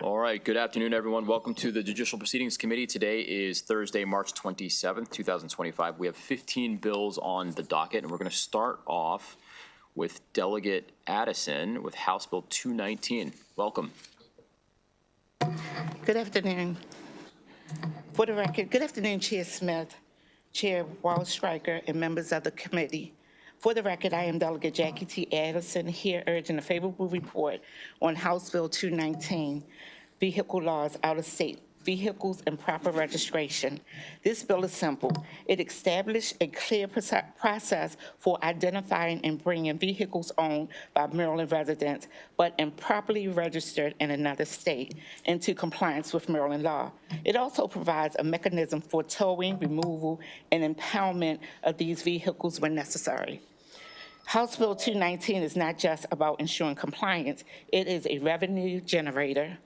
All right, good afternoon, everyone. Welcome to the Judicial Proceedings Committee. Today is Thursday, March 27th, 2025. We have 15 bills on the docket, and we're going to start off with Delegate Addison with House Bill 219. Welcome. Good afternoon. For the record, good afternoon, Chair Smith, Chair Wall-Stryker, and members of the committee. For the record, I am Delegate Jackie T. Addison, here urging a favorable report on House Bill 219, Vehicle Laws, Out-of-State Vehicles and Proper Registration. This bill is simple. It established a clear process for identifying and bringing vehicles owned by Maryland residents but improperly registered in another state into compliance with Maryland law. It also provides a mechanism for towing, removal, and impoundment of these vehicles when necessary. House Bill 219 is not just about ensuring compliance. It is a revenue generator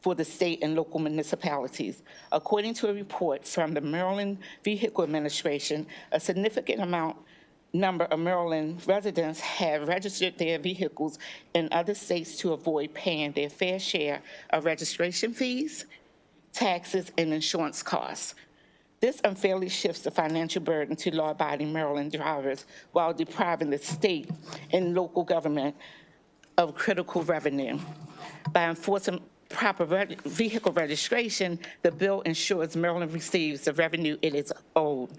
for the state and local municipalities. According to a report from the Maryland Vehicle Administration, a significant number of Maryland residents have registered their vehicles in other states to avoid paying their fair share of registration fees, taxes, and insurance costs. This unfairly shifts the financial burden to law-abiding Maryland drivers while depriving the state and local government of critical revenue. By enforcing proper vehicle registration, the bill ensures Maryland receives the revenue it is owed.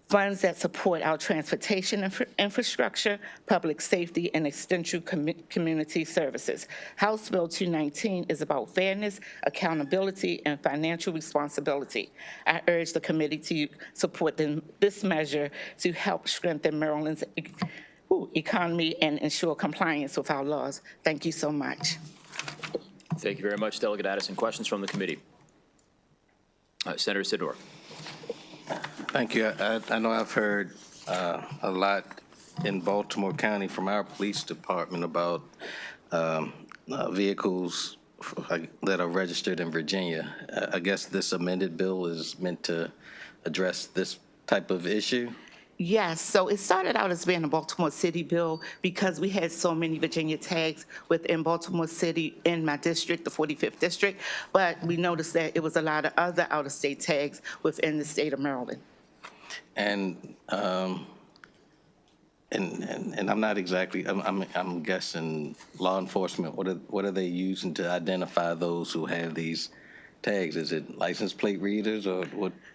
Funds that support our transportation infrastructure, public safety, and essential community services. House Bill 219 is about fairness, accountability, and financial responsibility. I urge the committee to support this measure to help strengthen Maryland's economy and ensure compliance with our laws. Thank you so much. Thank you very much, Delegate Addison. Questions from the committee? Senator Sidor. Thank you. I know I've heard a lot in Baltimore County from our police department about vehicles that are registered in Virginia. I guess this amended bill is meant to address this type of issue. Yes, so it started out as being a Baltimore City bill because we had so many Virginia tags within Baltimore City in my district, the 45th district, but we noticed that it was a lot of other out-of-state tags within the state of Maryland. And I'm not exactly, I'm guessing law enforcement, what are they using to identify those who have these tags? Is it license plate readers, or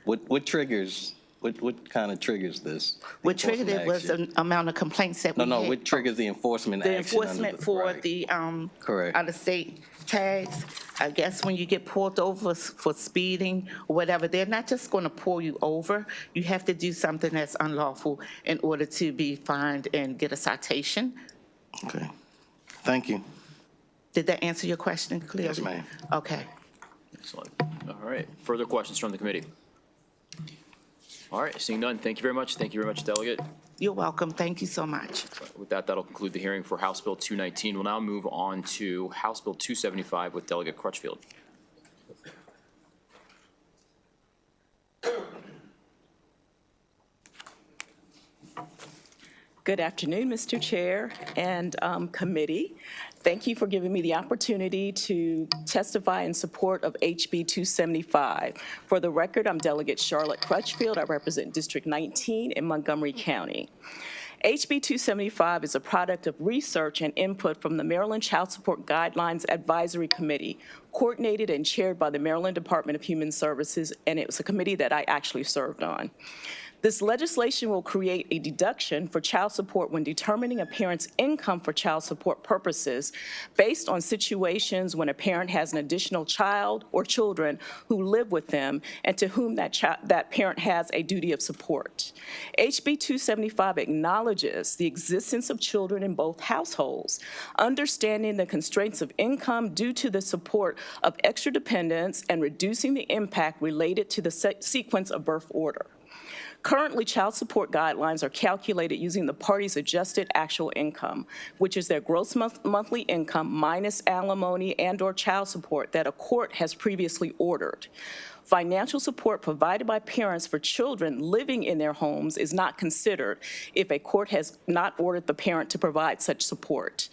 what triggers? What kind of triggers this? What triggered it was the amount of complaints that we had. No, what triggers the enforcement action? The enforcement for the out-of-state tags. I guess when you get pulled over for speeding or whatever, they're not just going to pull you over. You have to do something that's unlawful in order to be fined and get a citation. Okay. Thank you. Did that answer your question clearly? Yes, ma'am. Okay. Excellent. All right. Further questions from the committee? All right, seeing none, thank you very much. Thank you very much, Delegate. You're welcome. Thank you so much. With that, that'll conclude the hearing for House Bill 219. We'll now move on to House Bill 275 with Delegate Crutchfield. Good afternoon, Mr. Chair and committee. Thank you for giving me the opportunity to testify in support of HB 275. For the record, I'm Delegate Charlotte Crutchfield. I represent District 19 in Montgomery County. HB 275 is a product of research and input from the Maryland Child Support Guidelines Advisory Committee, coordinated and chaired by the Maryland Department of Human Services, and it was a committee that I actually served on. This legislation will create a deduction for child support when determining a parent's income for child support purposes based on situations when a parent has an additional child or children who live with them and to whom that parent has a duty of support. HB 275 acknowledges the existence of children in both households, understanding the constraints of income due to the support of extra dependents and reducing the impact related to the sequence of birth order. Currently, child support guidelines are calculated using the parties' adjusted actual income, which is their gross monthly income minus alimony and/or child support that a court has previously ordered. Financial support provided by parents for children living in their homes is not considered if a court has not ordered the parent to provide such support.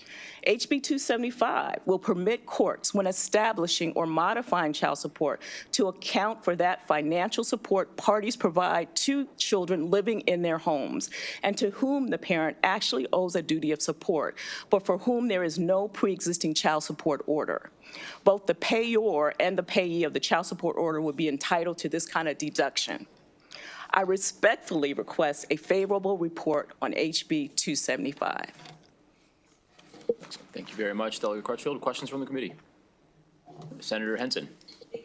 HB 275 will permit courts, when establishing or modifying child support, to account for that financial support parties provide to children living in their homes and to whom the parent actually owes a duty of support, but for whom there is no pre-existing child support order. Both the payor and the payee of the child support order would be entitled to this kind of deduction. I respectfully request a favorable report on HB 275. Thank you very much, Delegate Crutchfield. Questions from the committee? Senator Henson.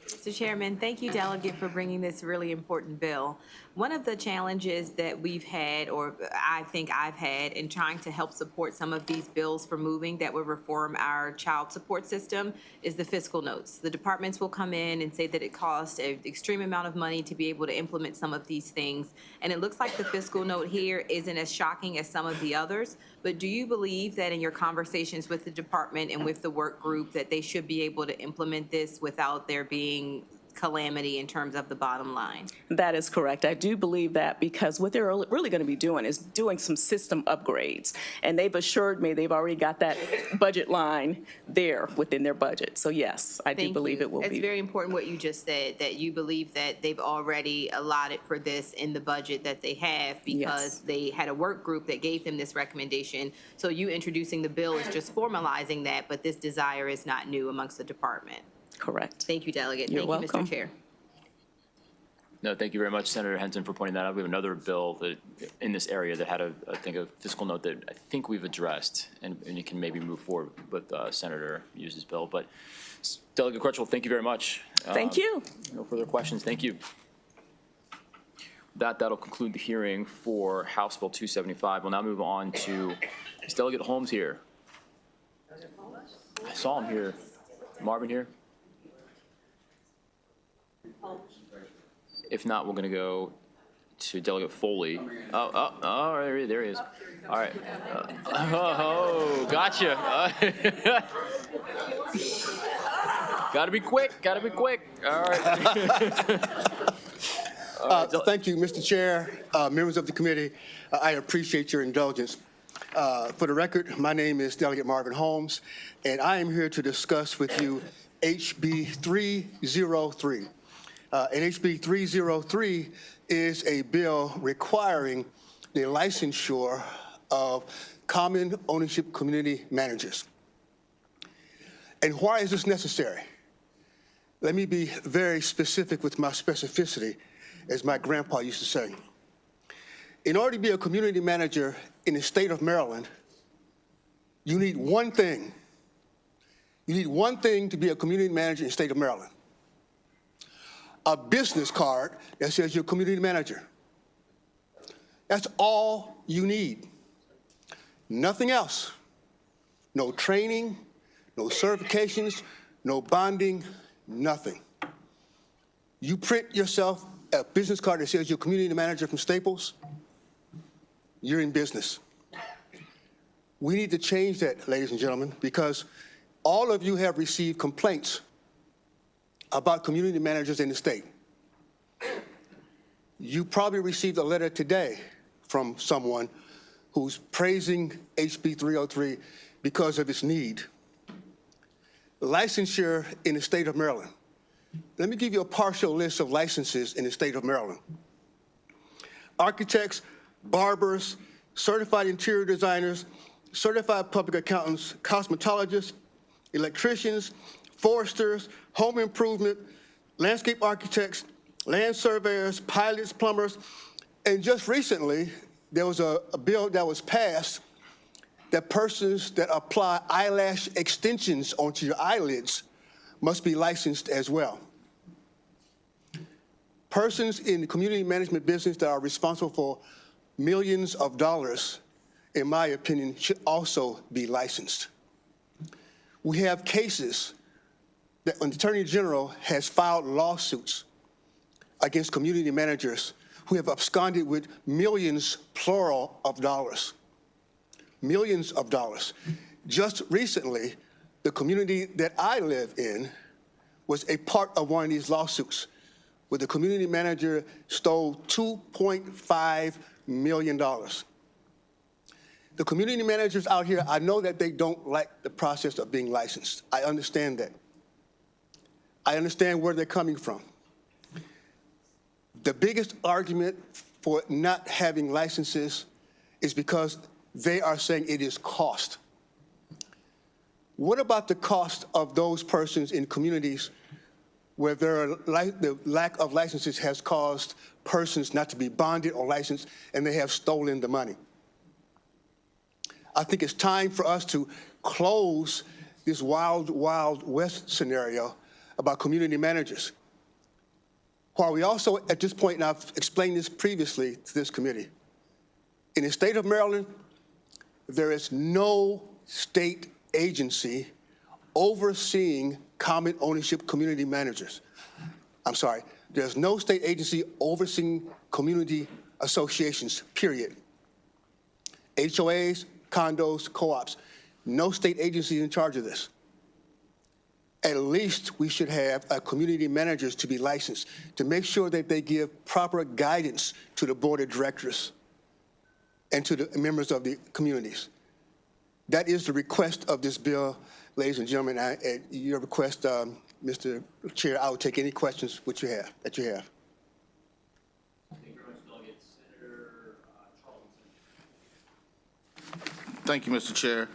Mr. Chairman, thank you, Delegate, for bringing this really important bill. One of the challenges that we've had, or I think I've had, in trying to help support some of these bills for moving that would reform our child support system is the fiscal notes. The departments will come in and say that it costs an extreme amount of money to be able to implement some of these things. And it looks like the fiscal note here isn't as shocking as some of the others. But do you believe that in your conversations with the department and with the work group that they should be able to implement this without there being calamity in terms of the bottom line? That is correct. I do believe that because what they're really going to be doing is doing some system upgrades. And they've assured me they've already got that budget line there within their budget. So yes, I do believe it will be. It's very important what you just said, that you believe that they've already allotted for this in the budget that they have because they had a work group that gave them this recommendation. So you introducing the bill is just formalizing that, but this desire is not new amongst the department. Correct. Thank you, Delegate. You're Thank you, welcome. Mr. Chair. No, thank you very much, Senator Henson, for pointing that out. We have another bill that, in this area, that had I think, a fiscal note that I think we've addressed, and you can maybe move forward with Senator Hughes' bill. But Delegate Crutchfield, thank you very much. Thank you. No further questions. Thank you. That'll conclude the hearing for House Bill 275. We'll now move on to, is Delegate Holmes here? I saw him here. Marvin here? If not, we're going to go to Delegate Foley. Oh, there he is. All right. Oh, gotcha. Got to be quick. All right. Thank you, Mr. Chair, members of the committee. I appreciate your indulgence. For the record, my name is Delegate Marvin Holmes, and I am here to discuss with you HB 303. And HB 303 is a bill requiring the licensure of common ownership community managers. And why is this necessary? Let me be very specific with my specificity, as my grandpa used to say. In order to be a community manager in the state of Maryland, you need one thing. You need one thing to be a community manager in the state of Maryland: a business card that says you're a community manager. That's all you need. Nothing else. No training, no certifications, no bonding, nothing. You print yourself a business card that says you're a community manager from Staples, you're in business. We need to change that, ladies and gentlemen, because all of you have received complaints about community managers in the state. You probably received a letter today from someone who's praising HB 303 because of its need. Licensure in the state of Maryland. Let me give you a partial list of licenses in the state of Maryland. Architects, barbers, certified interior designers, certified public accountants, cosmetologists, electricians, foresters, home improvement, landscape architects, land surveyors, pilots, plumbers, and just recently, there was a bill that was passed that persons that apply eyelash extensions onto your eyelids must be licensed as well. Persons in the community management business that are responsible for millions of dollars, in my opinion, should also be licensed. We have cases that an attorney general has filed lawsuits against community managers who have absconded with millions, plural, of dollars. Millions of dollars. Just recently, the community that I live in was a part of one of these lawsuits. where the community manager stole $2.5 million. The community managers out here, I know that they don't like the process of being licensed. I understand that. I understand where they're coming from. The biggest argument for not having licenses is because they are saying it is cost. What about the cost of those persons in communities where the lack of licenses has caused persons not to be bonded or licensed and they have stolen the money? I think it's time for us to close this wild, wild west scenario about community managers. While we also, at this point, and I've explained this previously to this committee, in the state of Maryland, there is no state agency overseeing common ownership community managers. I'm sorry, there's no state agency overseeing community associations, period. HOAs, condos, co-ops, no state agency in charge of this. At least we should have community managers to be licensed to make sure that they give proper guidance to the board of directors and to the members of the communities. That is the request of this bill, ladies and gentlemen. At your request, Mr. Chair, I will take any questions that you have. Thank you very much, Delegate. Senator Charles. Thank you, Mr. Chair.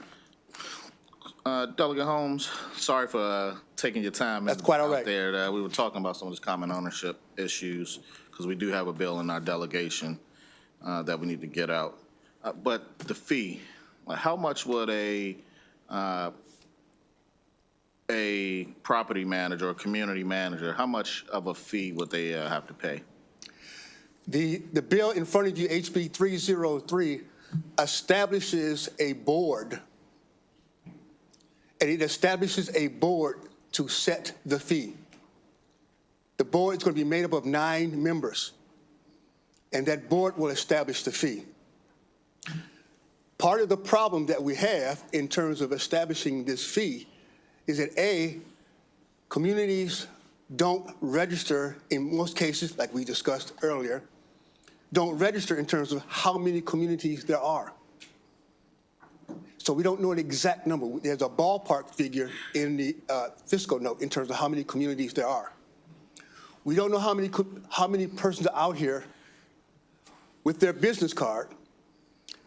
Delegate Holmes, sorry for taking your time. That's quite all right. Out there. We were talking about some of these common ownership issues because we do have a bill in our delegation that we need to get out. But the fee, how much would a property manager or community manager, how much of a fee would they have to pay? The bill in front of you, HB 303, establishes a board, and it establishes a board to set the fee. The board is going to be made up of 9 members, and that board will establish the fee. Part of the problem that we have in terms of establishing this fee is that, A, communities don't register in most cases, like we discussed earlier, don't register in terms of how many communities there are. So we don't know an exact number. There's a ballpark figure in the fiscal note in terms of how many communities there are. We don't know how many persons are out here with their business card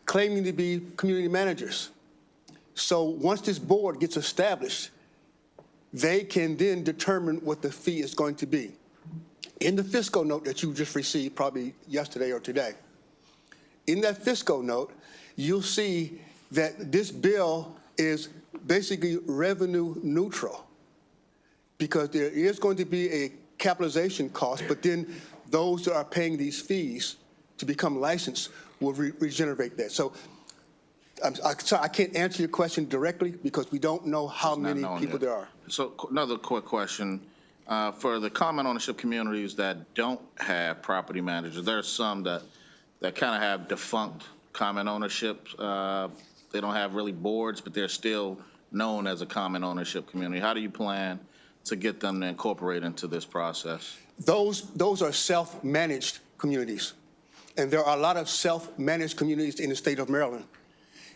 claiming to be community managers. So once this board gets established, they can then determine what the fee is going to be. In the fiscal note that you just received probably yesterday or today, in that fiscal note, you'll see that this bill is basically revenue neutral because there is going to be a capitalization cost, but then those that are paying these fees to become licensed will regenerate that. So I can't answer your question directly because we don't know how many people there are. So another quick question. For the common ownership communities that don't have property managers, there's some that kind of have defunct common ownership. They don't have really boards, but they're still known as a common ownership community. How do you plan to get them to incorporate into this process? Those are self-managed communities, and there are a lot of self-managed communities in the state of Maryland.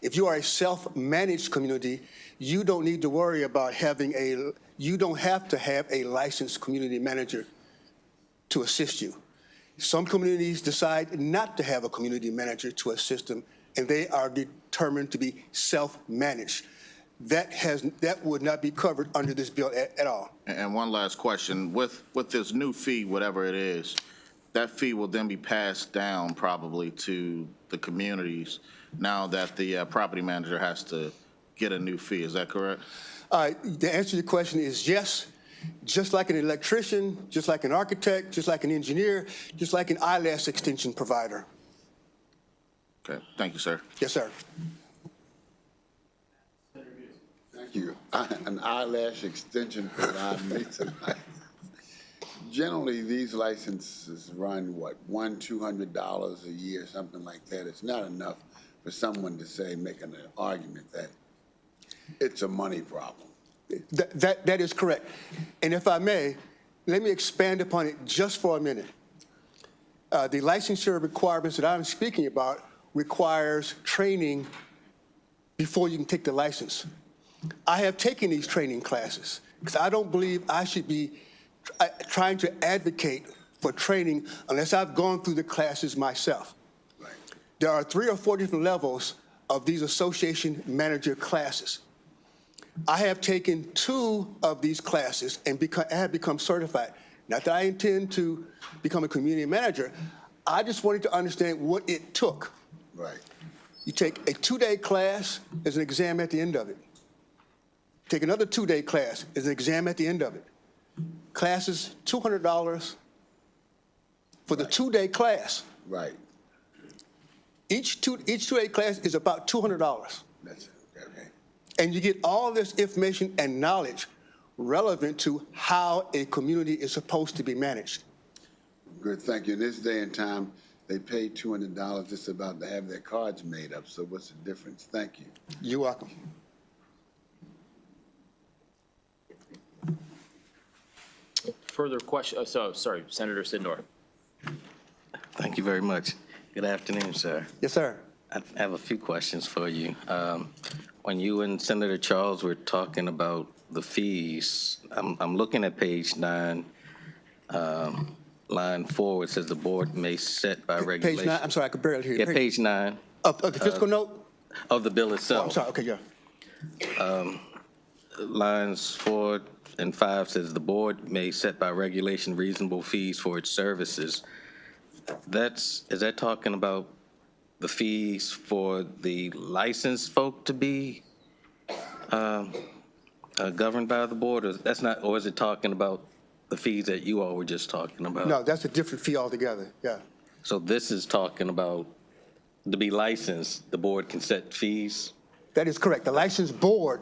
If you are a self-managed community, you don't need to worry about you don't have to have a licensed community manager to assist you. Some communities decide not to have a community manager to assist them, and they are determined to be self-managed. That would not be covered under this bill at all. And one last question. With this new fee, whatever it is, that fee will then be passed down probably to the communities now that the property manager has to get a new fee. Is that correct? The answer to your question is yes. Just like an electrician, just like an architect, just like an engineer, just like an eyelash extension provider. Okay. Thank you, sir. Yes, sir. Thank you. An eyelash extension provider makes a license. Generally, these licenses run, what, $100-200 a year, something like that. It's not enough for someone to say, making an argument that it's a money problem. That is correct. And if I may, let me expand upon it just for a minute. The licensure requirements that I'm speaking about requires training before you can take the license. I have taken these training classes because I don't believe I should be trying to advocate for training unless I've gone through the classes myself. Right. There are 3 or 4 different levels of these association manager classes. I have taken 2 of these classes and have become certified. Not that I intend to become a community manager. I just wanted to understand what it took. Right. You take a 2-day class, there's an exam at the end of it. Take another 2-day class, there's an exam at the end of it. Classes, $200 for the 2-day class. Right. Each 2-day class is about $200. That's it. Okay. And you get all this information and knowledge relevant to how a community is supposed to be managed. Good, thank you. In this day and time, they pay $200 just about to have their cards made up. So what's the difference? Thank you. You're welcome. Further question, sorry, Senator Sidnor. Thank you very much. Good afternoon, sir. Yes, sir. I have a few questions for you. When you and Senator Charles were talking about the fees, I'm looking at page 9, line 4, it says the board may set by regulation. Page 9, I'm sorry, I could barely hear you. Yeah, page 9 Of the fiscal note? of the bill Oh, itself. I'm sorry, okay, yeah. Lines 4 and 5 says the board may set by regulation reasonable fees for its services. Is that talking about the fees for the licensed folk to be governed by the board, or that's not, or is it talking about the fees that you all were just talking about? No, that's a different fee altogether, yeah. So this is talking about to be licensed, the board can set fees? That is correct. The licensed board,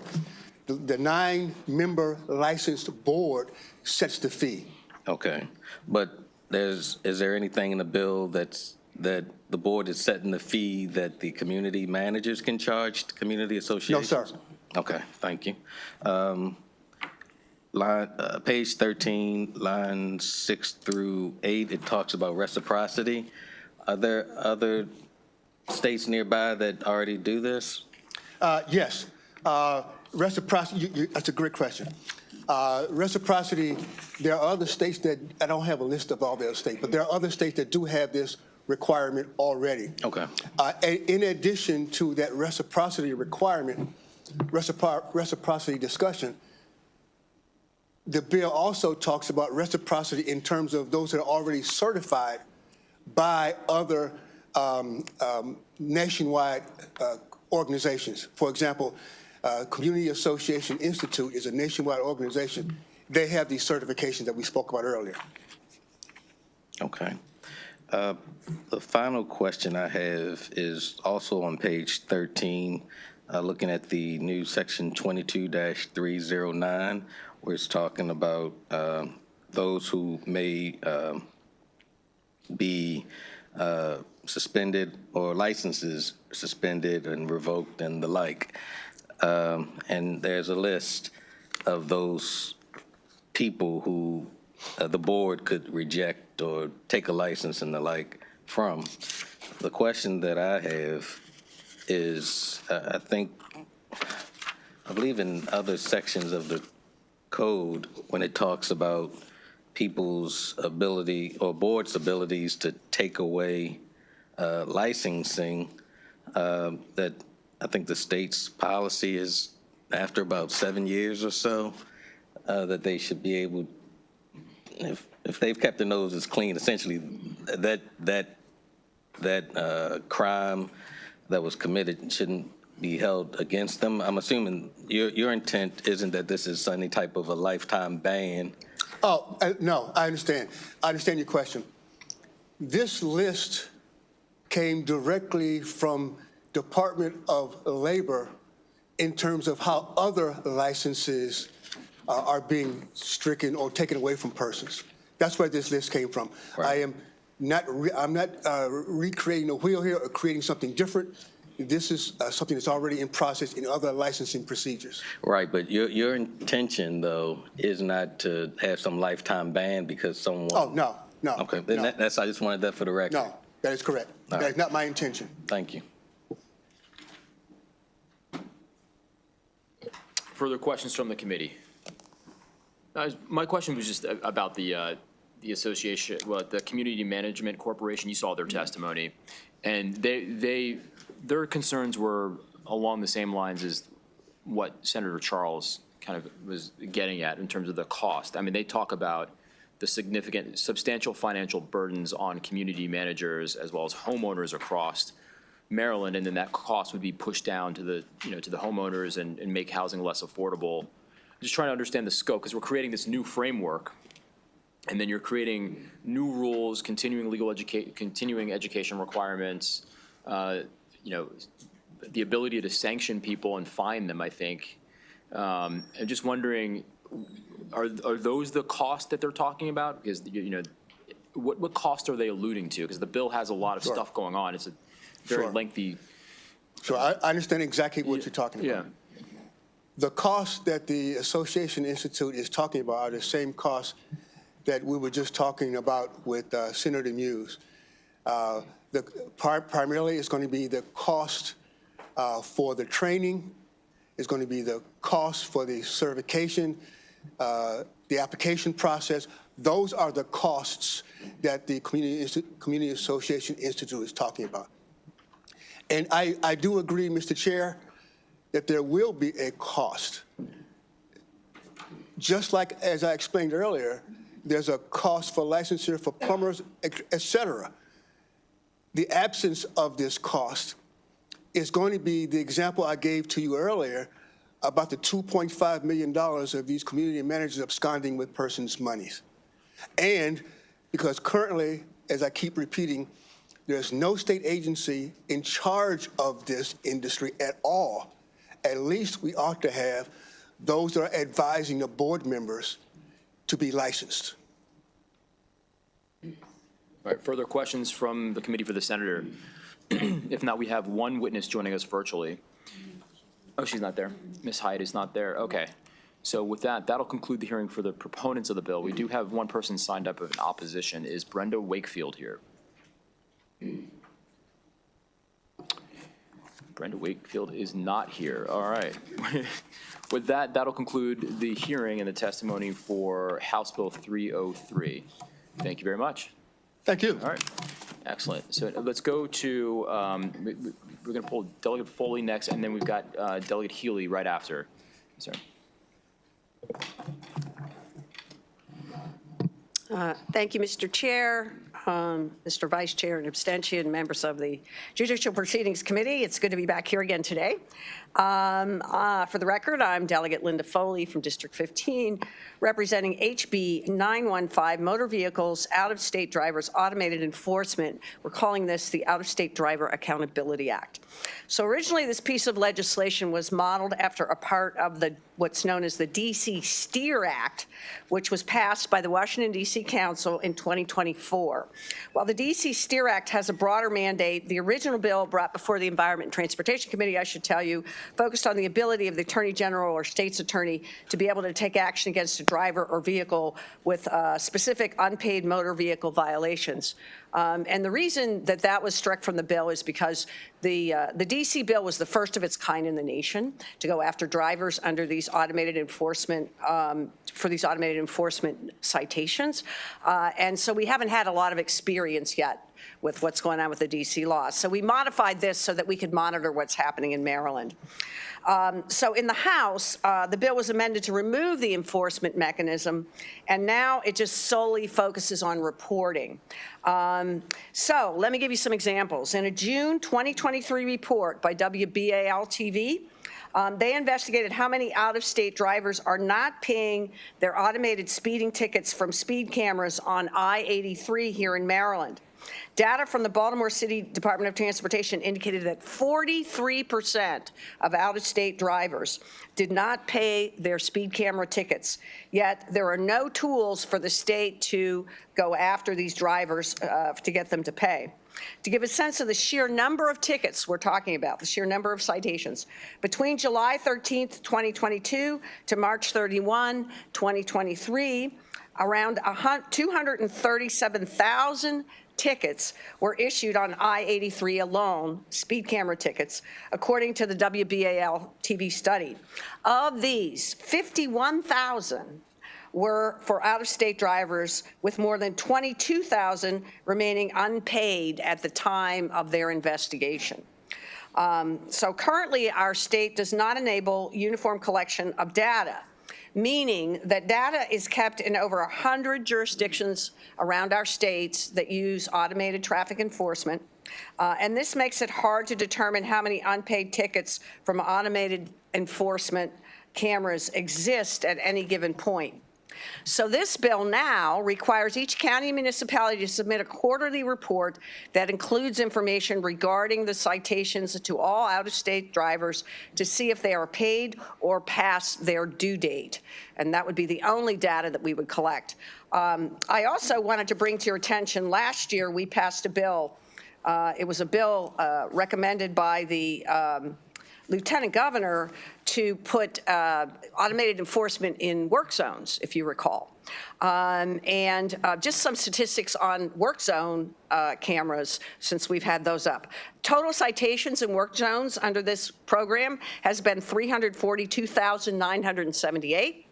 the 9-member licensed board sets the fee. Okay, but is there anything in the bill that the board is setting the fee that the community managers can charge to community associations? No, sir. Okay, thank you. Page 13, lines 6 through 8, it talks about reciprocity. Are there other states nearby that already do this? Yes. Reciprocity, that's a great question. Reciprocity, there are other states that, I don't have a list of all their states, but there are other states that do have this requirement already. Okay. And in addition to that reciprocity requirement, reciprocity discussion, the bill also talks about reciprocity in terms of those that are already certified by other nationwide organizations. For example, Community Association Institute is a nationwide organization. They have these certifications that we spoke about earlier. Okay. The final question I have is also on page 13, looking at the new section 22-309, where it's talking about those who may be suspended or licenses suspended and revoked and the like. And there's a list of those people who the board could reject or take a license and the like from. The question that I have is, I believe in other sections of the code, when it talks about people's ability or board's abilities to take away licensing, that I think the state's policy is after about 7 years or so, that they should be able, if they've kept their noses clean, essentially that crime that was committed shouldn't be held against them. I'm assuming your intent isn't that this is any type of a lifetime ban. Oh, no, I understand. I understand your question. This list came directly from Department of Labor in terms of how other licenses are being stricken or taken away from persons. That's where this list came from. Right. I'm not recreating the wheel here or creating something different. This is something that's already in process in other licensing procedures. Right, but your intention, though, is not to have some lifetime ban because someone... Oh, no. Okay, then no. that's, I just wanted that for the record. No, that is correct. All That right. is not my intention. Thank you. Further questions from the committee? My question was just about the association, well, the Community Management Corporation. You saw their testimony, and their concerns were along the same lines as what Senator Charles kind of was getting at in terms of the cost. I mean, they talk about the significant, substantial financial burdens on community managers as well as homeowners across Maryland, and then that cost would be pushed down to the, to the homeowners and make housing less affordable. Just trying to understand the scope, because we're creating this new framework, and then you're creating new rules, continuing education requirements, the ability to sanction people and fine them, I think. I'm just wondering, are those the costs that they're talking about? Because, what cost are they alluding to? Because the bill has a lot of Sure. stuff going on. It's a very Sure. lengthy. So I understand exactly what you're talking about. Yeah. The costs that the Association Institute is talking about are the same costs that we were just talking about with Senator Muse. Primarily, it's going to be the cost for the training. It's going to be the cost for the certification, the application process. Those are the costs that the Community Association Institute is talking about. And I do agree, Mr. Chair, that there will be a cost. Just like, as I explained earlier, there's a cost for licensure for plumbers, et cetera. The absence of this cost is going to be the example I gave to you earlier about the $2.5 million of these community managers absconding with persons' monies. And because currently, as I keep repeating, there's no state agency in charge of this industry at all. At least we ought to have those that are advising the board members to be licensed. All right, further questions from the committee for the senator? If not, we have one witness joining us virtually. Oh, she's not there. Ms. Hyde is not there. Okay. So with that, that'll conclude the hearing for the proponents of the bill. We do have one person signed up in opposition. Is Brenda Wakefield here? Brenda Wakefield is not here. All right. With that, that'll conclude the hearing and the testimony for House Bill 303. Thank you very much. Thank you. All right. Excellent. So let's go to, we're going to pull Delegate Foley next, and then we've got Delegate Healy right after. Sorry. Thank you, Mr. Chair, Mr. Vice Chair and abstention, members of the Judicial Proceedings Committee. It's good to be back here again today. For the record, I'm Delegate Linda Foley from District 15, representing HB 915, Motor Vehicles Out-of-State Drivers Automated Enforcement. We're calling this the Out-of-State Driver Accountability Act. So originally, this piece of legislation was modeled after a part of what's known as the D.C. STEER Act, which was passed by the Washington, D.C. Council in 2024. While the D.C. STEER Act has a broader mandate, the original bill brought before the Environment and Transportation Committee, I should tell you, focused on the ability of the Attorney General or state's attorney to be able to take action against a driver or vehicle with specific unpaid motor vehicle violations. And the reason that that was struck from the bill is because the D.C. bill was the first of its kind in the nation to go after drivers under these automated enforcement, for these automated enforcement citations. And so we haven't had a lot of experience yet with what's going on with the D.C. law. So we modified this so that we could monitor what's happening in Maryland. So in the House, the bill was amended to remove the enforcement mechanism, and now it just solely focuses on reporting. So let me give you some examples. In a June 2023 report by WBAL-TV, they investigated how many out-of-state drivers are not paying their automated speeding tickets from speed cameras on I-83 here in Maryland. Data from the Baltimore City Department of Transportation indicated that 43% of out-of-state drivers did not pay their speed camera tickets, yet there are no tools for the state to go after these drivers to get them to pay. To give a sense of the sheer number of tickets we're talking about, the sheer number of citations, between July 13th, 2022 to March 31, 2023, around 237,000 tickets were issued on I-83 alone, speed camera tickets, according to the WBAL TV study. Of these, 51,000 were for out-of-state drivers, with more than 22,000 remaining unpaid at the time of their investigation. So currently, our state does not enable uniform collection of data, meaning that data is kept in over 100 jurisdictions around our states that use automated traffic enforcement. And this makes it hard to determine how many unpaid tickets from automated enforcement cameras exist at any given point. So this bill now requires each county and municipality to submit a quarterly report that includes information regarding the citations to all out-of-state drivers to see if they are paid or past their due date. And that would be the only data that we would collect. I also wanted to bring to your attention, last year we passed a bill. It was a bill recommended by the Lieutenant Governor to put automated enforcement in work zones, if you recall. And just some statistics on work zone cameras, since we've had those up. Total citations in work zones under this program has been 342,978.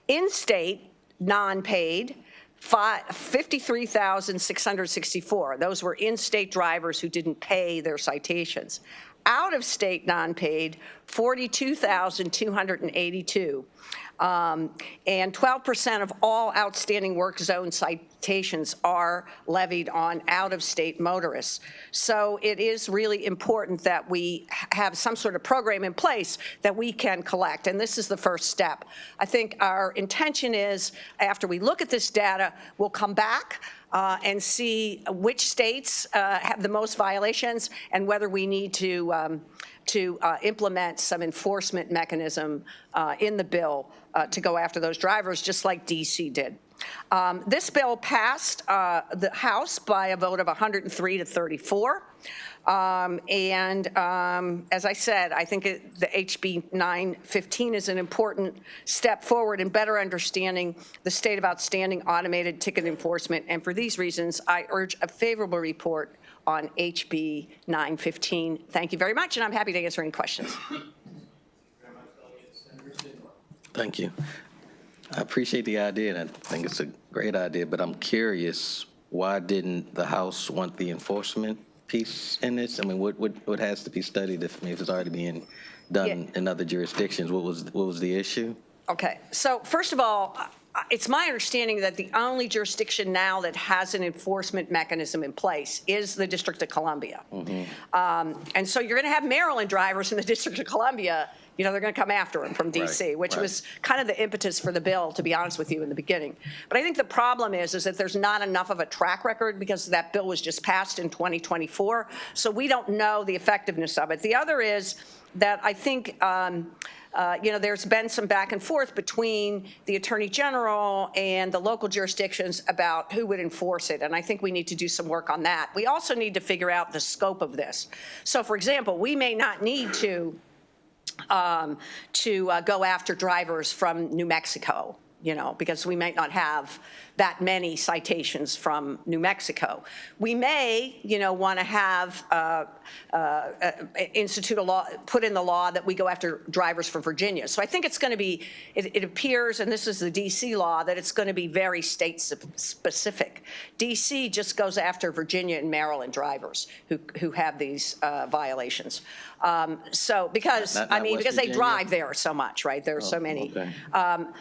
In-state, non-paid, 53,664. Those were in-state drivers who didn't pay their citations. Out-of-state non-paid, 42,282. And 12% of all outstanding work zone citations are levied on out-of-state motorists. So it is really important that we have some sort of program in place that we can collect, and this is the first step. I think our intention is, after we look at this data, we'll come back and see which states have the most violations and whether we need to implement some enforcement mechanism in the bill to go after those drivers, just like D.C. did. This bill passed the House by a vote of 103 to 34. As I said, I think the HB 915 is an important step forward in better understanding the state of outstanding automated ticket enforcement. And for these reasons, I urge a favorable report on HB 915. Thank you very much, and I'm happy to answer any questions. Thank you. I appreciate the idea, and I think it's a great idea, but I'm curious, why didn't the House want the enforcement piece in this? I mean, what has to be studied if it's already being done in other jurisdictions? What was the issue? Okay, so first of all, it's my understanding that the only jurisdiction now that has an enforcement mechanism in place is the District of Columbia. Mm-hmm. And so you're going to have Maryland drivers in the District of Columbia. You know, they're going to come after him from D.C., which was kind of the impetus for the bill, to be honest with you, in the beginning. But I think the problem is that there's not enough of a track record because that bill was just passed in 2024, so we don't know the effectiveness of it. The other is that I think there's been some back and forth between the Attorney General and the local jurisdictions about who would enforce it, and I think we need to do some work on that. We also need to figure out the scope of this. So, for example, we may not need to go after drivers from New Mexico, because we might not have that many citations from New Mexico. We may, want to have institute a law, put in the law that we go after drivers from Virginia. So I think it's going to be, it appears, and this is the D.C. law, that it's going to be very state specific. D.C. just goes after Virginia and Maryland drivers who have these violations. So because they drive there so much, right? There are so many. Okay.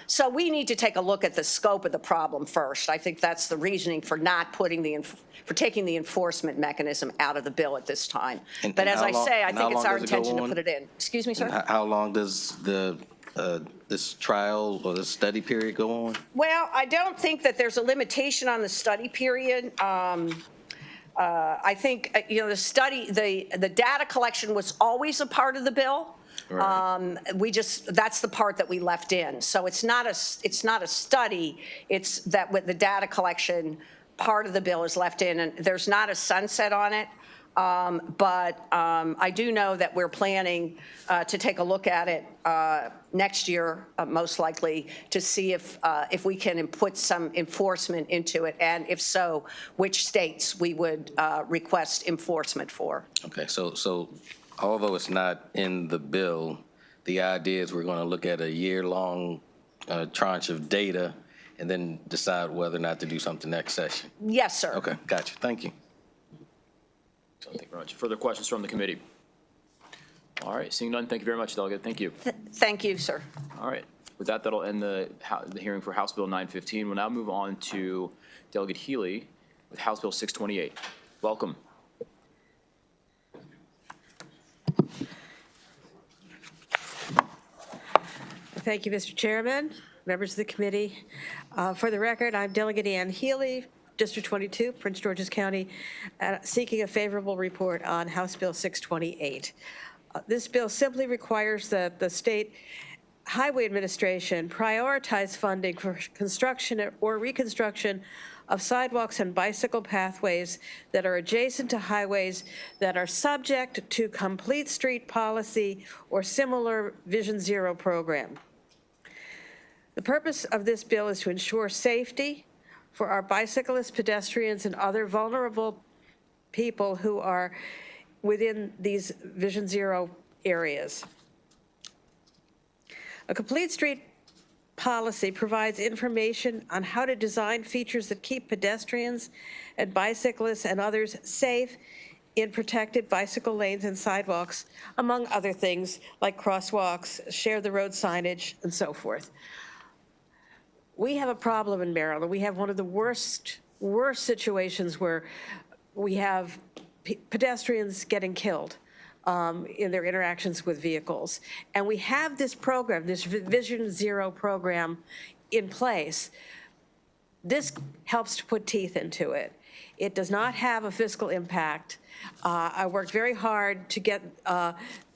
So we need to take a look at the scope of the problem first. I think that's the reasoning for not putting for taking the enforcement mechanism out of the bill at this time. But as I say, I think it's our intention to put it in. Excuse me, sir? How long does this trial or the study period go on? Well, I don't think that there's a limitation on the study period. I think, the data collection was always a part of the bill. Right. That's the part that we left in. So it's not a study. It's that with the data collection part of the bill is left in, and there's not a sunset on it. But I do know that we're planning to take a look at it next year, most likely, to see if we can put some enforcement into it, and if so, which states we would request enforcement for. Okay, so although it's not in the bill, the idea is we're going to look at a year-long tranche of data and then decide whether or not to do something next session. Yes, sir. Okay, gotcha. Thank you. Thank you very much. Further questions from the committee? All right, seeing none, thank you very much, Delegate. Thank you. Thank you, sir. All right, with that, that'll end the hearing for House Bill 915. We'll now move on to Delegate Healy with House Bill 628. Welcome. Thank you, Mr. Chairman, members of the committee. For the record, I'm Delegate Ann Healy, District 22, Prince George's County, seeking a favorable report on House Bill 628. This bill simply requires that the State Highway Administration prioritize funding for construction or reconstruction of sidewalks and bicycle pathways that are adjacent to highways that are subject to Complete Street Policy or similar Vision Zero program. The purpose of this bill is to ensure safety for our bicyclists, pedestrians, and other vulnerable people who are within these Vision Zero areas. A Complete Street Policy provides information on how to design features that keep pedestrians and bicyclists and others safe in protected bicycle lanes and sidewalks, among other things like crosswalks, share the road signage, and so forth. We have a problem in Maryland. We have one of the worst situations where we have pedestrians getting killed in their interactions with vehicles. And we have this program, this Vision Zero program in place. This helps to put teeth into it. It does not have a fiscal impact. I worked very hard to get,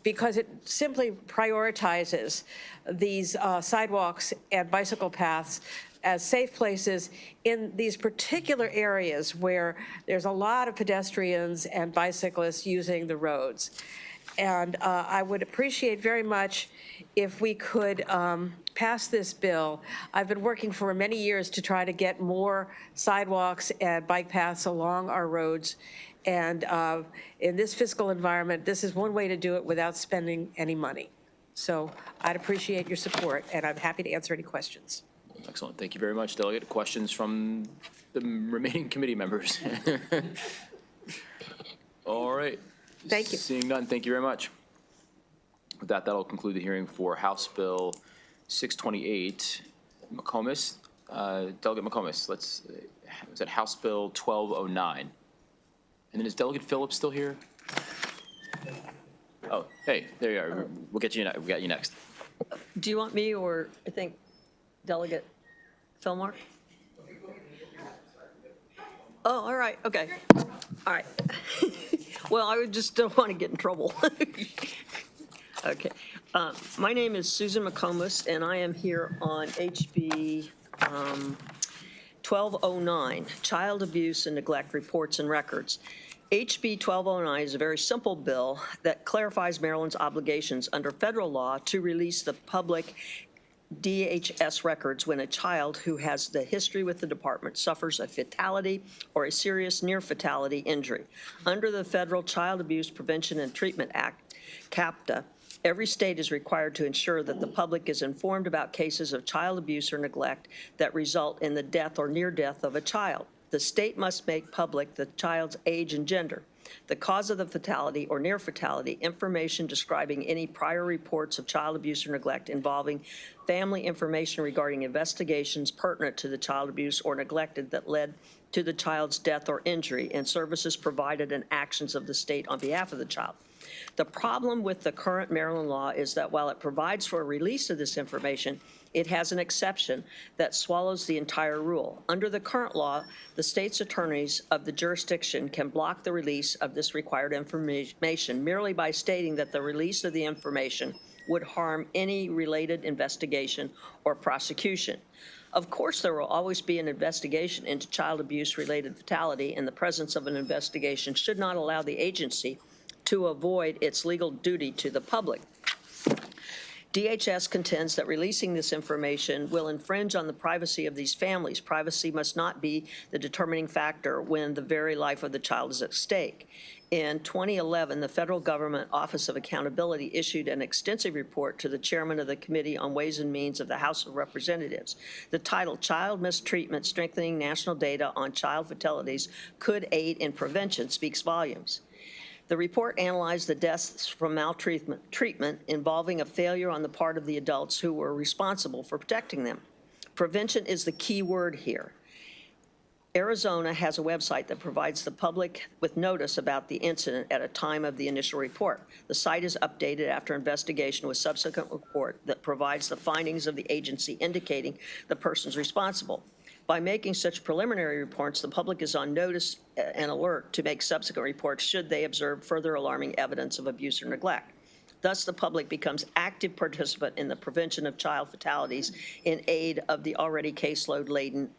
because it simply prioritizes these sidewalks and bicycle paths as safe places in these particular areas where there's a lot of pedestrians and bicyclists using the roads. And I would appreciate very much if we could pass this bill. I've been working for many years to try to get more sidewalks and bike paths along our roads. And in this fiscal environment, this is one way to do it without spending any money. So I'd appreciate your support, and I'm happy to answer any questions. Excellent. Thank you very much, Delegate. Questions from the remaining committee members? All right. Thank you. Seeing none, thank you very much. With that, that'll conclude the hearing for House Bill 628. McComas, Delegate McComas, is that House Bill 1209? And then is Delegate Phillips still here? Oh, hey, there you are. We'll get you. We got you next. Do you want me or I think Delegate Fillmore? Oh, all right, okay. All right. Well, I would just don't want to get in trouble. Okay. My name is Susan McComas, and I am here on HB 1209, Child Abuse and Neglect Reports and Records. HB 1209 is a very simple bill that clarifies Maryland's obligations under federal law to release the public DHS records when a child who has the history with the department suffers a fatality or a serious near-fatality injury. Under the Federal Child Abuse Prevention and Treatment Act, CAPTA, every state is required to ensure that the public is informed about cases of child abuse or neglect that result in the death or near death of a child. The state must make public the child's age and gender, the cause of the fatality or near fatality, information describing any prior reports of child abuse or neglect involving family information regarding investigations pertinent to the child abuse or neglected that led to the child's death or injury, and services provided and actions of the state on behalf of the child. The problem with the current Maryland law is that while it provides for a release of this information, it has an exception that swallows the entire rule. Under the current law, the state's attorneys of the jurisdiction can block the release of this required information merely by stating that the release of the information would harm any related investigation or prosecution. Of course, there will always be an investigation into child abuse-related fatality, and the presence of an investigation should not allow the agency to avoid its legal duty to the public. DHS contends that releasing this information will infringe on the privacy of these families. Privacy must not be the determining factor when the very life of the child is at stake. In 2011, the federal government Office of Accountability issued an extensive report to the chairman of the Committee on Ways and Means of the House of Representatives. The title, Child Mistreatment, Strengthening National Data on Child Fatalities Could Aid in Prevention, speaks volumes. The report analyzed the deaths from maltreatment involving a failure on the part of the adults who were responsible for protecting them. Prevention is the key word here. Arizona has a website that provides the public with notice about the incident at a time of the initial report. The site is updated after investigation with subsequent report that provides the findings of the agency indicating the persons responsible. By making such preliminary reports, the public is on notice and alert to make subsequent reports should they observe further alarming evidence of abuse or neglect. Thus, the public becomes active participant in the prevention of child fatalities in aid of the already caseload-laden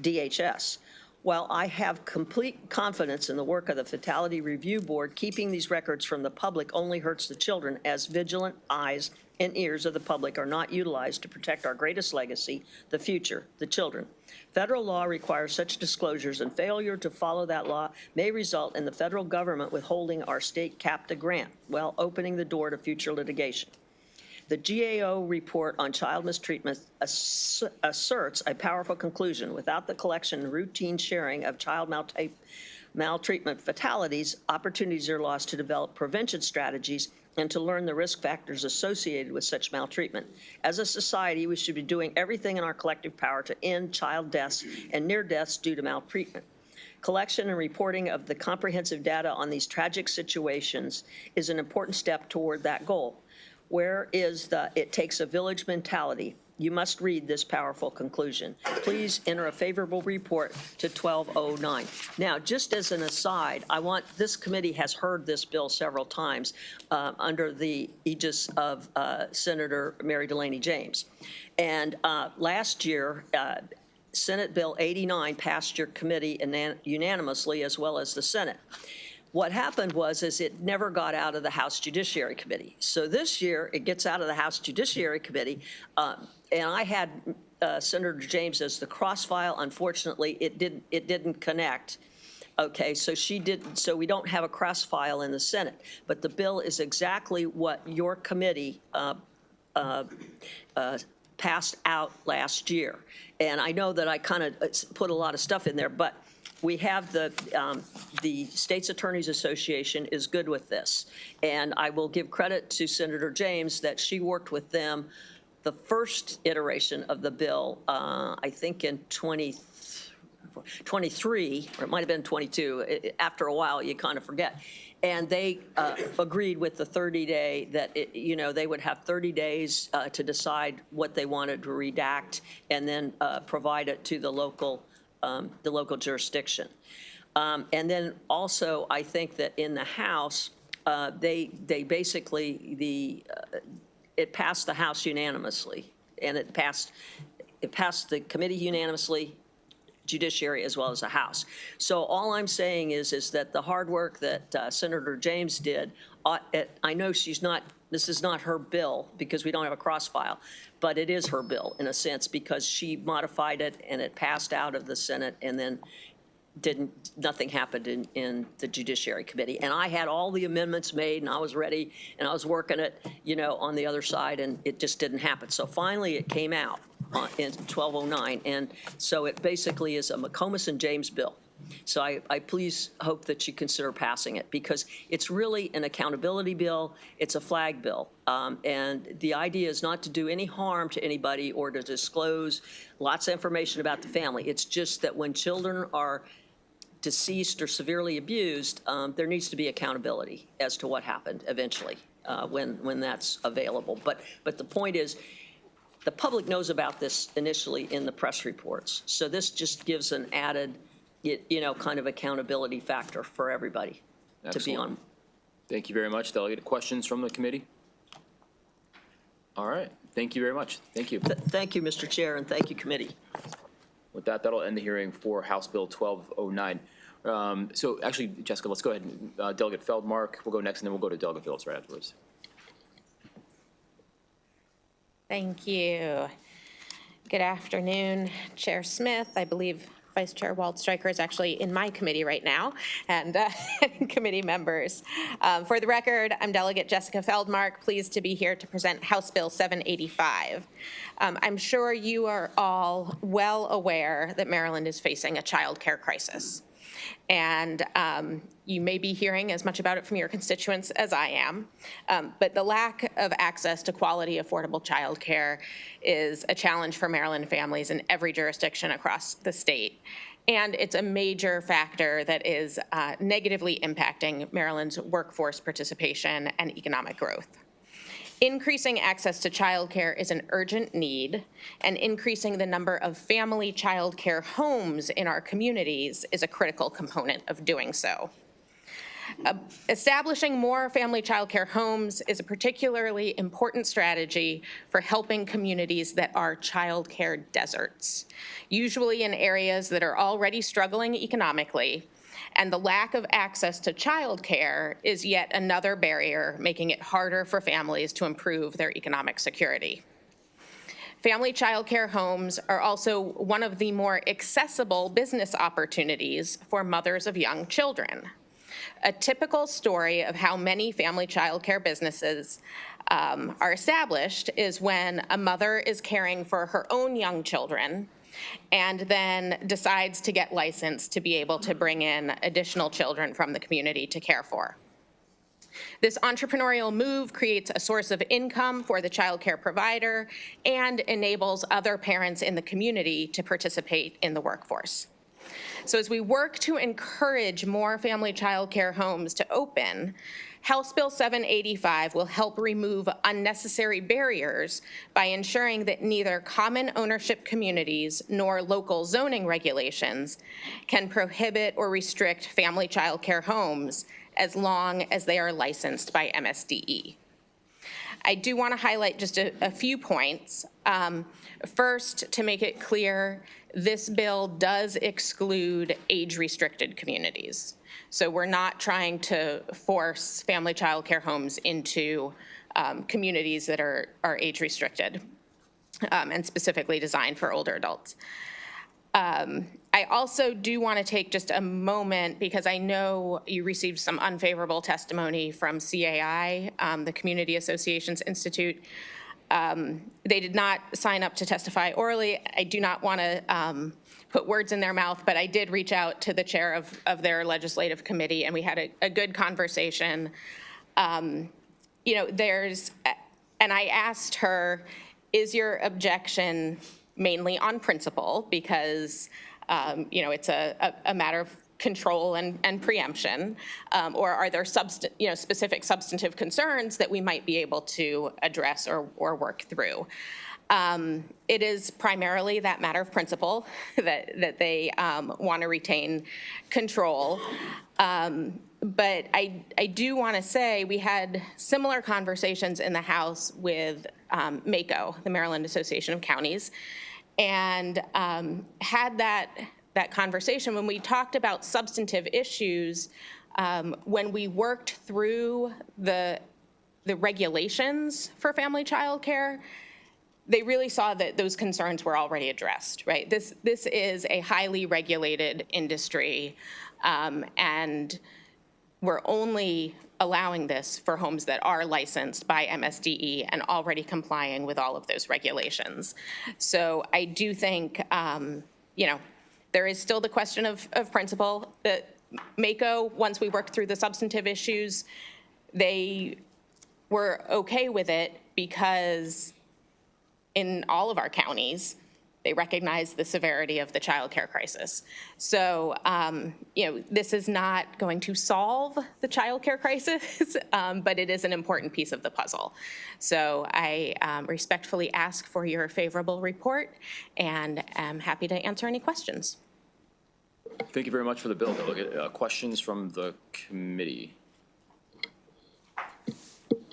DHS. While I have complete confidence in the work of the Fatality Review Board, keeping these records from the public only hurts the children, as vigilant eyes and ears of the public are not utilized to protect our greatest legacy, the future, the children. Federal law requires such disclosures, and failure to follow that law may result in the federal government withholding our state CAPTA grant, while opening the door to future litigation. The GAO report on child mistreatment asserts a powerful conclusion. Without the collection and routine sharing of child maltreatment fatalities, opportunities are lost to develop prevention strategies and to learn the risk factors associated with such maltreatment. As a society, we should be doing everything in our collective power to end child deaths and near deaths due to maltreatment. Collection and reporting of the comprehensive data on these tragic situations is an important step toward that goal. Where is the "it takes a village" mentality? You must read this powerful conclusion. Please enter a favorable report to 1209. Now, just as an aside, this committee has heard this bill several times under the aegis of Senator Mary Delaney James. And last year, Senate Bill 89 passed your committee unanimously, as well as the Senate. What happened was it never got out of the House Judiciary Committee. So this year, it gets out of the House Judiciary Committee, and I had Senator James as the cross-file. Unfortunately, it didn't connect. Okay, so so we don't have a cross-file in the Senate. But the bill is exactly what your committee passed out last year. And I know that I kind of put a lot of stuff in there, but we have the State's Attorneys Association is good with this. And I will give credit to Senator James that she worked with them the first iteration of the bill, I think in 23, or it might have been 22. After a while, you kind of forget. And they agreed with the 30-day that, they would have 30 days to decide what they wanted to redact and then provide it to the local jurisdiction. And then also, I think that in the House, they basically, it passed the House unanimously, and it passed the committee unanimously, Judiciary as well as the House. So all I'm saying is that the hard work that Senator James did, I know this is not her bill because we don't have a cross-file, but it is her bill in a sense because she modified it and it passed out of the Senate and then nothing happened in the Judiciary Committee. And I had all the amendments made and I was ready and I was working it, on the other side, and it just didn't happen. So finally it came out in 1209. And so it basically is a McComas and James bill. So I please hope that you consider passing it because it's really an accountability bill. It's a flag bill. And the idea is not to do any harm to anybody or to disclose lots of information about the family. It's just that when children are deceased or severely abused, there needs to be accountability as to what happened eventually when that's available. But the point is, the public knows about this initially in the press reports. So this just gives an added, kind of accountability factor for everybody to be on. Thank you very much, Delegate. Questions from the committee? All right. Thank you very much. Thank you. Thank you, Mr. Chair, and thank you, committee. With that, that'll end the hearing for House Bill 1209. So actually, Jessica, let's go ahead. Delegate Feldmark will go next, and then we'll go to Delegate Phillips right afterwards. Thank you. Good afternoon, Chair Smith. I believe Vice Chair Waldstreicher is actually in my committee right now, and committee members. For the record, I'm Delegate Jessica Feldmark, pleased to be here to present House Bill 785. I'm sure you are all well aware that Maryland is facing a child care crisis. And you may be hearing as much about it from your constituents as I am. But the lack of access to quality, affordable child care is a challenge for Maryland families in every jurisdiction across the state. And it's a major factor that is negatively impacting Maryland's workforce participation and economic growth. Increasing access to childcare is an urgent need, and increasing the number of family child care homes in our communities is a critical component of doing so. Establishing more family child care homes is a particularly important strategy for helping communities that are child care deserts, usually in areas that are already struggling economically. And the lack of access to childcare is yet another barrier, making it harder for families to improve their economic security. Family childcare homes are also one of the more accessible business opportunities for mothers of young children. A typical story of how many family childcare businesses are established is when a mother is caring for her own young children and then decides to get licensed to be able to bring in additional children from the community to care for. This entrepreneurial move creates a source of income for the child care provider and enables other parents in the community to participate in the workforce. So as we work to encourage more family child care homes to open, House Bill 785 will help remove unnecessary barriers by ensuring that neither common ownership communities nor local zoning regulations can prohibit or restrict family child care homes as long as they are licensed by MSDE. I do want to highlight just a few points. First, to make it clear, this bill does exclude age-restricted communities. So we're not trying to force family child care homes into communities that are age-restricted and specifically designed for older adults. I also do want to take just a moment, because I know you received some unfavorable testimony from CAI, the Community Associations Institute. They did not sign up to testify orally. I do not want to put words in their mouth, but I did reach out to the chair of their legislative committee, and we had a good conversation. You know, and I asked her, is your objection mainly on principle, because you know, it's a matter of control and preemption, or are there specific substantive concerns that we might be able to address or work through? It is primarily that matter of principle that they want to retain control. But I do want to say we had similar conversations in the House with MACO, the Maryland Association of Counties, and had that conversation when we talked about substantive issues. When we worked through the regulations for family child care, they really saw that those concerns were already addressed, right? This is a highly regulated industry, and we're only allowing this for homes that are licensed by MSDE and already complying with all of those regulations. So I do think, you know, there is still the question of principle. That MACO, once we worked through the substantive issues, they were okay with it because in all of our counties, they recognize the severity of the child care crisis. So, you know, this is not going to solve the child care crisis, but it is an important piece of the puzzle. So I respectfully ask for your favorable report, and am happy to answer any questions. Thank you very much for the bill, Delegate. Questions from the committee?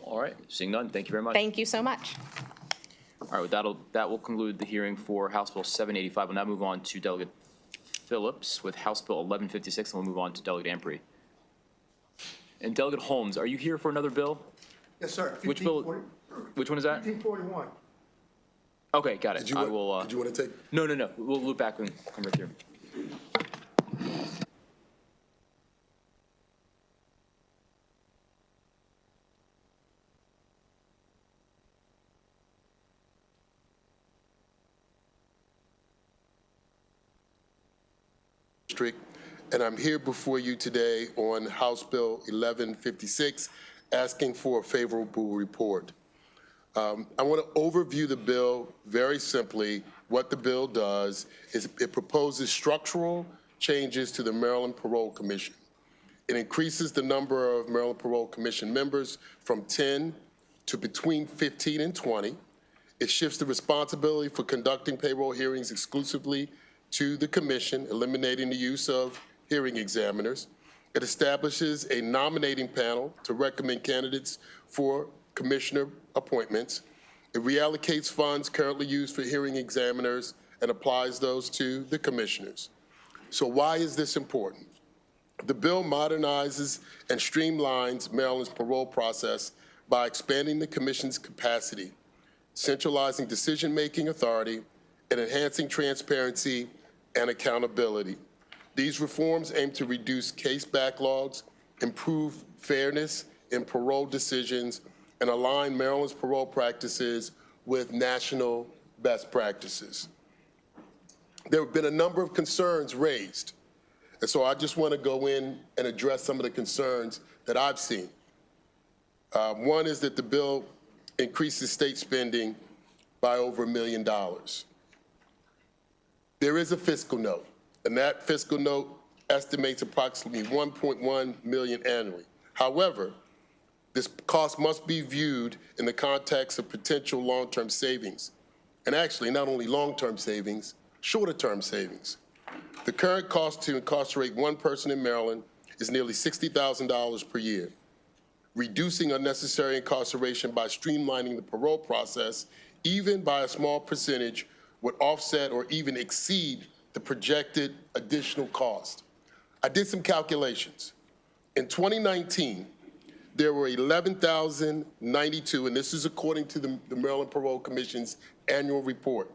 All right, seeing none, thank you very much. Thank you so much. All right, that will conclude the hearing for House Bill 785. We'll now move on to Delegate Phillips with House Bill 1156, and we'll move on to Delegate Ampry. And Delegate Holmes, are you here for another bill? Yes, sir. Which bill? Which one is that? 1541. Okay, got it. Did you want to take? No. We'll loop back and come right here. And I'm here before you today on House Bill 1156, asking for a favorable report. I want to overview the bill very simply. What the bill does is it proposes structural changes to the Maryland Parole Commission. It increases the number of Maryland Parole Commission members from 10 to between 15 and 20. It shifts the responsibility for conducting payroll hearings exclusively to the commission, eliminating the use of hearing examiners. It establishes a nominating panel to recommend candidates for commissioner appointments. It reallocates funds currently used for hearing examiners and applies those to the commissioners. So why is this important? The bill modernizes and streamlines Maryland's parole process by expanding the commission's capacity, centralizing decision-making authority, and enhancing transparency and accountability. These reforms aim to reduce case backlogs, improve fairness in parole decisions, and align Maryland's parole practices with national best practices. There have been a number of concerns raised, and so I just want to go in and address some of the concerns that I've seen. One is that the bill increases state spending by over $1 million. There is a fiscal note, and that fiscal note estimates approximately $1.1 million annually. However, this cost must be viewed in the context of potential long-term savings, and actually not only long-term savings, shorter-term savings. The current cost to incarcerate one person in Maryland is nearly $60,000 per year. Reducing unnecessary incarceration by streamlining the parole process, even by a small percentage, would offset or even exceed the projected additional cost. I did some calculations. In 2019, there were 11,092, and this is according to the Maryland Parole Commission's annual report.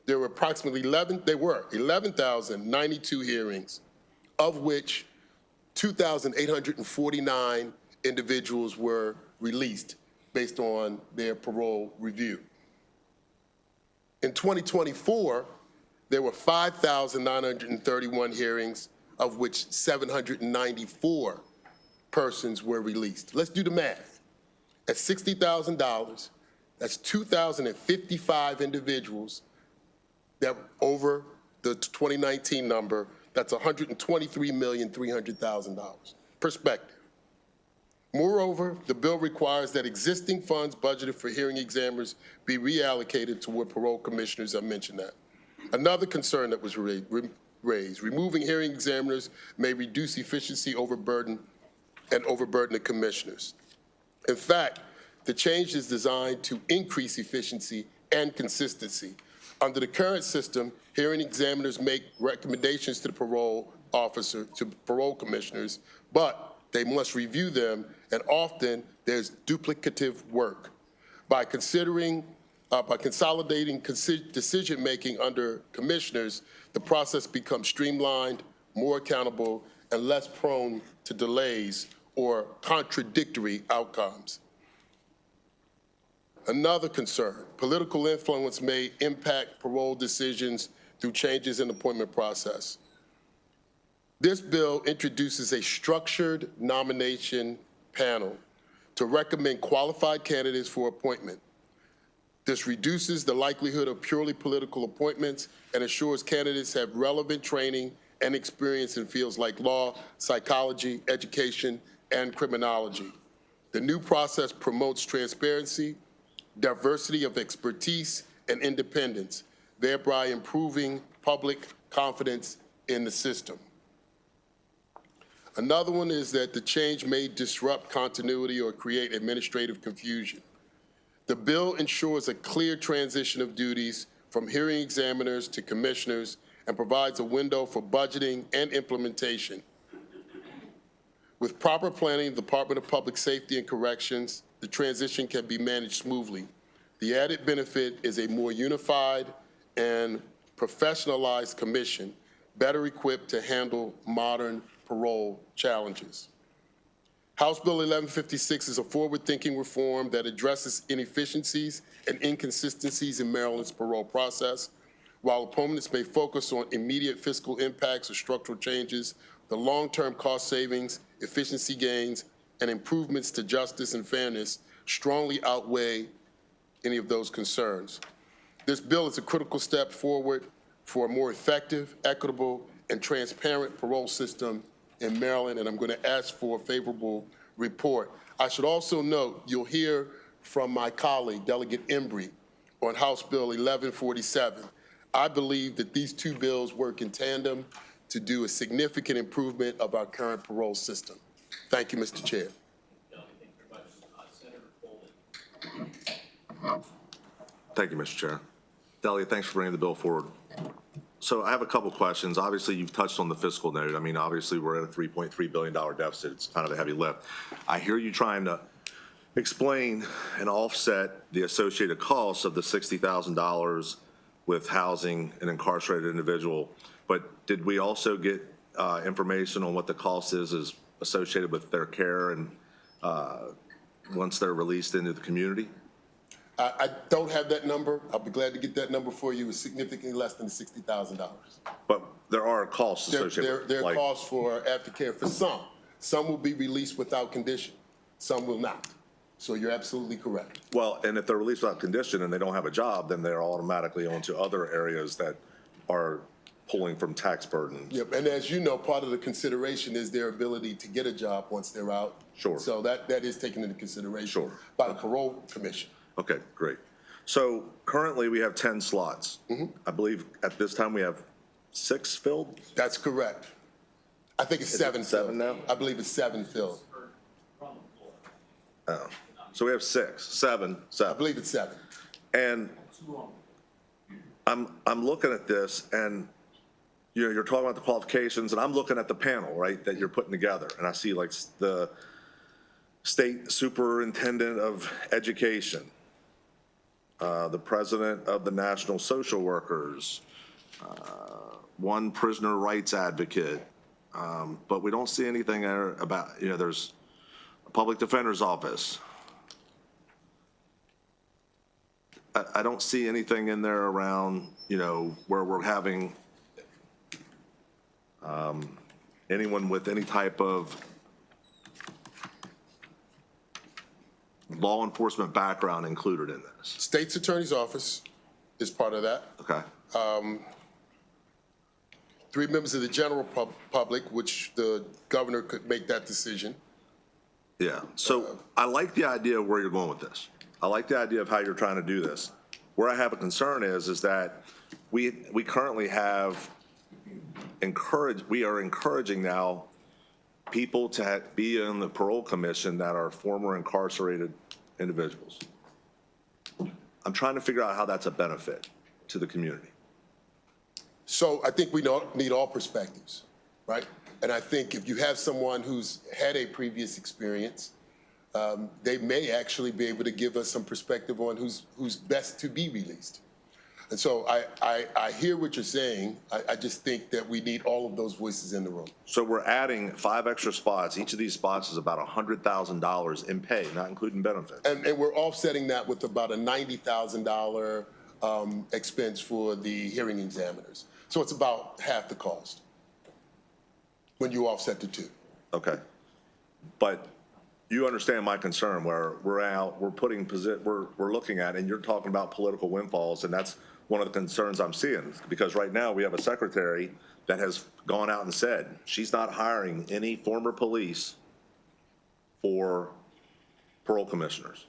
There were approximately 11,092 hearings, of which 2,849 individuals were released based on their parole review. In 2024, there were 5,931 hearings, of which 794 persons were released. Let's do the math. At $60,000, that's 2,055 individuals that over the 2019 number, that's $123,300,000. Perspective. Moreover, the bill requires that existing funds budgeted for hearing examiners be reallocated toward parole commissioners. I mentioned that. Another concern that was raised, removing hearing examiners may reduce efficiency, overburden the commissioners. In fact, the change is designed to increase efficiency and consistency. Under the current system, hearing examiners make recommendations to the parole officer, to parole commissioners, but they must review them, and often there's duplicative work. By consolidating decision-making under commissioners, the process becomes streamlined, more accountable, and less prone to delays or contradictory outcomes. Another concern, political influence may impact parole decisions through changes in the appointment process. This bill introduces a structured nomination panel to recommend qualified candidates for appointment. This reduces the likelihood of purely political appointments and ensures candidates have relevant training and experience in fields like law, psychology, education, and criminology. The new process promotes transparency, diversity of expertise, and independence, thereby improving public confidence in the system. Another one is that the change may disrupt continuity or create administrative confusion. The bill ensures a clear transition of duties from hearing examiners to commissioners and provides a window for budgeting and implementation. With proper planning, the Department of Public Safety and Corrections, the transition can be managed smoothly. The added benefit is a more unified and professionalized commission, better equipped to handle modern parole challenges. House Bill 1156 is a forward-thinking reform that addresses inefficiencies and inconsistencies in Maryland's parole process. While opponents may focus on immediate fiscal impacts or structural changes, the long-term cost savings, efficiency gains, and improvements to justice and fairness strongly outweigh any of those concerns. This bill is a critical step forward for a more effective, equitable, and transparent parole system in Maryland, and I'm going to ask for a favorable report. I should also note, you'll hear from my colleague, Delegate Embry, on House Bill 1147. I believe that these two bills work in tandem to do a significant improvement of our current parole system. Thank you, Mr. Chair. Thank you, Mr. Chair. Delegate, thanks for bringing the bill forward. So I have a couple questions. Obviously, you've touched on the fiscal note. I mean, obviously, we're at a $3.3 billion deficit. It's kind of a heavy lift. I hear you trying to explain and offset the associated costs of the $60,000 with housing an incarcerated individual. But did we also get information on what the cost is associated with their care and once they're released into the community? I don't have that number. I'll be glad to get that number for you. It's significantly less than $60,000. But there are costs associated. There are costs for aftercare for some. Some will be released without condition. Some will not. So you're absolutely correct. Well, and if they're released without condition and they don't have a job, then they're automatically onto other areas that are pulling from tax burdens. Yep, and as you know, part of the consideration is their ability to get a job once they're out. Sure. So that is taken into consideration Sure. by the parole commission. Okay, great. So currently we have 10 slots. I believe at this time we have 6 filled? That's correct. I think it's 7 filled. 7 now? I believe it's 7 filled. Oh, so we have 6, 7. I believe it's 7. And I'm looking at this and you're talking about the qualifications and I'm looking at the panel, right, that you're putting together. And I see like the State Superintendent of Education, the President of the National Social Workers, one prisoner rights advocate, but we don't see anything there about, there's a public defender's office. I don't see anything in there around, where we're having anyone with any type of law enforcement background included in this. State's Attorney's Office is part of that. Okay. 3 members of the general public, which the governor could make that decision. Yeah, so I like the idea of where you're going with this. I like the idea of how you're trying to do this. Where I have a concern is that we currently have we are encouraging now people to be in the parole commission that are former incarcerated individuals. I'm trying to figure out how that's a benefit to the community. So I think we need all perspectives, right? And I think if you have someone who's had a previous experience, they may actually be able to give us some perspective on who's best to be released. And so I hear what you're saying. I just think that we need all of those voices in the room. So we're adding 5 extra spots. Each of these spots is about $100,000 in pay, not including benefits. And we're offsetting that with about a $90,000 expense for the hearing examiners. So it's about half the cost when you offset the 2. Okay. But you understand my concern where we're looking at, and you're talking about political windfalls, and that's one of the concerns I'm seeing, because right now we have a secretary that has gone out and said she's not hiring any former police for parole commissioners.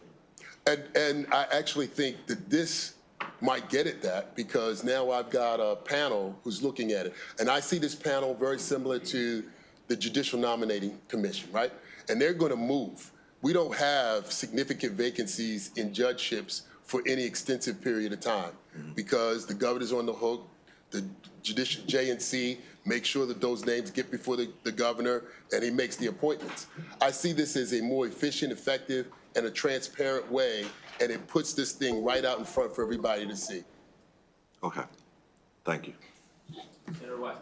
And I actually think that this might get at that, because now I've got a panel who's looking at it. And I see this panel very similar to the Judicial Nominating Commission, right? And they're going to move we don't have significant vacancies in judgeships for any extensive period of time because the governor's on the hook, the judicial J&C make sure that those names get before the governor and he makes the appointments. I see this as a more efficient, effective, and a transparent way, and it puts this thing right out in front for everybody to see. Okay, thank you. Senator West.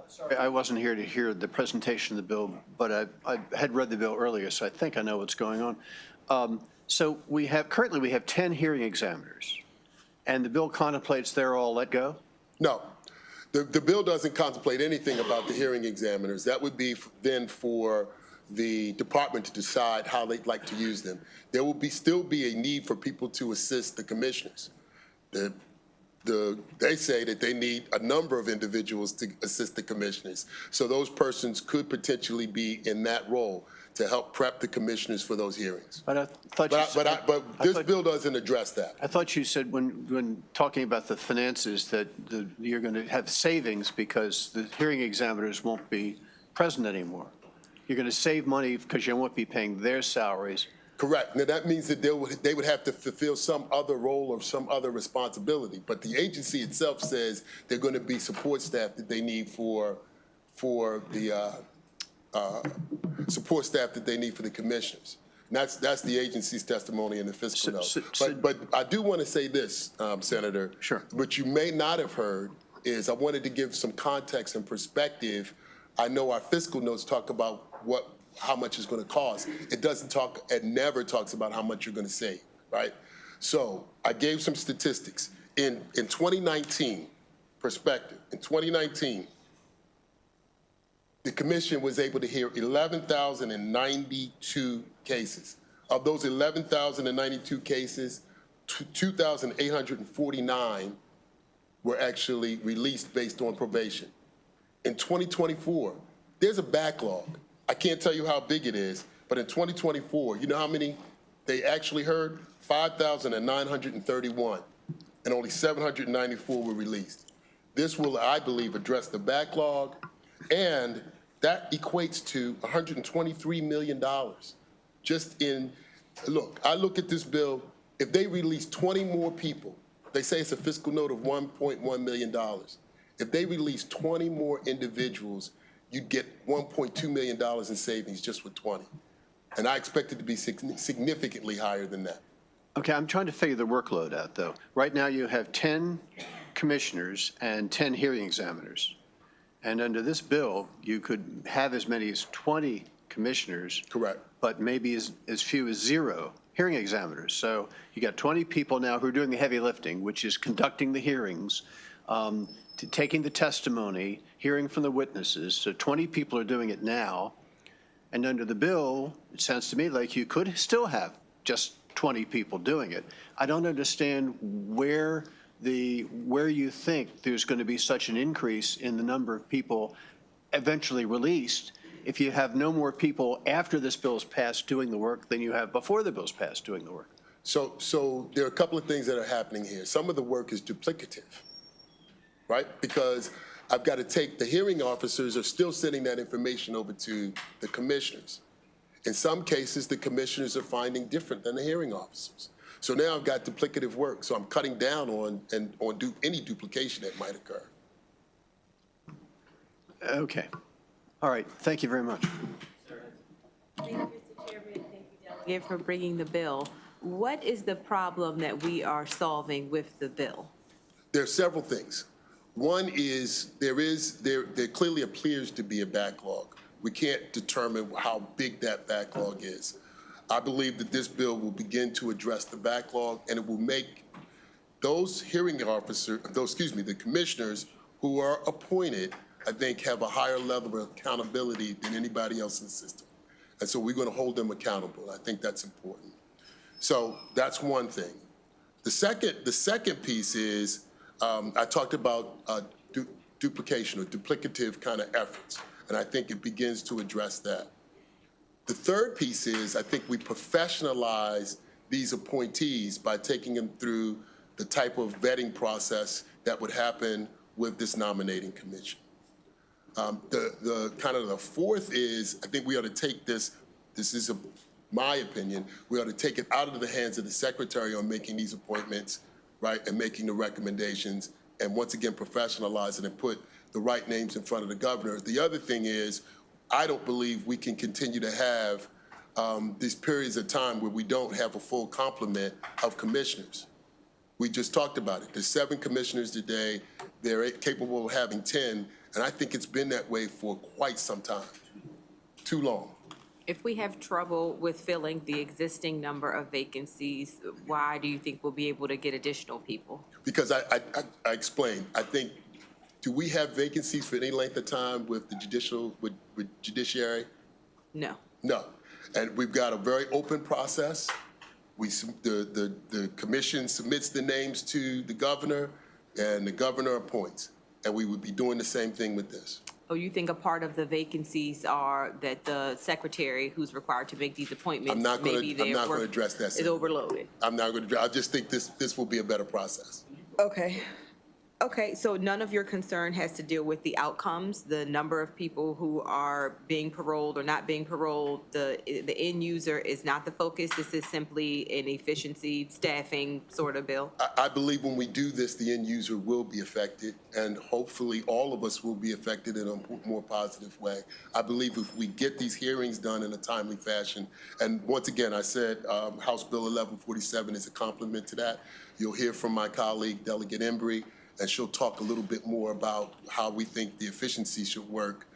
Sorry, I wasn't here to hear the presentation of the bill, but I had read the bill earlier, so I think I know what's going on. So currently we have 10 hearing examiners, and the bill contemplates they're all let go? No, the bill doesn't contemplate anything about the hearing examiners. That would be then for the department to decide how they'd like to use them. There will still be a need for people to assist the commissioners. They say that they need a number of individuals to assist the commissioners. So those persons could potentially be in that role to help prep the commissioners for those hearings. But this bill doesn't address that. I thought you said when talking about the finances that you're going to have savings because the hearing examiners won't be present anymore. You're going to save money because you won't be paying their salaries. Correct. Now, that means that they would have to fulfill some other role or some other responsibility. But the agency itself says they're going to be support staff that they need for the support staff that they need for the commissioners. And that's the agency's testimony in the fiscal note. But I do want to say this, Senator. Sure. What you may not have heard is I wanted to give some context and perspective. I know our fiscal notes talk about how much it's going to cost. It never talks about how much you're going to save, right? So I gave some statistics. In 2019, perspective, in 2019, the commission was able to hear 11,092 cases. Of those 11,092 cases, 2,849 were actually released based on probation. In 2024, there's a backlog. I can't tell you how big it is, but in 2024, you know how many they actually heard? 5,931, and only 794 were released. This will, I believe, address the backlog, and that equates to $123 million. I look at this bill, if they release 20 more people, they say it's a fiscal note of $1.1 million. If they release 20 more individuals, you'd get $1.2 million in savings just with 20. And I expect it to be significantly higher than that. Okay, I'm trying to figure the workload out, though. Right now you have 10 commissioners and 10 hearing examiners. And under this bill, you could have as many as 20 commissioners. Correct. But maybe as few as 0 hearing examiners. So you got 20 people now who are doing the heavy lifting, which is conducting the hearings, taking the testimony, hearing from the witnesses. So 20 people are doing it now. And under the bill, it sounds to me like you could still have just 20 people doing it. I don't understand where you think there's going to be such an increase in the number of people eventually released if you have no more people after this bill is passed doing the work than you have before the bill's passed doing the work. So there are a couple of things that are happening here. Some of the work is duplicative, right? Because I've got to take, the hearing officers are still sending that information over to the commissioners. In some cases, the commissioners are finding different than the hearing officers. So now I've got duplicative work, so I'm cutting down on any duplication that might occur. Okay. All right. Thank you very much. Thank you, Mr. Chairman. Thank you, Delegate, for bringing the bill. What is the problem that we are solving with the bill? There are several things. One is there clearly appears to be a backlog. We can't determine how big that backlog is. I believe that this bill will begin to address the backlog, and it will make those hearing officers, the commissioners who are appointed, I think, have a higher level of accountability than anybody else in the system. And so we're going to hold them accountable. I think that's important. So that's one thing. The second piece is I talked about duplication or duplicative kind of efforts, and I think it begins to address that. The third piece is I think we professionalize these appointees by taking them through the type of vetting process that would happen with this nominating commission. The fourth is I think we ought to take this This is my opinion. We ought to take it out of the hands of the secretary on making these appointments, right, and making the recommendations, and once again professionalize it and put the right names in front of the governor. The other thing is, I don't believe we can continue to have these periods of time where we don't have a full complement of commissioners. We just talked about it. There's 7 commissioners today. They're capable of having 10, and I think it's been that way for quite some time, too long. If we have trouble with filling the existing number of vacancies, why do you think we'll be able to get additional people? Because I explained, I think, do we have vacancies for any length of time with the with judiciary? No. No. And we've got a very open process. The commission submits the names to the governor, and the governor appoints. And we would be doing the same thing with this. Oh, you think a part of the vacancies are that the secretary who's required to make these appointments, maybe their I'm not going to work address that. is overloaded? I'm not going to. I just think this will be a better process. Okay. Okay, so none of your concern has to deal with the outcomes, the number of people who are being paroled or not being paroled. The end user is not the focus. This is simply an efficiency, staffing sort of bill. I believe when we do this, the end user will be affected, and hopefully all of us will be affected in a more positive way. I believe if we get these hearings done in a timely fashion, and once again, I said House Bill 1147 is a complement to that. You'll hear from my colleague, Delegate Embry, and she'll talk a little bit more about how we think the efficiency should work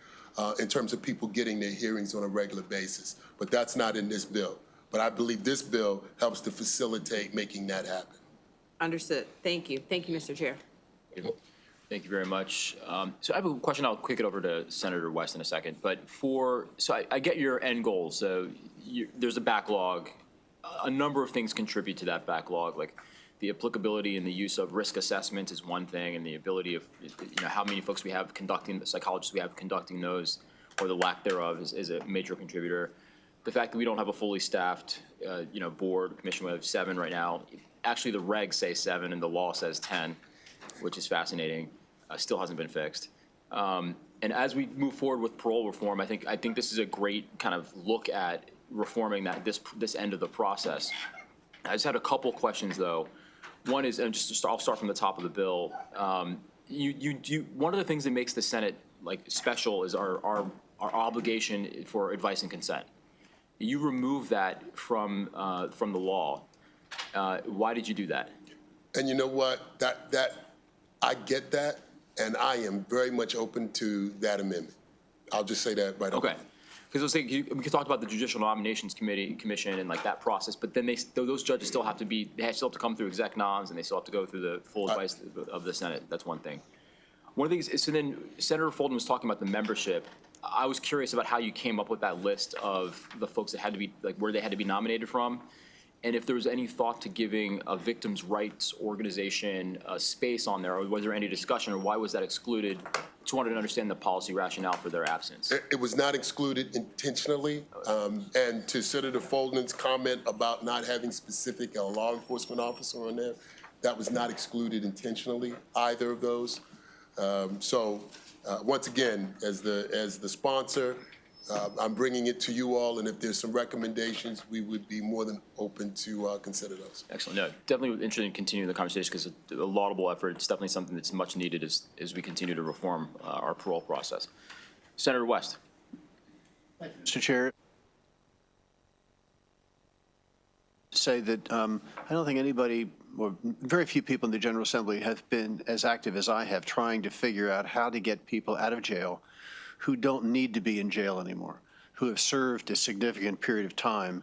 in terms of people getting their hearings on a regular basis. But that's not in this bill. But I believe this bill helps to facilitate making that happen. Understood. Thank you. Thank you, Mr. Chair. Thank you very much. So I have a question. I'll kick it over to Senator West in a second. But so I get your end goal. So there's a backlog. A number of things contribute to that backlog, like the applicability and the use of risk assessment is one thing, and the ability of, how many folks we have conducting, the psychologists we have conducting those, or the lack thereof is a major contributor. The fact that we don't have a fully staffed, board, commission, we have 7 right now. Actually, the regs say 7 and the law says 10, which is fascinating. Still hasn't been fixed. And as we move forward with parole reform, I think this is a great kind of look at reforming this end of the process. I just had a couple questions though. One is, and I'll start from the top of the bill. One of the things that makes the Senate special is our obligation for advice and consent. You remove that from the law. Why did you do that? And you know what? I get that, and I am very much open to that amendment. I'll just say that right Okay. Because I was thinking, we could talk about the Judicial Nominations Commission and that process, but then those judges still have to come through exec noms, and they still have to go through the full advice of the Senate. That's one thing. One of the things is, so then Senator Fulton was talking about the membership. I was curious about how you came up with that list of the folks that had to be, where they had to be nominated from, and if there was any thought to giving a victims' rights organization a space on there, or was there any discussion, or why was that excluded? Just wanted to understand the policy rationale for their absence. It was not excluded intentionally, and to Senator Fulton's comment about not having specific law enforcement officer on there, that was not excluded intentionally, either of those. Once again, as the sponsor, I'm bringing it to you all, and if there's some recommendations, we would be more than open to consider those. Excellent. No, definitely interested in continuing the conversation because it's a laudable effort. It's definitely something that's much needed as we continue to reform our parole process. Senator West. Mr. Chair, say that I don't think anybody, or very few people in the General Assembly have been as active as I have trying to figure out how to get people out of jail who don't need to be in jail anymore, who have served a significant period of time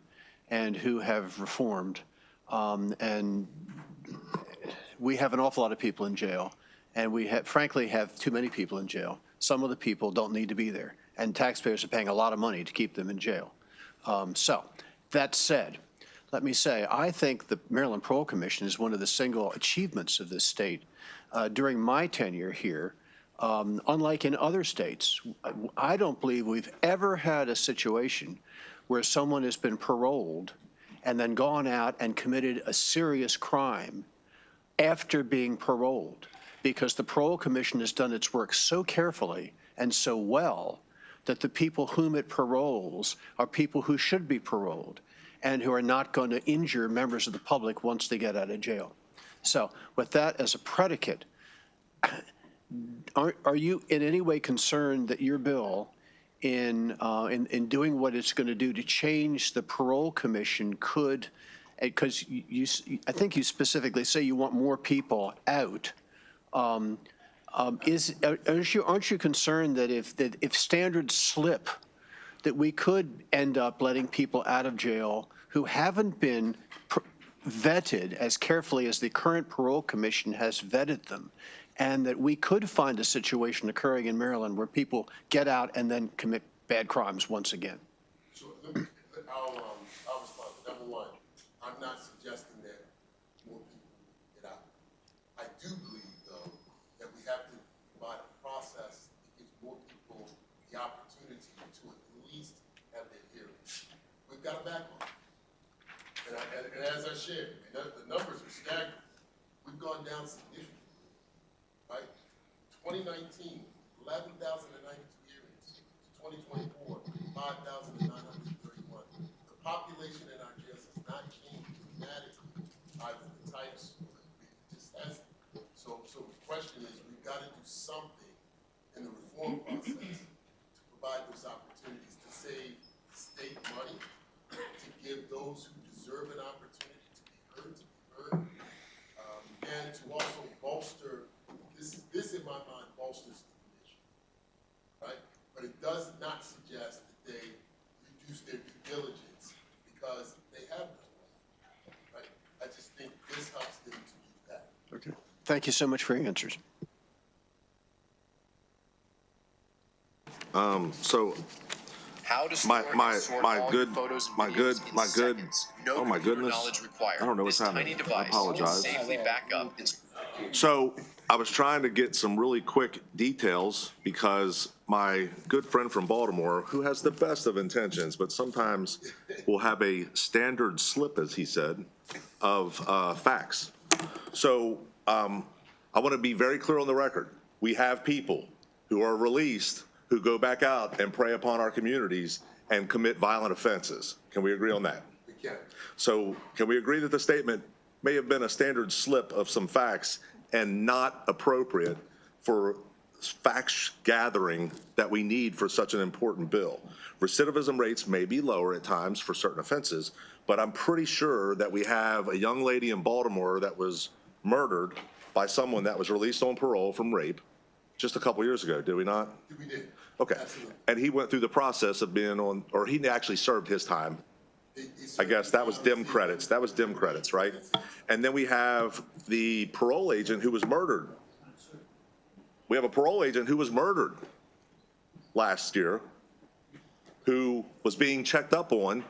and who have reformed. And we have an awful lot of people in jail, and we frankly have too many people in jail. Some of the people don't need to be there, and taxpayers are paying a lot of money to keep them in jail. So that said, let me say, I think the Maryland Parole Commission is one of the single achievements of this state. During my tenure here, unlike in other states, I don't believe we've ever had a situation where someone has been paroled and then gone out and committed a serious crime after being paroled, because the Parole Commission has done its work so carefully and so well that the people whom it paroles are people who should be paroled and who are not going to injure members of the public once they get out of jail. So with that as a predicate, are you in any way concerned that your bill in doing what it's going to do to change the parole commission could, because I think you specifically say you want more people out, aren't you concerned that if standards slip, that we could end up letting people out of jail who haven't been vetted as carefully as the current parole commission has vetted them, and that we could find a situation occurring in Maryland where people get out and then commit bad crimes once again? Sure. I'll respond. Number one, I'm not suggesting that more people get out. I do believe, though, that we have to provide a process that gives more people the opportunity to at least have their hearings. We've got a backlog. And as I shared, the numbers are staggering. We've gone down significantly. Right? 2019, 11,092 hearings. 2024, 5,931. The population in our jails has not changed dramatically, either the types or it just hasn't. So the question is, we've got to do something in the reform process to provide those opportunities to save state money, to give those who deserve an opportunity to be heard, and to also bolster. This in my mind bolsters the commission, right? But it does not suggest that they reduce their due diligence because they have done, right? I just think this helps them to do that. Okay. Thank you so much for your answers. So How does my good No oh my computer goodness, knowledge required. I don't know what's This happening. tiny I device apologize. can safely back up. So I was trying to get some really quick details because my good friend from Baltimore, who has the best of intentions, but sometimes will have a standard slip, as he said, of facts. So I want to be very clear on the record. We have people who are released who go back out and prey upon our communities and commit violent offenses. Can we agree on that? We can. So can we agree that the statement may have been a standard slip of some facts and not appropriate for facts gathering that we need for such an important bill? Recidivism rates may be lower at times for certain offenses, but I'm pretty sure that we have a young lady in Baltimore that was murdered by someone that was released on parole from rape just a couple years ago, did we not? We did. Okay. Absolutely. And he went through the process of being on, or he actually served his time. I guess that was dim credits. That was dim credits, right? And then we have the parole agent who was murdered. We have a parole agent who was murdered last year, who was being checked up on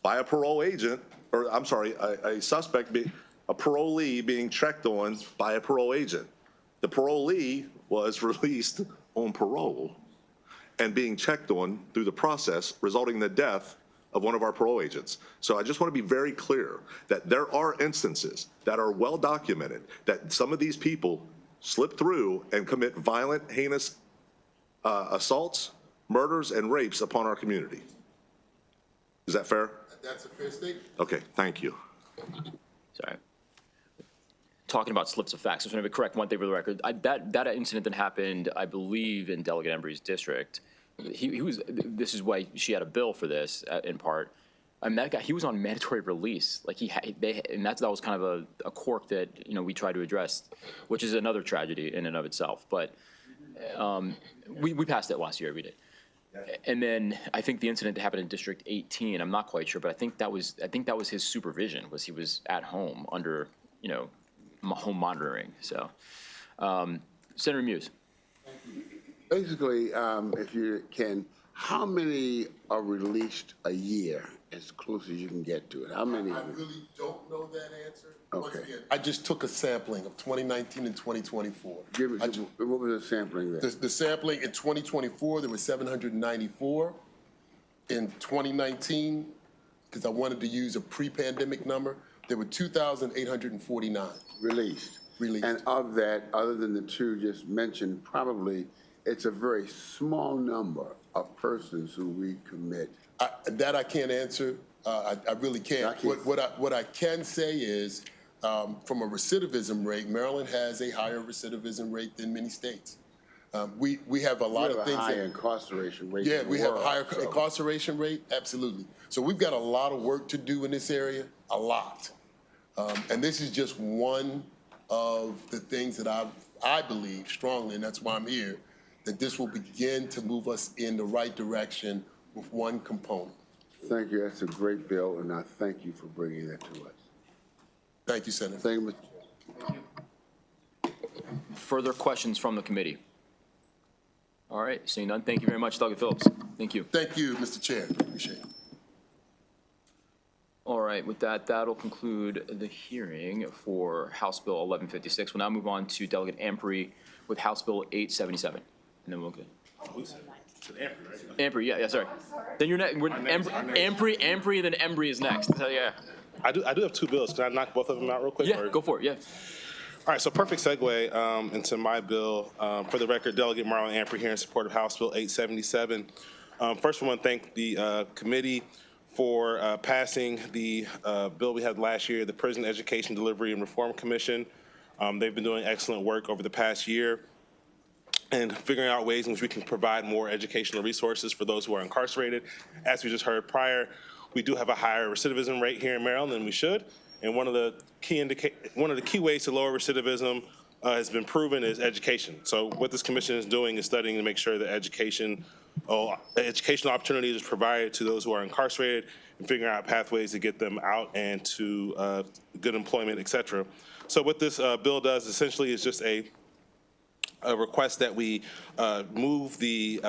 by a parole agent, or I'm sorry, a suspect, a parolee being checked on by a parole agent. The parolee was released on parole and being checked on through the process, resulting in the death of one of our parole agents. So I just want to be very clear that there are instances that are well documented that some of these people slip through and commit violent, heinous assaults, murders, and rapes upon our community. Is that fair? That's a fair statement. Okay, thank you. Sorry. Talking about slips of facts, I just want to correct one thing for the record. That incident that happened, I believe, in Delegate Embry's district, he was, this is why she had a bill for this, in part. I mean, that guy, he was on mandatory release. Like, and that was kind of a quirk that, you know, we tried to address, which is another tragedy in and of itself. But we passed it last year, we did. And then I think the incident that happened in District 18, I'm not quite sure, but I think that was his supervision, was he was at home under, you know, home monitoring. So, Senator Muse. Basically, if you can, how many are released a year, as close as you can get to it? How many? I really don't know that answer. Once Okay. again, I just took a sampling of 2019 and 2024. What was the sampling there? The sampling in 2024, there were 794. In 2019, because I wanted to use a pre-pandemic number, there were 2,849. Released. Released. And of that, other than the two just mentioned, probably it's a very small number of persons who recommit. That I can't answer. I really can't. What I can say is, from a recidivism rate, Maryland has a higher recidivism rate than many states. We have a lot of things. We have a higher incarceration rate. Yeah, in the we have a world, higher so. incarceration rate, absolutely. So we've got a lot of work to do in this area, a lot. And this is just one of the things that I believe strongly, and that's why I'm here, that this will begin to move us in the right direction with one component. Thank you. That's a great bill, and I thank you for bringing that to us. Thank you, Senator. Thank you, Mr. Further questions from the committee? All right, seeing none, thank you very much, Delegate Phillips. Thank you. Thank you, Mr. Chair. Appreciate it. All right, with that, that'll conclude the hearing for House Bill 1156. We'll now move on to Delegate Amprey with House Bill 877, and then we'll get. Amprey, yeah, sorry. Then you're next. Amprey, then Embry is next. So, yeah. I do have two bills. Can I knock both of them out real quick? Yeah, go for it, yeah. All right, so perfect segue into my bill. For the record, Delegate Marlon Amprey here in support of House Bill 877. First, I want to thank the committee for passing the bill we had last year, the Prison Education Delivery and Reform Commission. They've been doing excellent work over the past year and figuring out ways in which we can provide more educational resources for those who are incarcerated. As we just heard prior, we do have a higher recidivism rate here in Maryland than we should. And one of the key ways to lower recidivism has been proven is education. So what this commission is doing is studying to make sure that educational opportunities is provided to those who are incarcerated and figuring out pathways to get them out and to good employment, et cetera. So what this bill does essentially is just a request that we move the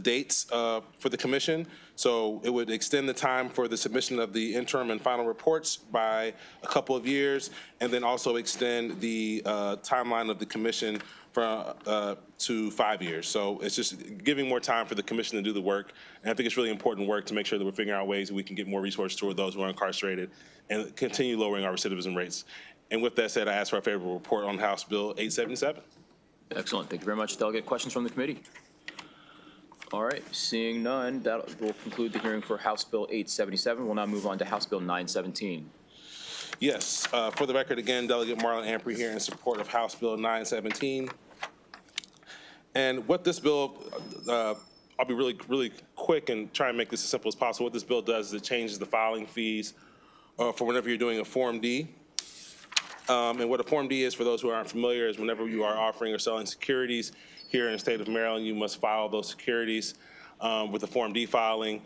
dates for the commission. So it would extend the time for the submission of the interim and final reports by a couple of years, and then also extend the timeline of the commission to 5 years. So it's just giving more time for the commission to do the work. And I think it's really important work to make sure that we're figuring out ways that we can get more resources toward those who are incarcerated and continue lowering our recidivism rates. And with that said, I ask for a favorable report on House Bill 877. Excellent. Thank you very much, Delegate. Questions from the committee? All right, seeing none, that will conclude the hearing for House Bill 877. We'll now move on to House Bill 917. Yes, for the record, again, Delegate Marlon Amprey here in support of House Bill 917. And what this bill, I'll be really quick and try and make this as simple as possible. What this bill does is it changes the filing fees for whenever you're doing a Form D. And what a Form D is, for those who aren't familiar, is whenever you are offering or selling securities here in the state of Maryland, you must file those securities with a Form D filing.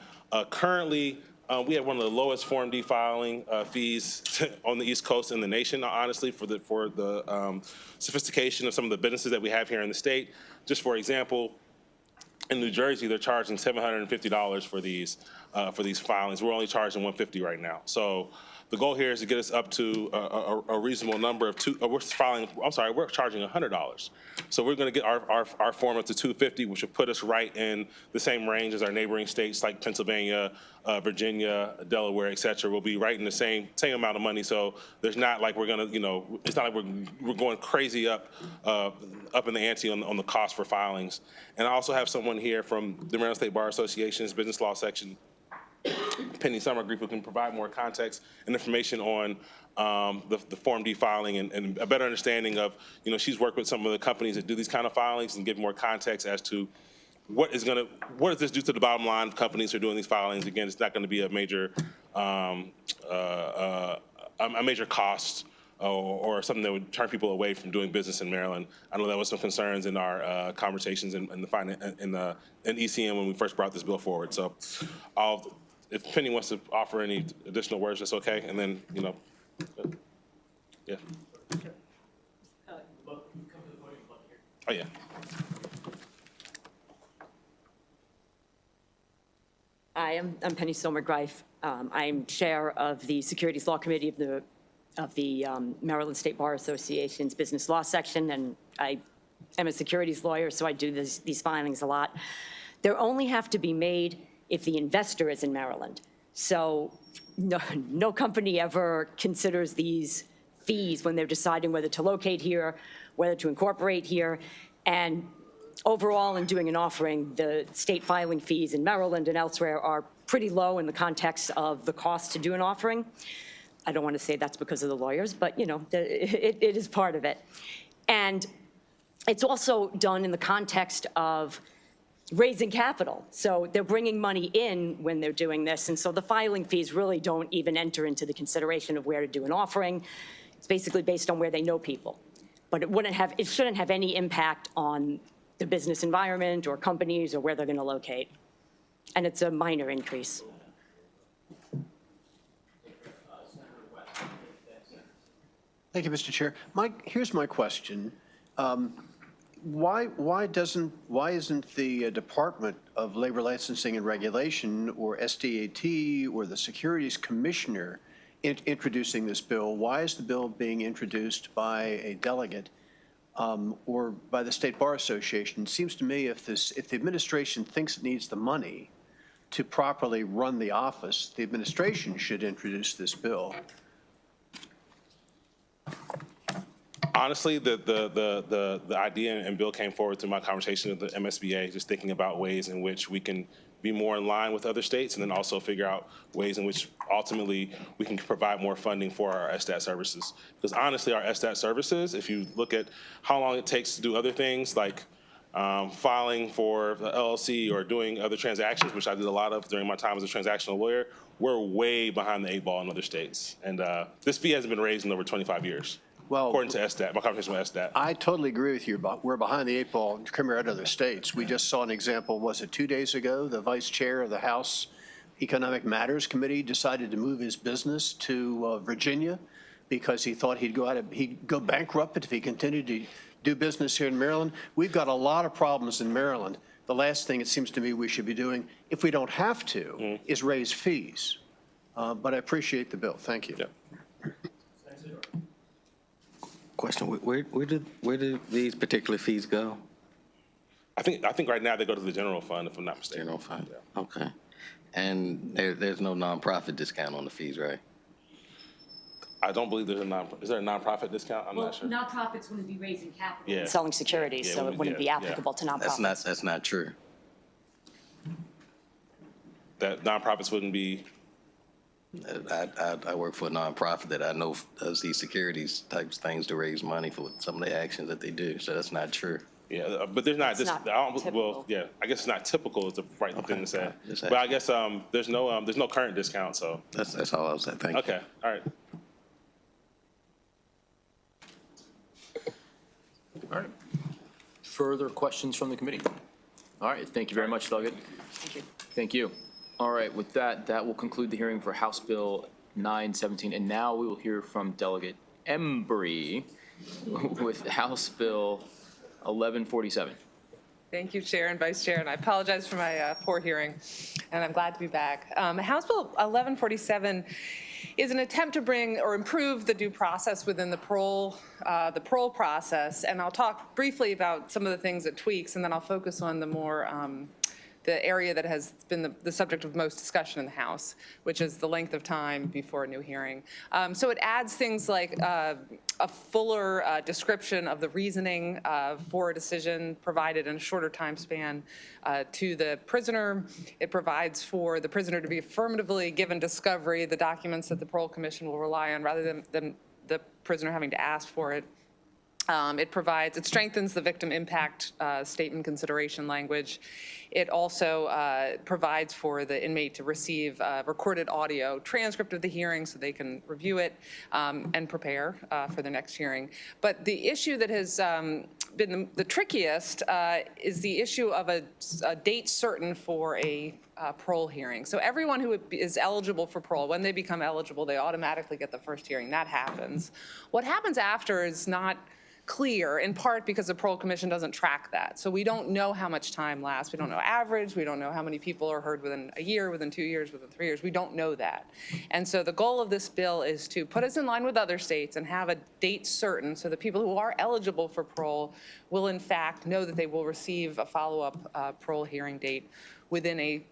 Currently, we have one of the lowest Form D filing fees on the East Coast in the nation, honestly, for the sophistication of some of the businesses that we have here in the state. Just for example, in New Jersey, they're charging $750 for these filings. We're only charging $150 right now. So the goal here is to get us up to a reasonable number of we're charging $100. So we're going to get our form up to $250, which would put us right in the same range as our neighboring states like Pennsylvania, Virginia, Delaware, et cetera. We'll be right in the same amount of money. So there's not like we're going to, it's not like we're going crazy up in the ante on the cost for filings. And I also have someone here from the Maryland State Bar Association's Business Law Section, Penny Summergrief, who can provide more context and information on the Form D filing and a better understanding of, she's worked with some of the companies that do these kind of filings and give more context as to what does this do to the bottom line of companies who are doing these filings. Again, it's not going to be a major cost or something that would turn people away from doing business in Maryland. I know that was some concerns in our conversations in ECM when we first brought this bill forward. So if Penny wants to offer any additional words, that's okay. And then, yeah. Oh, yeah. Hi, I'm Penny Summergrief. I'm chair of the Securities Law Committee of the Maryland State Bar Association's Business Law Section, and I am a securities lawyer, so I do these filings a lot. They only have to be made if the investor is in Maryland. So no company ever considers these fees when they're deciding whether to locate here, whether to incorporate here. And overall, in doing an offering, the state filing fees in Maryland and elsewhere are pretty low in the context of the cost to do an offering. I don't want to say that's because of the lawyers, but it is part of it. And it's also done in the context of raising capital. So they're bringing money in when they're doing this. And so the filing fees really don't even enter into the consideration of where to do an offering. It's basically based on where they know people. But it shouldn't have any impact on the business environment or companies or where they're going to locate. And it's a minor increase. Thank you, Mr. Chair. Here's my question. Why isn't the Department of Labor Licensing and Regulation, or SDAT, or the Securities Commissioner introducing this bill? Why is the bill being introduced by a delegate or by the State Bar Association? It seems to me if the administration thinks it needs the money to properly run the office, the administration should introduce this bill. Honestly, the idea and bill came forward through my conversation with the MSBA, just thinking about ways in which we can be more in line with other states, and then also figure out ways in which ultimately we can provide more funding for our SDAT services. Because honestly, our SDAT services, if you look at how long it takes to do other things like filing for the LLC or doing other transactions, which I did a lot of during my time as a transactional lawyer, we're way behind the 8 ball in other states. And this fee hasn't been raised in over 25 years. Well, according to SDAT, my conversation with SDAT. I totally agree with you. We're behind the 8 ball compared to other states. We just saw an example, was it 2 days ago? The vice chair of the House Economic Matters Committee decided to move his business to Virginia because he thought he'd go bankrupt if he continued to do business here in Maryland. We've got a lot of problems in Maryland. The last thing it seems to me we should be doing, if we don't have to, is raise fees. But I appreciate the bill. Thank you. Yeah. Question, where do these particular fees go? I think right now they go to the general fund, if I'm not mistaken. General fund, yeah. Okay. And there's no nonprofit discount on the fees, right? I don't believe there's is there a nonprofit discount? I'm not sure. Nonprofits wouldn't be raising capital Yeah. and selling securities, Yeah, so it wouldn't be yeah, applicable to nonprofits. That's not true. That nonprofits wouldn't be. I work for a nonprofit that I know does these securities types things to raise money for some of the actions that they do. So that's not true. Yeah, but there's not. Well, yeah, I guess it's not typical is the right thing to say. But I guess there's no current discount. So that's all I was saying. Thank you. Okay, all right. All right. Further questions from the committee? All right, thank you very much, Delegate. Thank you. Thank you. All right, with that will conclude the hearing for House Bill 917. And now we will hear from Delegate Embry with House Bill 1147. Thank you, Chair and Vice Chair, and I apologize for my poor hearing, and I'm glad to be back. House Bill 1147 is an attempt to bring or improve the due process within the parole process, and I'll talk briefly about some of the things it tweaks, and then I'll focus on the more the area that has been the subject of most discussion in the House, which is the length of time before a new hearing. So it adds things like a fuller description of the reasoning for a decision provided in a shorter time span to the prisoner. It provides for the prisoner to be affirmatively given discovery, the documents that the Parole Commission will rely on, rather than the prisoner having to ask for it. It strengthens the victim impact statement consideration language. It also provides for the inmate to receive recorded audio transcript of the hearing so they can review it and prepare for the next hearing. But the issue that has been the trickiest is the issue of a date certain for a parole hearing. So everyone who is eligible for parole, when they become eligible, they automatically get the first hearing. That happens. What happens after is not clear, in part because the Parole Commission doesn't track that. So we don't know how much time lasts. We don't know average. We don't know how many people are heard within a year, within 2 years, within 3 years. We don't know that. And so the goal of this bill is to put us in line with other states and have a date certain so that people who are eligible for parole will in fact know that they will receive a follow-up parole hearing date within a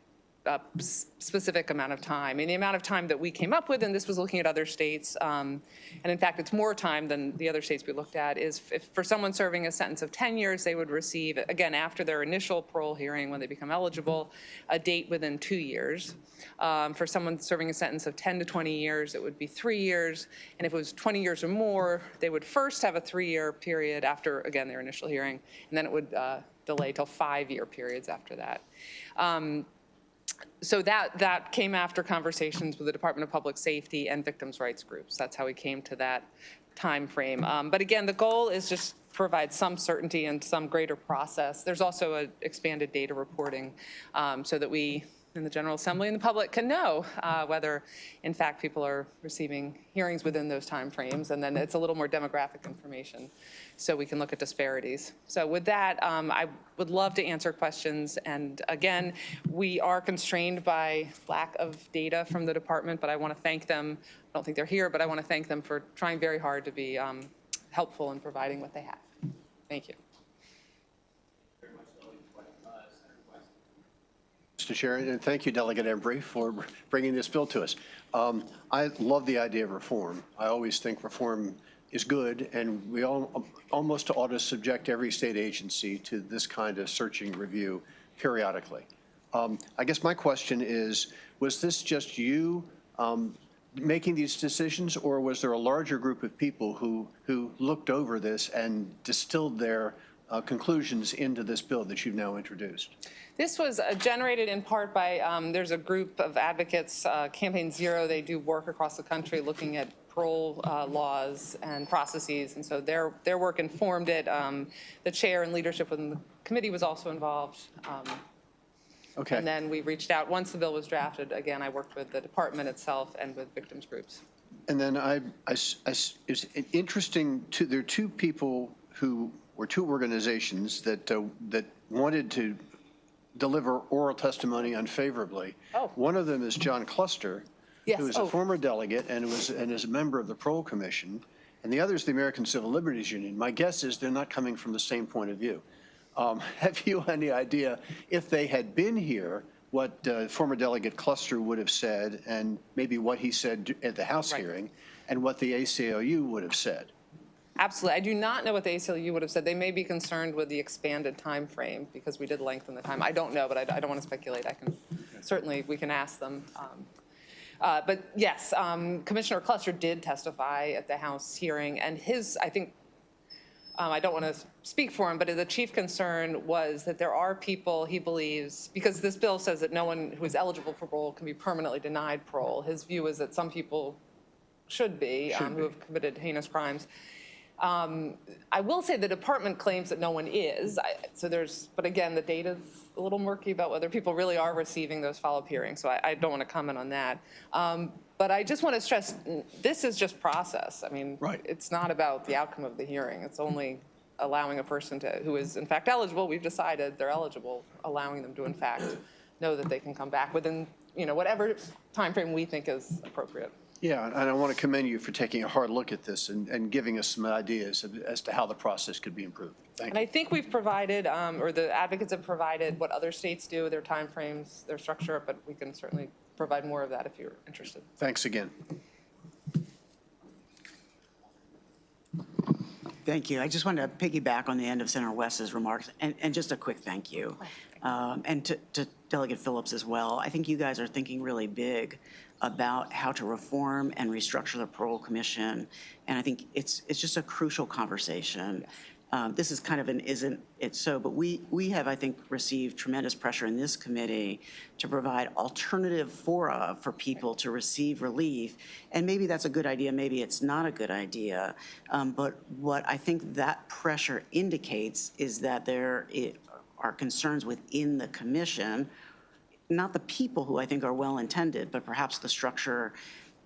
specific amount of time. And the amount of time that we came up with, and this was looking at other states, and in fact, it's more time than the other states we looked at, is if for someone serving a sentence of 10 years, they would receive, again, after their initial parole hearing, when they become eligible, a date within 2 years. For someone serving a sentence of 10 to 20 years, it would be 3 years. And if it was 20 years or more, they would first have a 3-year period after, again, their initial hearing, and then it would delay till 5-year periods after that. So that came after conversations with the Department of Public Safety and victims' rights groups. That's how we came to that time frame. But again, the goal is just provide some certainty and some greater process. There's also an expanded data reporting so that we in the General Assembly and the public can know whether, in fact, people are receiving hearings within those timeframes. And then it's a little more demographic information so we can look at disparities. So with that, I would love to answer questions. And again, we are constrained by lack of data from the department, but I want to thank them. I don't think they're here, but I want to thank them for trying very hard to be helpful in providing what they have. Thank you. Mr. Chair, and thank you, Delegate Embry, for bringing this bill to us. I love the idea of reform. I always think reform is good, and we almost ought to subject every state agency to this kind of searching review periodically. I guess my question is, was this just you making these decisions, or was there a larger group of people who looked over this and distilled their conclusions into this bill that you've now introduced? This was generated in part by, there's a group of advocates, Campaign Zero. They do work across the country looking at parole laws and processes, and so their work informed it. The chair and leadership within the committee was also involved. Okay. And then we reached out, once the bill was drafted, again, I worked with the department itself and with victims groups. And then it's interesting, there are two people who, or two organizations that wanted to deliver oral testimony unfavorably. Oh. One of them is John Cluster, Yes. who is a former delegate and is a member of the Parole Commission, and the other is the American Civil Liberties Union. My guess is they're not coming from the same point of view. Have you any idea if they had been here, what former Delegate Cluster would have said, and maybe what he said at the House hearing, and what the ACLU would have said? Absolutely. I do not know what the ACLU would have said. They may be concerned with the expanded time frame because we did lengthen the time. I don't know, but I don't want to speculate. I can certainly, we can ask them. But yes, Commissioner Cluster did testify at the House hearing, and his, I think, I don't want to speak for him, but the chief concern was that there are people, he believes, because this bill says that no one who is eligible for parole can be permanently denied parole. His view is that some people should be, who have committed heinous crimes. I will say the department claims that no one is. But again, the data's a little murky about whether people really are receiving those follow-up hearings. So I don't want to comment on that. But I just want to stress, this is just process. I mean, It's not about the outcome of the hearing. It's only allowing a person who is in fact eligible. We've decided they're eligible, allowing them to in fact know that they can come back within, whatever time frame we think is appropriate. Yeah, and I want to commend you for taking a hard look at this and giving us some ideas as to how the process could be improved. Thank you. And I think we've provided, or the advocates have provided what other states do, their timeframes, their structure, but we can certainly provide more of that if you're interested. Thanks again. Thank you. I just wanted to piggyback on the end of Senator West's remarks and just a quick thank you. And to Delegate Phillips as well. I think you guys are thinking really big about how to reform and restructure the Parole Commission. And I think it's just a crucial conversation. This is kind of an isn't it so, but we have, I think, received tremendous pressure in this committee to provide alternative fora for people to receive relief. And maybe that's a good idea, maybe it's not a good idea. But what I think that pressure indicates is that there are concerns within the commission, not the people who I think are well-intended, but perhaps the structure,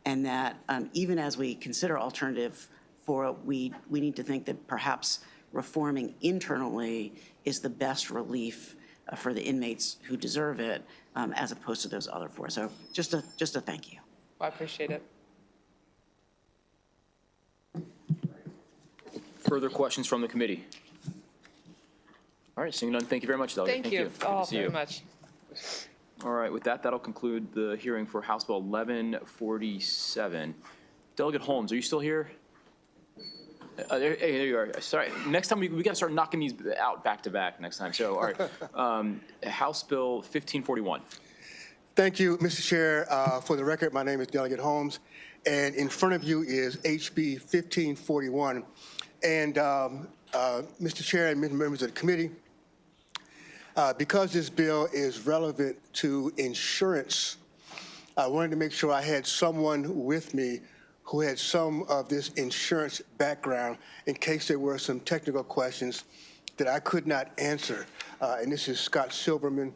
and that even as we consider alternative fora, we need to think that perhaps reforming internally is the best relief for the inmates who deserve it, as opposed to those other fora. So just a thank you. I appreciate it. Further questions from the committee? All right, seeing none, thank you very much, Delegate. Thank you all See very much. All right, with that, that'll conclude the hearing for House Bill 1147. Delegate Holmes, are you still here? There you are. Sorry. Next time we got to start knocking these out back to back next time. So, all right. House Bill 1541. Thank you, Mr. Chair. For the record, my name is Delegate Holmes, and in front of you is HB 1541. And Mr. Chair and members of the committee, because this bill is relevant to insurance, I wanted to make sure I had someone with me who had some of this insurance background in case there were some technical questions that I could not answer. And this is Scott Silverman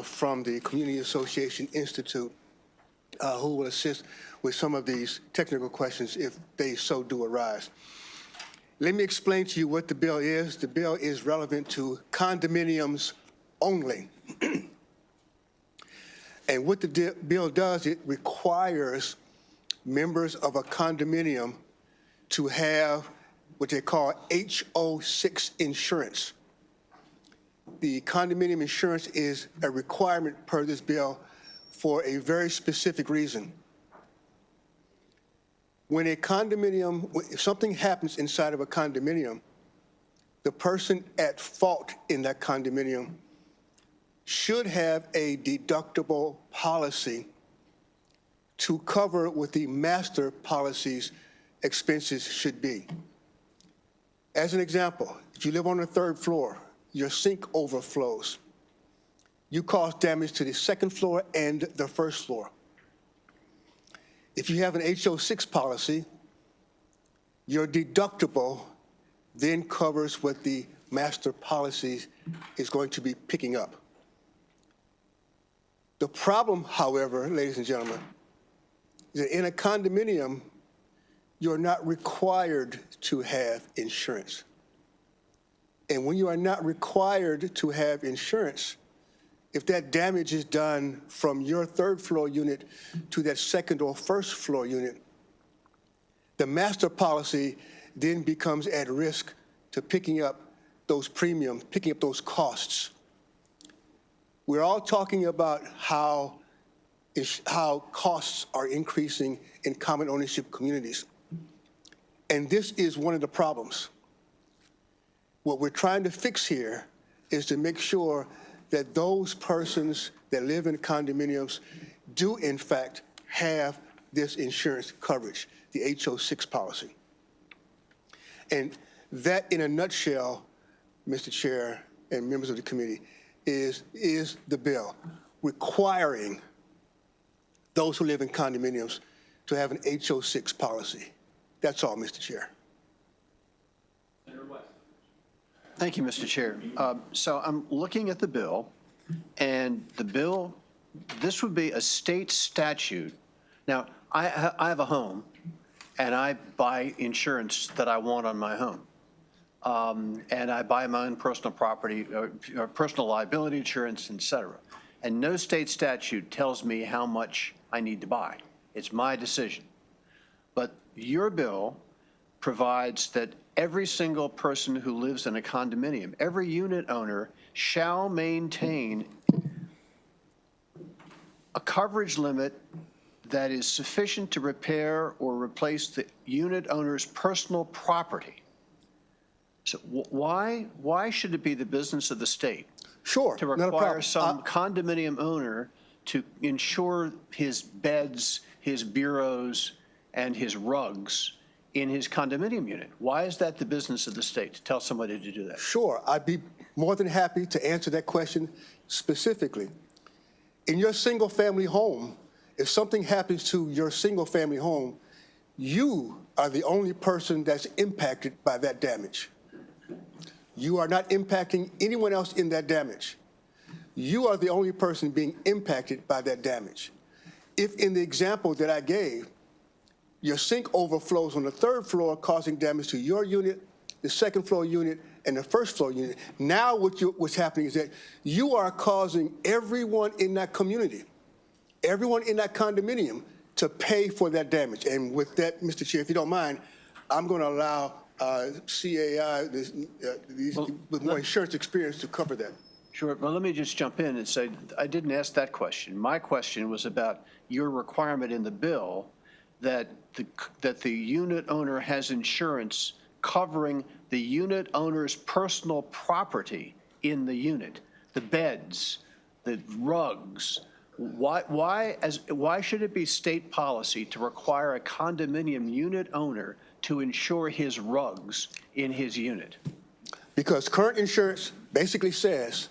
from the Community Association Institute, who will assist with some of these technical questions if they so do arise. Let me explain to you what the bill is. The bill is relevant to condominiums only. And what the bill does, it requires members of a condominium to have what they call HO6 insurance. The condominium insurance is a requirement per this bill for a very specific reason. When a condominium, if something happens inside of a condominium, the person at fault in that condominium should have a deductible policy to cover what the master policy's expenses should be. As an example, if you live on the 3rd floor, your sink overflows. You cause damage to the 2nd floor and the 1st floor. If you have an HO6 policy, your deductible then covers what the master policy is going to be picking up. The problem, however, ladies and gentlemen, is that in a condominium, you're not required to have insurance. And when you are not required to have insurance, if that damage is done from your 3rd floor unit to that 2nd or 1st floor unit, the master policy then becomes at risk to picking up those premiums, picking up those costs. We're all talking about how costs are increasing in common ownership communities. And this is one of the problems. What we're trying to fix here is to make sure that those persons that live in condominiums do, in fact, have this insurance coverage, the HO6 policy. And that, in a nutshell, Mr. Chair and members of the committee, is the bill requiring those who live in condominiums to have an HO6 policy. That's all, Mr. Chair. Thank you, Mr. Chair. So I'm looking at the bill, and the bill, this would be a state statute. Now, I have a home, and I buy insurance that I want on my home. And I buy my own personal property, or personal liability insurance, et cetera. And no state statute tells me how much I need to buy. It's my decision. But your bill provides that every single person who lives in a condominium, every unit owner shall maintain a coverage limit that is sufficient to repair or replace the unit owner's personal property. So why should it be the business of the state? Sure, to not a require problem. some condominium owner to insure his beds, his bureaus, and his rugs in his condominium unit? Why is that the business of the state, to tell somebody to do that? Sure, I'd be more than happy to answer that question specifically. In your single-family home, if something happens to your single-family home, you are the only person that's impacted by that damage. You are not impacting anyone else in that damage. You are the only person being impacted by that damage. If in the example that I gave, your sink overflows on the 3rd floor, causing damage to your unit, the 2nd floor unit, and the 1st floor unit, now what's happening is that you are causing everyone in that community, everyone in that condominium, to pay for that damage. And with that, Mr. Chair, if you don't mind, I'm going to allow CAI, these with more insurance experience, to cover that. Sure. Well, let me just jump in and say, I didn't ask that question. My question was about your requirement in the bill that the unit owner has insurance covering the unit owner's personal property in the unit, the beds, the rugs. Why should it be state policy to require a condominium unit owner to insure his rugs in his unit? Because current insurance basically says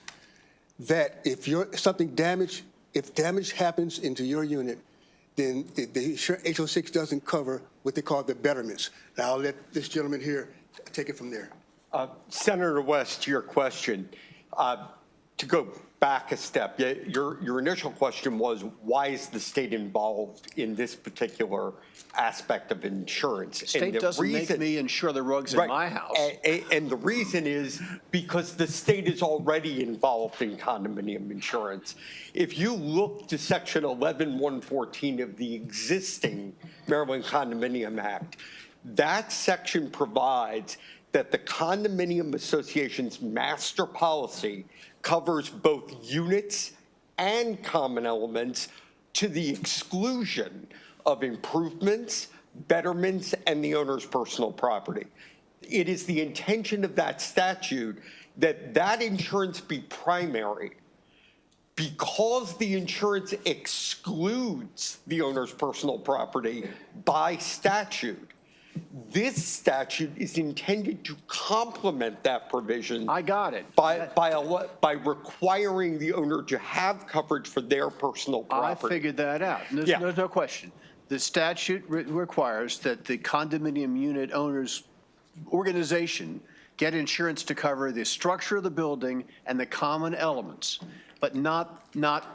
that if damage happens into your unit, then the HO6 doesn't cover what they call the betterments. Now I'll let this gentleman here take it from there. Senator West, to your question, to go back a step, your initial question was, why is the state involved in this particular aspect of insurance? The state doesn't make me insure the rugs in my house. And the reason is because the state is already involved in condominium insurance. If you look to Section 11-114 of the existing Maryland Condominium Act, that section provides that the condominium association's master policy covers both units and common elements to the exclusion of improvements, betterments, and the owner's personal property. It is the intention of that statute that that insurance be primary. Because the insurance excludes the owner's personal property by statute, this statute is intended to complement that provision. I got it. By requiring the owner to have coverage for their personal property. I figured that out. There's no question. The statute requires that the condominium unit owner's organization get insurance to cover the structure of the building and the common elements, but not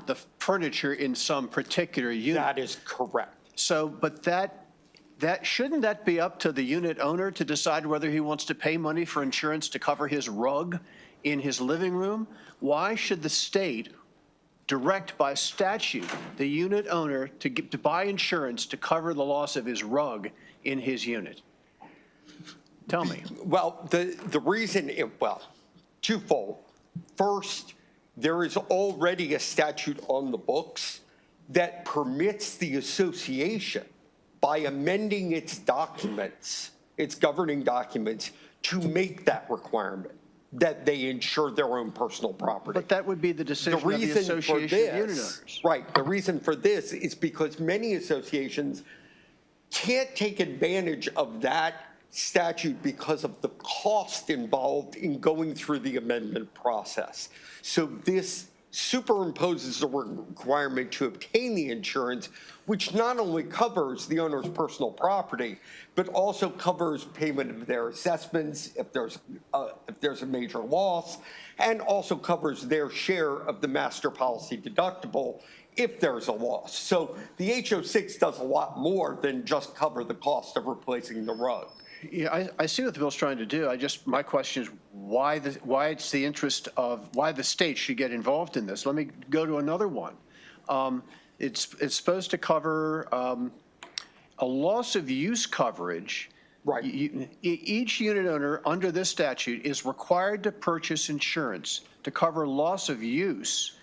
the furniture in some particular unit. That is correct. So, but that shouldn't that be up to the unit owner to decide whether he wants to pay money for insurance to cover his rug in his living room? Why should the state direct by statute the unit owner to buy insurance to cover the loss of his rug in his unit? Tell me. Well, the reason, twofold. First, there is already a statute on the books that permits the association, by amending its documents, its governing documents, to make that requirement, that they insure their own personal property. But that would be the decision of the association of unit owners. Right. The reason for this is because many associations can't take advantage of that statute because of the cost involved in going through the amendment process. So this superimposes a requirement to obtain the insurance, which not only covers the owner's personal property, but also covers payment of their assessments if there's a major loss, and also covers their share of the master policy deductible if there's a loss. So the HO6 does a lot more than just cover the cost of replacing the rug. Yeah, I see what the bill's trying to do. My question is why it's the interest of, why the state should get involved in this. Let me go to another one. It's supposed to cover a loss of use coverage. Right. Each unit owner under this statute is required to purchase insurance to cover loss of use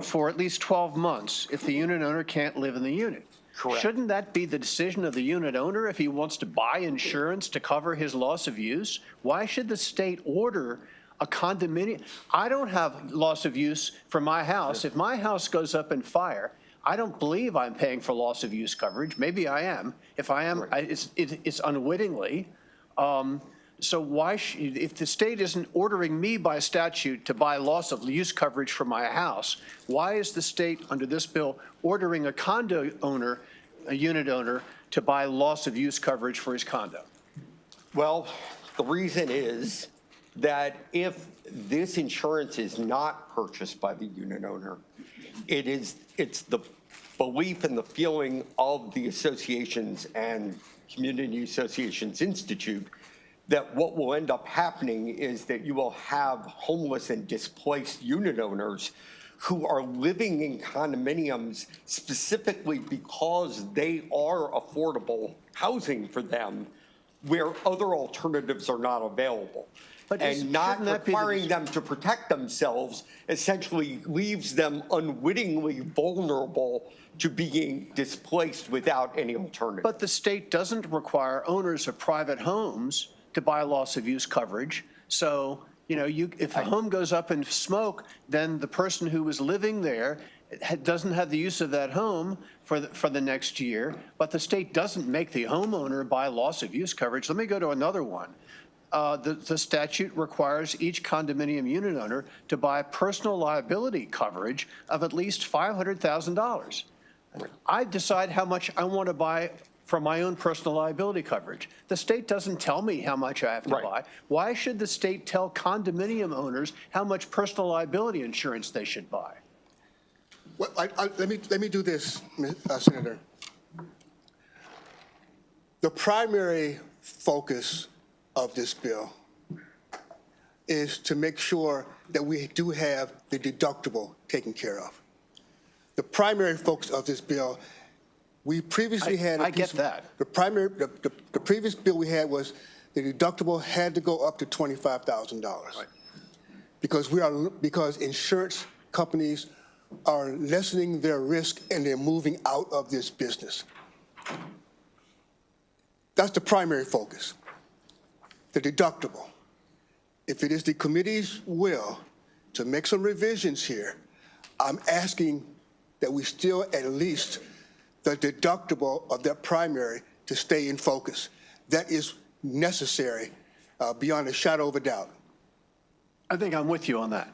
for at least 12 months if the unit owner can't live in the unit. Correct. Shouldn't that be the decision of the unit owner if he wants to buy insurance to cover his loss of use? Why should the state order a condominium? I don't have loss of use for my house. If my house goes up in fire, I don't believe I'm paying for loss of use coverage. Maybe I am. If I am, it's unwittingly. So why, if the state isn't ordering me by statute to buy loss of use coverage for my house, why is the state under this bill ordering a condo owner, a unit owner, to buy loss of use coverage for his condo? Well, the reason is that if this insurance is not purchased by the unit owner, it's the belief and the feeling of the associations and Community Associations Institute that what will end up happening is that you will have homeless and displaced unit owners who are living in condominiums specifically because they are affordable housing for them, where other alternatives are not available. And not requiring them to protect themselves essentially leaves them unwittingly vulnerable to being displaced without any alternative. But the state doesn't require owners of private homes to buy loss of use coverage. So, if a home goes up in smoke, then the person who was living there doesn't have the use of that home for the next year, but the state doesn't make the homeowner buy loss of use coverage. Let me go to another one. The statute requires each condominium unit owner to buy personal liability coverage of at least $500,000. I decide how much I want to buy for my own personal liability coverage. The state doesn't tell me how much I have to buy. Why should the state tell condominium owners how much personal liability insurance they should buy? Well, let me do this, Senator. The primary focus of this bill is to make sure that we do have the deductible taken care of. The primary focus of this bill, we previously had. I get that. The previous bill we had was the deductible had to go up to $25,000. Right. Because insurance companies are lessening their risk and they're moving out of this business. That's the primary focus. The deductible. If it is the committee's will to make some revisions here, I'm asking that we still at least the deductible of that primary to stay in focus. That is necessary beyond a shadow of a doubt. I think I'm with you on that.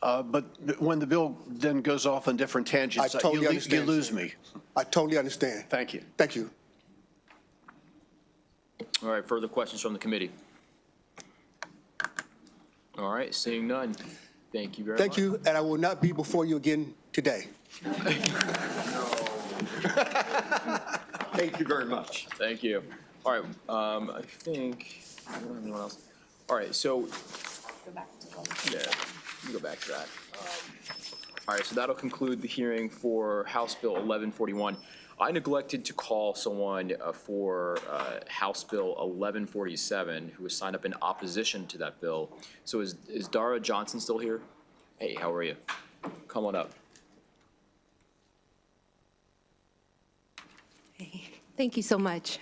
But when the bill then goes off on different tangents, I totally understand, you lose me. I totally understand. Thank you. Thank you. All right, further questions from the committee? All right, seeing none. Thank you very much. Thank you, and I will not be before you again today. Thank you very much. Thank you. All right, I think, I don't have anyone else. All right, so, yeah, you go back to that. All right, so that'll conclude the hearing for House Bill 1141. I neglected to call someone for House Bill 1147 who was signed up in opposition to that bill. So is Dara Johnson still here? Hey, how are you? Come on up. Thank you so much.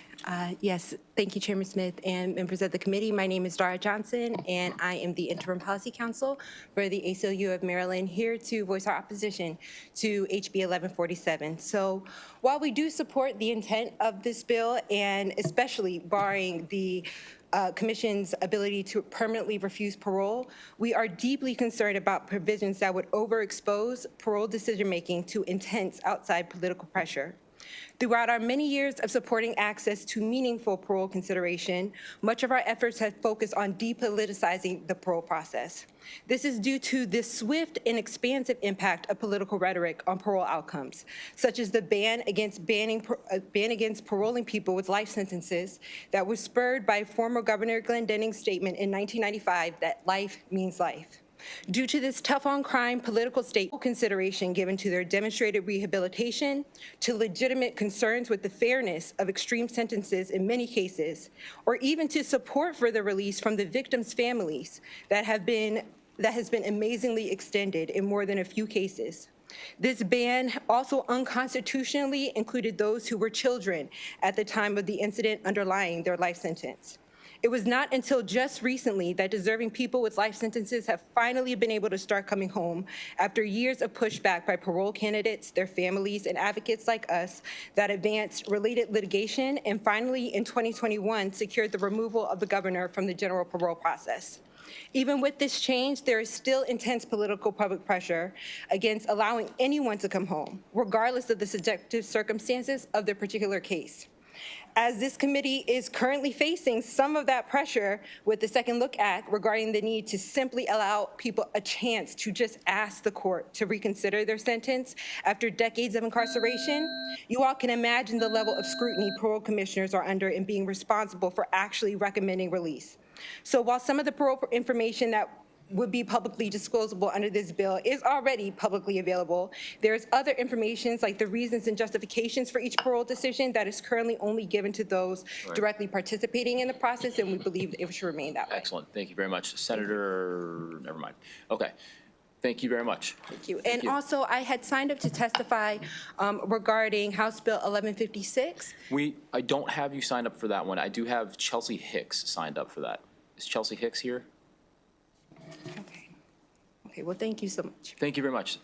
Yes, thank you, Chairman Smith and members of the committee. My name is Dara Johnson, and I am the Interim Policy Counsel for the ACLU of Maryland, here to voice our opposition to HB 1147. So while we do support the intent of this bill, and especially barring the Commission's ability to permanently refuse parole, we are deeply concerned about provisions that would overexpose parole decision-making to intense outside political pressure. Throughout our many years of supporting access to meaningful parole consideration, much of our efforts have focused on depoliticizing the parole process. This is due to the swift and expansive impact of political rhetoric on parole outcomes, such as the ban against paroling people with life sentences that was spurred by former Governor Glendenning's statement in 1995 that life means life. Due to this tough-on-crime political state consideration given to their demonstrated rehabilitation, to legitimate concerns with the fairness of extreme sentences in many cases, or even to support for the release from the victims' families that has been amazingly extended in more than a few cases. This ban also unconstitutionally included those who were children at the time of the incident underlying their life sentence. It was not until just recently that deserving people with life sentences have finally been able to start coming home after years of pushback by parole candidates, their families, and advocates like us that advanced related litigation and finally in 2021 secured the removal of the governor from the general parole process. Even with this change, there is still intense political public pressure against allowing anyone to come home, regardless of the subjective circumstances of their particular case. As this committee is currently facing some of that pressure with the Second Look Act regarding the need to simply allow people a chance to just ask the court to reconsider their sentence after decades of incarceration, you all can imagine the level of scrutiny parole commissioners are under in being responsible for actually recommending release. So while some of the parole information that would be publicly disclosable under this bill is already publicly available. There's other information like the reasons and justifications for each parole decision that is currently only given to those directly participating in the process, and we believe it should remain that way. Excellent. Thank you very much. Senator, never mind. Okay. Thank you very much. Thank you. And also, I had signed up to testify regarding House Bill 1156. I don't have you signed up for that one. I do have Chelsea Hicks signed up for that. Is Chelsea Hicks here? Okay, well, thank you so much. Thank you very much.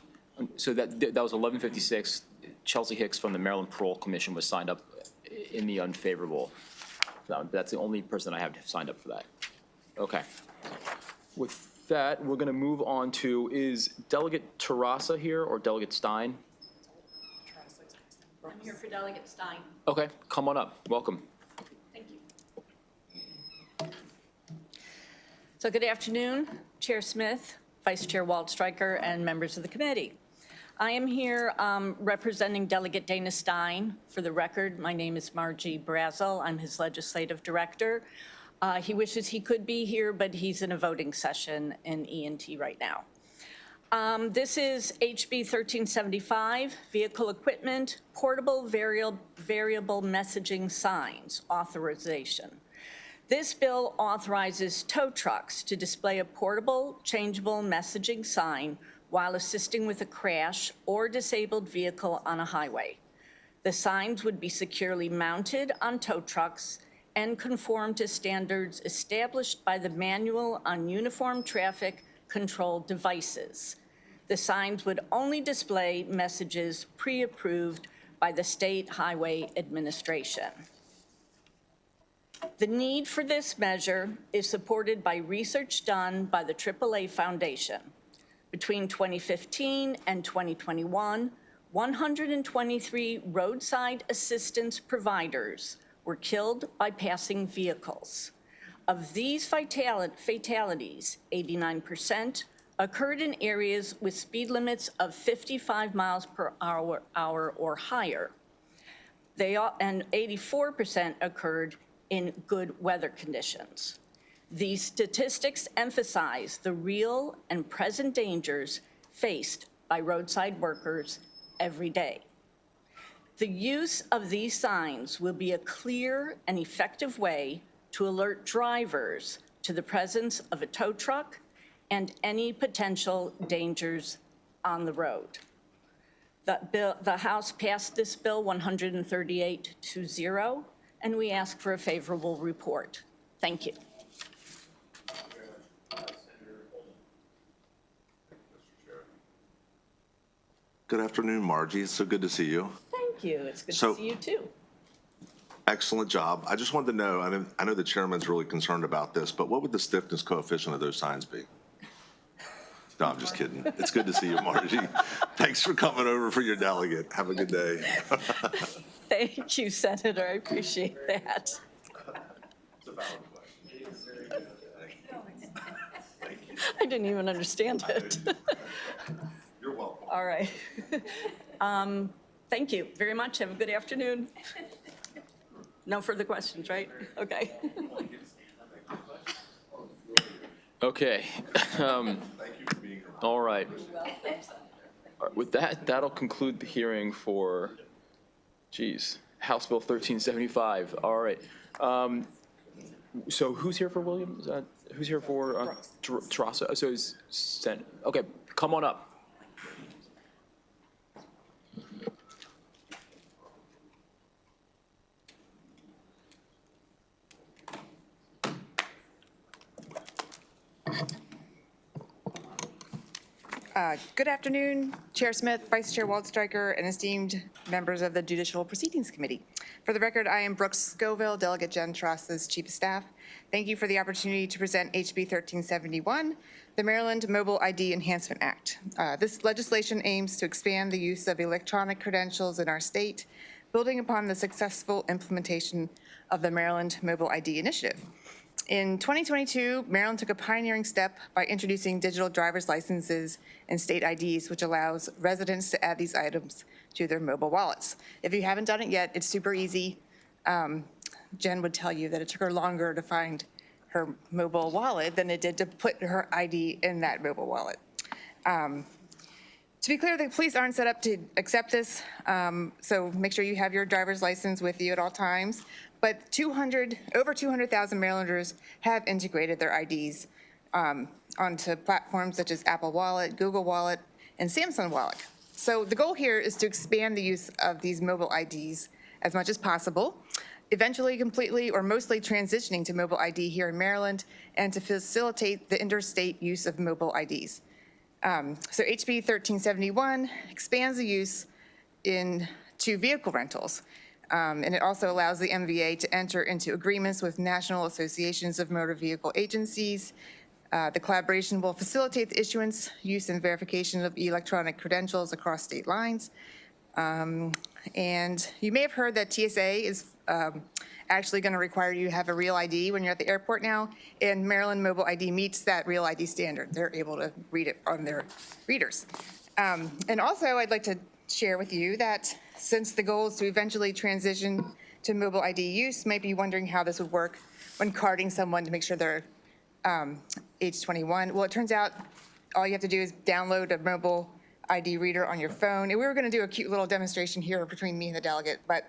So that was 1156. Chelsea Hicks from the Maryland Parole Commission was signed up in the unfavorable. That's the only person I have signed up for that. Okay. With that, we're going to move on to, is Delegate Terrassa here or Delegate Stein? I'm here for Delegate Stein. Okay, come on up. Welcome. Thank you. So good afternoon, Chair Smith, Vice Chair Waldstreicher, and members of the committee. I am here representing Delegate Dana Stein. For the record, my name is Margie Brazel. I'm his legislative director. He wishes he could be here, but he's in a voting session in E&T right now. This is HB 1375, Vehicle Equipment, Portable Variable Messaging Signs Authorization. This bill authorizes tow trucks to display a portable, changeable messaging sign while assisting with a crash or disabled vehicle on a highway. The signs would be securely mounted on tow trucks and conform to standards established by the Manual on Uniform Traffic Control Devices. The signs would only display messages pre-approved by the State Highway Administration. The need for this measure is supported by research done by the AAA Foundation. Between 2015 and 2021, 123 roadside assistance providers were killed by passing vehicles. Of these fatalities, 89% occurred in areas with speed limits of 55 miles per hour or higher. And 84% occurred in good weather conditions. These statistics emphasize the real and present dangers faced by roadside workers every day. The use of these signs will be a clear and effective way to alert drivers to the presence of a tow truck and any potential dangers on the road. The House passed this bill 138-0, and we ask for a favorable report. Thank you. Good afternoon, Margie. It's so good to see you. Thank you. It's good to see you too. Excellent job. I just wanted to know, I know the chairman's really concerned about this, but what would the stiffness coefficient of those signs be? No, I'm just kidding. It's good to see you, Margie. Thanks for coming over for your delegate. Have a good day. Thank you, Senator. I appreciate that. It's a valid question. I didn't even understand it. You're welcome. All right. Thank you very much. Have a good afternoon. No further questions, right? Okay. Okay. All right. With that, that'll conclude the hearing for, House Bill 1375. All right. So who's here for William? Who's here for Terrassa? So is okay, come on up. Good afternoon, Chair Smith, Vice Chair Waldstreicher, and esteemed members of the Judicial Proceedings Committee. For the record, I am Brooks Scoville, Delegate Jen Terrassa's Chief of Staff. Thank you for the opportunity to present HB 1371, the Maryland Mobile ID Enhancement Act. This legislation aims to expand the use of electronic credentials in our state, building upon the successful implementation of the Maryland Mobile ID Initiative. In 2022, Maryland took a pioneering step by introducing digital driver's licenses and state IDs, which allows residents to add these items to their mobile wallets. If you haven't done it yet, it's super easy. Jen would tell you that it took her longer to find her mobile wallet than it did to put her ID in that mobile wallet. To be clear, the police aren't set up to accept this, so make sure you have your driver's license with you at all times. But over 200,000 Marylanders have integrated their IDs onto platforms such as Apple Wallet, Google Wallet, and Samsung Wallet. So the goal here is to expand the use of these mobile IDs as much as possible, eventually completely or mostly transitioning to mobile ID here in Maryland, and to facilitate the interstate use of mobile IDs. So HB 1371 expands the use into vehicle rentals, and it also allows the MVA to enter into agreements with national associations of motor vehicle agencies. The collaboration will facilitate the issuance, use, and verification of electronic credentials across state lines. And you may have heard that TSA is actually going to require you to have a real ID when you're at the airport now, and Maryland Mobile ID meets that real ID standard. They're able to read it on their readers. And also, I'd like to share with you that since the goal is to eventually transition to mobile ID use, you might be wondering how this would work when carding someone to make sure they're age 21. Well, it turns out all you have to do is download a mobile ID reader on your phone. And we were going to do a cute little demonstration here between me and the delegate, but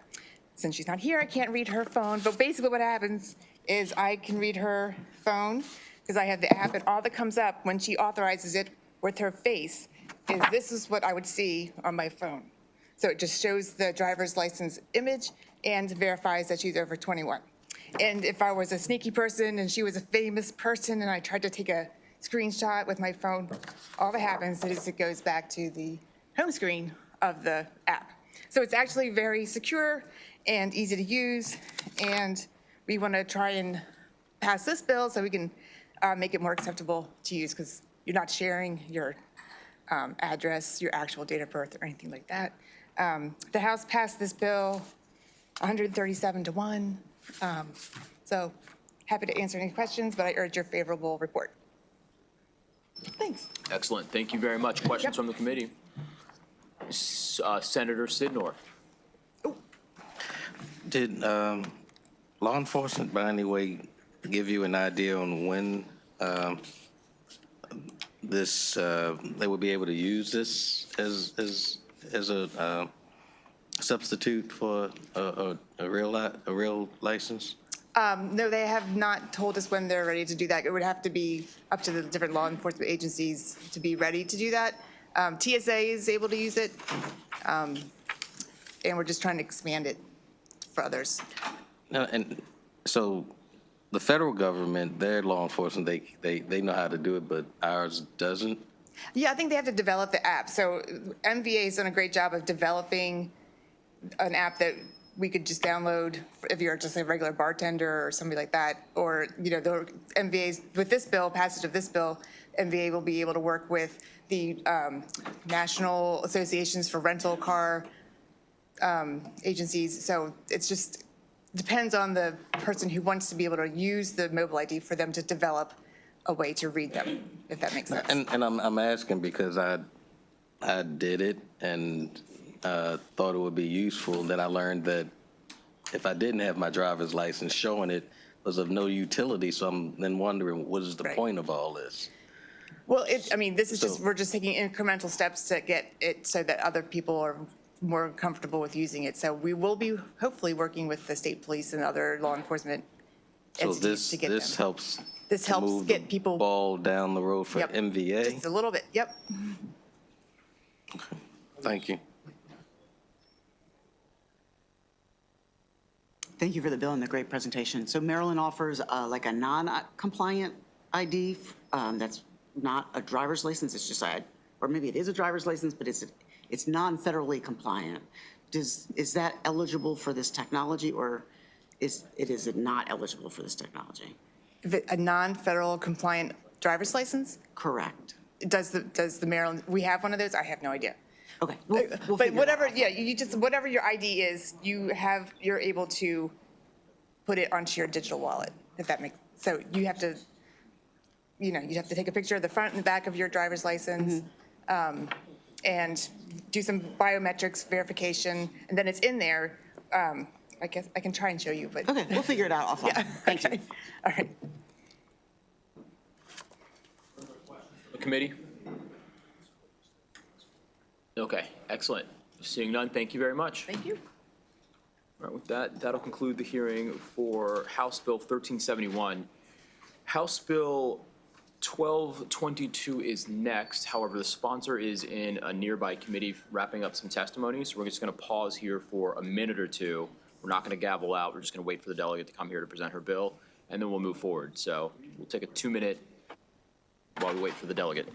since she's not here, I can't read her phone. But basically what happens is I can read her phone because I have the app, and all that comes up when she authorizes it with her face is this is what I would see on my phone. So it just shows the driver's license image and verifies that she's over 21. And if I was a sneaky person and she was a famous person and I tried to take a screenshot with my phone, all that happens is it goes back to the home screen of the app. So it's actually very secure and easy to use, and we want to try and pass this bill so we can make it more acceptable to use, because you're not sharing your address, your actual date of birth, or anything like that. The House passed this bill 137-1. So happy to answer any questions, but I urge your favorable report. Thanks. Excellent. Thank you very much. Questions from the committee? Senator Sidnor. Did law enforcement by any way give you an idea on when they would be able to use this as a substitute for a real license? No, they have not told us when they're ready to do that. It would have to be up to the different law enforcement agencies to be ready to do that. TSA is able to use it, and we're just trying to expand it for others. No, and so the federal government, their law enforcement, they know how to do it, but ours doesn't? Yeah, I think they have to develop the app. So MVA has done a great job of developing an app that we could just download if you're just a regular bartender or somebody like that. Or, you know, the MVA's, with this bill, passage of this bill, MVA will be able to work with the national associations for rental car agencies. So it's just depends on the person who wants to be able to use the mobile ID for them to develop a way to read them, if that makes sense. And I'm asking because I did it and thought it would be useful. Then I learned that if I didn't have my driver's license showing it was of no utility. So I'm then wondering, what is the point of all this? Well, I mean, this is just, we're just taking incremental steps to get it so that other people are more comfortable with using it. So we will be hopefully working with the state police and other law enforcement entities to get them. This helps. This helps move get the people ball down the road for MVA. Just a little bit. Yep. Okay. Thank you. Thank you for the bill and the great presentation. So Maryland offers like a non-compliant ID that's not a driver's license. It's just or maybe it is a driver's license, but it's non-federally compliant. Is that eligible for this technology, or is it not eligible for this technology? A non-federal compliant driver's license? Correct. Does the Maryland, we have one of those? I have no idea. Okay. But whatever, yeah, you just, whatever your ID is, you're able to put it onto your digital wallet, if that makes, so you have to, you have to take a picture of the front and the back of your driver's license, and do some biometrics verification, and then it's in there. I guess I can try and show you, but. Okay, we'll figure it out offline. Yeah. Thank you. All right. committee? Okay, excellent. Seeing none, thank you very much. Thank you. All right, with that, that'll conclude the hearing for House Bill 1371. House Bill 1222 is next. However, the sponsor is in a nearby committee wrapping up some testimony, so we're just going to pause here for a minute or two. We're not going to gavel out. We're just going to wait for the delegate to come here to present her bill, and then we'll move forward. So we'll take a 2-minute while we wait for the delegate.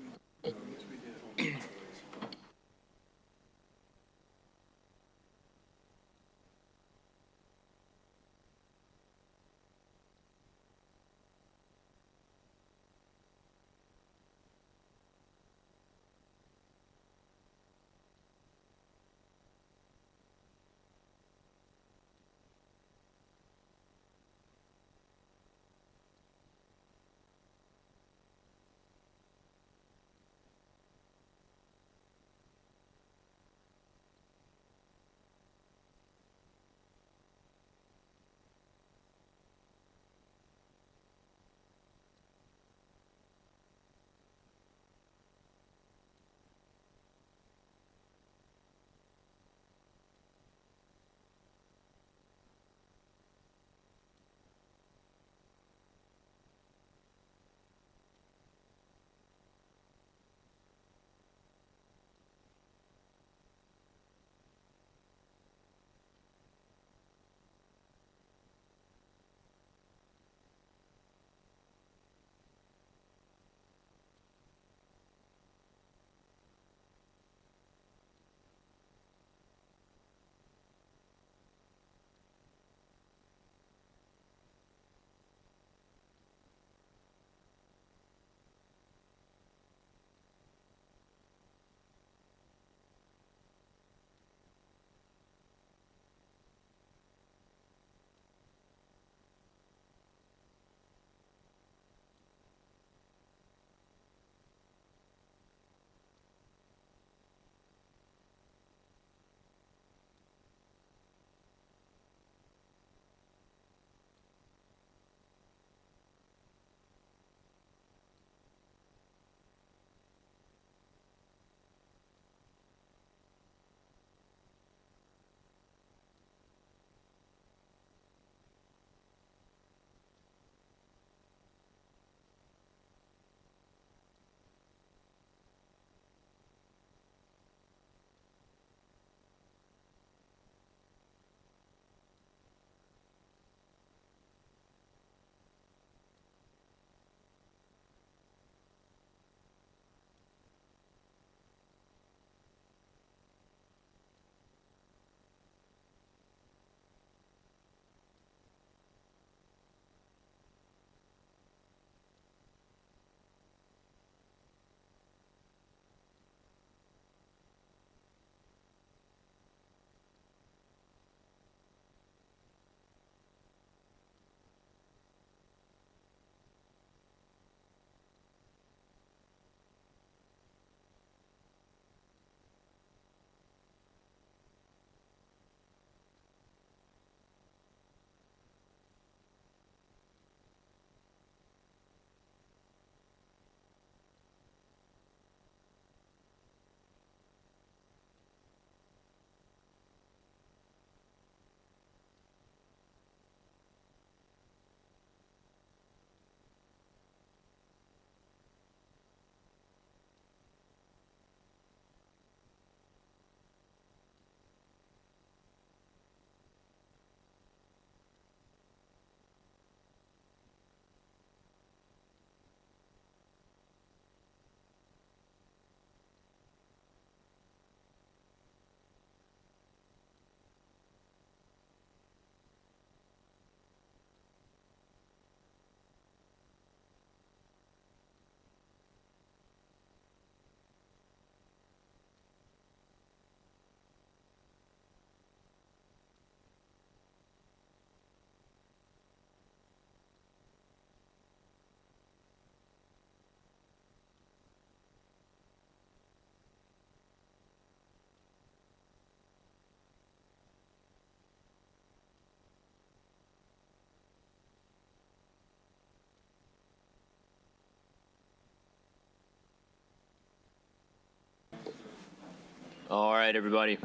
All right, everybody.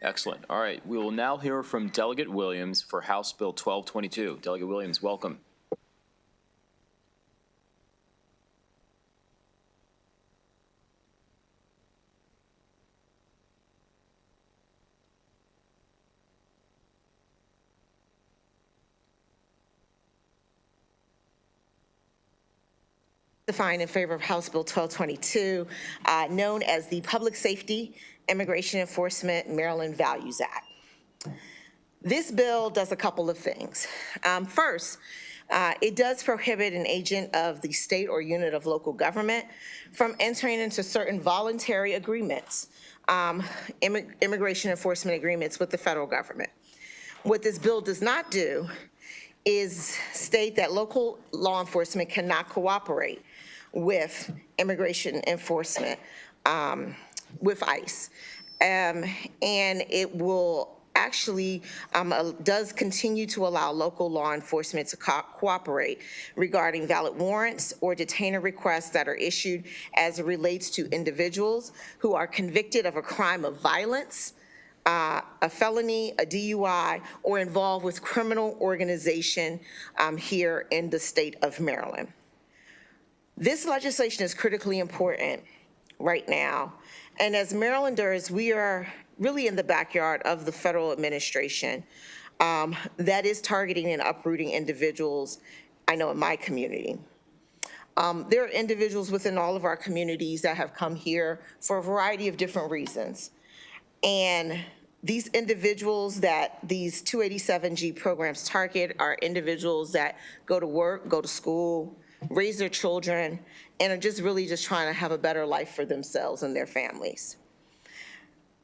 Excellent. All right, we will now hear from Delegate Williams for House Bill 1222. Delegate Williams, welcome. Testifying in favor of House Bill 1222, known as the Public Safety, Immigration Enforcement, Maryland Values Act. This bill does a couple of things. First, it does prohibit an agent of the state or unit of local government from entering into certain voluntary agreements, immigration enforcement agreements with the federal government. What this bill does not do is state that local law enforcement cannot cooperate with immigration enforcement, with ICE. And it will actually does continue to allow local law enforcement to cooperate regarding valid warrants or detainer requests that are issued as it relates to individuals who are convicted of a crime of violence, a felony, a DUI, or involved with criminal organization here in the state of Maryland. This legislation is critically important right now. And as Marylanders, we are really in the backyard of the federal administration that is targeting and uprooting individuals, I know in my community. There are individuals within all of our communities that have come here for a variety of different reasons. And these individuals that these 287G programs target are individuals that go to work, go to school, raise their children, and are just really just trying to have a better life for themselves and their families.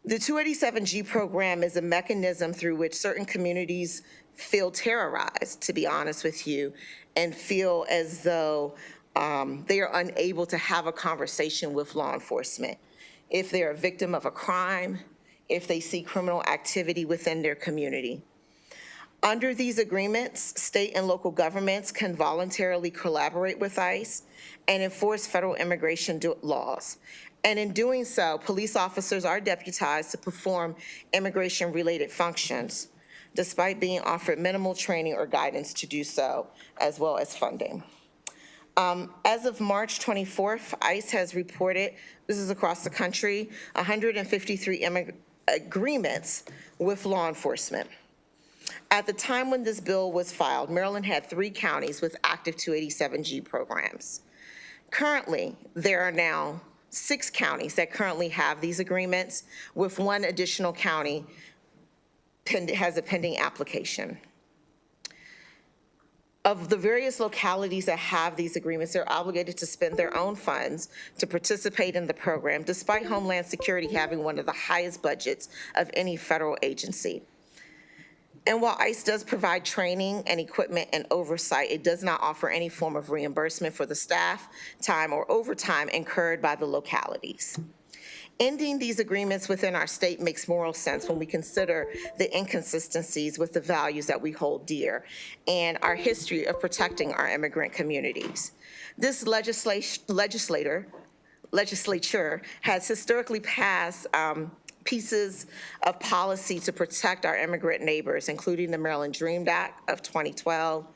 The 287G program is a mechanism through which certain communities feel terrorized, to be honest with you, and feel as though they are unable to have a conversation with law enforcement. If they're a victim of a crime, if they see criminal activity within their community. Under these agreements, state and local governments can voluntarily collaborate with ICE and enforce federal immigration laws. And in doing so, police officers are deputized to perform immigration-related functions, despite being offered minimal training or guidance to do so, as well as funding. As of March 24th, ICE has reported, this is across the country, 153 agreements with law enforcement. At the time when this bill was filed, Maryland had 3 counties with active 287G programs. Currently, there are now 6 counties that currently have these agreements, with 1 additional county has a pending application. Of the various localities that have these agreements, they're obligated to spend their own funds to participate in the program, despite Homeland Security having one of the highest budgets of any federal agency. And while ICE does provide training and equipment and oversight, it does not offer any form of reimbursement for the staff time or overtime incurred by the localities. Ending these agreements within our state makes moral sense when we consider the inconsistencies with the values that we hold dear and our history of protecting our immigrant communities. This legislature has historically passed pieces of policy to protect our immigrant neighbors, including the Maryland Dream Act of 2012,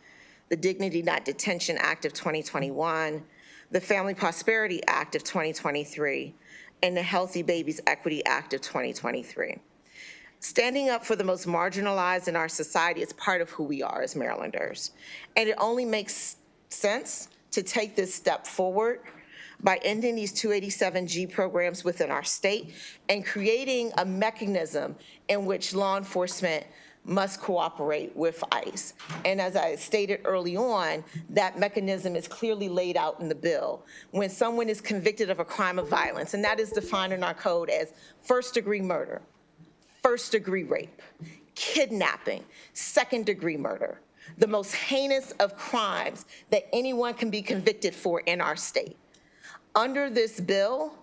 the Dignity Not Detention Act of 2021, the Family Prosperity Act of 2023, and the Healthy Babies Equity Act of 2023. Standing up for the most marginalized in our society is part of who we are as Marylanders. And it only makes sense to take this step forward by ending these 287G programs within our state and creating a mechanism in which law enforcement must cooperate with ICE. And as I stated early on, that mechanism is clearly laid out in the bill. When someone is convicted of a crime of violence, and that is defined in our code as first-degree murder, first-degree rape, kidnapping, second-degree murder, the most heinous of crimes that anyone can be convicted for in our state. Under this bill,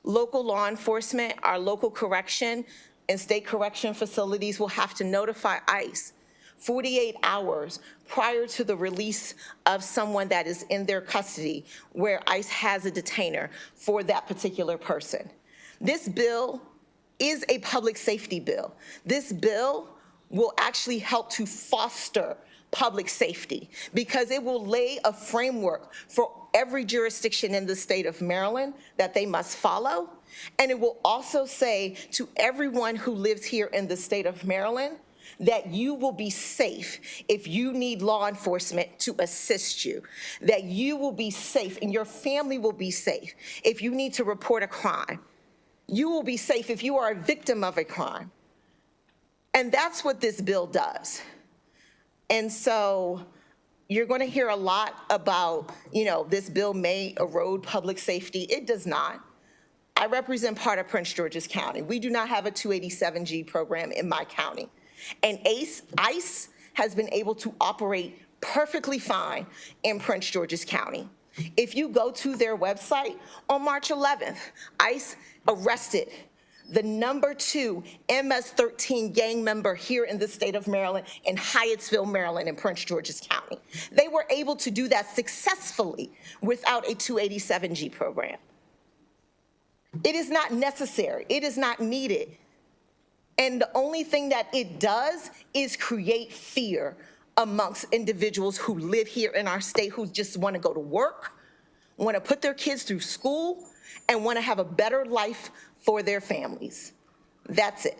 local law enforcement, our local correction and state correction facilities will have to notify ICE 48 hours prior to the release of someone that is in their custody where ICE has a detainer for that particular person. This bill is a public safety bill. This bill will actually help to foster public safety because it will lay a framework for every jurisdiction in the state of Maryland that they must follow. And it will also say to everyone who lives here in the state of Maryland that you will be safe if you need law enforcement to assist you, that you will be safe and your family will be safe if you need to report a crime. You will be safe if you are a victim of a crime. And that's what this bill does. And so you're going to hear a lot about, this bill may erode public safety. It does not. I represent part of Prince George's County. We do not have a 287G program in my county. And ICE has been able to operate perfectly fine in Prince George's County. If you go to their website, on March 11th, ICE arrested the #2 MS-13 gang member here in the state of Maryland in Hyattsville, Maryland, in Prince George's County. They were able to do that successfully without a 287G program. It is not necessary. It is not needed. And the only thing that it does is create fear amongst individuals who live here in our state, who just want to go to work, want to put their kids through school, and want to have a better life for their families. That's it.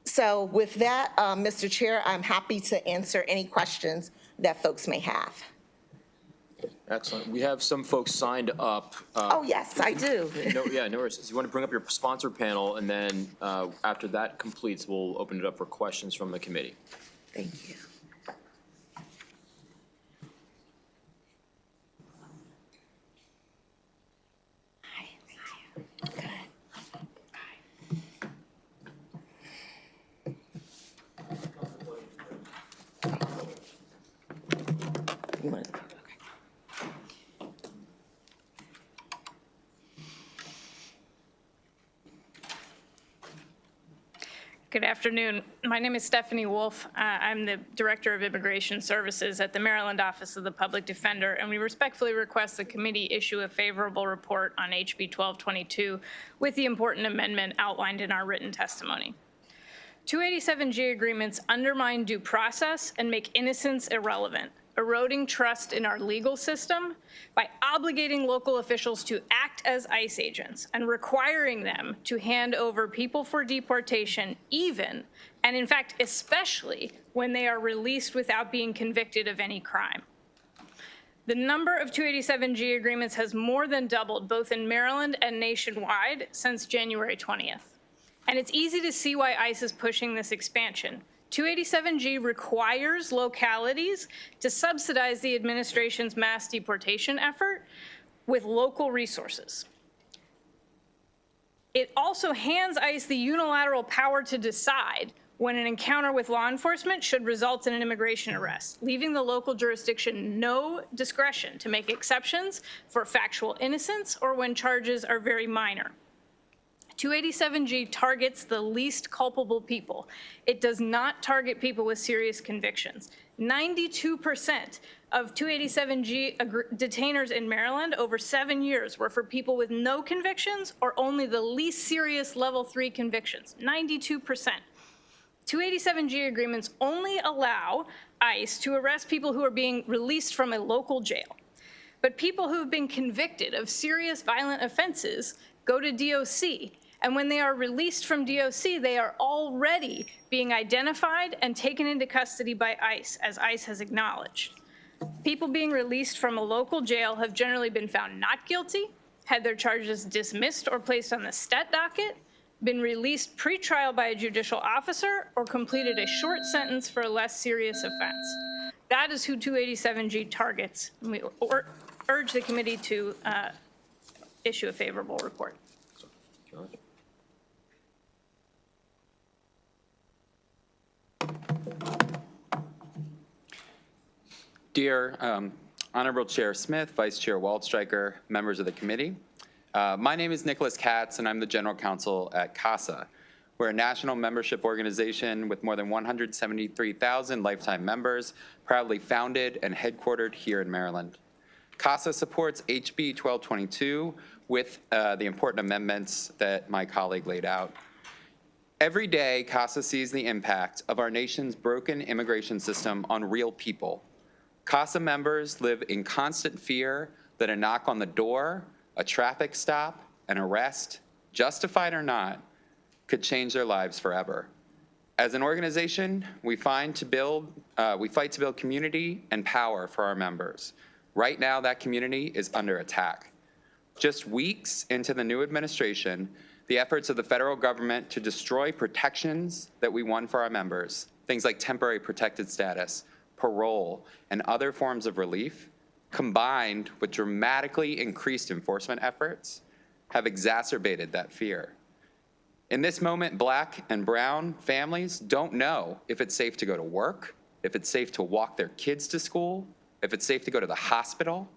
So with that, Mr. Chair, I'm happy to answer any questions that folks may have. Excellent. We have some folks signed up. Oh, yes, I do. No worries. You want to bring up your sponsor panel, and then after that completes, we'll open it up for questions from the committee. Thank you. Good afternoon. My name is Stephanie Wolf. I'm the Director of Immigration Services at the Maryland Office of the Public Defender, and we respectfully request the committee issue a favorable report on HB 1222 with the important amendment outlined in our written testimony. 287G agreements undermine due process and make innocence irrelevant, eroding trust in our legal system by obligating local officials to act as ICE agents and requiring them to hand over people for deportation even, and in fact, especially when they are released without being convicted of any crime. The number of 287G agreements has more than doubled both in Maryland and nationwide since January 20th. And it's easy to see why ICE is pushing this expansion. 287G requires localities to subsidize the administration's mass deportation effort with local resources. It also hands ICE the unilateral power to decide when an encounter with law enforcement should result in an immigration arrest, leaving the local jurisdiction no discretion to make exceptions for factual innocence or when charges are very minor. 287G targets the least culpable people. It does not target people with serious convictions. 92% of 287G detainers in Maryland over 7 years were for people with no convictions or only the least serious level 3 convictions, 92%. 287G agreements only allow ICE to arrest people who are being released from a local jail. But people who have been convicted of serious violent offenses go to DOC. And when they are released from DOC, they are already being identified and taken into custody by ICE, as ICE has acknowledged. People being released from a local jail have generally been found not guilty, had their charges dismissed or placed on the STET docket, been released pre-trial by a judicial officer, or completed a short sentence for a less serious offense. That is who 287G targets. We urge the committee to issue a favorable report. Dear Honorable Chair Smith, Vice Chair Waldstreicher, members of the committee, My name is Nicholas Katz, and I'm the general counsel at CASA. We're a national membership organization with more than 173,000 lifetime members, proudly founded and headquartered here in Maryland. CASA supports HB 1222 with the important amendments that my colleague laid out. Every day, CASA sees the impact of our nation's broken immigration system on real people. CASA members live in constant fear that a knock on the door, a traffic stop, an arrest, justified or not, could change their lives forever. As an organization, we fight to build community and power for our members. Right now, that community is under attack. Just weeks into the new administration, the efforts of the federal government to destroy protections that we won for our members, things like temporary protected status, parole, and other forms of relief, combined with dramatically increased enforcement efforts, have exacerbated that fear. In this moment, Black and brown families don't know if it's safe to go to work, if it's safe to walk their kids to school, if it's safe to go to the hospital.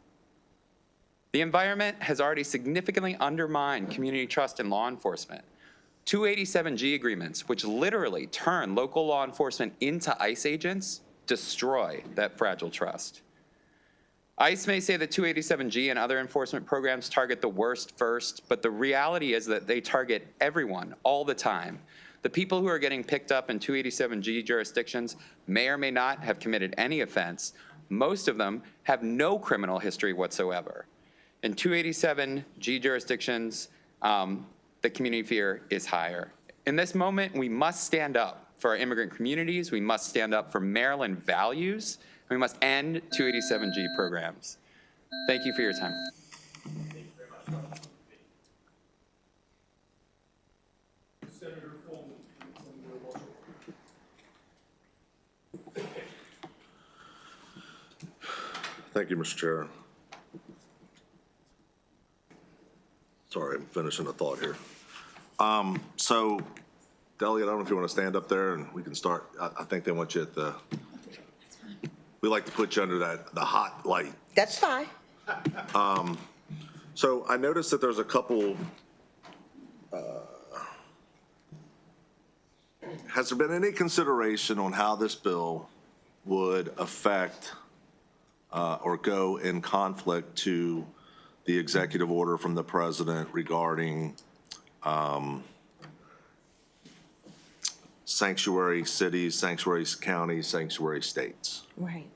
The environment has already significantly undermined community trust in law enforcement. 287G agreements, which literally turn local law enforcement into ICE agents, destroy that fragile trust. ICE may say that 287G and other enforcement programs target the worst first, but the reality is that they target everyone all the time. The people who are getting picked up in 287G jurisdictions may or may not have committed any offense. Most of them have no criminal history whatsoever. In 287G jurisdictions, the community fear is higher. In this moment, we must stand up for our immigrant communities. We must stand up for Maryland values. We must end 287G programs. Thank you for your time. Thank you, Mr. Chair. Sorry, I'm finishing a thought here. So, Delegate, I don't know if you want to stand up there and we can start. I think they want you at the, we like to put you under the hot light. That's fine. So I noticed that there's a couple, has there been any consideration on how this bill would affect or go in conflict to the executive order from the president regarding sanctuary cities, sanctuary counties, sanctuary states? Right.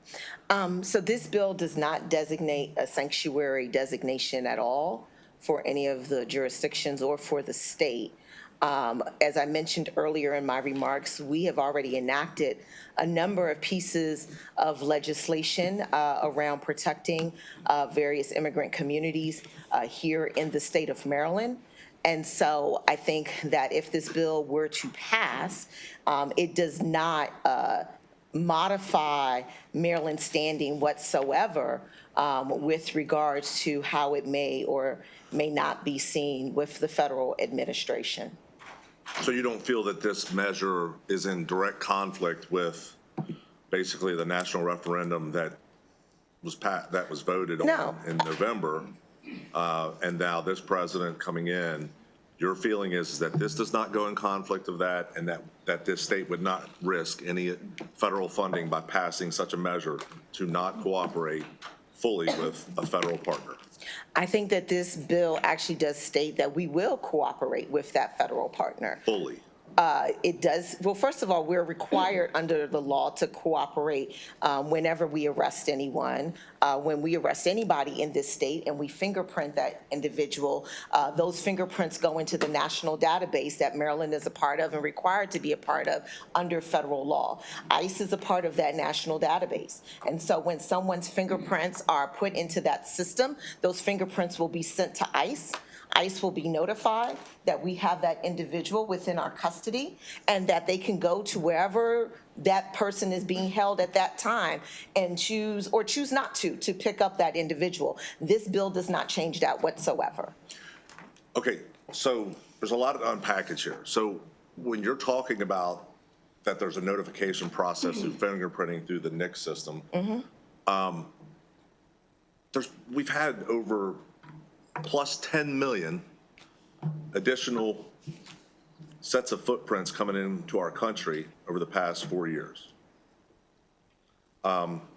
So this bill does not designate a sanctuary designation at all for any of the jurisdictions or for the state. As I mentioned earlier in my remarks, we have already enacted a number of pieces of legislation around protecting various immigrant communities here in the state of Maryland. And so I think that if this bill were to pass, it does not modify Maryland's standing whatsoever with regards to how it may or may not be seen with the federal administration. So you don't feel that this measure is in direct conflict with basically the national referendum that was voted on in November, and now this president coming in? Your feeling is that this does not go in conflict of that, and that this state would not risk any federal funding by passing such a measure to not cooperate fully with a federal partner? I think that this bill actually does state that we will cooperate with that federal partner. Fully? It does. Well, first of all, we're required under the law to cooperate whenever we arrest anyone. When we arrest anybody in this state and we fingerprint that individual, those fingerprints go into the national database that Maryland is a part of and required to be a part of under federal law. ICE is a part of that national database. And so when someone's fingerprints are put into that system, those fingerprints will be sent to ICE. ICE will be notified that we have that individual within our custody and that they can go to wherever that person is being held at that time and choose or choose not to pick up that individual. This bill does not change that whatsoever. Okay, so there's a lot to unpackage here. So when you're talking about that there's a notification process through fingerprinting through the NICS system, we've had over plus 10 million additional sets of footprints coming into our country over the past 4 years.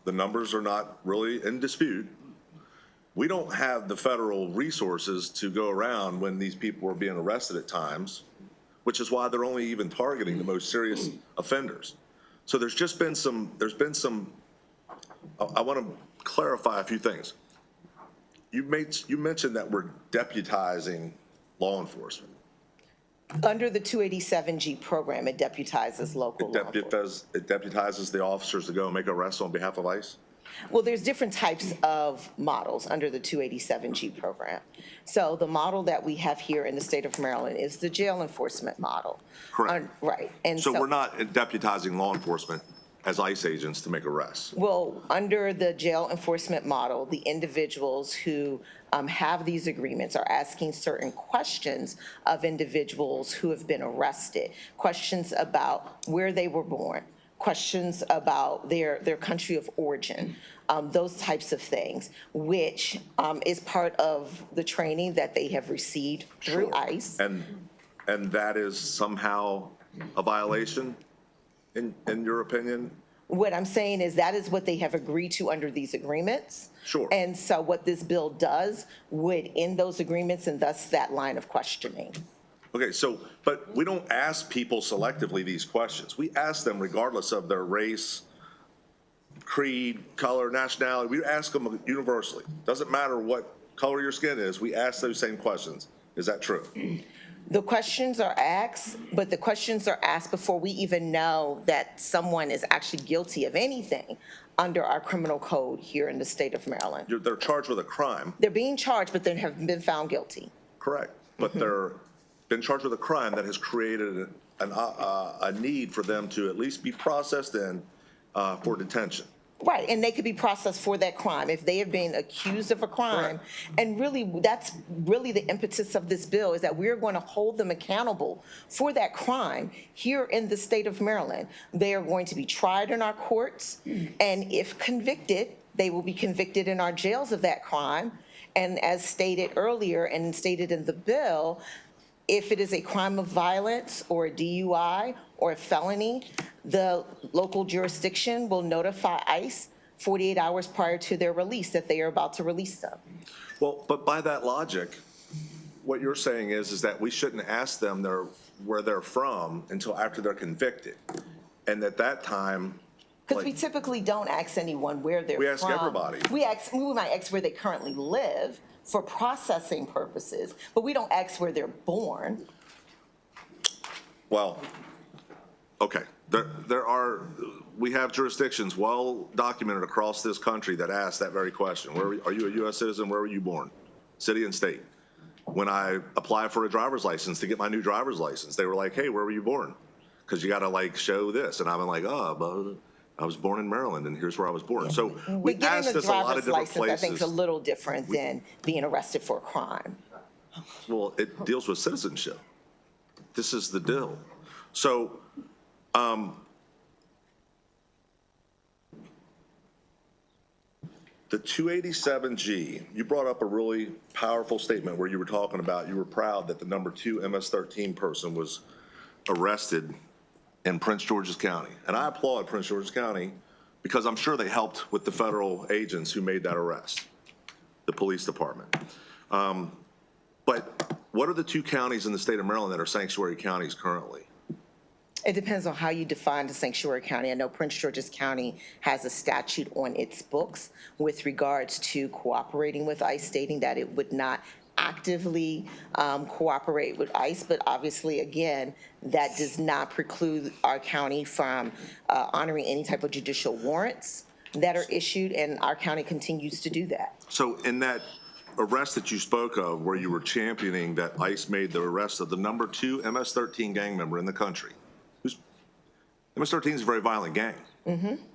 The numbers are not really in dispute. We don't have the federal resources to go around when these people are being arrested at times, which is why they're only even targeting the most serious offenders. So there's been some, I want to clarify a few things. You mentioned that we're deputizing law enforcement. Under the 287G program, it deputizes local law enforcement. It deputizes the officers to go and make arrests on behalf of ICE? Well, there's different types of models under the 287G program. So the model that we have here in the state of Maryland is the jail enforcement model. Correct. Right. And so we're not deputizing law enforcement as ICE agents to make arrests? Well, under the jail enforcement model, the individuals who have these agreements are asking certain questions of individuals who have been arrested, questions about where they were born, questions about their country of origin, those types of things, which is part of the training that they have received through ICE. And that is somehow a violation, in your opinion? What I'm saying is that is what they have agreed to under these agreements. Sure. And so what this bill does would end those agreements and thus that line of questioning. Okay, so, but we don't ask people selectively these questions. We ask them regardless of their race, creed, color, nationality. We ask them universally. Doesn't matter what color your skin is, we ask those same questions. Is that true? The questions are asked, but the questions are asked before we even know that someone is actually guilty of anything under our criminal code here in the state of Maryland. They're charged with a crime. They're being charged, but they have been found guilty. Correct. But they're been charged with a crime that has created a need for them to at least be processed in for detention. Right, and they could be processed for that crime if they have been accused of a crime. Right. And really, that's really the impetus of this bill, is that we're going to hold them accountable for that crime here in the state of Maryland. They are going to be tried in our courts, and if convicted, they will be convicted in our jails of that crime. And as stated earlier and stated in the bill, if it is a crime of violence or a DUI or a felony, the local jurisdiction will notify ICE 48 hours prior to their release that they are about to release them. Well, but by that logic, what you're saying is that we shouldn't ask them where they're from until after they're convicted. And at that time, because we typically don't ask anyone where they're from. We ask everybody. We might ask where they currently live for processing purposes, but we don't ask where they're born. Well, okay. We have jurisdictions well documented across this country that ask that very question. Are you a U.S. citizen? Where were you born? City and state. When I applied for a driver's license to get my new driver's license, they were like, hey, where were you born? Because you got to like show this. And I'm like, but I was born in Maryland, and here's where I was born. So we ask this a lot of different places. I think is a little different than being arrested for a crime. Well, it deals with citizenship. This is the deal. So, the 287G, you brought up a really powerful statement where you were talking about you were proud that the number 2 MS-13 person was arrested in Prince George's County. And I applaud Prince George's County because I'm sure they helped with the federal agents who made that arrest, the police department. But what are the 2 counties in the state of Maryland that are sanctuary counties currently? It depends on how you define the sanctuary county. I know Prince George's County has a statute on its books with regards to cooperating with ICE, stating that it would not actively cooperate with ICE, but obviously, again, that does not preclude our county from honoring any type of judicial warrants that are issued, and our county continues to do that. So in that arrest that you spoke of, where you were championing that ICE made the arrest of the number 2 MS-13 gang member in the country, MS-13 is a very violent gang,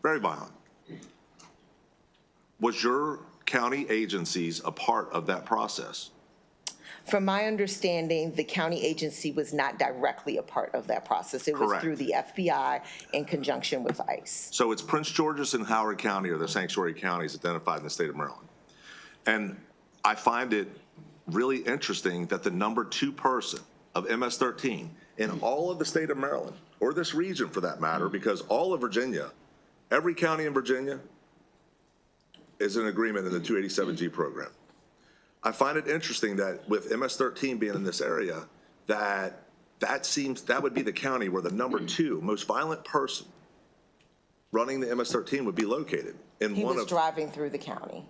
very violent. Was your county agencies a part of that process? From my understanding, the county agency was not directly a part of that process. It was through the FBI in conjunction with ICE. So it's Prince George's and Howard County are the sanctuary counties identified in the state of Maryland. And I find it really interesting that the number 2 person of MS-13 in all of the state of Maryland, or this region for that matter, because all of Virginia, every county in Virginia is in agreement in the 287G program. I find it interesting that with MS-13 being in this area, that would be the county where the number 2 most violent person running the MS-13 would be located. He was driving through the county.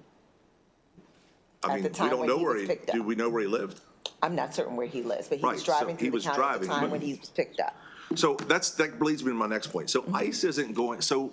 I mean, we don't know where do we know where he lived? I'm not certain where he lives, but he was Right, so driving he through the was county at the driving, time but- when he was picked up. So that leads me to my next point. So ICE isn't going, so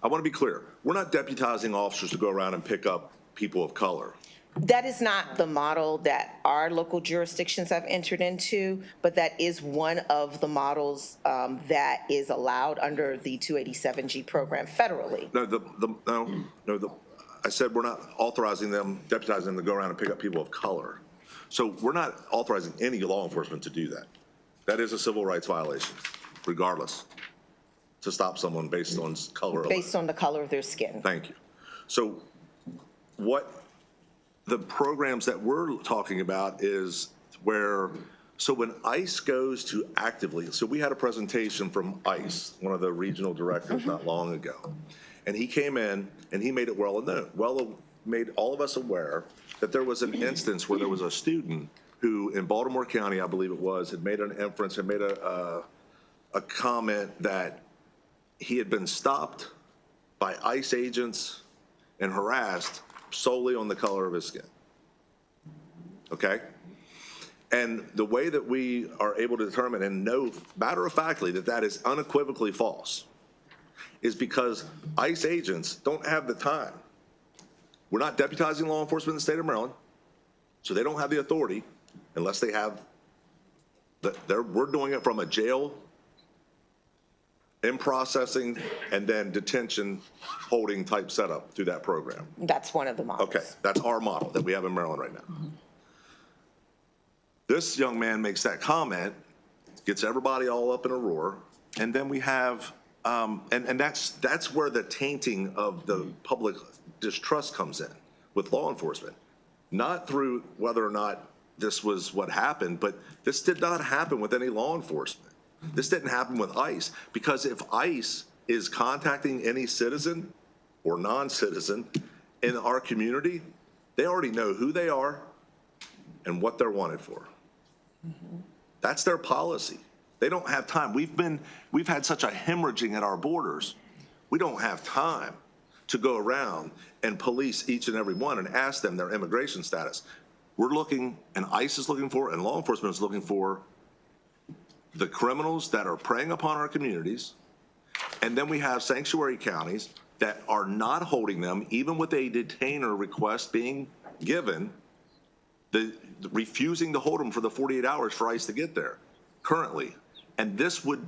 I want to be clear. We're not deputizing officers to go around and pick up people of color. That is not the model that our local jurisdictions have entered into, but that is one of the models that is allowed under the 287G program federally. No, I said we're not authorizing them, deputizing them to go around and pick up people of color. So we're not authorizing any law enforcement to do that. That is a civil rights violation, regardless, to stop someone based on color alone. Based on the color of their skin. Thank you. So what the programs that we're talking about is where, so when ICE goes to actively, so we had a presentation from ICE, one of the regional directors not long ago, and he came in and he made it well known, made all of us aware that there was an instance where there was a student who in Baltimore County, I believe it was, had made an inference, had made a comment that he had been stopped by ICE agents and harassed solely on the color of his skin. Okay? And the way that we are able to determine and know matter-of-factly that that is unequivocally false is because ICE agents don't have the time. We're not deputizing law enforcement in the state of Maryland, so they don't have the authority unless they have, we're doing it from a jail, in processing, and then detention holding type setup through that program. That's one of the models. Okay, that's our model that we have in Maryland right now. This young man makes that comment, gets everybody all up in a roar, and then we have, and that's where the tainting of the public distrust comes in with law enforcement. Not through whether or not this was what happened, but this did not happen with any law enforcement. This didn't happen with ICE, because if ICE is contacting any citizen or non-citizen in our community, they already know who they are and what they're wanted for. That's their policy. They don't have time. We've had such a hemorrhaging at our borders. We don't have time to go around and police each and every one and ask them their immigration status. We're looking, and ICE is looking for, and law enforcement is looking for the criminals that are preying upon our communities. And then we have sanctuary counties that are not holding them, even with a detainer request being given, refusing to hold them for the 48 hours for ICE to get there currently. And this would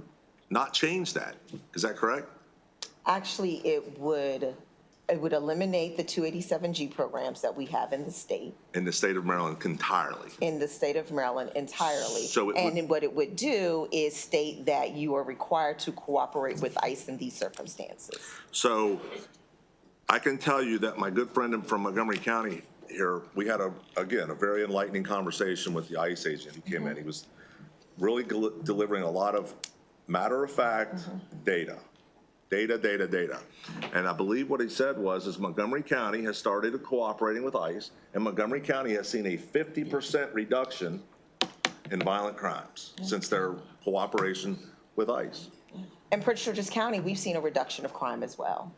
not change that. Is that correct? Actually, it would eliminate the 287G programs that we have in the state. In the state of Maryland entirely. In the state of Maryland entirely. So it and then what it would do is state that you are required to cooperate with ICE in these circumstances. So I can tell you that my good friend from Montgomery County here, we had, again, a very enlightening conversation with the ICE agent. He came in. He was really delivering a lot of matter-of-fact data. Data. And I believe what he said was Montgomery County has started cooperating with ICE, and Montgomery County has seen a 50% reduction in violent crimes since their cooperation with ICE. In Prince George's County, we've seen a reduction of crime as well.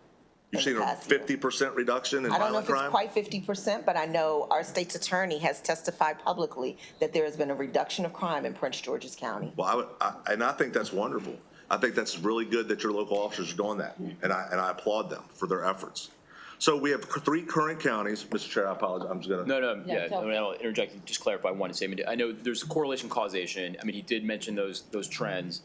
You've seen a 50% reduction in I don't know violent if crime? it's quite 50%, but I know our state's attorney has testified publicly that there has been a reduction of crime in Prince George's County. Well, I think that's wonderful. I think that's really good that your local officers are doing that, and I applaud them for their efforts. So we have 3 current counties. Mr. Chair, I apologize. I'm just going to. No, yeah, I mean, I'll interject and just clarify one to say. I mean, I know there's correlation causation. I mean, he did mention those trends.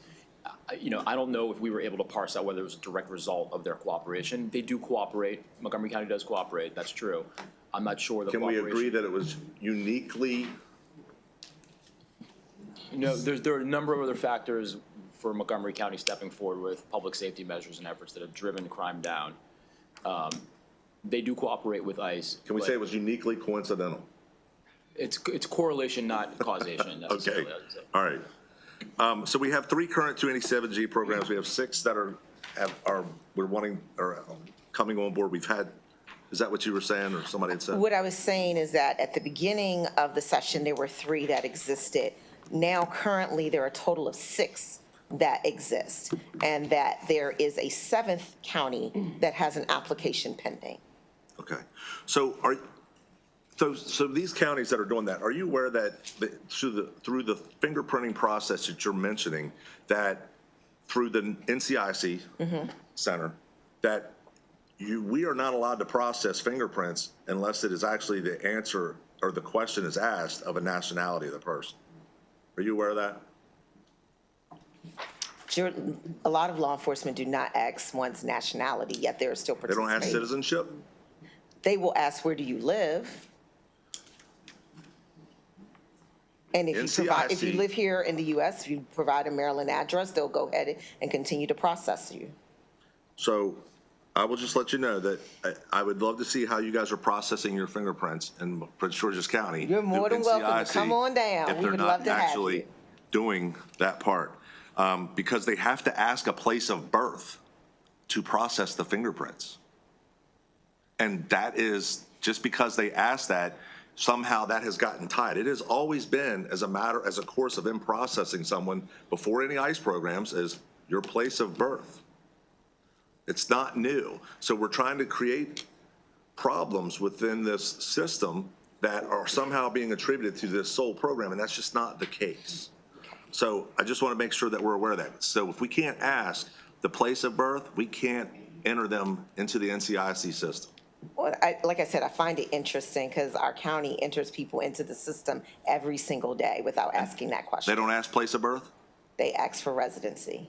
You know, I don't know if we were able to parse out whether it was a direct result of their cooperation. They do cooperate. Montgomery County does cooperate. That's true. I'm not sure the cooperation. Can we agree that it was uniquely? You know, there are a number of other factors for Montgomery County stepping forward with public safety measures and efforts that have driven crime down. They do cooperate with ICE. Can we say it was uniquely coincidental? It's correlation, not causation necessarily. Okay, all right. So we have 3 current 287G programs. We have 6 that we're wanting, or coming on board. We've had, is that what you were saying, or somebody had said? What I was saying is that at the beginning of the session, there were 3 that existed. Now, currently, there are a total of 6 that exist, and that there is a 7th county that has an application pending. Okay. So so these counties that are doing that, are you aware that through the fingerprinting process that you're mentioning, that through the NCIC Center, that we are not allowed to process fingerprints unless it is actually the answer or the question is asked of a nationality of the person? Are you aware of that? A lot of law enforcement do not ask one's nationality, yet they're still They participating. don't ask citizenship? They will ask, where do you live? And if you live here in the U.S., if you provide a Maryland address, they'll go ahead and continue to process you. So I will just let you know that I would love to see how you guys are processing your fingerprints in Prince George's County. You're more than welcome to come on down. If We they're would not love to have actually you. doing that part. Because they have to ask a place of birth to process the fingerprints. And that is, just because they ask that, somehow that has gotten tied. It has always been, as a course of in processing someone before any ICE programs, is your place of birth. It's not new. So we're trying to create problems within this system that are somehow being attributed to this sole program, and that's just not the case. So I just want to make sure that we're aware of that. So if we can't ask the place of birth, we can't enter them into the NCIC system. Well, like I said, I find it interesting because our county enters people into the system every single day without asking that question. They don't ask place of birth? They ask for residency.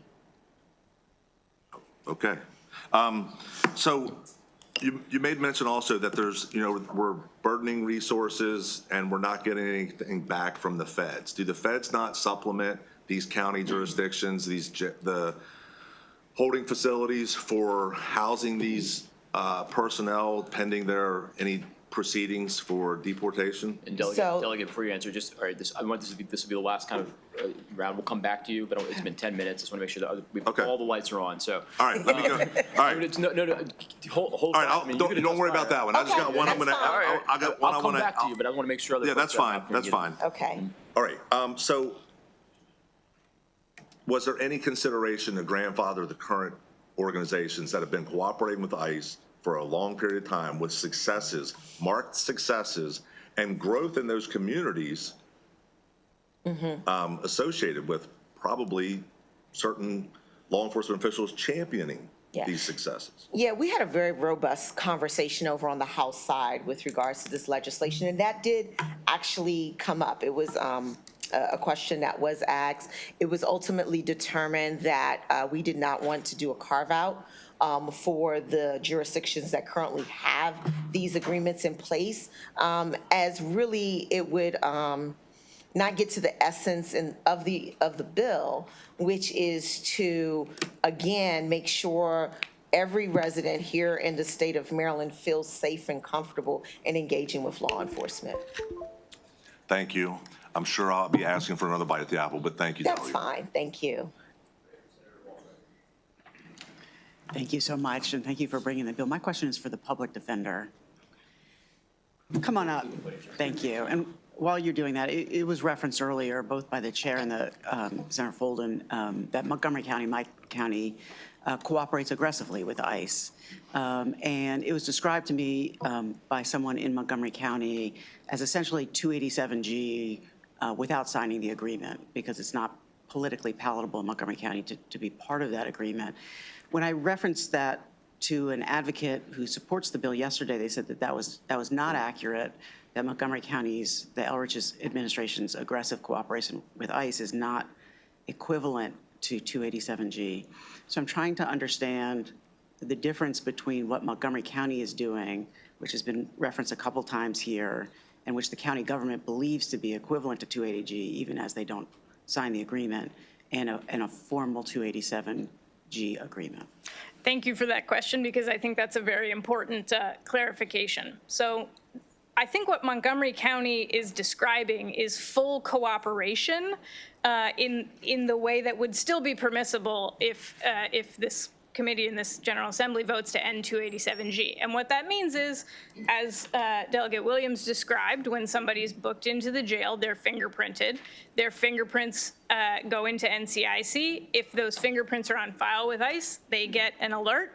Okay. So you made mention also that there's, we're burdening resources and we're not getting anything back from the feds. Do the feds not supplement these county jurisdictions, the holding facilities for housing these personnel pending any proceedings for deportation? And Delegate, before you answer, all right, I want this will be the last kind of round. We'll come back to you, but it's been 10 minutes. I just want to make sure that all the lights are on. So all right, let me go. All right, hold all right. Don't worry about that one. I just got one. I'll come back to you, but I want to make sure that. Yeah, that's fine. That's fine. Okay. All right. So, was there any consideration to grandfather the current organizations that have been cooperating with ICE for a long period of time with successes, marked successes, and growth in those communities associated with probably certain law enforcement officials championing these successes? Yeah, we had a very robust conversation over on the House side with regards to this legislation, and that did actually come up. It was a question that was asked. It was ultimately determined that we did not want to do a carve-out for the jurisdictions that currently have these agreements in place, as really it would not get to the essence of the bill, which is to, again, make sure every resident here in the state of Maryland feels safe and comfortable in engaging with law enforcement. Thank you. I'm sure I'll be asking for another bite at the apple, but thank you, That's Delegate. fine. Thank you. Thank you so much, and thank you for bringing the bill. My question is for the public defender. Come on up. Thank you. And while you're doing that, it was referenced earlier, both by the chair and the Senator Folden, that Montgomery County, my county, cooperates aggressively with ICE. And it was described to me by someone in Montgomery County as essentially 287G without signing the agreement, because it's not politically palatable in Montgomery County to be part of that agreement. When I referenced that to an advocate who supports the bill yesterday, they said that that was not accurate, that Montgomery County's, the Elrich's administration's aggressive cooperation with ICE is not equivalent to 287G. So I'm trying to understand the difference between what Montgomery County is doing, which has been referenced a couple times here, and which the county government believes to be equivalent to 280G, even as they don't sign the agreement, and a formal 287G agreement. Thank you for that question, because I think that's a very important clarification. So I think what Montgomery County is describing is full cooperation in the way that would still be permissible if this committee in this General Assembly votes to end 287G. And what that means is, as Delegate Williams described, when somebody's booked into the jail, they're fingerprinted. Their fingerprints go into NCIC. If those fingerprints are on file with ICE, they get an alert,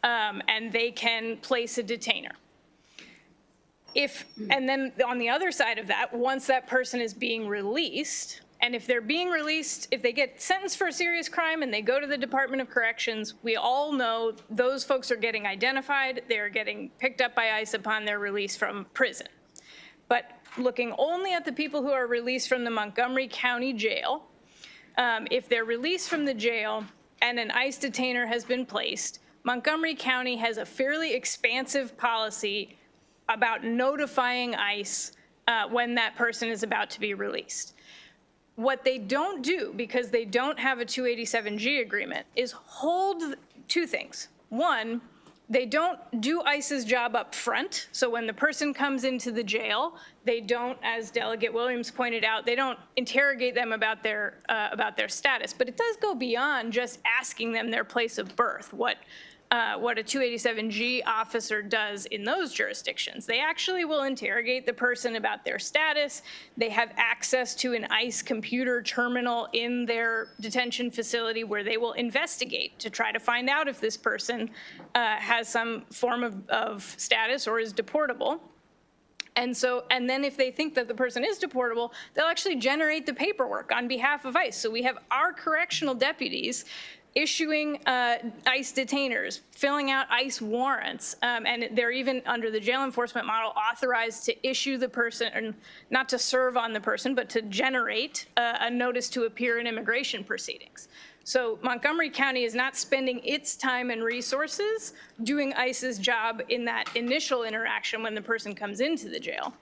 and they can place a detainer. And then on the other side of that, once that person is being released, and if they're being released, if they get sentenced for a serious crime and they go to the Department of Corrections, we all know those folks are getting identified. They're getting picked up by ICE upon their release from prison. But looking only at the people who are released from the Montgomery County Jail, if they're released from the jail and an ICE detainer has been placed, Montgomery County has a fairly expansive policy about notifying ICE when that person is about to be released. What they don't do, because they don't have a 287G agreement, is hold two things. One, they don't do ICE's job up front. So when the person comes into the jail, they don't, as Delegate Williams pointed out, they don't interrogate them about their status. But it does go beyond just asking them their place of birth, what a 287G officer does in those jurisdictions. They actually will interrogate the person about their status. They have access to an ICE computer terminal in their detention facility where they will investigate to try to find out if this person has some form of status or is deportable. And then if they think that the person is deportable, they'll actually generate the paperwork on behalf of ICE. So we have our correctional deputies issuing ICE detainers, filling out ICE warrants, and they're even, under the jail enforcement model, authorized to issue the person, or not to serve on the person, but to generate a notice to appear in immigration proceedings. So Montgomery County is not spending its time and resources doing ICE's job in that initial interaction when the person comes into the jail.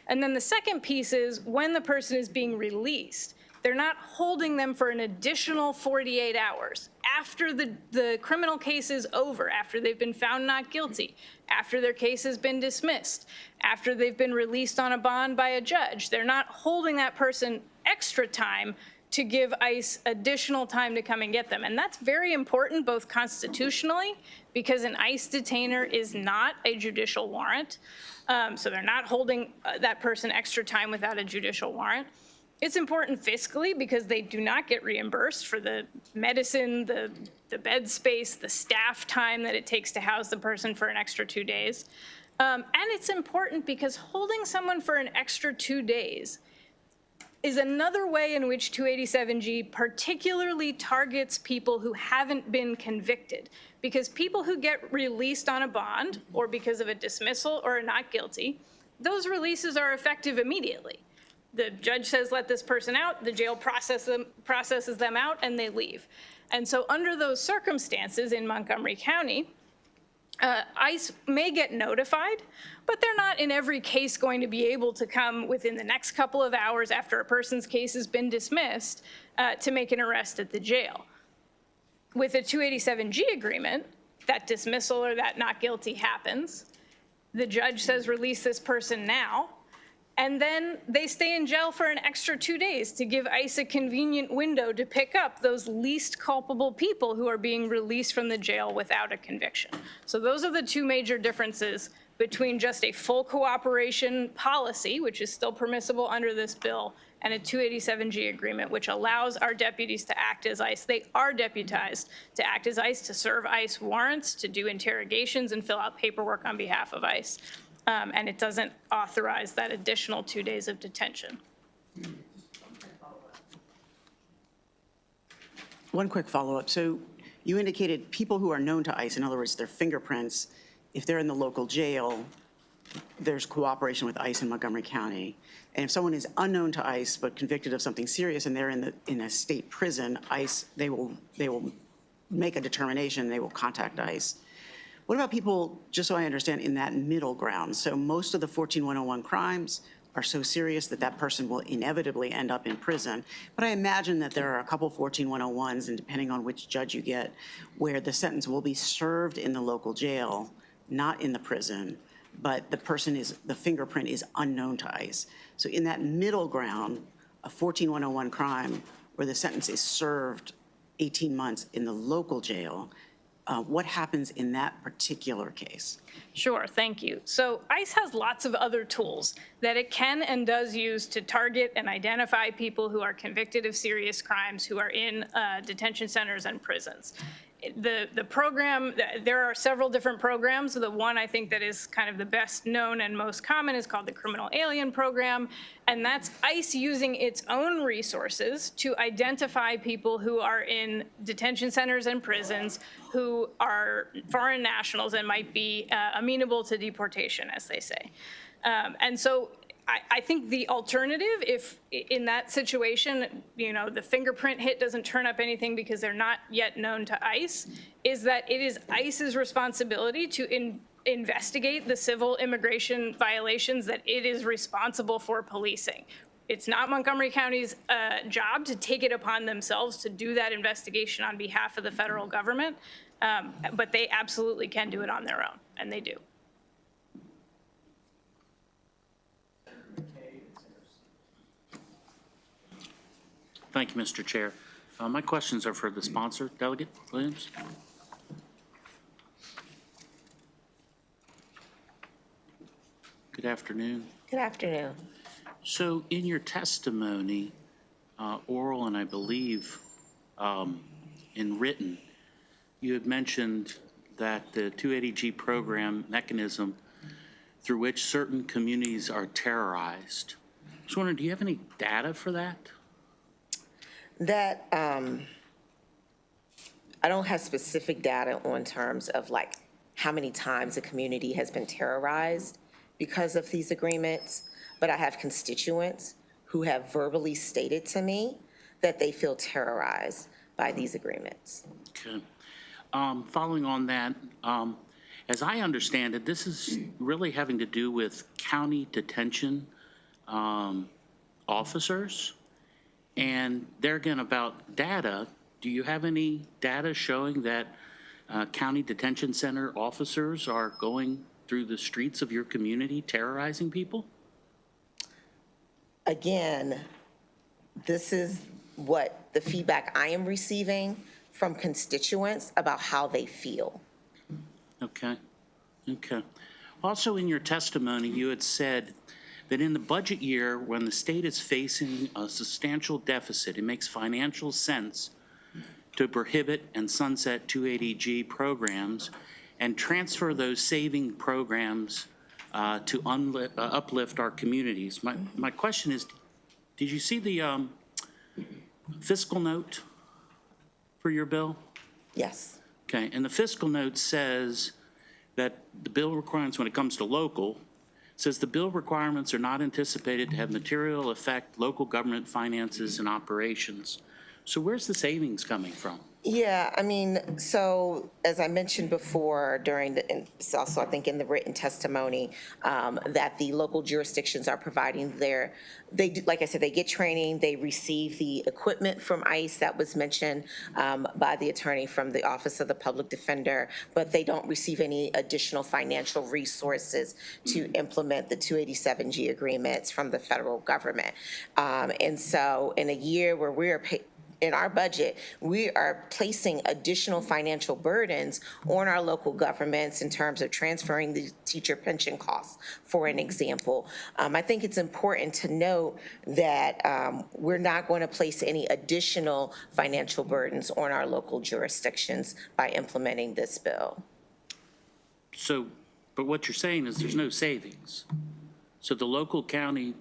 And then the second piece is when the person is being released, they're not holding them for an additional 48 hours. After the criminal case is over, after they've been found not guilty, after their case has been dismissed, after they've been released on a bond by a judge, they're not holding that person extra time to give ICE additional time to come and get them. And that's very important, both constitutionally, because an ICE detainer is not a judicial warrant. So they're not holding that person extra time without a judicial warrant. It's important fiscally because they do not get reimbursed for the medicine, the bed space, the staff time that it takes to house the person for an extra 2 days. And it's important because holding someone for an extra 2 days is another way in which 287G particularly targets people who haven't been convicted. Because people who get released on a bond or because of a dismissal or a not guilty, those releases are effective immediately. The judge says, let this person out, the jail processes them out, and they leave. And so under those circumstances in Montgomery County, ICE may get notified, but they're not in every case going to be able to come within the next couple of hours after a person's case has been dismissed to make an arrest at the jail. With a 287G agreement, that dismissal or that not guilty happens. The judge says, release this person now. And then they stay in jail for an extra 2 days to give ICE a convenient window to pick up those least culpable people who are being released from the jail without a conviction. So those are the two major differences between just a full cooperation policy, which is still permissible under this bill, and a 287G agreement, which allows our deputies to act as ICE. They are deputized to act as ICE, to serve ICE warrants, to do interrogations and fill out paperwork on behalf of ICE. And it doesn't authorize that additional 2 days of detention. One quick follow-up. So you indicated people who are known to ICE, in other words, their fingerprints, if they're in the local jail, there's cooperation with ICE in Montgomery County. And if someone is unknown to ICE but convicted of something serious and they're in a state prison, ICE, they will make a determination, they will contact ICE. What about people, just so I understand, in that middle ground? So most of the 14101 crimes are so serious that that person will inevitably end up in prison. But I imagine that there are a couple 14101s, and depending on which judge you get, where the sentence will be served in the local jail, not in the prison, but the fingerprint is unknown to ICE. So in that middle ground, a 14101 crime where the sentence is served 18 months in the local jail, what happens in that particular case? Sure, thank you. So ICE has lots of other tools that it can and does use to target and identify people who are convicted of serious crimes who are in detention centers and prisons. The program, there are several different programs. The one I think that is kind of the best known and most common is called the Criminal Alien Program, and that's ICE using its own resources to identify people who are in detention centers and prisons who are foreign nationals and might be amenable to deportation, as they say. And so I think the alternative, if in that situation, the fingerprint hit doesn't turn up anything because they're not yet known to ICE, is that it is ICE's responsibility to investigate the civil immigration violations that it is responsible for policing. It's not Montgomery County's job to take it upon themselves to do that investigation on behalf of the federal government, but they absolutely can do it on their own, and they do. Thank you, Mr. Chair. My questions are for the sponsor, Delegate Williams. Good afternoon. Good afternoon. So in your testimony, oral and I believe in written, you had mentioned that the 280G program mechanism through which certain communities are terrorized. I was wondering, do you have any data for that? That, I don't have specific data on terms of like how many times a community has been terrorized because of these agreements, but I have constituents who have verbally stated to me that they feel terrorized by these agreements. Okay. Following on that, as I understand it, this is really having to do with county detention officers. And there again about data, do you have any data showing that county detention center officers are going through the streets of your community terrorizing people? Again, this is what the feedback I am receiving from constituents about how they feel. Okay. Okay. Also in your testimony, you had said that in the budget year, when the state is facing a substantial deficit, it makes financial sense to prohibit and sunset 280G programs and transfer those saving programs to uplift our communities. My question is, did you see the fiscal note for your bill? Yes. Okay, and the fiscal note says that the bill requirements when it comes to local says the bill requirements are not anticipated to have material affect local government finances and operations. So where's the savings coming from? Yeah, I mean, so as I mentioned before during it's also I think in the written testimony, that the local jurisdictions are providing like I said, they get training, they receive the equipment from ICE that was mentioned by the attorney from the Office of the Public Defender, but they don't receive any additional financial resources to implement the 287G agreements from the federal government. And so in a year where we're in our budget, we are placing additional financial burdens on our local governments in terms of transferring the teacher pension costs, for an example. I think it's important to note that we're not going to place any additional financial burdens on our local jurisdictions by implementing this bill. So, but what you're saying is there's no savings. So the local county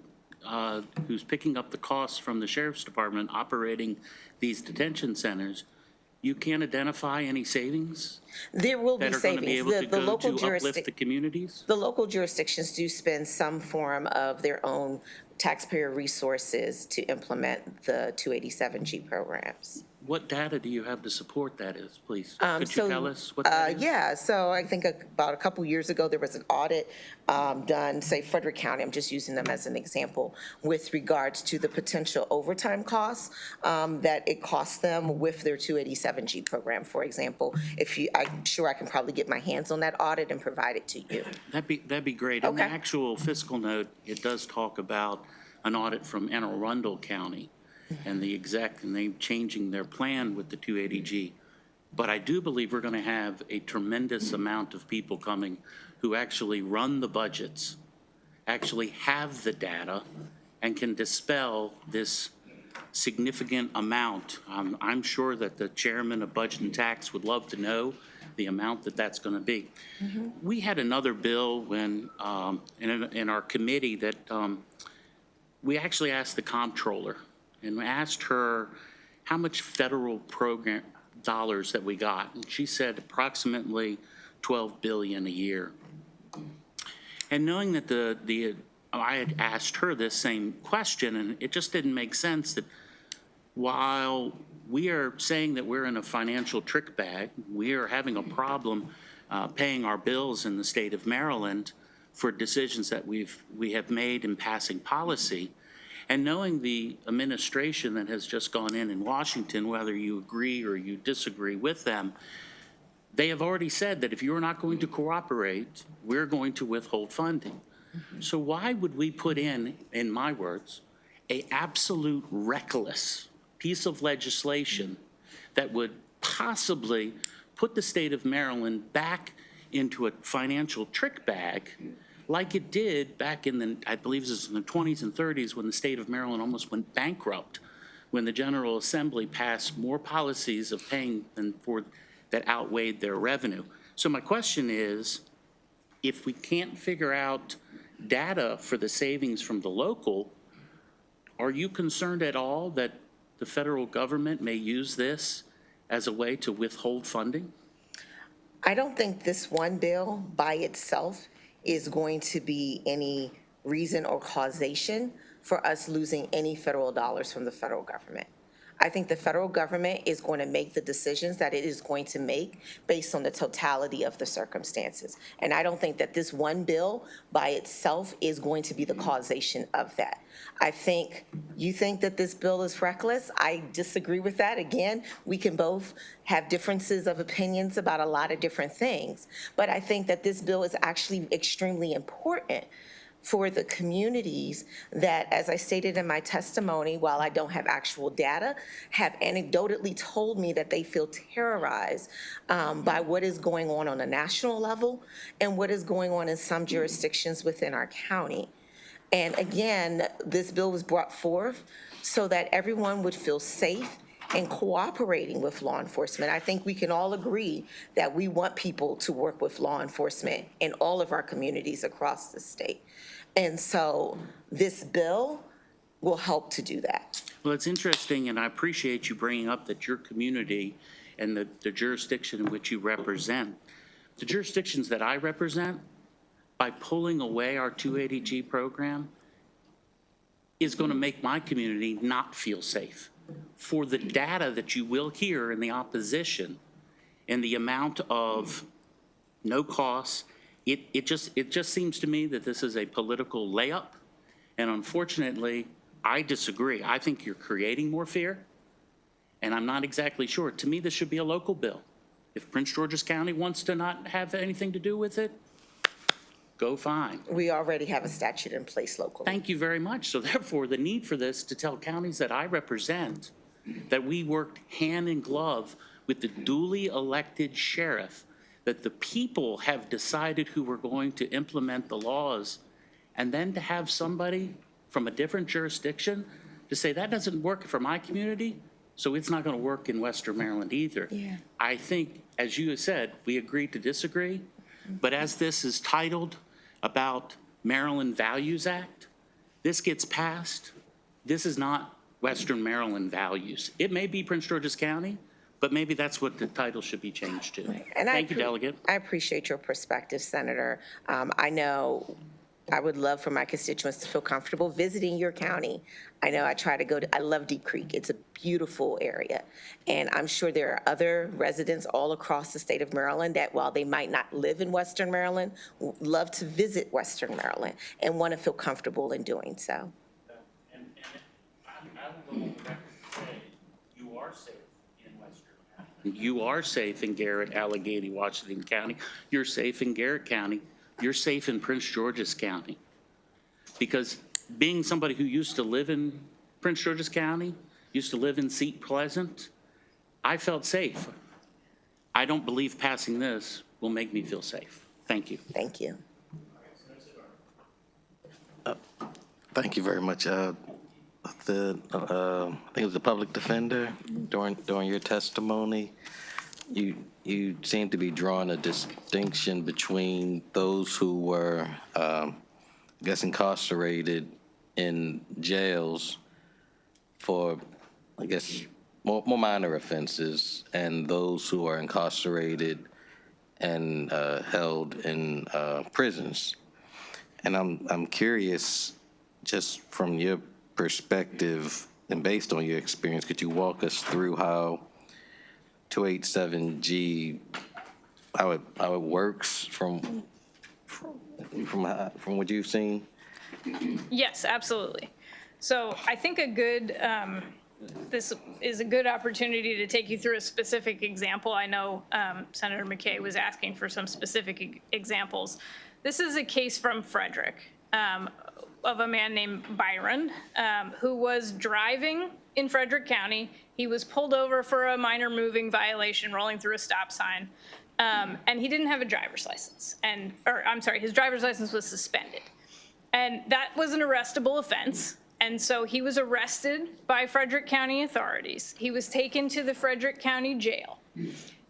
who's picking up the costs from the sheriff's department operating these detention centers, you can't identify any savings? There will be savings. That are going to be able to go to uplift the communities? The local jurisdictions do spend some form of their own taxpayer resources to implement the 287G programs. what data do you have to support that is, please? Could you tell us what that is? Yeah, so I think about a couple years ago, there was an audit done, say Frederick County, I'm just using them as an example, with regards to the potential overtime costs that it costs them with their 287G program, for example. I'm sure I can probably get my hands on that audit and provide it to you. That'd be great. In the actual fiscal note, it does talk about an audit from Anne Arundel County and they changing their plan with the 280G. But I do believe we're going to have a tremendous amount of people coming who actually run the budgets, actually have the data, and can dispel this significant amount. I'm sure that the chairman of Budget and Tax would love to know the amount that's going to be. We had another bill when in our committee that we actually asked the comptroller and we asked her how much federal program dollars that we got. And she said approximately $12 billion a year. And knowing that I had asked her this same question, and it just didn't make sense that while we are saying that we're in a financial trick bag, we are having a problem paying our bills in the state of Maryland for decisions that we have made in passing policy. And knowing the administration that has just gone in Washington, whether you agree or you disagree with them, they have already said that if you're not going to cooperate, we're going to withhold funding. So why would we put in my words, a absolute reckless piece of legislation that would possibly put the state of Maryland back into a financial trick bag like it did back in I believe it was in the 20s and 30s when the state of Maryland almost went bankrupt, when the General Assembly passed more policies of paying that outweighed their revenue. So my question is, if we can't figure out data for the savings from the local, are you concerned at all that the federal government may use this as a way to withhold funding? I don't think this one bill by itself is going to be any reason or causation for us losing any federal dollars from the federal government. I think the federal government is going to make the decisions that it is going to make based on the totality of the circumstances. And I don't think that this one bill by itself is going to be the causation of that. I think you think that this bill is reckless. I disagree with that. Again, we can both have differences of opinions about a lot of different things. But I think that this bill is actually extremely important for the communities that, as I stated in my testimony, while I don't have actual data, have anecdotally told me that they feel terrorized by what is going on a national level and what is going on in some jurisdictions within our county. And again, this bill was brought forth so that everyone would feel safe and cooperating with law enforcement. I think we can all agree that we want people to work with law enforcement in all of our communities across the state. And so this bill will help to do that. Well, it's interesting, and I appreciate you bringing up that your community and the jurisdiction in which you represent, the jurisdictions that I represent, by pulling away our 280G program, is going to make my community not feel safe. For the data that you will hear in the opposition and the amount of no costs, it just seems to me that this is a political layup. And unfortunately, I disagree. I think you're creating more fear, and I'm not exactly sure. To me, this should be a local bill. If Prince George's County wants to not have anything to do with it, go fine. We already have a statute in place locally. Thank you very much. So therefore, the need for this to tell counties that I represent that we worked hand in glove with the duly elected sheriff, that the people have decided who were going to implement the laws, and then to have somebody from a different jurisdiction to say that doesn't work for my community, so it's not going to work in Western Maryland either. Yeah. I think, as you said, we agreed to disagree, but as this is titled about Maryland Values Act, this gets passed, this is not Western Maryland values. It may be Prince George's County, but maybe that's what the title should be changed to. And Thank you, Delegate. I appreciate your perspective, Senator. I know I would love for my constituents to feel comfortable visiting your county. I know I love Deep Creek. It's a beautiful area. And I'm sure there are other residents all across the state of Maryland that, while they might not live in Western Maryland, love to visit Western Maryland and want to feel comfortable in doing so. And I will go on the record to say, you are safe in Western County. You are safe in Garrett, Allegheny, Washington County. You're safe in Garrett County. You're safe in Prince George's County. Because being somebody who used to live in Prince George's County, used to live in Seat Pleasant, I felt safe. I don't believe passing this will make me feel safe. Thank you. Thank you. Thank you very much. I think it was the public defender during your testimony. You seem to be drawing a distinction between those who were, I guess, incarcerated in jails for, I guess, more minor offenses, and those who are incarcerated and held in prisons. And I'm curious, just from your perspective and based on your experience, could you walk us through how 287G, how it works from what you've seen? Yes, absolutely. So I think this is a good opportunity to take you through a specific example. I know Senator McKay was asking for some specific examples. This is a case from Frederick of a man named Byron who was driving in Frederick County. He was pulled over for a minor moving violation, rolling through a stop sign, and he didn't have a driver's license. His driver's license was suspended. And that was an arrestable offense. And so he was arrested by Frederick County authorities. He was taken to the Frederick County Jail.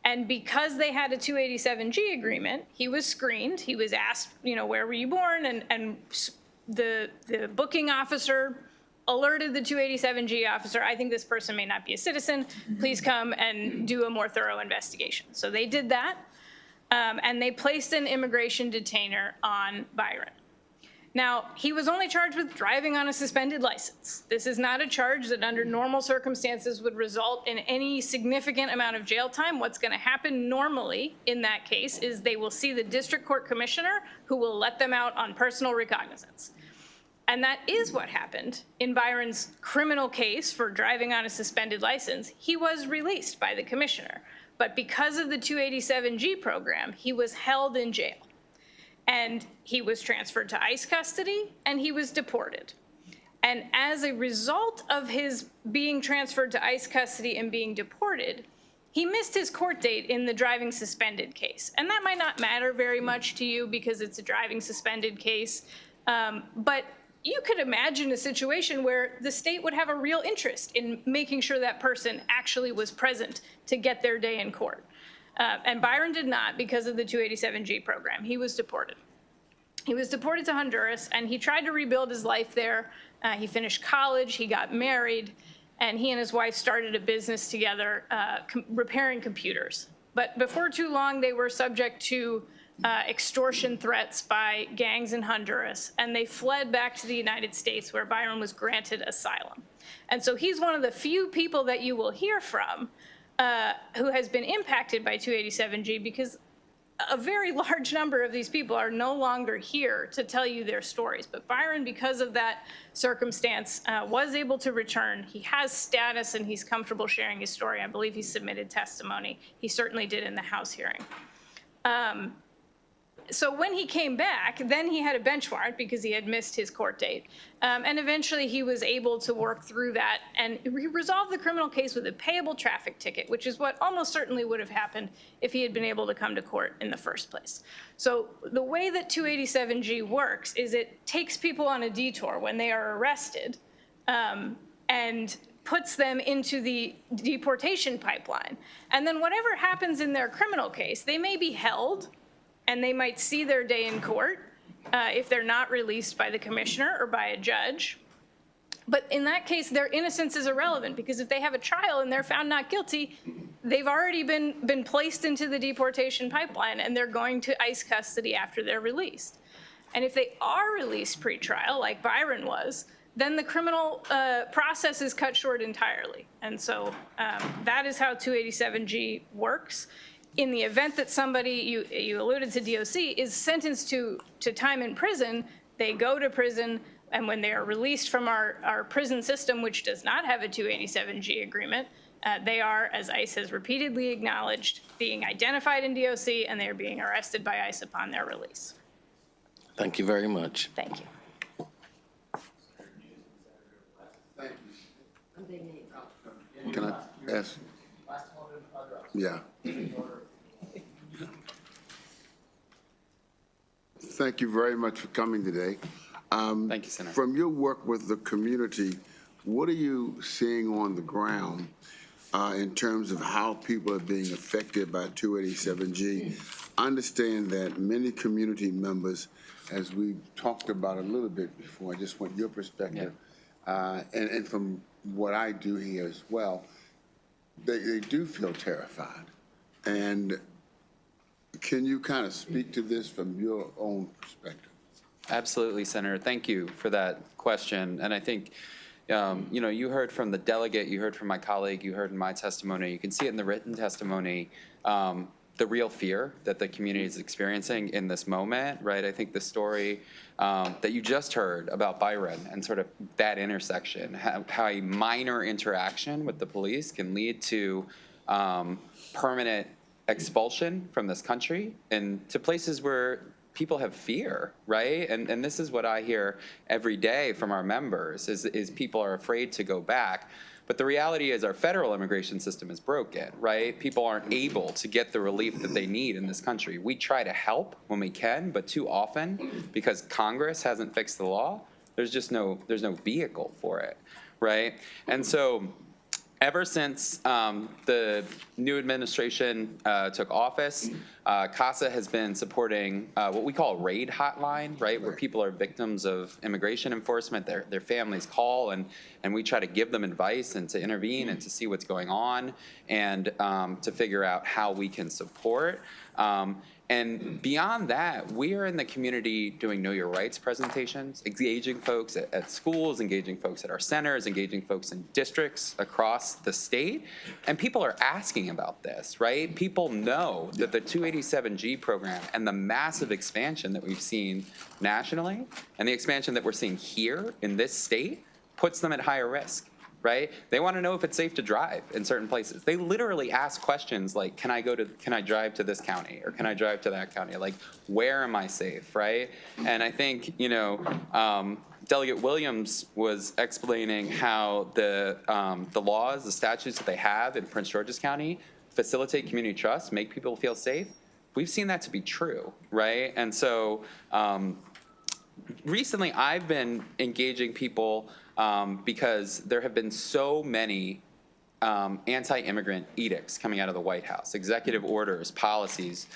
And because they had a 287G agreement, he was screened. He was asked, where were you born? And the booking officer alerted the 287G officer, I think this person may not be a citizen. Please come and do a more thorough investigation. So they did that, and they placed an immigration detainer on Byron. Now, he was only charged with driving on a suspended license. This is not a charge that under normal circumstances would result in any significant amount of jail time. What's going to happen normally in that case is they will see the district court commissioner who will let them out on personal recognizance. And that is what happened in Byron's criminal case for driving on a suspended license. He was released by the commissioner. But because of the 287G program, he was held in jail. And he was transferred to ICE custody, and he was deported. And as a result of his being transferred to ICE custody and being deported, he missed his court date in the driving suspended case. And that might not matter very much to you because it's a driving suspended case. But you could imagine a situation where the state would have a real interest in making sure that person actually was present to get their day in court. And Byron did not because of the 287G program. He was deported. He was deported to Honduras, and he tried to rebuild his life there. He finished college, he got married, and he and his wife started a business together repairing computers. But before too long, they were subject to extortion threats by gangs in Honduras, and they fled back to the United States, where Byron was granted asylum. And so he's one of the few people that you will hear from who has been impacted by 287G, because a very large number of these people are no longer here to tell you their stories. But Byron, because of that circumstance, was able to return. He has status and he's comfortable sharing his story. I believe he submitted testimony. He certainly did in the House hearing. So when he came back, then he had a bench warrant because he had missed his court date. And eventually he was able to work through that, and he resolved the criminal case with a payable traffic ticket, which is what almost certainly would have happened if he had been able to come to court in the first place. So the way that 287G works is it takes people on a detour when they are arrested and puts them into the deportation pipeline. And then whatever happens in their criminal case, they may be held and they might see their day in court if they're not released by the commissioner or by a judge. But in that case, their innocence is irrelevant, because if they have a trial and they're found not guilty, they've already been placed into the deportation pipeline, and they're going to ICE custody after they're released. And if they are released pretrial, like Byron was, then the criminal process is cut short entirely. And so that is how 287G works. In the event that somebody, you alluded to DOC, is sentenced to time in prison, they go to prison, and when they are released from our prison system, which does not have a 287G agreement, they are, as ICE has repeatedly acknowledged, being identified in DOC, and they are being arrested by ICE upon their release. Thank you very much. Thank you. Can I ask? Yeah. Thank you very much for coming today. Thank you, Senator. From your work with the community, what are you seeing on the ground in terms of how people are being affected by 287G? I understand that many community members, as we talked about a little bit before, I just want your perspective, and from what I do here as well, they do feel terrified. And can you kind of speak to this from your own perspective? Absolutely, Senator. Thank you for that question. And I think, you know, you heard from the delegate, you heard from my colleague, you heard in my testimony, you can see it in the written testimony, the real fear that the community is experiencing in this moment, right? I think the story that you just heard about Byron and sort of that intersection, how a minor interaction with the police can lead to permanent expulsion from this country and to places where people have fear, right? And this is what I hear every day from our members is people are afraid to go back. But the reality is our federal immigration system is broken, right? People aren't able to get the relief that they need in this country. We try to help when we can, but too often, because Congress hasn't fixed the law, there's no vehicle for it, right? And so ever since the new administration took office, CASA has been supporting what we call a RAID hotline, right, where people are victims of immigration enforcement. Their families call, and we try to give them advice and to intervene and to see what's going on and to figure out how we can support. And beyond that, we are in the community doing Know Your Rights presentations, engaging folks at schools, engaging folks at our centers, engaging folks in districts across the state. And people are asking about this, right? People know that the 287G program and the massive expansion that we've seen nationally and the expansion that we're seeing here in this state puts them at higher risk. Right? They want to know if it's safe to drive in certain places. They literally ask questions like, can I drive to this county or can I drive to that county? Like, where am I safe, right? And I think, you know, Delegate Williams was explaining how the laws, the statutes that they have in Prince George's County facilitate community trust, make people feel safe. We've seen that to be true, right? And so recently I've been engaging people because there have been so many anti-immigrant edicts coming out of the White House, executive orders, policies.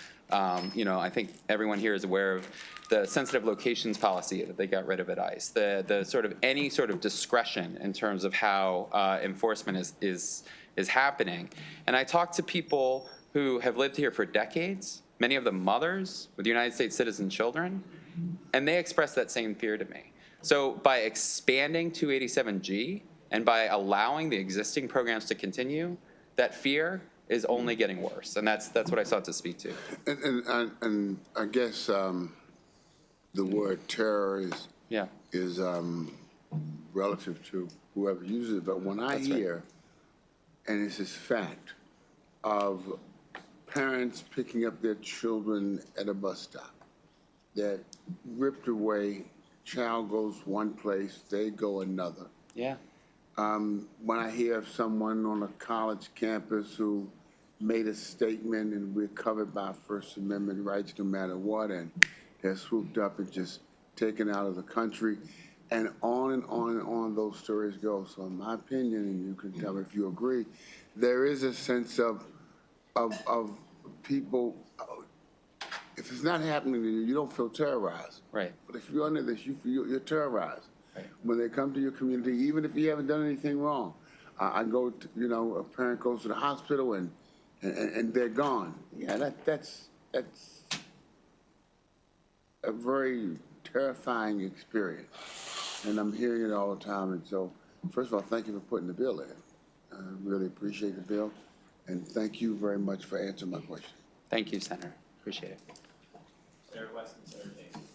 You know, I think everyone here is aware of the sensitive locations policy that they got rid of at ICE, the sort of any sort of discretion in terms of how enforcement is happening. And I talk to people who have lived here for decades, many of them mothers with United States citizen children, and they express that same fear to me. So by expanding 287G and by allowing the existing programs to continue, that fear is only getting worse. And that's what I sought to speak to. And I guess the word terror is relative to whoever uses it. But when I hear, and it's this fact, of parents picking up their children at a bus stop that ripped away, child goes one place, they go another. Yeah. When I hear of someone on a college campus who made a statement and we're covered by First Amendment rights no matter what, and they're swooped up and just taken out of the country, and on and on and on those stories go. So in my opinion, and you can tell me if you agree, there is a sense of people, if it's not happening to you, you don't feel terrorized. Right. But if you're under this, you're terrorized. Right. When they come to your community, even if you haven't done anything wrong. I go to, you know, a parent goes to the hospital and they're gone. Yeah, that's a very terrifying experience. And I'm hearing it all the time. And so, first of all, thank you for putting the bill in. I really appreciate the bill. And thank you very much for answering my question. Thank you, Senator. Appreciate it. Senator Weston, Senator Davis.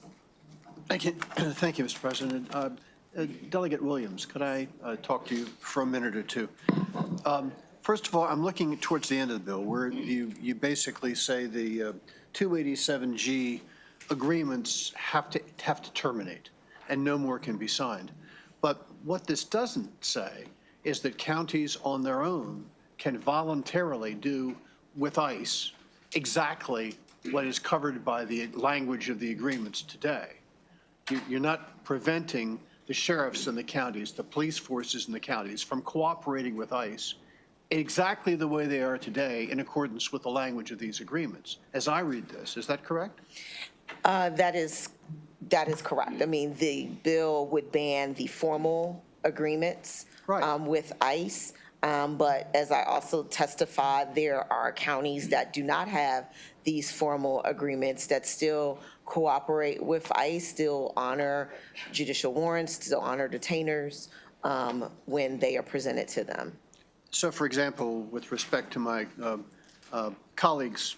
Thank you. Thank you, Mr. President. Delegate Williams, could I talk to you for a minute or two? First of all, I'm looking towards the end of the bill where you basically say the 287G agreements have to terminate and no more can be signed. But what this doesn't say is that counties on their own can voluntarily do with ICE exactly what is covered by the language of the agreements today. You're not preventing the sheriffs in the counties, the police forces in the counties from cooperating with ICE exactly the way they are today in accordance with the language of these agreements. As I read this, is that correct? That is correct. I mean, the bill would ban the formal agreements with ICE. But as I also testified, there are counties that do not have these formal agreements that still cooperate with ICE, still honor judicial warrants, still honor detainers when they are presented to them. So, for example, with respect to my colleagues'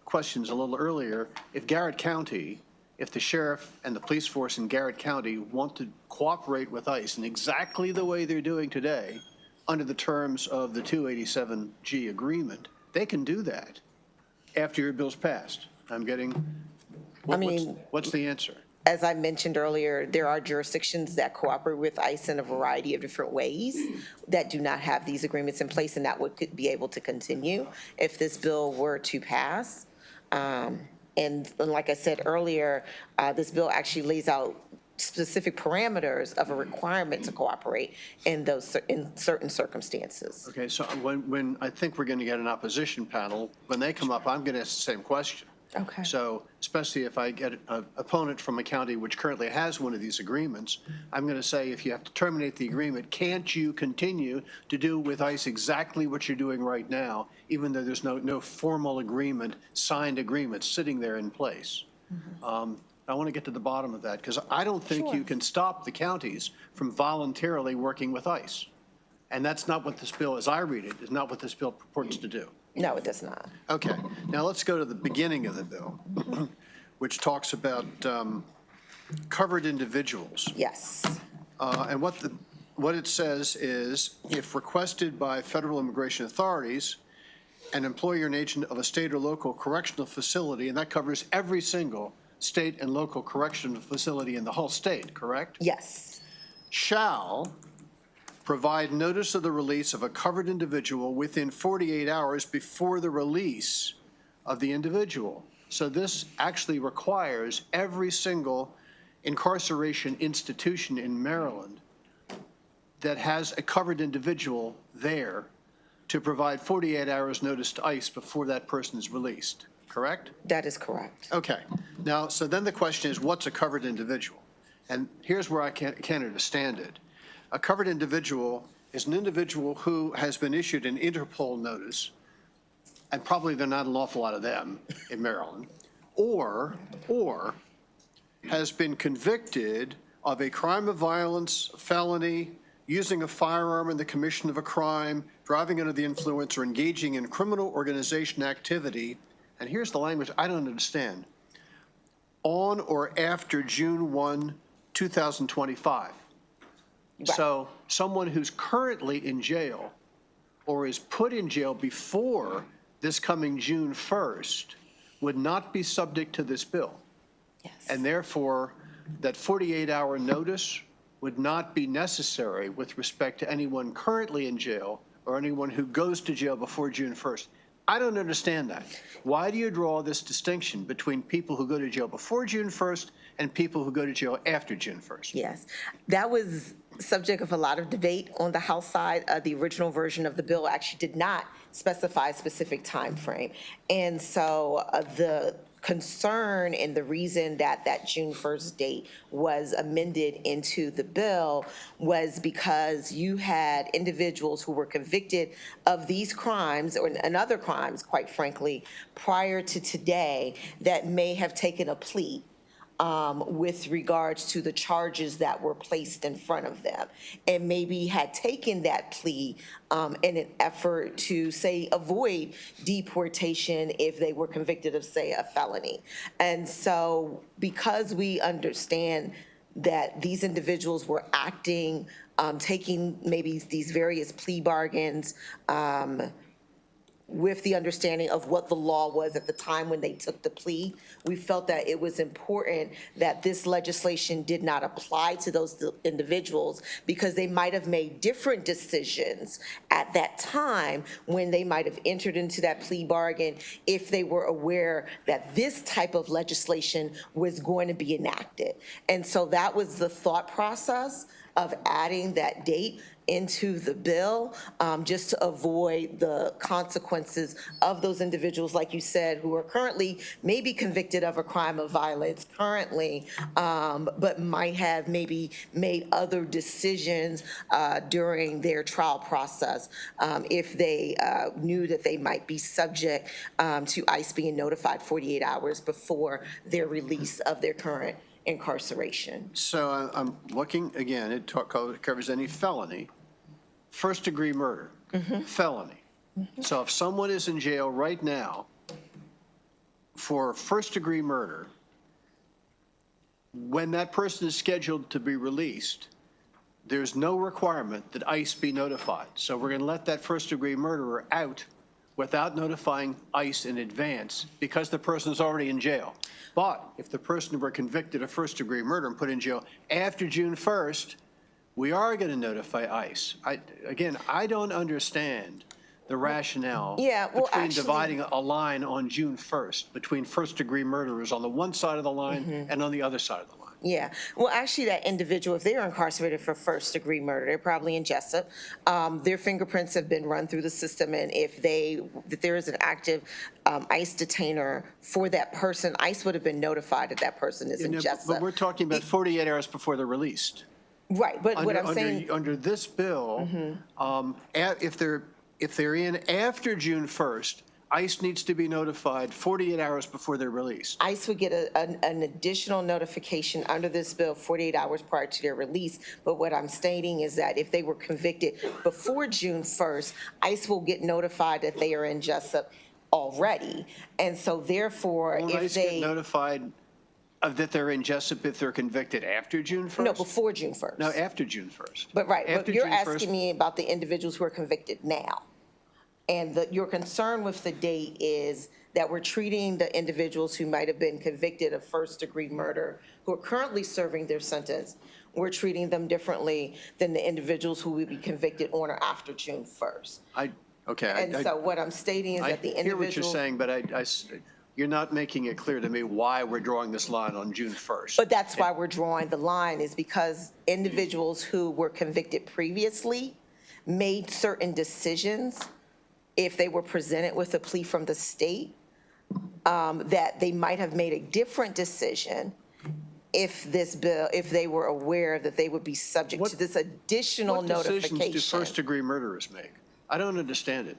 questions a little earlier, if Garrett County, if the sheriff and the police force in Garrett County want to cooperate with ICE in exactly the way they're doing today, under the terms of the 287G agreement, they can do that after your bill's passed. I'm getting, what's the answer? As I mentioned earlier, there are jurisdictions that cooperate with ICE in a variety of different ways that do not have these agreements in place, and that would be able to continue if this bill were to pass. And like I said earlier, this bill actually lays out specific parameters of a requirement to cooperate in certain circumstances. Okay, so when I think we're going to get an opposition panel, when they come up, I'm going to ask the same question. Okay. So especially if I get an opponent from a county which currently has one of these agreements, I'm going to say, if you have to terminate the agreement, can't you continue to do with ICE exactly what you're doing right now, even though there's no formal agreement, signed agreement sitting there in place? Mm-hmm. I want to get to the bottom of that, because I don't think you can stop the counties from voluntarily working with ICE. And that's not what this bill, as I read it, is not what this bill purports to do. No, it does not. Okay. Now let's go to the beginning of the bill, which talks about covered individuals. Yes. And what it says is, if requested by federal immigration authorities, an employer and agent of a state or local correctional facility, and that covers every single state and local correctional facility in the whole state, correct? Yes. Shall provide notice of the release of a covered individual within 48 hours before the release of the individual. So this actually requires every single incarceration institution in Maryland that has a covered individual there to provide 48 hours notice to ICE before that person is released, correct? That is correct. Okay. Now, so then the question is, what's a covered individual? And here's where I can't understand it. A covered individual is an individual who has been issued an Interpol notice, and probably there are not an awful lot of them in Maryland, or has been convicted of a crime of violence, felony, using a firearm in the commission of a crime, driving under the influence, or engaging in criminal organization activity. And here's the language I don't understand. On or after June 1, 2025. So someone who's currently in jail or is put in jail before this coming June 1st would not be subject to this bill. Yes. And therefore, that 48-hour notice would not be necessary with respect to anyone currently in jail or anyone who goes to jail before June 1st. I don't understand that. Why do you draw this distinction between people who go to jail before June 1st and people who go to jail after June 1st? Yes, that was subject of a lot of debate on the House side. The original version of the bill actually did not specify a specific time frame. And so the concern and the reason that that June 1st date was amended into the bill was because you had individuals who were convicted of these crimes and other crimes, quite frankly, prior to today that may have taken a plea with regards to the charges that were placed in front of them, and maybe had taken that plea in an effort to, say, avoid deportation if they were convicted of, say, a felony. And so because we understand that these individuals were acting, taking maybe these various plea bargains with the understanding of what the law was at the time when they took the plea, we felt that it was important that this legislation did not apply to those individuals because they might have made different decisions at that time when they might have entered into that plea bargain if they were aware that this type of legislation was going to be enacted. And so that was the thought process of adding that date into the bill, just to avoid the consequences of those individuals, like you said, who are currently maybe convicted of a crime of violence currently, but might have maybe made other decisions during their trial process if they knew that they might be subject to ICE being notified 48 hours before their release of their current incarceration. So I'm looking, again, it covers any felony, first-degree murder, felony. So if someone is in jail right now for first-degree murder, when that person is scheduled to be released, there's no requirement that ICE be notified. So we're going to let that first-degree murderer out without notifying ICE in advance because the person is already in jail. But if the person were convicted of first-degree murder and put in jail after June 1st, we are going to notify ICE. Again, I don't understand the rationale between dividing a line on June 1st between first-degree murderers on the one side of the line and on the other side of the line. Yeah, well, actually, that individual, if they're incarcerated for first-degree murder, they're probably in Jessup. Their fingerprints have been run through the system, and if there is an active ICE detainer for that person, ICE would have been notified that that person is in Jessup. But we're talking about 48 hours before they're released. Right, but what I'm saying... Under this bill, if they're in after June 1st, ICE needs to be notified 48 hours before they're released. ICE would get an additional notification under this bill 48 hours prior to their release. But what I'm stating is that if they were convicted before June 1st, ICE will get notified that they are in Jessup already. And so therefore, Won't ICE get notified that they're in Jessup if they're convicted after June 1st? No, before June 1st. No, after June 1st. But right, After but you're June asking 1st. me about the individuals who are convicted now. And your concern with the date is that we're treating the individuals who might have been convicted of first-degree murder, who are currently serving their sentence, we're treating them differently than the individuals who will be convicted on or after June 1st. Okay. So what I'm stating is that the individual... I hear what you're saying, but you're not making it clear to me why we're drawing this line on June 1st. But that's why we're drawing the line, is because individuals who were convicted previously made certain decisions if they were presented with a plea from the state, that they might have made a different decision if they were aware that they would be subject to this additional notification. What decisions do first-degree murderers make? I don't understand it.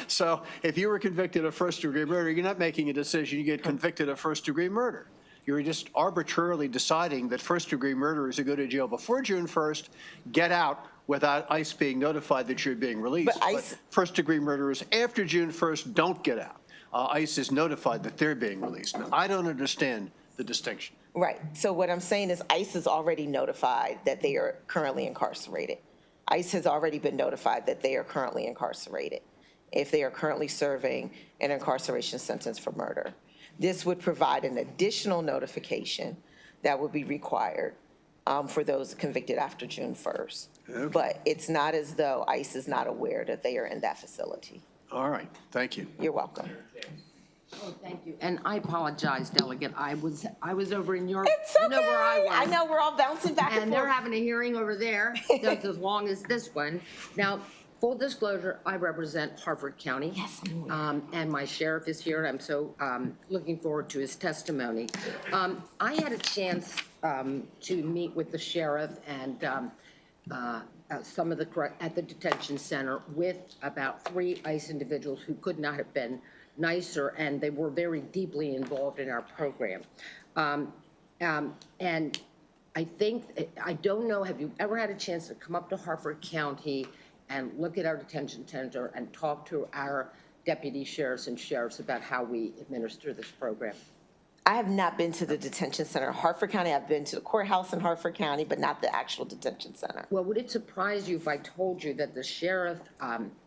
So if you were convicted of first-degree murder, you're not making a decision. You get convicted of first-degree murder. You're just arbitrarily deciding that first-degree murderers who go to jail before June 1st get out without ICE being notified that you're being released. But first-degree murderers after June 1st don't get out. ICE is notified that they're being released. Now, I don't understand the distinction. Right. So what I'm saying is ICE is already notified that they are currently incarcerated. ICE has already been notified that they are currently incarcerated if they are currently serving an incarceration sentence for murder. This would provide an additional notification that would be required for those convicted after June 1st. Okay. But it's not as though ICE is not aware that they are in that facility. All right. Thank you. You're welcome. Oh, thank you. And I apologize, Delegate. I was over in Europe. It's okay. You know where I was. I know we're all bouncing back and forth. And they're having a hearing over there that's as long as this one. Now, full disclosure, I represent Harford County. Yes. And my sheriff is here, and I'm so looking forward to his testimony. I had a chance to meet with the sheriff and some of the at the detention center with about 3 ICE individuals who could not have been nicer, and they were very deeply involved in our program. And I think, I don't know, have you ever had a chance to come up to Harford County and look at our detention center and talk to our deputy sheriffs and sheriffs about how we administer this program? I have not been to the detention center in Harford County. I've been to the courthouse in Harford County, but not the actual detention center. Well, would it surprise you if I told you that the sheriff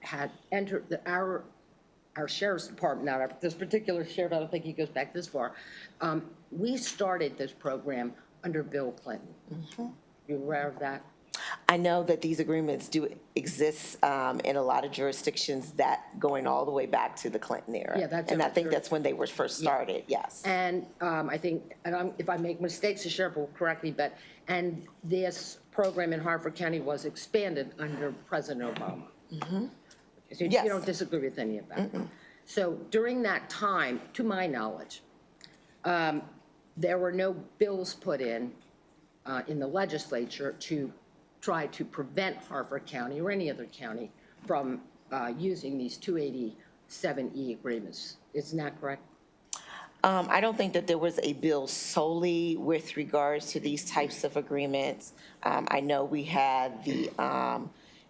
had entered our sheriff's department, now this particular sheriff, I don't think he goes back this far, we started this program under Bill Clinton. You aware of that? I know that these agreements do exist in a lot of jurisdictions that going all the way back to the Clinton era. Yeah, that's and I think sure. that's when they were first started, yes. And I think, and if I make mistakes, the sheriff will correct me, and this program in Harford County was expanded under President Obama. So Yes. you don't disagree with any of that. So during that time, to my knowledge, there were no bills put in the legislature to try to prevent Harford County or any other county from using these 287E agreements. Isn't that correct? I don't think that there was a bill solely with regards to these types of agreements. I know we had the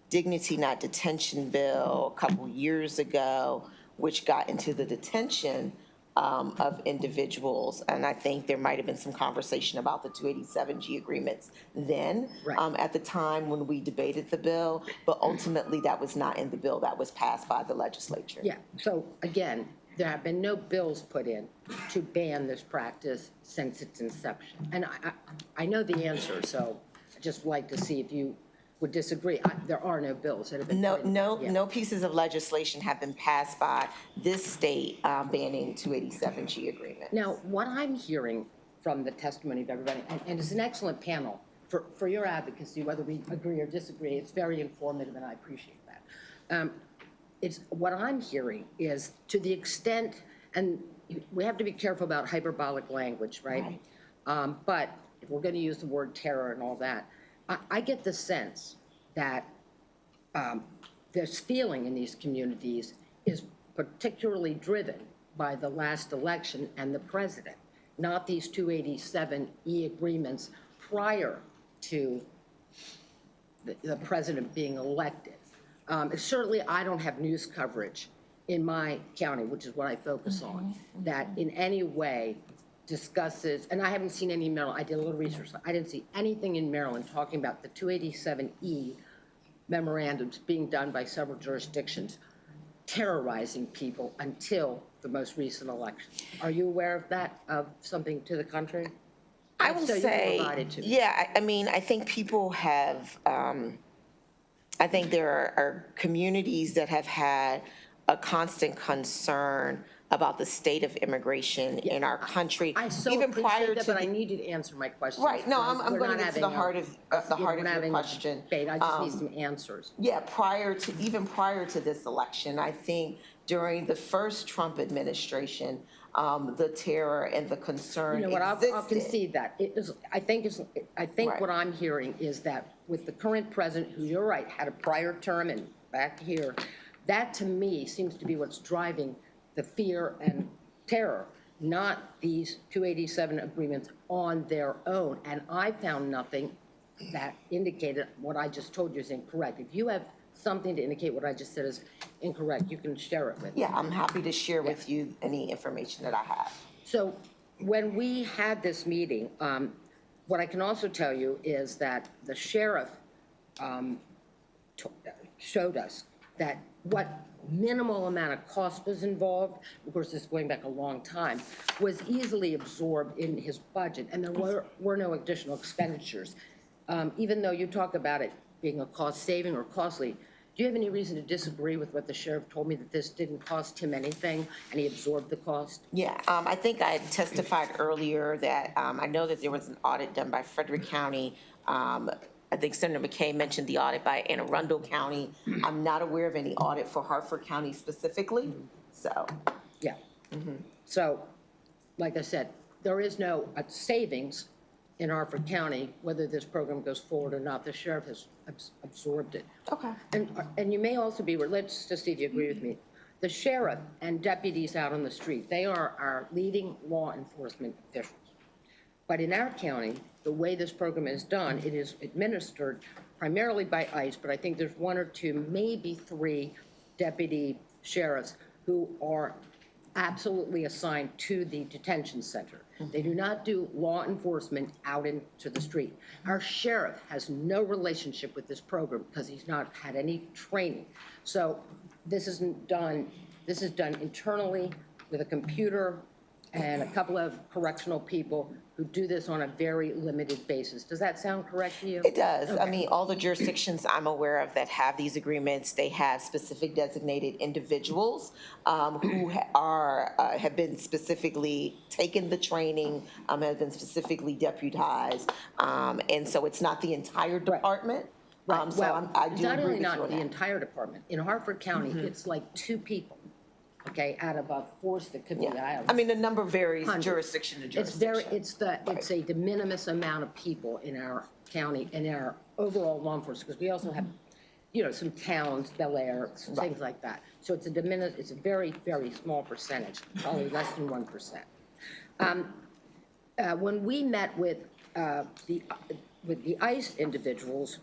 Dignity Not Detention Bill a couple years ago, which got into the detention of individuals. And I think there might have been some conversation about the 287G agreements then, at the time when we debated the bill, but ultimately that was not in the bill that was passed by the legislature. Yeah, so again, there have been no bills put in to ban this practice since its inception. And I know the answer, so I'd just like to see if you would disagree. There are no bills that have been put in. No pieces of legislation have been passed by this state banning 287G agreement. Now, what I'm hearing from the testimony of everybody, and it's an excellent panel for your advocacy, whether we agree or disagree, it's very informative and I appreciate that. It's what I'm hearing is to the extent, and we have to be careful about hyperbolic language, right? But if we're going to use the word terror and all that, I get the sense that this feeling in these communities is particularly driven by the last election and the president, not these 287E agreements prior to the president being elected. Certainly, I don't have news coverage in my county, which is what I focus on, that in any way discusses, and I haven't seen any in Maryland, I did a little research, I didn't see anything in Maryland talking about the 287E memorandums being done by several jurisdictions terrorizing people until the most recent election. Are you aware of that, of something to the contrary? I will say, yeah, I mean, I think people have, I think there are communities that have had a constant concern about the state of immigration in our country. I so even prior appreciate that, to but I need you to answer my question. Right, no, I'm going to get to the heart of your question. I just need some answers. Yeah, even prior to this election, I think during the first Trump administration, the terror and the concern You know what, existed. I'll concede that. I think Right. what I'm hearing is that with the current president, who you're right, had a prior term and back here, that to me seems to be what's driving the fear and terror, not these 287 agreements on their own. And I found nothing that indicated what I just told you is incorrect. If you have something to indicate what I just said is incorrect, you can share it with me. Yeah, I'm happy to share with you any information that I have. So when we had this meeting, what I can also tell you is that the sheriff showed us that what minimal amount of cost was involved, of course, this is going back a long time, was easily absorbed in his budget, and there were no additional expenditures. Even though you talk about it being a cost saving or costly, do you have any reason to disagree with what the sheriff told me, that this didn't cost him anything and he absorbed the cost? Yeah, I think I testified earlier that I know that there was an audit done by Frederick County. I think Senator McKay mentioned the audit by Anne Arundel County. I'm not aware of any audit for Hartford County specifically, so. Yeah. So, like I said, there is no savings in Hartford County, whether this program goes forward or not. The sheriff has absorbed it. Okay. And you may also be, let's just see if you agree with me. The sheriff and deputies out on the street, they are our leading law enforcement officials. But in our county, the way this program is done, it is administered primarily by ICE, but I think there's 1 or 2, maybe 3 deputy sheriffs who are absolutely assigned to the detention center. They do not do law enforcement out into the street. Our sheriff has no relationship with this program because he's not had any training. So this is done internally with a computer and a couple of correctional people who do this on a very limited basis. Does that sound correct to you? It does. Okay. I mean, all the jurisdictions I'm aware of that have these agreements, they have specific designated individuals who have been specifically taken the training, have been specifically deputized, and so it's not the entire department. Right. So Well, I it's do not agree only with you not on the that. entire department. In Hartford County, it's like 2 people, okay, out of a force that could be, I mean, the number varies Hundreds. jurisdiction to jurisdiction. It's a de minimis amount of people in our county, in our overall law enforcement, because we also have, some towns, Bel Air, things like that. So it's a very, very small percentage, probably less than 1%. When we met with the ICE individuals,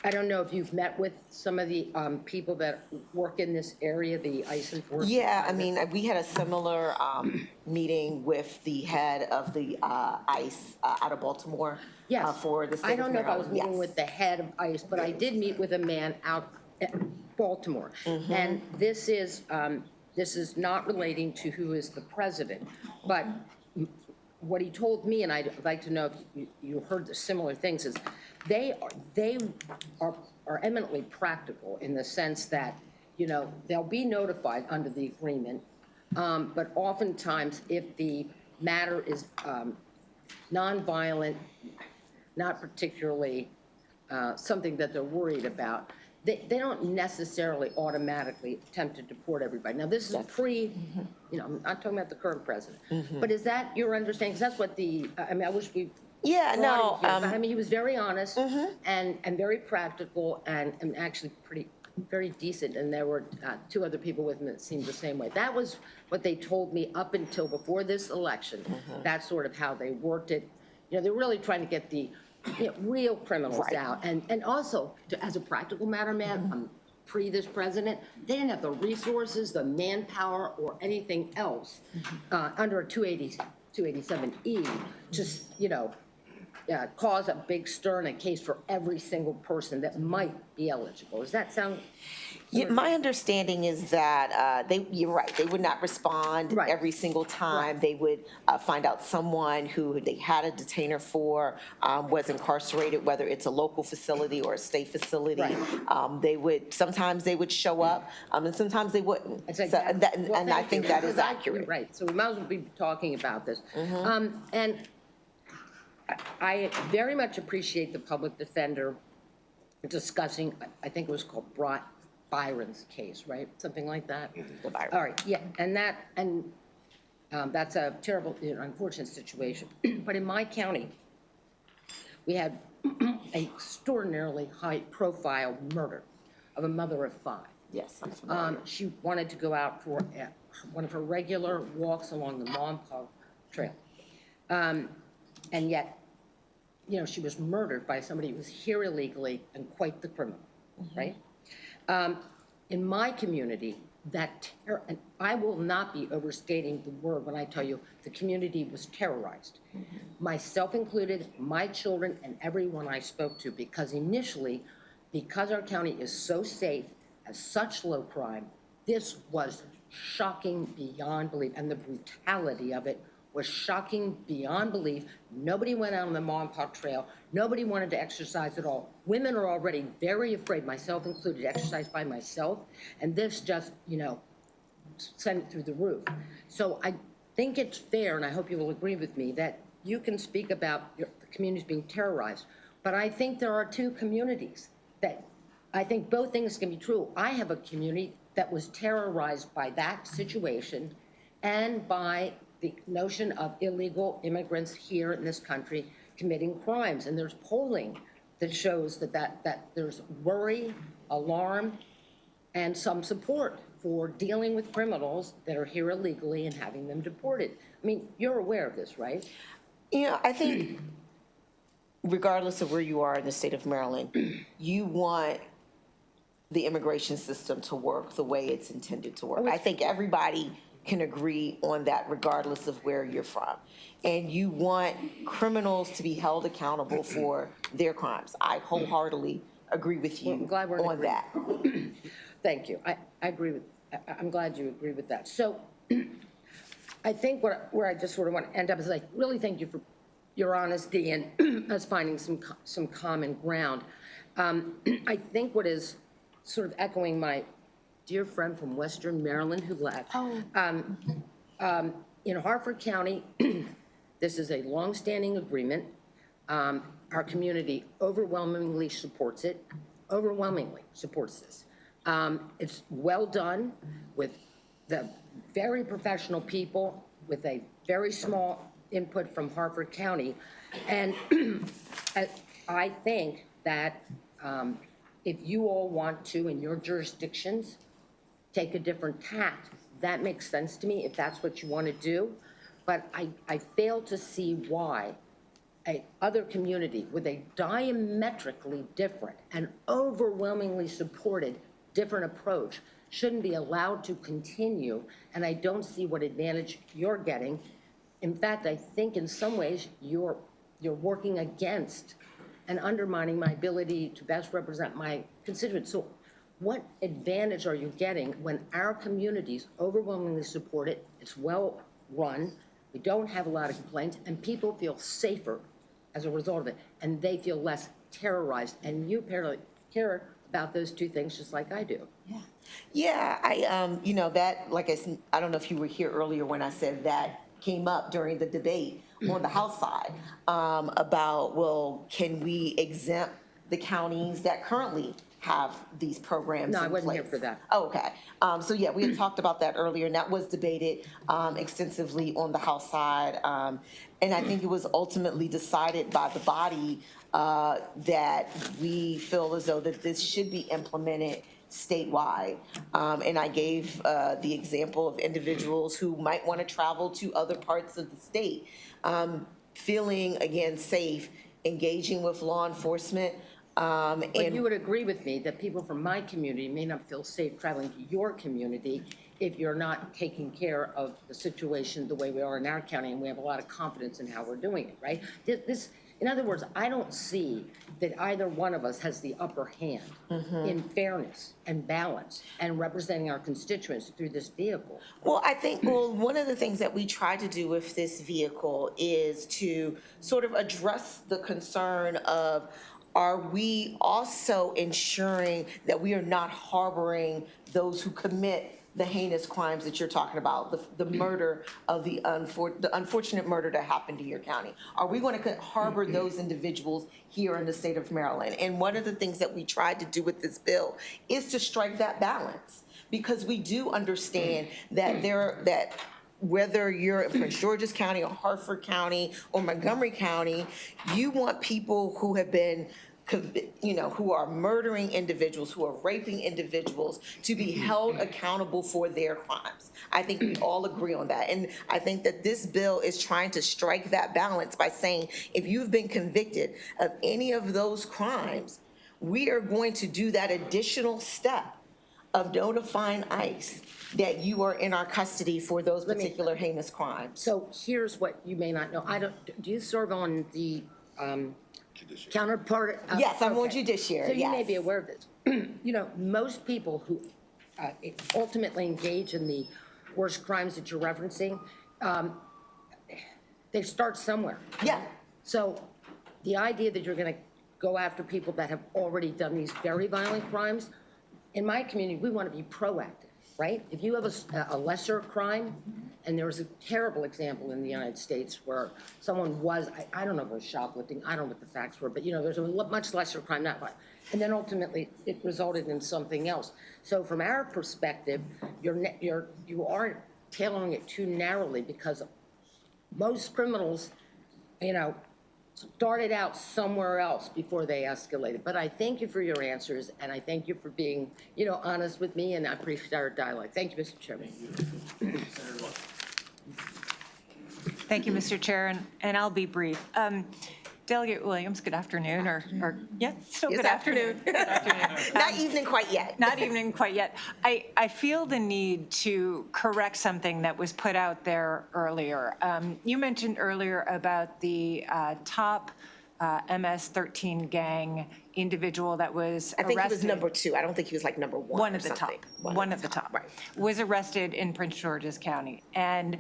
I don't know if you've met with some of the people that work in this area, the ICE enforcement. Yeah, I mean, we had a similar meeting with the head of the ICE out of Baltimore. Yes. For the state I don't know of if I was Maryland. meeting Yes. with the head of ICE, but I did meet with a man out at Baltimore. And this is not relating to who is the president, but what he told me, and I'd like to know if you heard the similar things, is they are eminently practical in the sense that, they'll be notified under the agreement, but oftentimes if the matter is nonviolent, not particularly something that they're worried about, they don't necessarily automatically attempt to deport everybody. Now, this is I'm not talking about the current president, but is that your understanding? Because that's what I wish we. Yeah, no. But I mean, he was very honest and very practical and actually very decent. And there were 2 other people with him that seemed the same way. That was what they told me up until before this election. That's sort of how they worked it. They're really trying to get the real criminals out. And also, as a practical matter, man, pre this president, they didn't have the resources, the manpower, or anything else under a 287E, just, cause a big stir in a case for every single person that might be eligible. Does that sound? Yeah, my understanding is that you're right, they would not respond every single time. They would find out someone who they had a detainer for was incarcerated, whether it's a local facility or a state facility. Sometimes they would show up, and sometimes they wouldn't. And I think that is accurate. Right, so we might as well be talking about this. And I very much appreciate the public defender discussing, I think it was called Byron's case, right? Something like that? All right, yeah, and that's a terrible, unfortunate situation. But in my county, we had an extraordinarily high-profile murder of a mother of 5. Yes, I'm familiar. She wanted to go out for one of her regular walks along the Montauk Trail. And yet, she was murdered by somebody who was here illegally and quite the criminal, right? In my community, and I will not be overstating the word when I tell you the community was terrorized, myself included, my children, and everyone I spoke to, because initially, because our county is so safe, has such low crime, this was shocking beyond belief, and the brutality of it was shocking beyond belief. Nobody went out on the Montauk Trail. Nobody wanted to exercise at all. Women are already very afraid, myself included, to exercise by myself, and this just, sent it through the roof. So I think it's fair, and I hope you will agree with me, that you can speak about the communities being terrorized, but I think there are 2 communities that I think both things can be true. I have a community that was terrorized by that situation and by the notion of illegal immigrants here in this country committing crimes. And there's polling that shows that there's worry, alarm, and some support for dealing with criminals that are here illegally and having them deported. I mean, you're aware of this, right? You know, I think regardless of where you are in the state of Maryland, you want the immigration system to work the way it's intended to work. I think everybody can agree on that regardless of where you're from. And you want criminals to be held accountable for their crimes. I wholeheartedly agree with you on that. Thank you. I agree with, I'm glad you agree with that. So I think where I just sort of want to end up is I really thank you for your honesty and us finding some common ground. I think what is sort of echoing my dear friend from Western Maryland who left. In Harford County, this is a longstanding agreement. Our community overwhelmingly supports it, overwhelmingly supports this. It's well done with the very professional people with a very small input from Harford County. And I think that if you all want to, in your jurisdictions, take a different tact, that makes sense to me if that's what you want to do. But I fail to see why other community with a diametrically different and overwhelmingly supported different approach shouldn't be allowed to continue, and I don't see what advantage you're getting. In fact, I think in some ways you're working against and undermining my ability to best represent my constituents. So what advantage are you getting when our communities overwhelmingly support it, it's well run, we don't have a lot of complaints, and people feel safer as a result of it, and they feel less terrorized, and you apparently care about those two things just like I do. Yeah, you know, that, like I don't know if you were here earlier when I said that came up during the debate on the House side about, well, can we exempt the counties that currently have these programs in place? No, I wasn't here for that. Oh, okay. So yeah, we had talked about that earlier, and that was debated extensively on the House side. And I think it was ultimately decided by the body that we feel as though that this should be implemented statewide. And I gave the example of individuals who might want to travel to other parts of the state, feeling, again, safe, engaging with law enforcement. But you would agree with me that people from my community may not feel safe traveling to your community if you're not taking care of the situation the way we are in our county, and we have a lot of confidence in how we're doing it, right? In other words, I don't see that either one of us has the upper hand in fairness and balance and representing our constituents through this vehicle. Well, I think, one of the things that we try to do with this vehicle is to sort of address the concern of, are we also ensuring that we are not harboring those who commit the heinous crimes that you're talking about, the murder of the unfortunate murder that happened to your county? Are we going to harbor those individuals here in the state of Maryland? And one of the things that we tried to do with this bill is to strike that balance, because we do understand that whether you're in Prince George's County or Harford County or Montgomery County, you want people who have been, you know, who are murdering individuals, who are raping individuals, to be held accountable for their crimes. I think we all agree on that. And I think that this bill is trying to strike that balance by saying, if you've been convicted of any of those crimes, we are going to do that additional step of notifying ICE that you are in our custody for those particular heinous crimes. So here's what you may not know. Do you serve on the counterpart? Yes, I'm on Judicial. So you may be aware of this. You know, most people who ultimately engage in the worst crimes that you're referencing, they start somewhere. Yeah. So the idea that you're going to go after people that have already done these very violent crimes, in my community, we want to be proactive, right? If you have a lesser crime, and there was a terrible example in the United States where someone was, I don't know if it was shoplifting, I don't know what the facts were, but you know, there's a much lesser crime, not violent. And then ultimately, it resulted in something else. So from our perspective, you aren't tailoring it too narrowly, because most criminals, you know, started out somewhere else before they escalated. But I thank you for your answers, and I thank you for being, honest with me, and I appreciate our dialogue. Thank you, Mr. Chairman. Thank you, Mr. Chair, and I'll be brief. Delegate Williams, good afternoon, or yeah, still good afternoon. Good afternoon. Not evening quite yet. Not evening quite yet. I feel the need to correct something that was put out there earlier. You mentioned earlier about the top MS-13 gang individual that was arrested. I think he was number 2. I don't think he was like number 1. One at the top. One at the top. Right. Was arrested in Prince George's County. And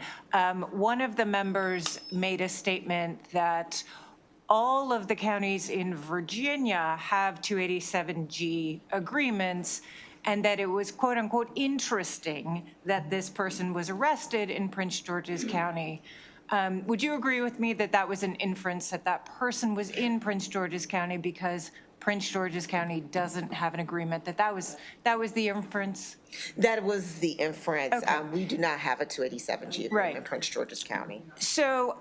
one of the members made a statement that all of the counties in Virginia have 287G agreements, and that it was quote unquote interesting that this person was arrested in Prince George's County. Would you agree with me that that was an inference, that that person was in Prince George's County because Prince George's County doesn't have an agreement, that was the inference? That was the inference. Okay. We do not have a 287G agreement in Prince George's County. So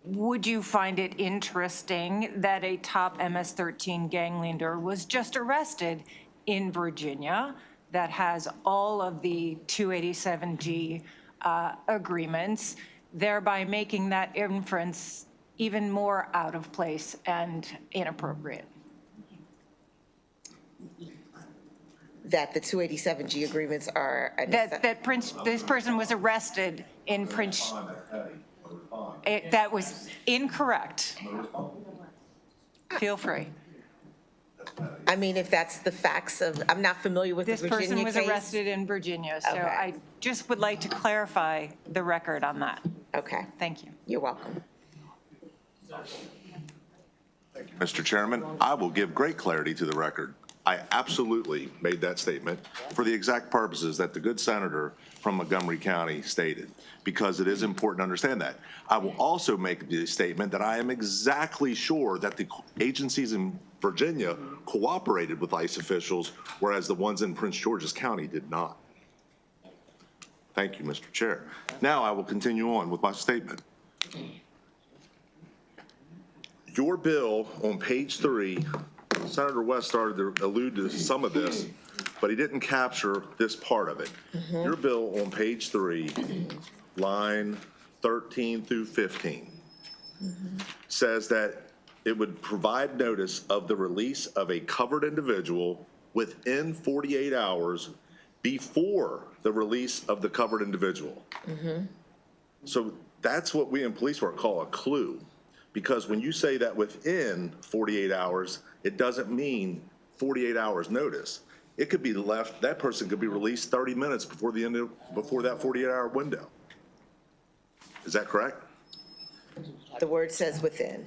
would you find it interesting that a top MS-13 gang leader was just arrested in Virginia that has all of the 287G agreements, thereby making that inference even more out of place and inappropriate? That the 287G agreements are this person was arrested in Prince. That was incorrect. Feel free. I mean, if that's the facts of, I'm not familiar with the Virginia case. This person was arrested in Virginia, so I just would like to clarify the record on that. Okay. Thank you. You're welcome. Mr. Chairman, I will give great clarity to the record. I absolutely made that statement for the exact purposes that the good senator from Montgomery County stated, because it is important to understand that. I will also make the statement that I am exactly sure that the agencies in Virginia cooperated with ICE officials, whereas the ones in Prince George's County did not. Thank you, Mr. Chair. Now I will continue on with my statement. Your bill on page 3, Senator West started to allude to some of this, but he didn't capture this part of it. Your bill on page 3, line 13 through 15, says that it would provide notice of the release of a covered individual within 48 hours before the release of the covered individual. So that's what we in police work call a clue. Because when you say that within 48 hours, it doesn't mean 48 hours notice. It could be left, that person could be released 30 minutes before the end of, before that 48-hour window. Is that correct? The word says within.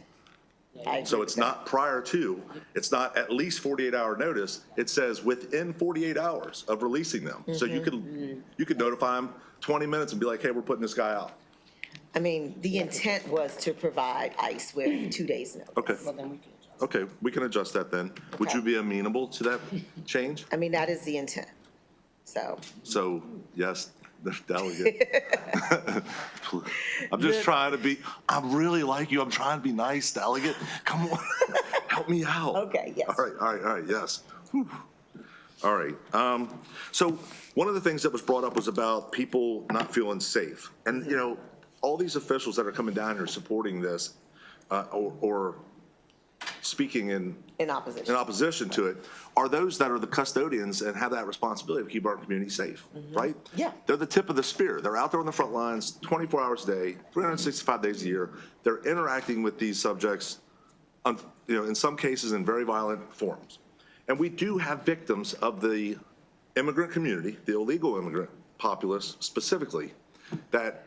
So it's not prior to, it's not at least 48-hour notice. It says within 48 hours of releasing them. So you could notify them 20 minutes and be like, hey, we're putting this guy out. I mean, the intent was to provide ICE with 2 days notice. Okay. Okay, we can adjust that then. Would you be amenable to that change? I mean, that is the intent, so. So, yes, the delegate. I'm just trying to be, I really like you. I'm trying to be nice, delegate. Come on, help me out. Okay, yes. All right, yes. Whew. All right, so one of the things that was brought up was about people not feeling safe. And, you know, all these officials that are coming down here supporting this or speaking in opposition to it are those that are the custodians and have that responsibility to keep our community safe, right? Yeah. They're the tip of the spear. They're out there on the front lines 24 hours a day, 365 days a year. They're interacting with these subjects, in some cases in very violent forms. And we do have victims of the immigrant community, the illegal immigrant populace specifically, that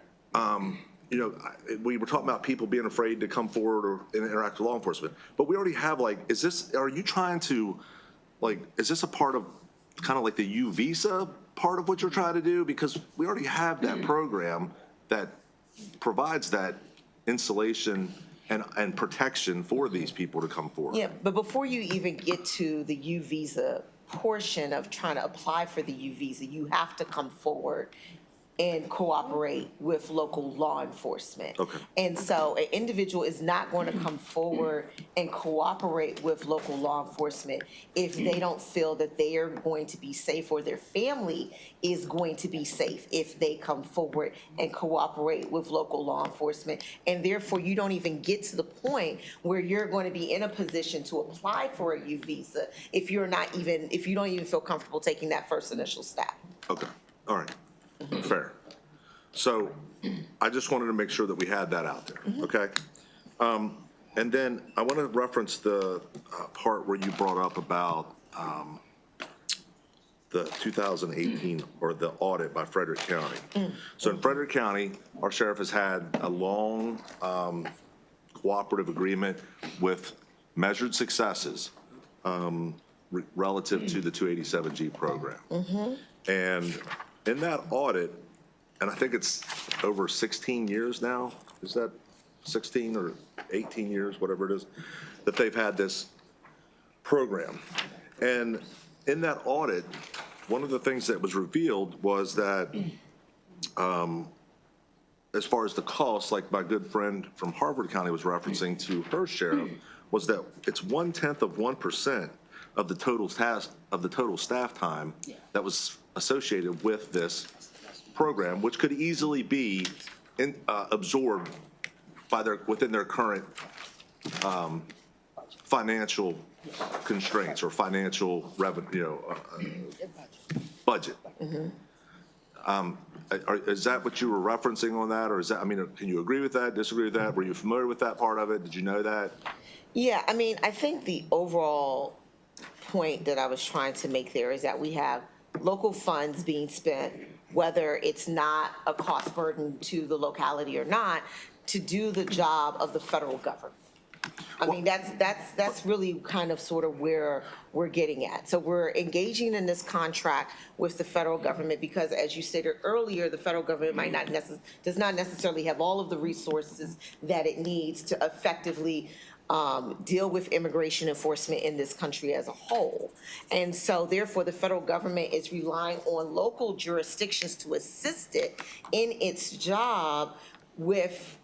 we were talking about people being afraid to come forward or interact with law enforcement, but we already have are you trying to, is this a part of kind of like the U visa part of what you're trying to do? Because we already have that program that provides that insulation and protection for these people to come forward. Yeah, but before you even get to the U visa portion of trying to apply for the U visa, you have to come forward and cooperate with local law enforcement. Okay. And so an individual is not going to come forward and cooperate with local law enforcement if they don't feel that they are going to be safe or their family is going to be safe if they come forward and cooperate with local law enforcement. And therefore, you don't even get to the point where you're going to be in a position to apply for a U visa if you don't even feel comfortable taking that first initial step. Okay, all right, fair. So I just wanted to make sure that we had that out there, okay? And then I want to reference the part where you brought up about the 2018, or the audit by Frederick County. So in Frederick County, our sheriff has had a long cooperative agreement with measured successes relative to the 287G program. And in that audit, and I think it's over 16 years now, is that 16 or 18 years, whatever it is, that they've had this program. And in that audit, one of the things that was revealed was that as far as the cost, like my good friend from Harford County was referencing to her sheriff, was that it's 1/10% of the total staff time that was associated with this program, which could easily be absorbed by within their current financial constraints or financial revenue, budget. Is that what you were referencing on that, or is that, I mean, can you agree with that, disagree with that? Were you familiar with that part of it? Did you know that? Yeah, I mean, I think the overall point that I was trying to make there is that we have local funds being spent, whether it's not a cost burden to the locality or not, to do the job of the federal government. I mean, that's really kind of sort of where we're getting at. So we're engaging in this contract with the federal government because, as you stated earlier, the federal government does not necessarily have all of the resources that it needs to effectively deal with immigration enforcement in this country as a whole. And so therefore, the federal government is relying on local jurisdictions to assist it in its job with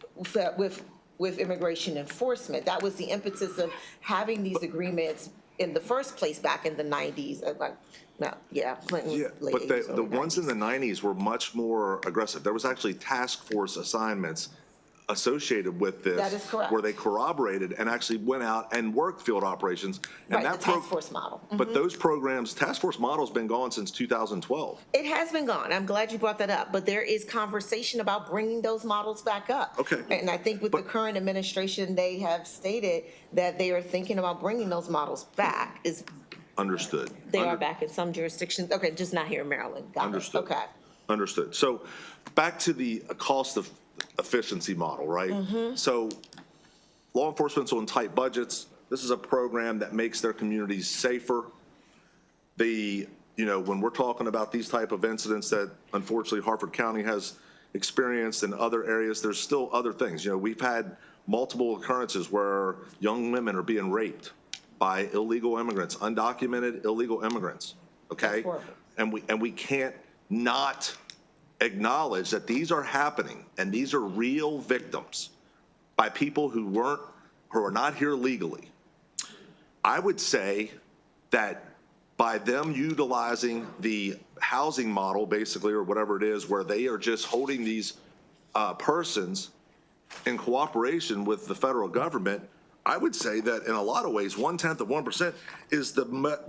immigration enforcement. That was the impetus of having these agreements in the first place back in the 90s. Clinton. Yeah, but the ones in the 90s were much more aggressive. There was actually task force assignments associated with this. That is correct. Where they corroborated and actually went out and worked field operations. And Right, that the task force model. But those programs, task force model's been gone since 2012. It has been gone. I'm glad you brought that up. But there is conversation about bringing those models back up. Okay. And I think with the current administration, they have stated that they are thinking about bringing those models back. Understood. They are back in some jurisdictions. Okay, just not here in Maryland. Got it. Understood. Okay. Understood. So back to the cost of efficiency model, right? So law enforcement's on tight budgets. This is a program that makes their communities safer. When we're talking about these type of incidents that unfortunately Harford County has experienced in other areas, there's still other things. We've had multiple occurrences where young women are being raped by illegal immigrants, undocumented illegal immigrants, okay? And we can't not acknowledge that these are happening and these are real victims by people who are not here legally. I would say that by them utilizing the housing model, basically, or whatever it is, where they are just holding these persons in cooperation with the federal government, I would say that in a lot of ways, 1/10% is the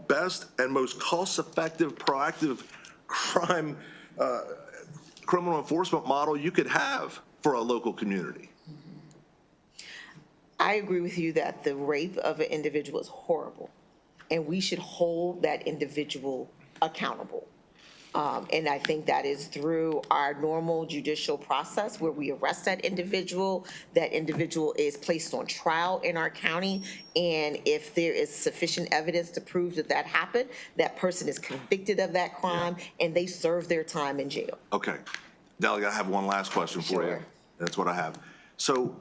best and most cost-effective, proactive criminal enforcement model you could have for a local community. I agree with you that the rape of an individual is horrible, and we should hold that individual accountable. And I think that is through our normal judicial process where we arrest that individual is placed on trial in our county, and if there is sufficient evidence to prove that that happened, that person is convicted of that crime, and they serve their time in jail. Okay. Delegate, I have one last question for you. That's what I have. So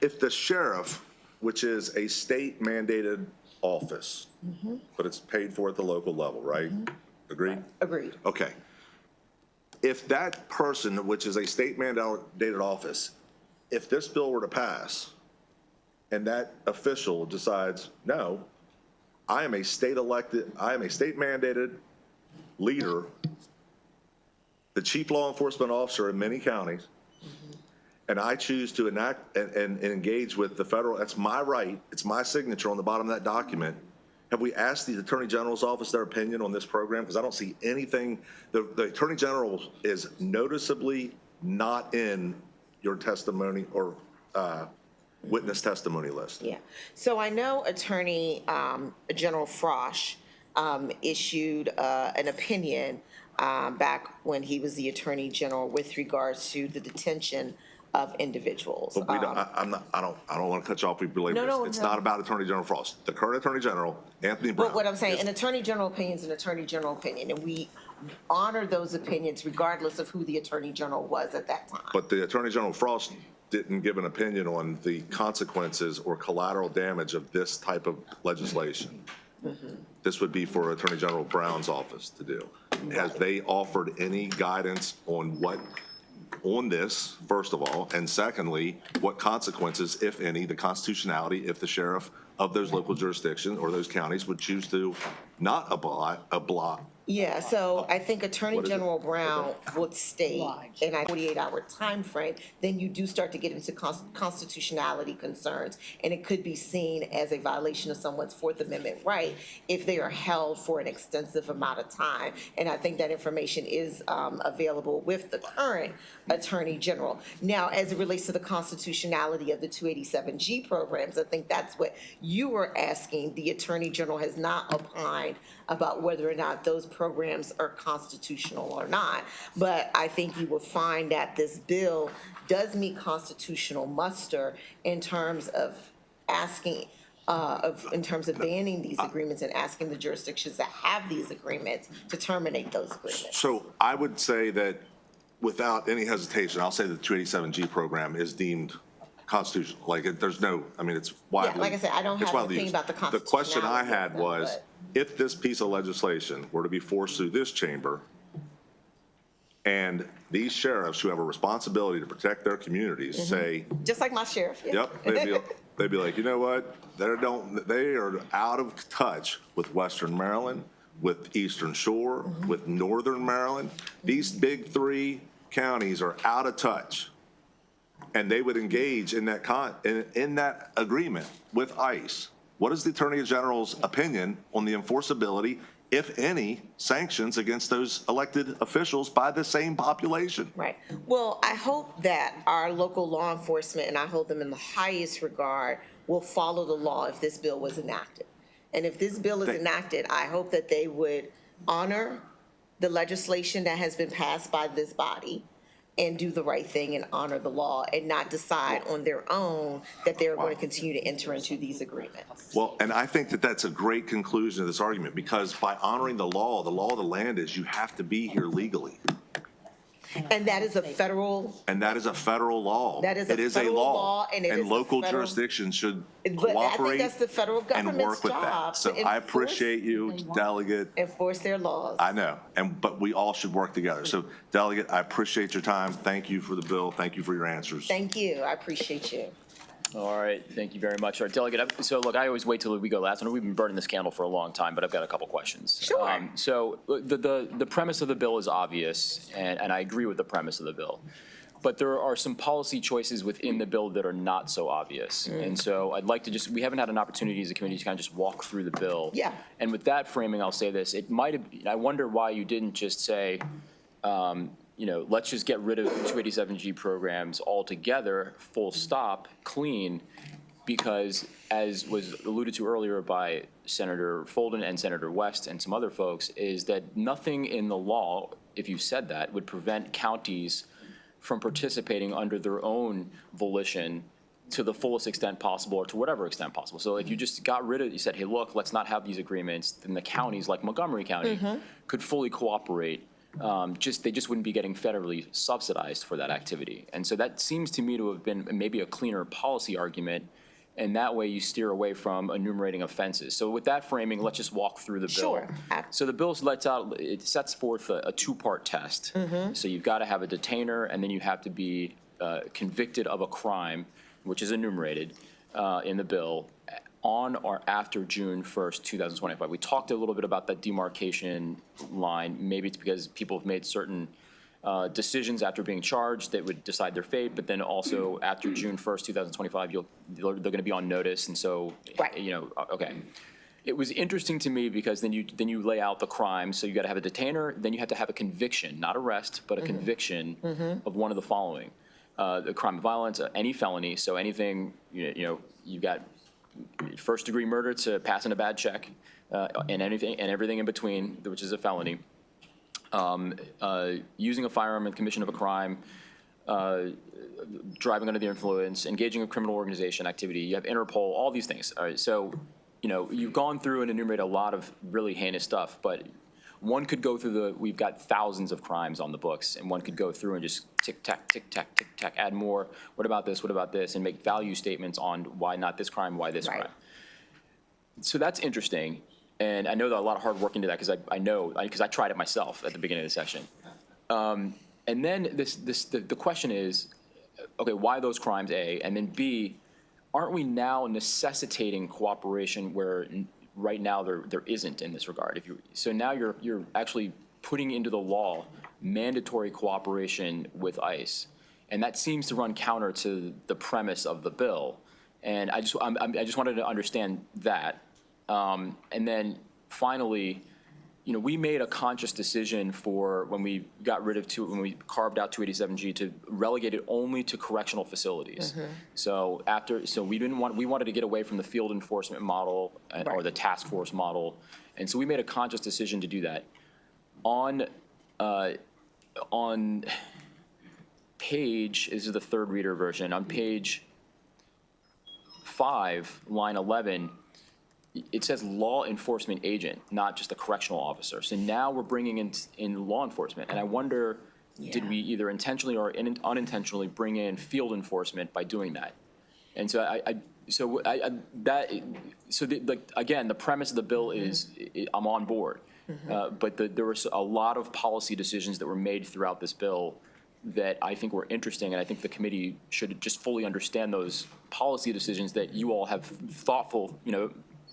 if the sheriff, which is a state mandated office, but it's paid for at the local level, right? Agreed? Agreed. Okay. if that person, which is a state mandated office, if this bill were to pass and that official decides, no, I am a state mandated leader, the chief law enforcement officer in many counties, and I choose to enact and engage with the federal, that's my right, it's my signature on the bottom of that document. Have we asked the Attorney General's office their opinion on this program? Because I don't see anything. The Attorney General is noticeably not in your testimony or witness testimony list. Yeah. So I know Attorney General Frosch issued an opinion back when he was the Attorney General with regards to the detention of individuals. But we don't, I don't want to cut you off. We believe No, it's no. not about Attorney General Frost. The current Attorney General, Anthony Brown. But what I'm saying, an Attorney General opinion is an Attorney General opinion, and we honor those opinions regardless of who the Attorney General was at that time. But the Attorney General Frost didn't give an opinion on the consequences or collateral damage of this type of legislation. This would be for Attorney General Brown's office to do. Has they offered any guidance on on this, first of all, and secondly, what consequences, if any, the constitutionality, if the sheriff of those local jurisdictions or those counties would choose to not apply, Yeah, so I think Attorney General Brown would state in a 48-hour time frame, then you do start to get into constitutionality concerns, and it could be seen as a violation of someone's Fourth Amendment right if they are held for an extensive amount of time. And I think that information is available with the current Attorney General. Now, as it relates to the constitutionality of the 287G programs, I think that's what you were asking. The Attorney General has not opined about whether or not those programs are constitutional or not. But I think you will find that this bill does meet constitutional muster in terms of asking, in terms of banning these agreements and asking the jurisdictions that have these agreements to terminate those agreements. So I would say that without any hesitation, I'll say the 287G program is deemed constitutional. Like, there's no, I mean, it's widely. Yeah, like I said, I don't have an opinion about the The question I constitutionality had of them, was, but- if this piece of legislation were to be forced through this chamber, and these sheriffs who have a responsibility to protect their communities say, Just like my sheriff. Yeah. yep, they'd be like, you know what? They are out of touch with Western Maryland, with Eastern Shore, with Northern Maryland. These big three counties are out of touch. And they would engage in that agreement with ICE. What is the Attorney General's opinion on the enforceability, if any, sanctions against those elected officials by the same population? Right. Well, I hope that our local law enforcement, and I hold them in the highest regard, will follow the law if this bill was enacted. And if this bill is enacted, I hope that they would honor the legislation that has been passed by this body and do the right thing and honor the law and not decide on their own that they're going to continue to enter into these agreements. Well, and I think that that's a great conclusion of this argument, because by honoring the law of the land is you have to be here legally. And that is a federal. And that is a federal law. That is a federal law, and it is a local federal- jurisdictions should But I think cooperate that's the federal and government's work with that. job So to I appreciate you, Delegate. enforce their laws. I know, but we all should work together. So Delegate, I appreciate your time. Thank you for the bill. Thank you for your answers. Thank you. I appreciate you. All right, thank you very much. Our delegate, so look, I always wait till we go last. I know we've been burning this candle for a long time, but I've got a couple questions. Sure. So the premise of the bill is obvious, and I agree with the premise of the bill. But there are some policy choices within the bill that are not so obvious. And so I'd like to we haven't had an opportunity as a committee to kind of just walk through the bill. Yeah. And with that framing, I'll say this, I wonder why you didn't just say, let's just get rid of the 287G programs altogether, full stop, clean, because as was alluded to earlier by Senator Folden and Senator West and some other folks, is that nothing in the law, if you said that, would prevent counties from participating under their own volition to the fullest extent possible or to whatever extent possible. So if you just got rid of, you said, hey, look, let's not have these agreements, then the counties like Montgomery County could fully cooperate. They just wouldn't be getting federally subsidized for that activity. And so that seems to me to have been maybe a cleaner policy argument. And that way you steer away from enumerating offenses. So with that framing, let's just walk through the bill. Sure. So the bill it sets forth a two-part test. So you've got to have a detainer, and then you have to be convicted of a crime, which is enumerated in the bill, on or after June 1st, 2025. We talked a little bit about that demarcation line. Maybe it's because people have made certain decisions after being charged that would decide their fate, but then also after June 1st, 2025, they're going to be on notice, and so, okay. It was interesting to me because then you lay out the crime, so you got to have a detainer, then you have to have a conviction, not arrest, but a conviction of one of the following: the crime of violence, any felony, so anything, you've got first-degree murder to passing a bad check, and everything in between, which is a felony. Using a firearm in the commission of a crime, driving under the influence, engaging in criminal organization activity, you have Interpol, all these things. All right, so, you've gone through and enumerated a lot of really heinous stuff, but one could go through we've got thousands of crimes on the books, and one could go through and just tick-tack, tick-tack, tick-tack, add more, what about this, and make value statements on why not this crime, why this crime. So that's interesting. And I know that a lot of hard work into that because I know, because I tried it myself at the beginning of the session. And then the question is, okay, why those crimes, A? And then B, aren't we now necessitating cooperation where right now there isn't in this regard? So now you're actually putting into the law mandatory cooperation with ICE. And that seems to run counter to the premise of the bill. And I just wanted to understand that. And then finally, we made a conscious decision when we got rid of when we carved out 287G to relegate it only to correctional facilities. So we wanted to get away from the field enforcement model or the task force model. And so we made a conscious decision to do that. On page, this is the third reader version, on page 5, line 11, it says law enforcement agent, not just a correctional officer. So now we're bringing in law enforcement. And I wonder, did we either intentionally or unintentionally bring in field enforcement by doing that? And so again, the premise of the bill is I'm on board. But there was a lot of policy decisions that were made throughout this bill that I think were interesting, and I think the committee should just fully understand those policy decisions that you all have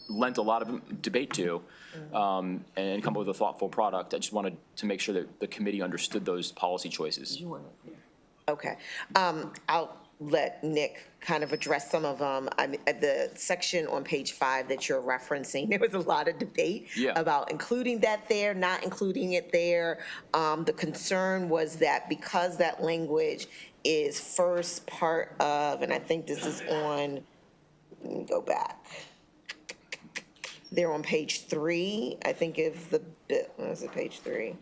lent a lot of debate to, and come up with a thoughtful product. I just wanted to make sure that the committee understood those policy choices. Okay. I'll let Nick kind of address some of them. The section on page 5 that you're referencing, there was a lot of debate about including that there, not including it there. The concern was that because that language is first part of, and I think this is on, let me go back. They're on page 3, I think, of the bill. Is it page 3?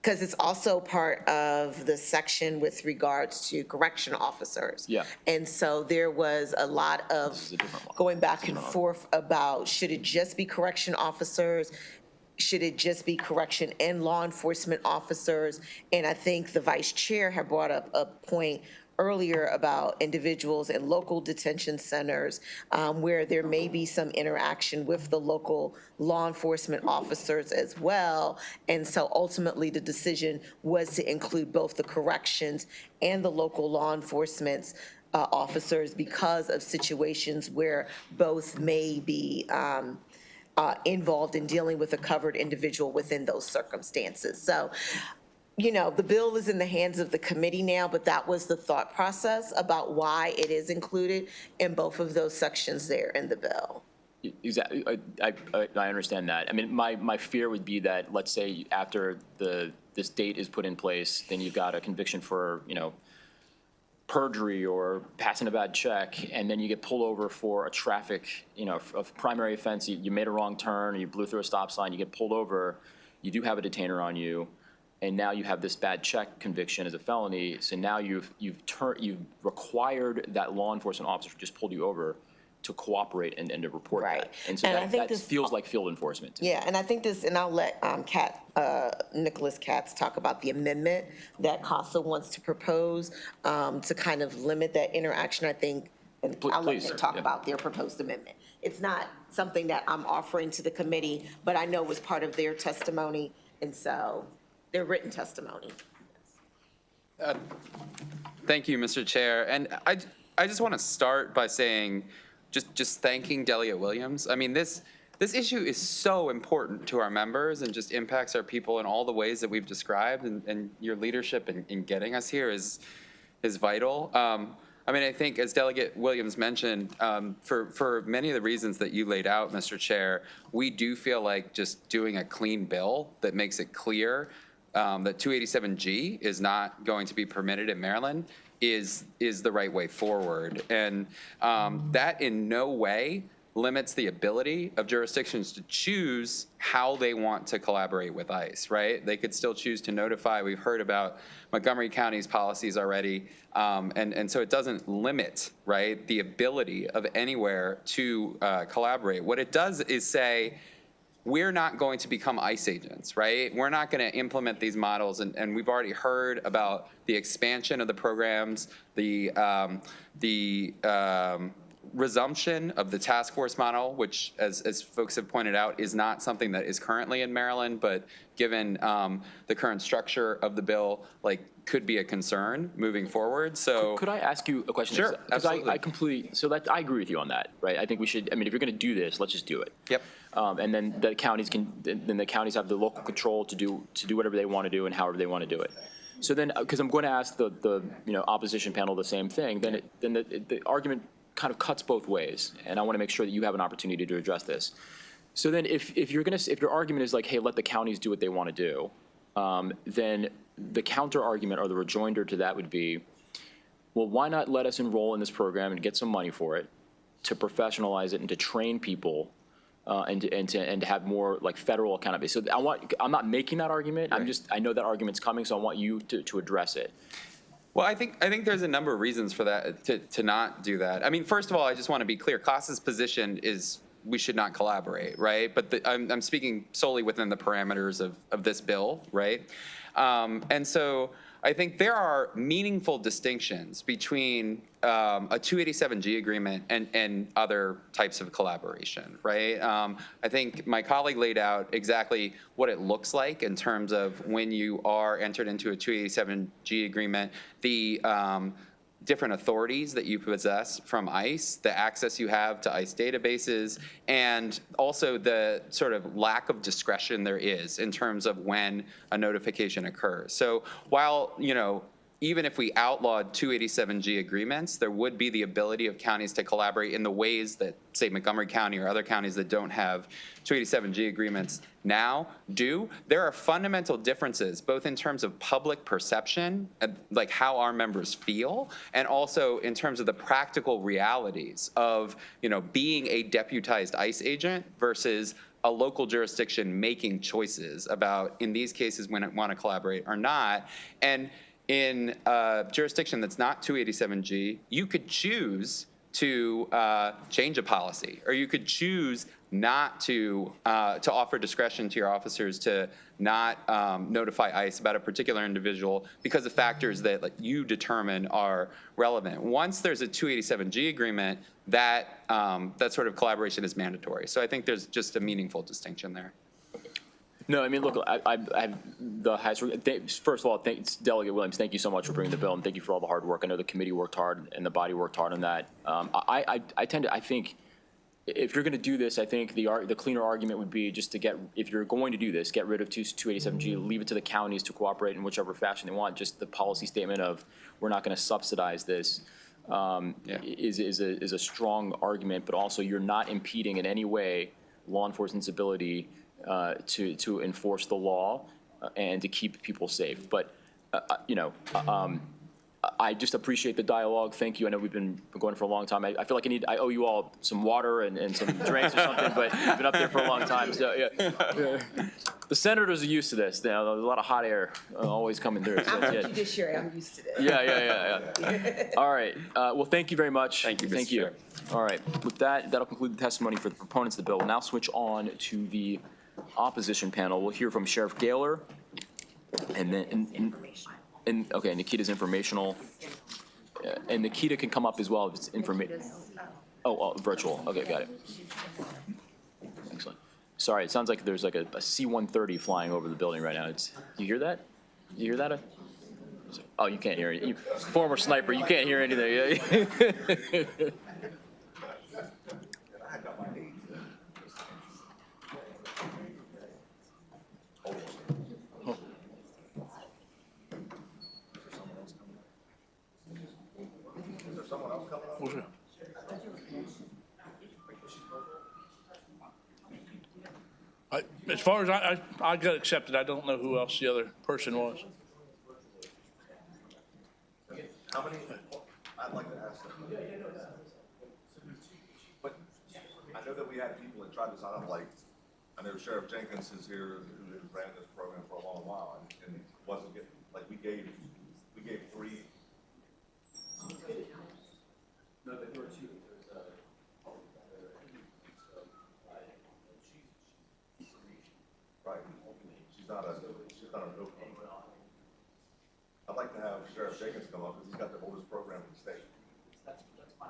Because it's also part of the section with regards to correction officers. And so there was a lot of going back and forth about, should it just be correction officers? Should it just be correction and law enforcement officers? And I think the vice chair had brought up a point earlier about individuals in local detention centers where there may be some interaction with the local law enforcement officers as well. And so ultimately the decision was to include both the corrections and the local law enforcement officers because of situations where both may be involved in dealing with a covered individual within those circumstances. So, the bill is in the hands of the committee now, but that was the thought process about why it is included in both of those sections there in the bill. Exactly. I understand that. I mean, my fear would be that, let's say, after this date is put in place, then you've got a conviction for, perjury or passing a bad check, and then you get pulled over for a traffic, a primary offense. You made a wrong turn, or you blew through a stop sign, you get pulled over, you do have a detainer on you, and now you have this bad check conviction as a felony. So now you've required that law enforcement officer who just pulled you over to cooperate and to report Right. that. And so And I that, think that this- feels like field enforcement. Yeah, and I think this, and I'll let Nicholas Katz talk about the amendment that CASA wants to propose to kind of limit that interaction, I think. And I'll let Please, them talk yeah. about their proposed amendment. It's not something that I'm offering to the committee, but I know was part of their testimony, and so, their written testimony. Thank you, Mr. Chair. And I just want to start by saying, just thanking Delegate Williams. I mean, this issue is so important to our members and just impacts our people in all the ways that we've described, and your leadership in getting us here is vital. I mean, I think as Delegate Williams mentioned, for many of the reasons that you laid out, Mr. Chair, we do feel like just doing a clean bill that makes it clear that 287G is not going to be permitted in Maryland is the right way forward. And that in no way limits the ability of jurisdictions to choose how they want to collaborate with ICE, right? They could still choose to notify. We've heard about Montgomery County's policies already. And so it doesn't limit, right, the ability of anywhere to collaborate. What it does is say, we're not going to become ICE agents, right? We're not going to implement these models, and we've already heard about the expansion of the programs, the resumption of the task force model, which, as folks have pointed out, is not something that is currently in Maryland, but given the current structure of the bill, like, could be a concern moving forward. So Could I ask you a question? Sure, absolutely. I completely, so that, I agree with you on that, right? I think we should, I mean, if you're going to do this, let's just do it. Yep. And then the counties have the local control to do whatever they want to do and however they want to do it. So then, because I'm going to ask the opposition panel the same thing, then the argument kind of cuts both ways, and I want to make sure that you have an opportunity to address this. So then, if your argument is like, hey, let the counties do what they want to do, then the counter argument or the rejoinder to that would be, well, why not let us enroll in this program and get some money for it, to professionalize it and to train people, and to have more like federal accountability. So I'm not making that argument. Right. I know that argument's coming, so I want you to address it. Well, I think there's a number of reasons for that, to not do that. I mean, first of all, I just want to be clear. CASA's position is we should not collaborate, right? But I'm speaking solely within the parameters of this bill, right? And so I think there are meaningful distinctions between a 287G agreement and other types of collaboration, right? I think my colleague laid out exactly what it looks like in terms of when you are entered into a 287G agreement, the different authorities that you possess from ICE, the access you have to ICE databases, and also the sort of lack of discretion there is in terms of when a notification occurs. So while, even if we outlawed 287G agreements, there would be the ability of counties to collaborate in the ways that, say, Montgomery County or other counties that don't have 287G agreements now do. There are fundamental differences, both in terms of public perception, like how our members feel, and also in terms of the practical realities of, being a deputized ICE agent versus a local jurisdiction making choices about, in these cases, when it want to collaborate or not. And in a jurisdiction that's not 287G, you could choose to change a policy, or you could choose not to offer discretion to your officers to not notify ICE about a particular individual because of factors that you determine are relevant. Once there's a 287G agreement, that sort of collaboration is mandatory. So I think there's just a meaningful distinction there. No, I mean, look, I have the highest, first of all, thanks, Delegate Williams, thank you so much for bringing the bill, and thank you for all the hard work. I know the committee worked hard and the body worked hard on that. I think if you're going to do this, I think the cleaner argument would be just to if you're going to do this, get rid of 287G, leave it to the counties to cooperate in whichever fashion they want. Just the policy statement of we're not going to subsidize this is a strong argument, but also you're not impeding in any way law enforcement's ability to enforce the law and to keep people safe. But, I just appreciate the dialogue. Thank you. I know we've been going for a long time. I feel like I owe you all some water and some drinks or something, but we've been up there for a long time. So, yeah. The senators are used to this. There's a lot of hot air always coming through. So, I'm yeah. the judiciary, I'm used to this. Yeah. All right. Well, thank you very much. Thank you, Mr. Thank you. Chair. All right. With that, that'll conclude the testimony for the proponents of the bill. We'll now switch on to the opposition panel. We'll hear from Sheriff Gaylor, and then okay, Nikita's informational, and Nikita can come up as well if it's information. Oh, virtual. Okay, got it. Excellent. Sorry, it sounds like there's like a C-130 flying over the building right now. You hear that? You hear that? Oh, you can't hear it. You, former sniper, you can't hear anything. As far as I got accepted, I don't know who else the other person was. How many, I'd like to ask them. But I know that we had people that tried to sign up, like, I know Sheriff Jenkins is here, who ran this program for a long while, and wasn't getting, like, we gave 3. No, but there were 2. Right. She's not an open. I'd like to have Sheriff Jenkins come up because he's got the oldest program in the state. That's fine.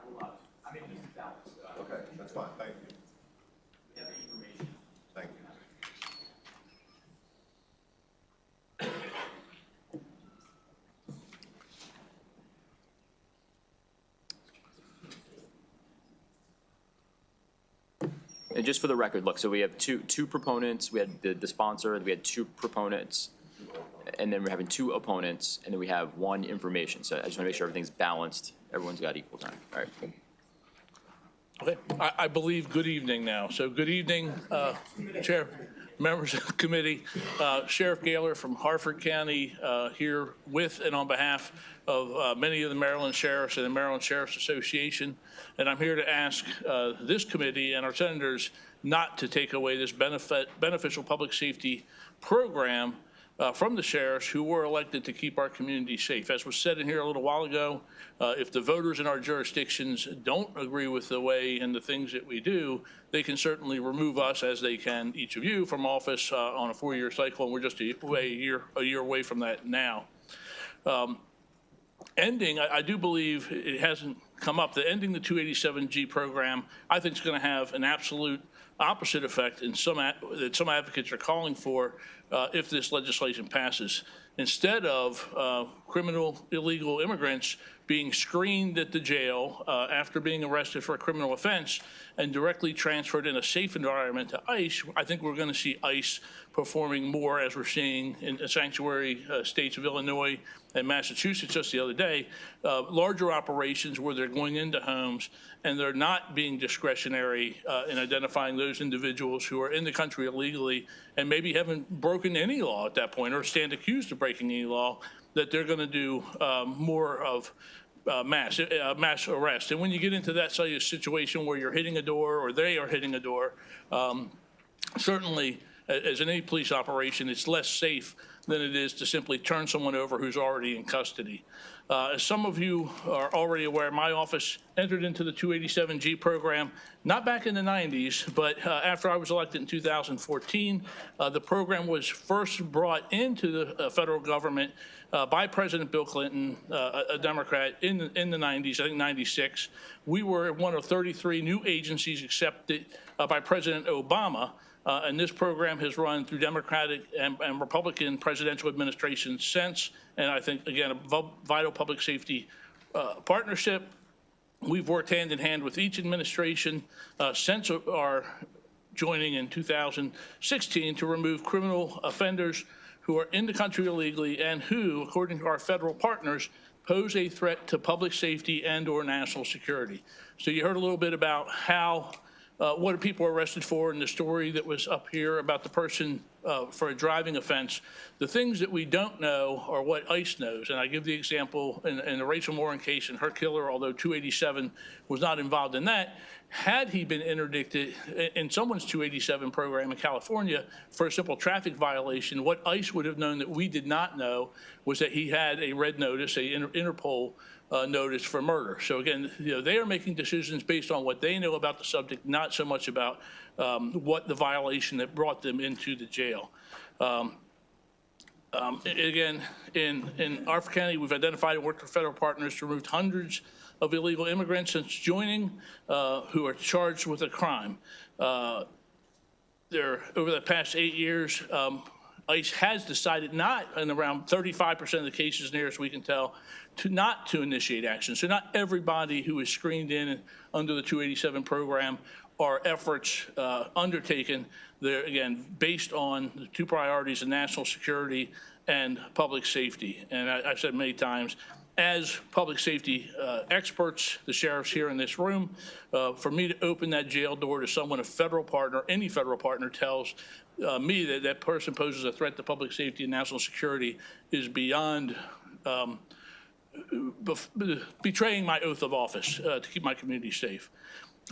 I mean, this is balanced. Okay, that's fine. Thank you. We have the information. Thank you. And just for the record, look, so we have two proponents. We had the sponsor, we had 2 proponents, and then we're having 2 opponents, and then we have 1 information. So I just want to make sure everything's balanced. Everyone's got equal time. All right. Okay, I believe good evening now. So good evening, Chair, members of the committee. Sheriff Gaylor from Harford County here with and on behalf of many of the Maryland sheriffs and the Maryland Sheriff's Association. And I'm here to ask this committee and our senators not to take away this beneficial public safety program from the sheriffs who were elected to keep our community safe. As was said in here a little while ago, if the voters in our jurisdictions don't agree with the way and the things that we do, they can certainly remove us, as they can each of you, from office on a 4-year cycle, and we're just a year away from that now. I do believe it hasn't come up, that ending the 287G program, I think is going to have an absolute opposite effect that some advocates are calling for if this legislation passes. Instead of criminal illegal immigrants being screened at the jail after being arrested for a criminal offense and directly transferred in a safe environment to ICE, I think we're going to see ICE performing more, as we're seeing in the sanctuary states of Illinois and Massachusetts just the other day, larger operations where they're going into homes and they're not being discretionary in identifying those individuals who are in the country illegally and maybe haven't broken any law at that point or stand accused of breaking any law, that they're going to do more of mass arrest. And when you get into that situation where you're hitting a door or they are hitting a door, certainly as in any police operation, it's less safe than it is to simply turn someone over who's already in custody. As some of you are already aware, my office entered into the 287G program, not back in the 90s, but after I was elected in 2014. The program was first brought into the federal government by President Bill Clinton, a Democrat, in the 90s, I think 96. We were one of 33 new agencies accepted by President Obama. And this program has run through Democratic and Republican presidential administrations since. And I think, again, a vital public safety partnership. We've worked hand in hand with each administration since our joining in 2016 to remove criminal offenders who are in the country illegally and who, according to our federal partners, pose a threat to public safety and or national security. So you heard a little bit about how what are people arrested for in the story that was up here about the person for a driving offense. The things that we don't know are what ICE knows. And I give the example in the Rachel Morin case and her killer, although 287 was not involved in that, had he been interdicted in someone's 287 program in California for a simple traffic violation, what ICE would have known that we did not know was that he had a red notice, a Interpol notice for murder. So again, they are making decisions based on what they know about the subject, not so much about what the violation that brought them into the jail. Again, in Arthur County, we've identified and worked with federal partners to remove hundreds of illegal immigrants since joining who are charged with a crime. Over the past 8 years, ICE has decided not, in around 35% of the cases, near as we can tell, not to initiate action. So not everybody who is screened in under the 287 program are efforts undertaken. They're, again, based on the two priorities of national security and public safety. And I've said many times, as public safety experts, the sheriffs here in this room, for me to open that jail door to someone, a federal partner, any federal partner tells me that that person poses a threat to public safety and national security is beyond betraying my oath of office to keep my community safe.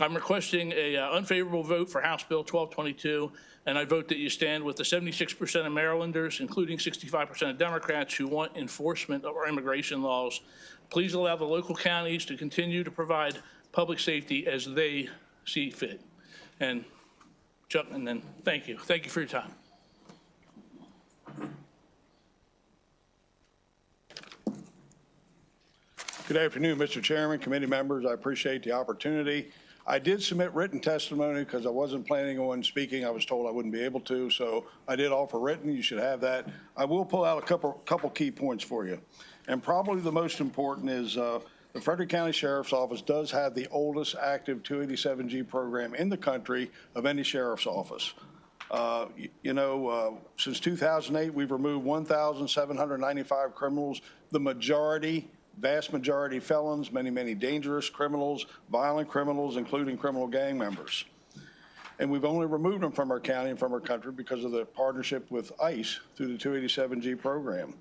I'm requesting a unfavorable vote for House Bill 1222, and I vote that you stand with the 76% of Marylanders, including 65% of Democrats, who want enforcement of our immigration laws. Please allow the local counties to continue to provide public safety as they see fit. And Chuck, and then thank you. Thank you for your time. Good afternoon, Mr. Chairman, committee members. I appreciate the opportunity. I did submit written testimony because I wasn't planning on speaking. I was told I wouldn't be able to, so I did offer written. You should have that. I will pull out a couple key points for you. And probably the most important is the Frederick County Sheriff's Office does have the oldest active 287G program in the country of any sheriff's office. Since 2008, we've removed 1,795 criminals, the vast majority felons, many dangerous criminals, violent criminals, including criminal gang members. And we've only removed them from our county and from our country because of the partnership with ICE through the 287G program.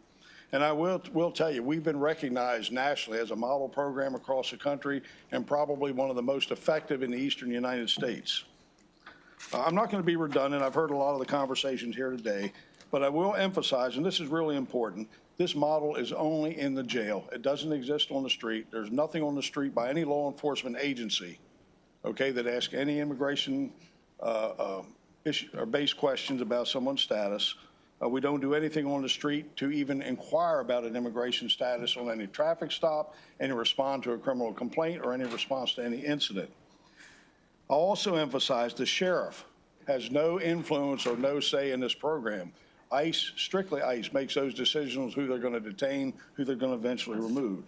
And I will tell you, we've been recognized nationally as a model program across the country and probably one of the most effective in the eastern United States. I'm not going to be redundant. I've heard a lot of the conversations here today, but I will emphasize, and this is really important, this model is only in the jail. It doesn't exist on the street. There's nothing on the street by any law enforcement agency, okay, that asks any immigration issue or based questions about someone's status. We don't do anything on the street to even inquire about an immigration status on any traffic stop, any respond to a criminal complaint, or any response to any incident. I'll also emphasize the sheriff has no influence or no say in this program. ICE, strictly ICE, makes those decisions who they're going to detain, who they're going to eventually remove.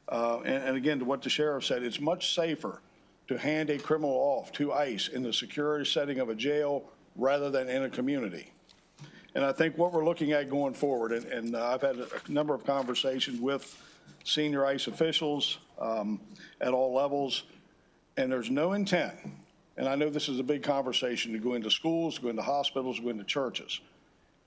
And again, to what the sheriff said, it's much safer to hand a criminal off to ICE in the security setting of a jail rather than in a community. And I think what we're looking at going forward, and I've had a number of conversations with senior ICE officials at all levels, and there's no intent, and I know this is a big conversation, to go into schools, to go into hospitals, to go into churches.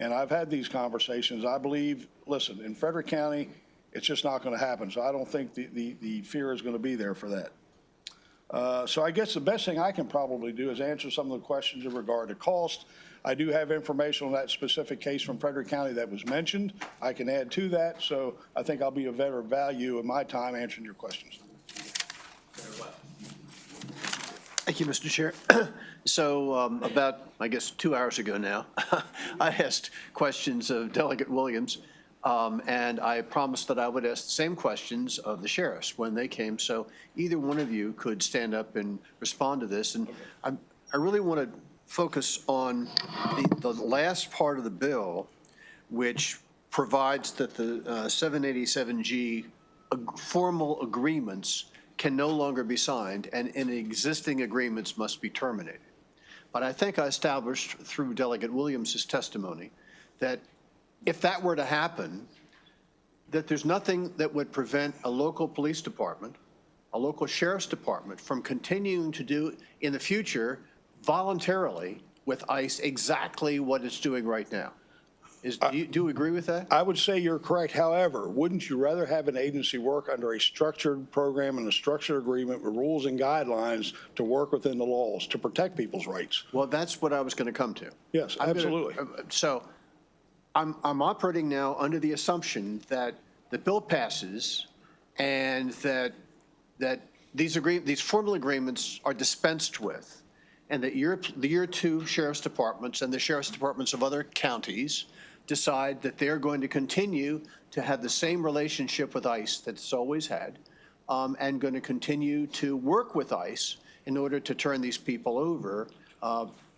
And I've had these conversations. I believe, listen, in Frederick County, it's just not going to happen. So I don't think the fear is going to be there for that. So I guess the best thing I can probably do is answer some of the questions in regard to cost. I do have information on that specific case from Frederick County that was mentioned. I can add to that. So I think I'll be of better value in my time answering your questions. Thank you, Mr. Chair. So about, I guess, 2 hours ago now, I asked questions of Delegate Williams, and I promised that I would ask the same questions of the sheriffs when they came. So either one of you could stand up and respond to this. And I really want to focus on the last part of the bill, which provides that the 787G formal agreements can no longer be signed, and existing agreements must be terminated. But I think I established through Delegate Williams' testimony that if that were to happen, that there's nothing that would prevent a local police department, a local sheriff's department from continuing to do in the future voluntarily with ICE exactly what it's doing right now. Do you agree with that? I would say you're correct. However, wouldn't you rather have an agency work under a structured program and a structured agreement with rules and guidelines to work within the laws to protect people's rights? Well, that's what I was going to come to. Yes, absolutely. So I'm operating now under the assumption that the bill passes and that these formal agreements are dispensed with, and that the year two sheriff's departments and the sheriff's departments of other counties decide that they're going to continue to have the same relationship with ICE that it's always had, and going to continue to work with ICE in order to turn these people over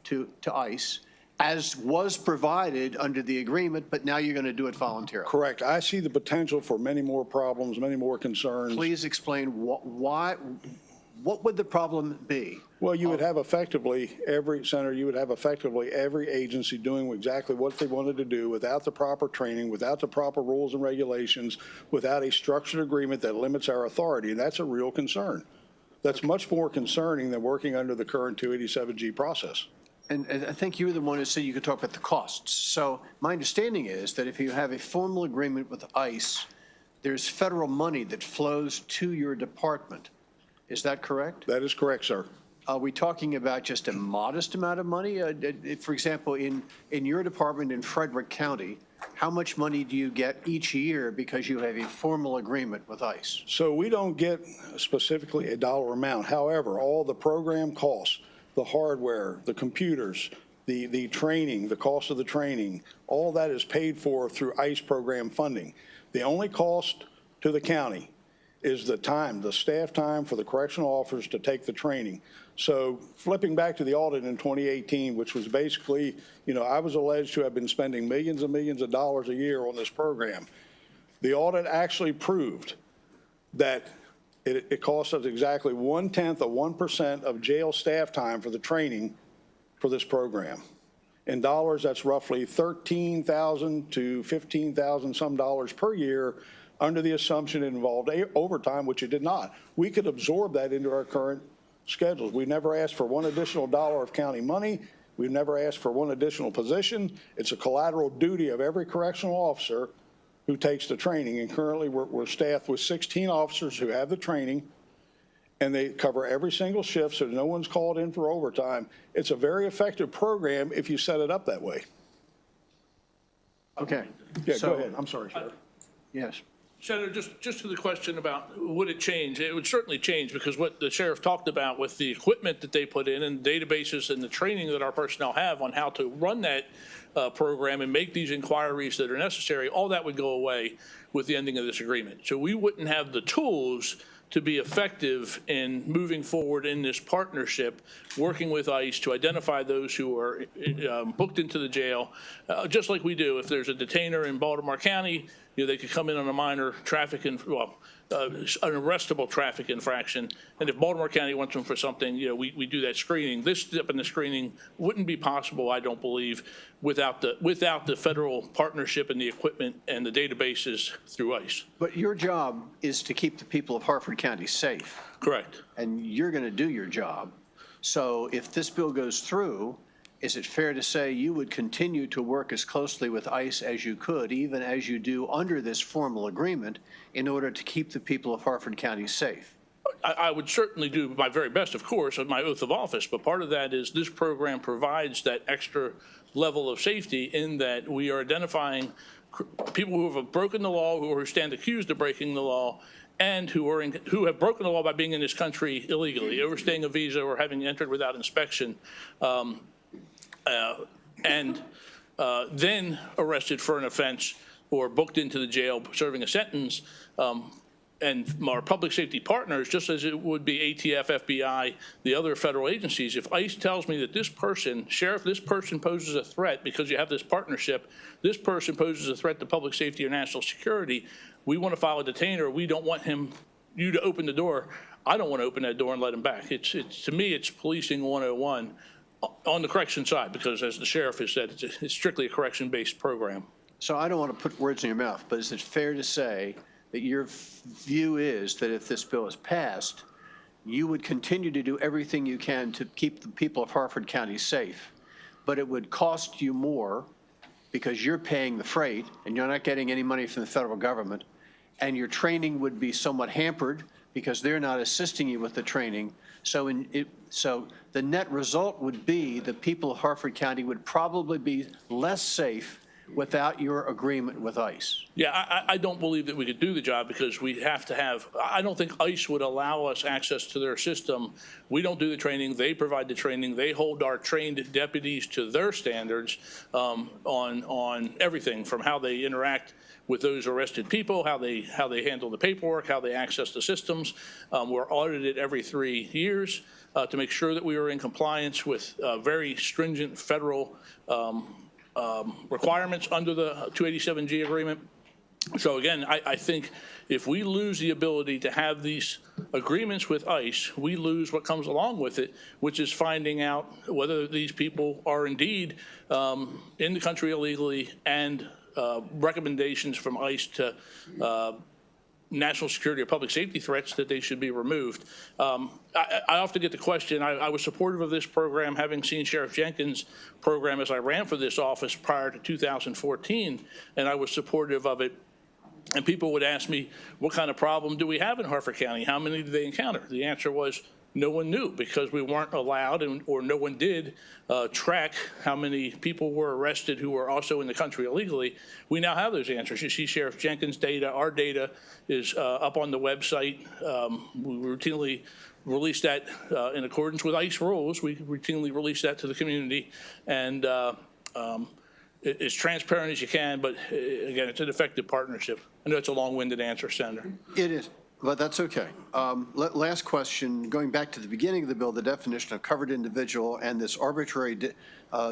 to ICE, as was provided under the agreement, but now you're going to do it voluntarily. Correct. I see the potential for many more problems, many more concerns. Please explain what would the problem be? Well, you would have effectively every agency doing exactly what they wanted to do without the proper training, without the proper rules and regulations, without a structured agreement that limits our authority, and that's a real concern. That's much more concerning than working under the current 287G process. And I think you were the one who said you could talk about the costs. So my understanding is that if you have a formal agreement with ICE, there's federal money that flows to your department. Is that correct? That is correct, sir. Are we talking about just a modest amount of money? For example, in your department in Frederick County, how much money do you get each year because you have a formal agreement with ICE? So we don't get specifically a dollar amount. However, all the program costs, the hardware, the computers, the training, the cost of the training, all that is paid for through ICE program funding. The only cost to the county is the time, the staff time for the correctional officers to take the training. So flipping back to the audit in 2018, which was basically, I was alleged to have been spending millions and millions of dollars a year on this program. The audit actually proved that it cost us exactly 0.1% of jail staff time for the training for this program. In dollars, that's roughly $13,000 to $15,000 some dollars per year, under the assumption it involved overtime, which it did not. We could absorb that into our current schedules. We never asked for one additional dollar of county money. We've never asked for one additional position. It's a collateral duty of every correctional officer who takes the training. And currently we're staffed with 16 officers who have the training, and they cover every single shift, so no one's called in for overtime. It's a very effective program if you set it up that way. Okay. Yeah, go ahead. I'm sorry, Sheriff. Yes. Senator, just to the question about would it change? It would certainly change, because what the sheriff talked about with the equipment that they put in and databases and the training that our personnel have on how to run that program and make these inquiries that are necessary, all that would go away with the ending of this agreement. So we wouldn't have the tools to be effective in moving forward in this partnership, working with ICE to identify those who are booked into the jail, just like we do. If there's a detainer in Baltimore County, they could come in on a minor traffic, an arrestable traffic infraction. And if Baltimore County wants them for something, we do that screening. This step in the screening wouldn't be possible, I don't believe, without the federal partnership and the equipment and the databases through ICE. But your job is to keep the people of Harford County safe. Correct. And you're going to do your job. So if this bill goes through, is it fair to say you would continue to work as closely with ICE as you could, even as you do under this formal agreement, in order to keep the people of Harford County safe? I would certainly do my very best, of course, on my oath of office, but part of that is this program provides that extra level of safety in that we are identifying people who have broken the law, who stand accused of breaking the law, and who have broken the law by being in this country illegally, overstaying a visa or having entered without inspection, and then arrested for an offense or booked into the jail serving a sentence. And our public safety partners, just as it would be ATF, FBI, the other federal agencies, if ICE tells me that this person, Sheriff, this person poses a threat because you have this partnership, this person poses a threat to public safety or national security, we want to file a detainer. We don't want you to open the door. I don't want to open that door and let him back. To me, it's policing 101 on the correction side, because as the sheriff has said, it's strictly a correction-based program. So I don't want to put words in your mouth, but is it fair to say that your view is that if this bill is passed, you would continue to do everything you can to keep the people of Harford County safe, but it would cost you more because you're paying the freight and you're not getting any money from the federal government, and your training would be somewhat hampered because they're not assisting you with the training. So so the net result would be the people of Harford County would probably be less safe without your agreement with ICE. Yeah, I don't believe that we could do the job because we have to have, I don't think ICE would allow us access to their system. We don't do the training, they provide the training, they hold our trained deputies to their standards on everything from how they interact with those arrested people, how they handle the paperwork, how they access the systems. We're audited every 3 years to make sure that we are in compliance with very stringent federal requirements under the 287G agreement. So again, I think if we lose the ability to have these agreements with ICE, we lose what comes along with it, which is finding out whether these people are indeed in the country illegally, and recommendations from ICE to national security or public safety threats that they should be removed. I often get the question, I was supportive of this program, having seen Sheriff Jenkins' program as I ran for this office prior to 2014, and I was supportive of it. And people would ask me, what kind of problem do we have in Harford County? How many do they encounter? The answer was, no one knew, because we weren't allowed, or no one did track how many people were arrested who were also in the country illegally. We now have those answers. You see Sheriff Jenkins' data. Our data is up on the website. We routinely release that in accordance with ICE rules. We routinely release that to the community. And as transparent as you can, but again, it's an effective partnership. I know it's a long-winded answer, Senator. It is, but that's okay. Last question, going back to the beginning of the bill, the definition of covered individual and this arbitrary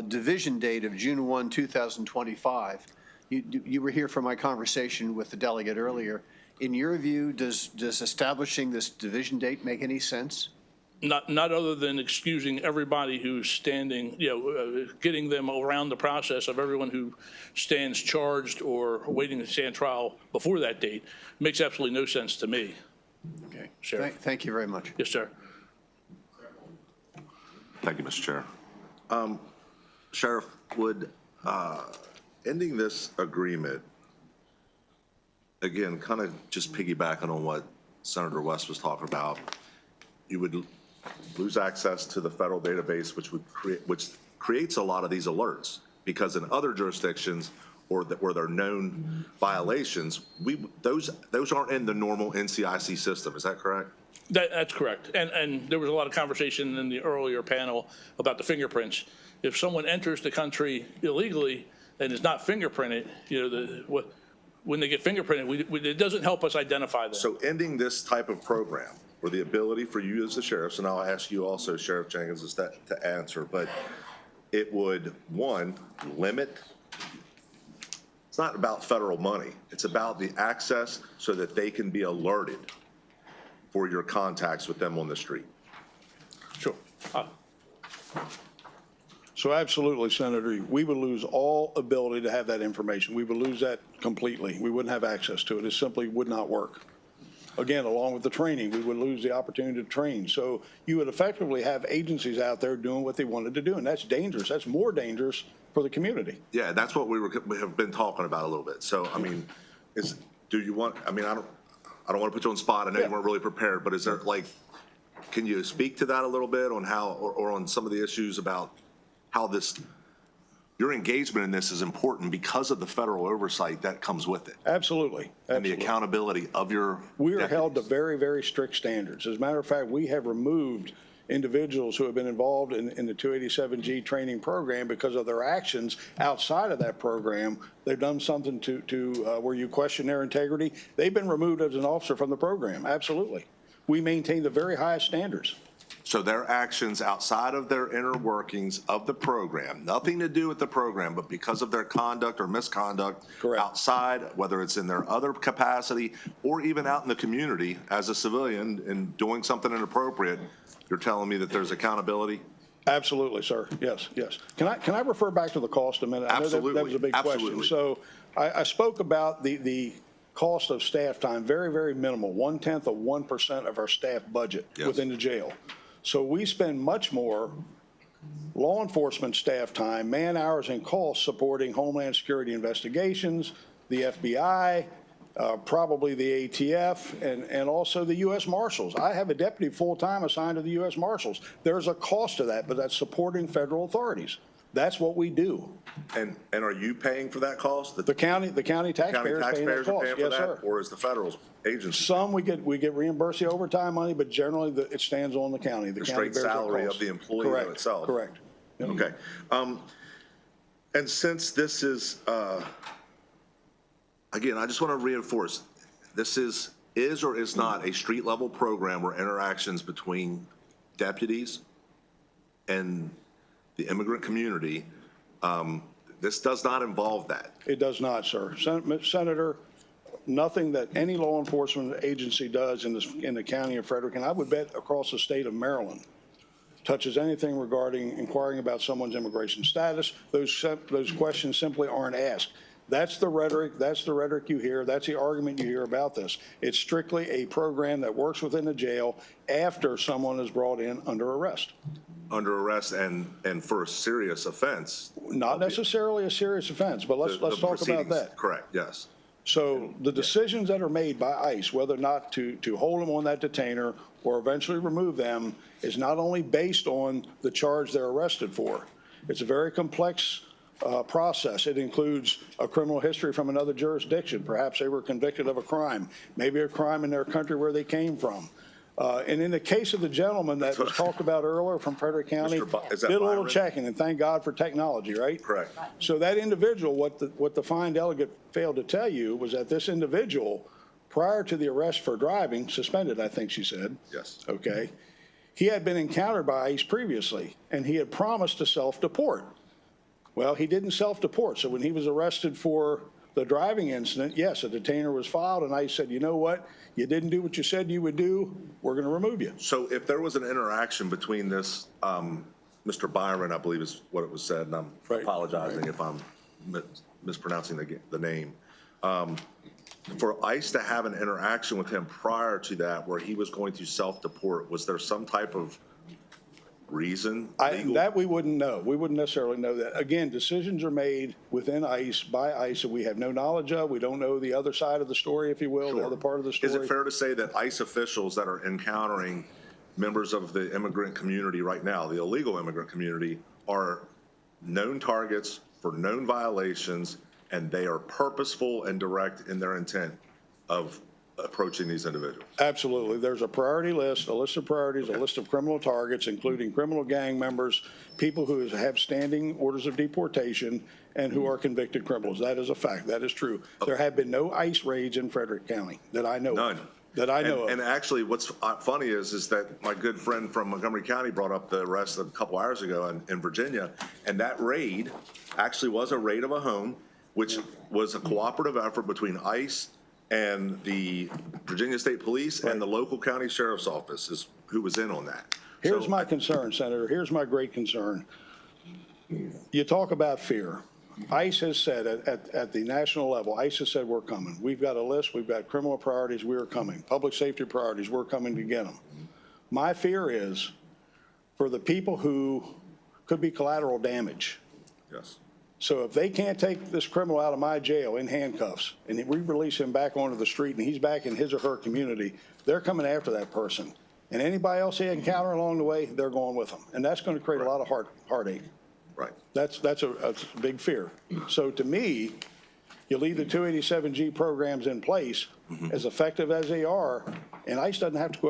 division date of June 1, 2025. You were here for my conversation with the delegate earlier. In your view, does establishing this division date make any sense? Not other than excusing everybody who's standing, getting them around the process of everyone who stands charged or waiting to stand trial before that date. Makes absolutely no sense to me. Okay. Sheriff. Thank you very much. Yes, sir. Thank you, Mr. Chair. Sheriff, would ending this agreement, again, kind of just piggybacking on what Senator West was talking about, you would lose access to the federal database, which creates a lot of these alerts, because in other jurisdictions where there are known violations, those aren't in the normal NCIC system. Is that correct? That's correct. And there was a lot of conversation in the earlier panel about the fingerprints. If someone enters the country illegally and is not fingerprinted, when they get fingerprinted, it doesn't help us identify them. So ending this type of program, or the ability for you as the sheriffs, and I'll ask you also, Sheriff Jenkins, to answer, but it would, one, limit, it's not about federal money, it's about the access so that they can be alerted for your contacts with them on the street. Sure. So absolutely, Senator, we would lose all ability to have that information. We would lose that completely. We wouldn't have access to it. It simply would not work. Again, along with the training, we would lose the opportunity to train. So you would effectively have agencies out there doing what they wanted to do, and that's dangerous. That's more dangerous for the community. Yeah, that's what we have been talking about a little bit. So, I mean, do you want, I mean, I don't want to put you on the spot. I know you weren't really prepared, but is there, can you speak to that a little bit on how, or on some of the issues about how your engagement in this is important because of the federal oversight that comes with it? Absolutely. And the accountability of your We are held to very, very strict standards. As a matter of fact, we have removed individuals who have been involved in the 287G training program because of their actions outside of that program. They've done something to where you question their integrity. They've been removed as an officer from the program. Absolutely. We maintain the very highest standards. So their actions outside of their inner workings of the program, nothing to do with the program, but because of their conduct or misconduct outside, whether it's in their other capacity or even out in the community as a civilian and doing something inappropriate, you're telling me that there's accountability? Absolutely, sir. Yes, yes. Can I refer back to the cost a minute? Absolutely. I know that was a big question. So I spoke about the cost of staff time, very, very minimal, 1/10 of 1% of our staff budget within the jail. So we spend much more law enforcement staff time, man hours, and costs supporting Homeland Security investigations, the FBI, probably the ATF, and also the U.S. Marshals. I have a deputy full-time assigned to the U.S. Marshals. There's a cost to that, but that's supporting federal authorities. That's what we do. And are you paying for that cost? The county taxpayers paying that cost. Are paying for Yes, that, sir. or is the federal agency? Some we get reimbursed the overtime money, but generally it stands on the county. The county straight bears that salary cost. of the employee Correct. itself? Correct. Yep. Okay. And since this is, again, I just want to reinforce, this is or is not a street level program where interactions between deputies and the immigrant community, this does not involve that. It does not, sir. Senator, nothing that any law enforcement agency does in the county of Frederick, and I would bet across the state of Maryland, touches anything regarding inquiring about someone's immigration status. Those questions simply aren't asked. That's the rhetoric you hear. That's the argument you hear about this. It's strictly a program that works within the jail after someone is brought in under arrest. Under arrest and for a serious offense. Not necessarily a serious offense, but let's talk about that. Correct, yes. So the decisions that are made by ICE, whether or not to hold them on that detainer or eventually remove them, is not only based on the charge they're arrested for. It's a very complex process. It includes a criminal history from another jurisdiction. Perhaps they were convicted of a crime, maybe a crime in their country where they came from. And in the case of the gentleman that was talked about earlier from Frederick County, did a little checking, and thank God for technology, right? Correct. So that individual, what the fine delegate failed to tell you was that this individual, prior to the arrest for driving, suspended, I think she said. Yes. Okay. He had been encountered by ICE previously, and he had promised to self-deport. Well, he didn't self-deport. So when he was arrested for the driving incident, yes, a detainer was filed, and ICE said, you know what? You didn't do what you said you would do. We're going to remove you. So if there was an interaction between this, Mr. Byron, I believe is what it was said, and I'm apologizing if I'm mispronouncing the name, for ICE to have an interaction with him prior to that where he was going to self-deport, was there some type of reason? That we wouldn't know. We wouldn't necessarily know that. Again, decisions are made within ICE, by ICE, that we have no knowledge of. We don't know the other side of the story, if you will, the other part of the story. Is it fair to say that ICE officials that are encountering members of the immigrant community right now, the illegal immigrant community, are known targets for known violations, and they are purposeful and direct in their intent of approaching these individuals? Absolutely. There's a priority list, a list of priorities, a list of criminal targets, including criminal gang members, people who have standing orders of deportation, and who are convicted criminals. That is a fact. That is true. There have been no ICE raids in Frederick County that I know of. None. That I know of. And actually, what's funny is that my good friend from Montgomery County brought up the arrest a couple hours ago in Virginia, and that raid actually was a raid of a home, which was a cooperative effort between ICE and the Virginia State Police and the local county sheriff's office is who was in on that. Here's my concern, Senator. Here's my great concern. You talk about fear. ICE has said at the national level, ICE has said we're coming. We've got a list. We've got criminal priorities. We are coming. Public safety priorities. We're coming to get them. My fear is for the people who could be collateral damage. Yes. So if they can't take this criminal out of my jail in handcuffs and we release him back onto the street and he's back in his or her community, they're coming after that person. And anybody else they encounter along the way, they're going with them. And that's going to create a lot of heartache. Right. That's a big fear. So to me, you leave the 287G programs in place, as effective as they are, and ICE doesn't have to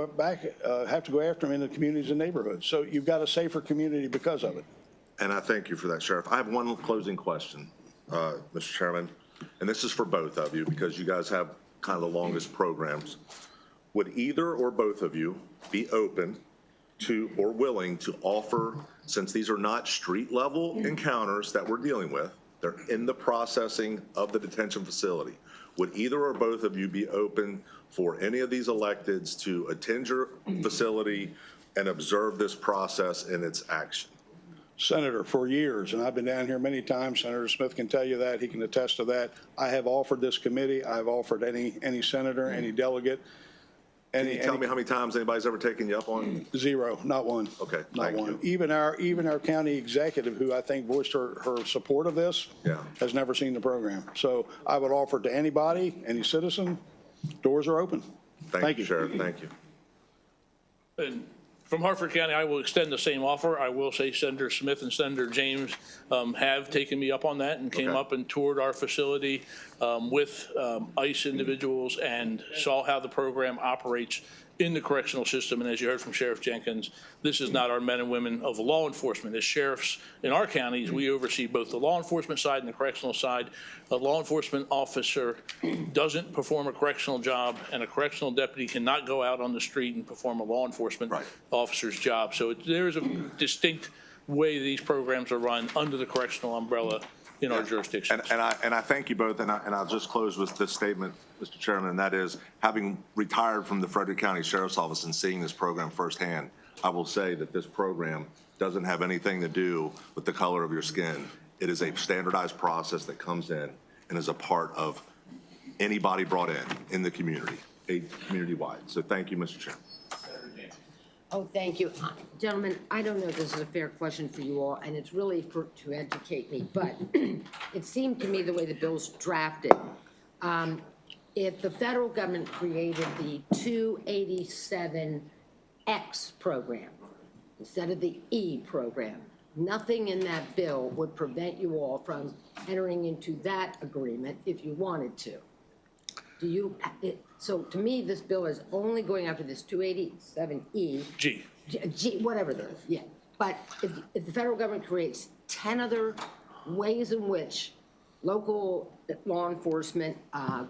go after them in the communities and neighborhoods. So you've got a safer community because of it. And I thank you for that, Sheriff. I have one closing question, Mr. Chairman, and this is for both of you because you guys have kind of the longest programs. Would either or both of you be open to or willing to offer, since these are not street level encounters that we're dealing with, they're in the processing of the detention facility, would either or both of you be open for any of these electeds to attend your facility and observe this process in its action? Senator, for years, and I've been down here many times, Senator Smith can tell you that, he can attest to that. I have offered this committee, I've offered any senator, any delegate, Can you tell me how many times anybody's ever taken you up on? Zero, not one. Okay, Not thank one. you. Even our county executive, who I think voiced her support of this, has never seen the program. So I would offer it to anybody, any citizen, doors are open. Thank you, Sheriff. Thank you. And from Hartford County, I will extend the same offer. I will say Senator Smith and Senator James have taken me up on that and came up and toured our facility with ICE individuals and saw how the program operates in the correctional system. And as you heard from Sheriff Jenkins, this is not our men and women of law enforcement. As sheriffs in our counties, we oversee both the law enforcement side and the correctional side. A law enforcement officer doesn't perform a correctional job, and a correctional deputy cannot go out on the street and perform a law enforcement officer's job. So there is a distinct way these programs are run under the correctional umbrella in our jurisdiction. And I thank you both, and I'll just close with this statement, Mr. Chairman, and that is, having retired from the Frederick County Sheriff's Office and seeing this program firsthand, I will say that this program doesn't have anything to do with the color of your skin. It is a standardized process that comes in and is a part of anybody brought in the community, community-wide. So thank you, Mr. Chairman. Oh, thank you. Gentlemen, I don't know if this is a fair question for you all, and it's really to educate me, but it seemed to me the way the bill's drafted, if the federal government created the 287X program instead of the E program, nothing in that bill would prevent you all from entering into that agreement if you wanted to. So to me, this bill is only going after this 287E. G, whatever it is, yeah. But if the federal government creates 10 other ways in which local law enforcement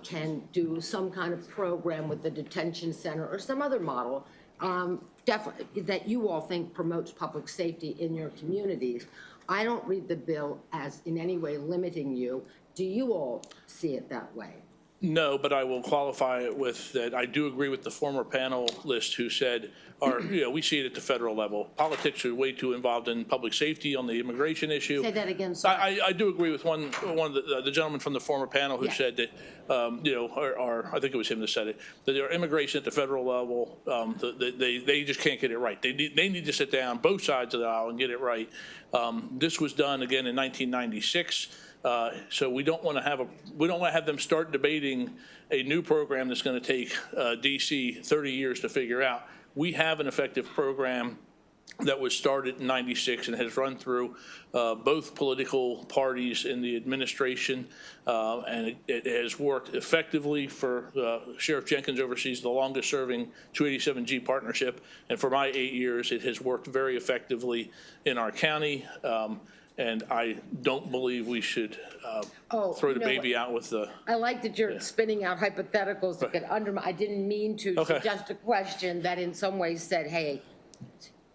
can do some kind of program with the detention center or some other model, definitely, that you all think promotes public safety in your communities, I don't read the bill as in any way limiting you. Do you all see it that way? No, but I will qualify it with that I do agree with the former panelist who said, we see it at the federal level. Politics are way too involved in public safety on the immigration issue. Say that again, sorry. I do agree with one of the gentlemen from the former panel who said that, or I think it was him that said it, that their immigration at the federal level, they just can't get it right. They need to sit down both sides of the aisle and get it right. This was done again in 1996. So we don't want to have them start debating a new program that's going to take DC 30 years to figure out. We have an effective program that was started in 96 and has run through both political parties in the administration, and it has worked effectively for Sheriff Jenkins oversees the longest serving 287G partnership, and for my 8 years it has worked very effectively in our county. And I don't believe we should throw the baby out with the... I like that you're spinning out hypotheticals that could undermine. I didn't mean to suggest a question that in some ways said, hey,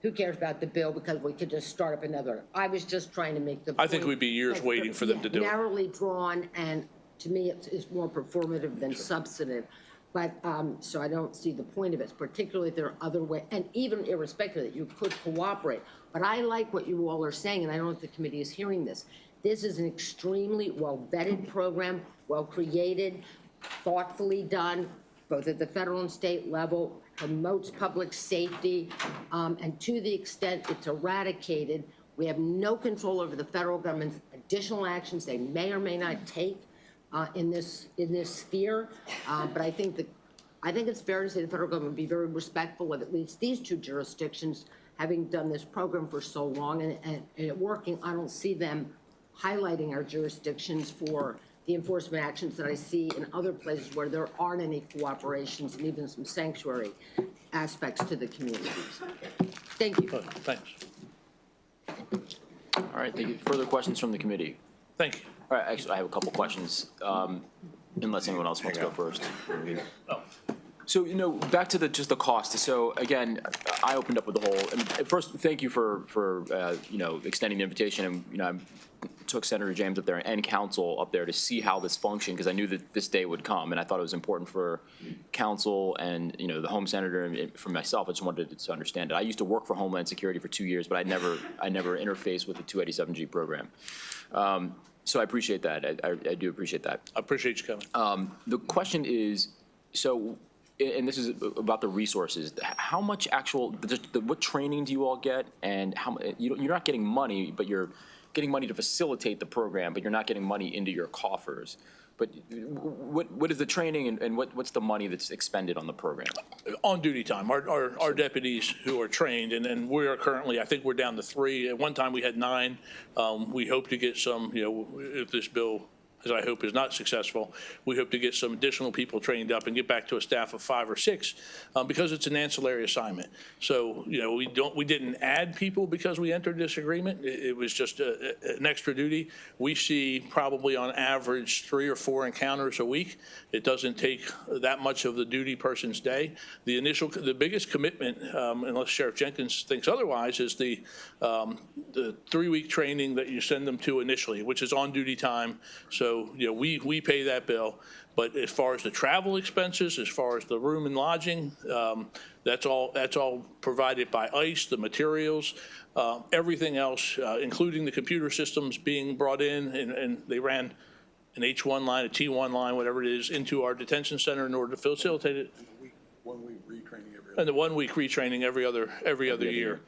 who cares about the bill because we could just start up another. I was just trying to make the point. I think we'd be years waiting for them to do it. Narrowly drawn, and to me it's more performative than substantive. But, so I don't see the point of it, particularly if there are other ways, and even irrespective that you could cooperate. But I like what you all are saying, and I don't know if the committee is hearing this. This is an extremely well-vetted program, well-created, thoughtfully done, both at the federal and state level, promotes public safety, and to the extent it's eradicated, we have no control over the federal government's additional actions they may or may not take in this sphere, but I think it's fair to say the federal government would be very respectful of at least these two jurisdictions, having done this program for so long and it working. I don't see them highlighting our jurisdictions for the enforcement actions that I see in other places where there aren't any cooperations and even some sanctuary aspects to the communities. Thank you. Thanks. All right, thank you. Further questions from the committee? Thank you. All right, actually, I have a couple questions, unless anyone else wants to go first. So, back to just the cost. So again, I opened up with the whole, and first, thank you for extending the invitation. And, I took Senator James up there and council up there to see how this functioned, because I knew that this day would come, and I thought it was important for council and, the home senator and for myself. I just wanted to understand it. I used to work for Homeland Security for 2 years, but I never interfaced with the 287G program. So I appreciate that. I do appreciate that. I appreciate you coming. The question is, so and this is about the resources, how much what training do you all get, and you're not getting money, but you're getting money to facilitate the program, but you're not getting money into your coffers. But what is the training, and what's the money that's expended on the program? On duty time, our deputies who are trained, and we are currently, I think we're down to 3. At one time we had 9. We hope to get some, if this bill, as I hope, is not successful, we hope to get some additional people trained up and get back to a staff of 5 or 6, because it's an ancillary assignment. So, we didn't add people because we entered this agreement. It was just an extra duty. We see probably on average 3 or 4 encounters a week. It doesn't take that much of the duty person's day. The biggest commitment, unless Sheriff Jenkins thinks otherwise, is the 3-week training that you send them to initially, which is on duty time. So, we pay that bill, but as far as the travel expenses, as far as the room and lodging, that's all provided by ICE, the materials, everything else, including the computer systems being brought in, and they ran an H1 line, a T1 line, whatever it is, into our detention center in order to facilitate it. 1 week retraining every other. And the 1 week retraining every other year.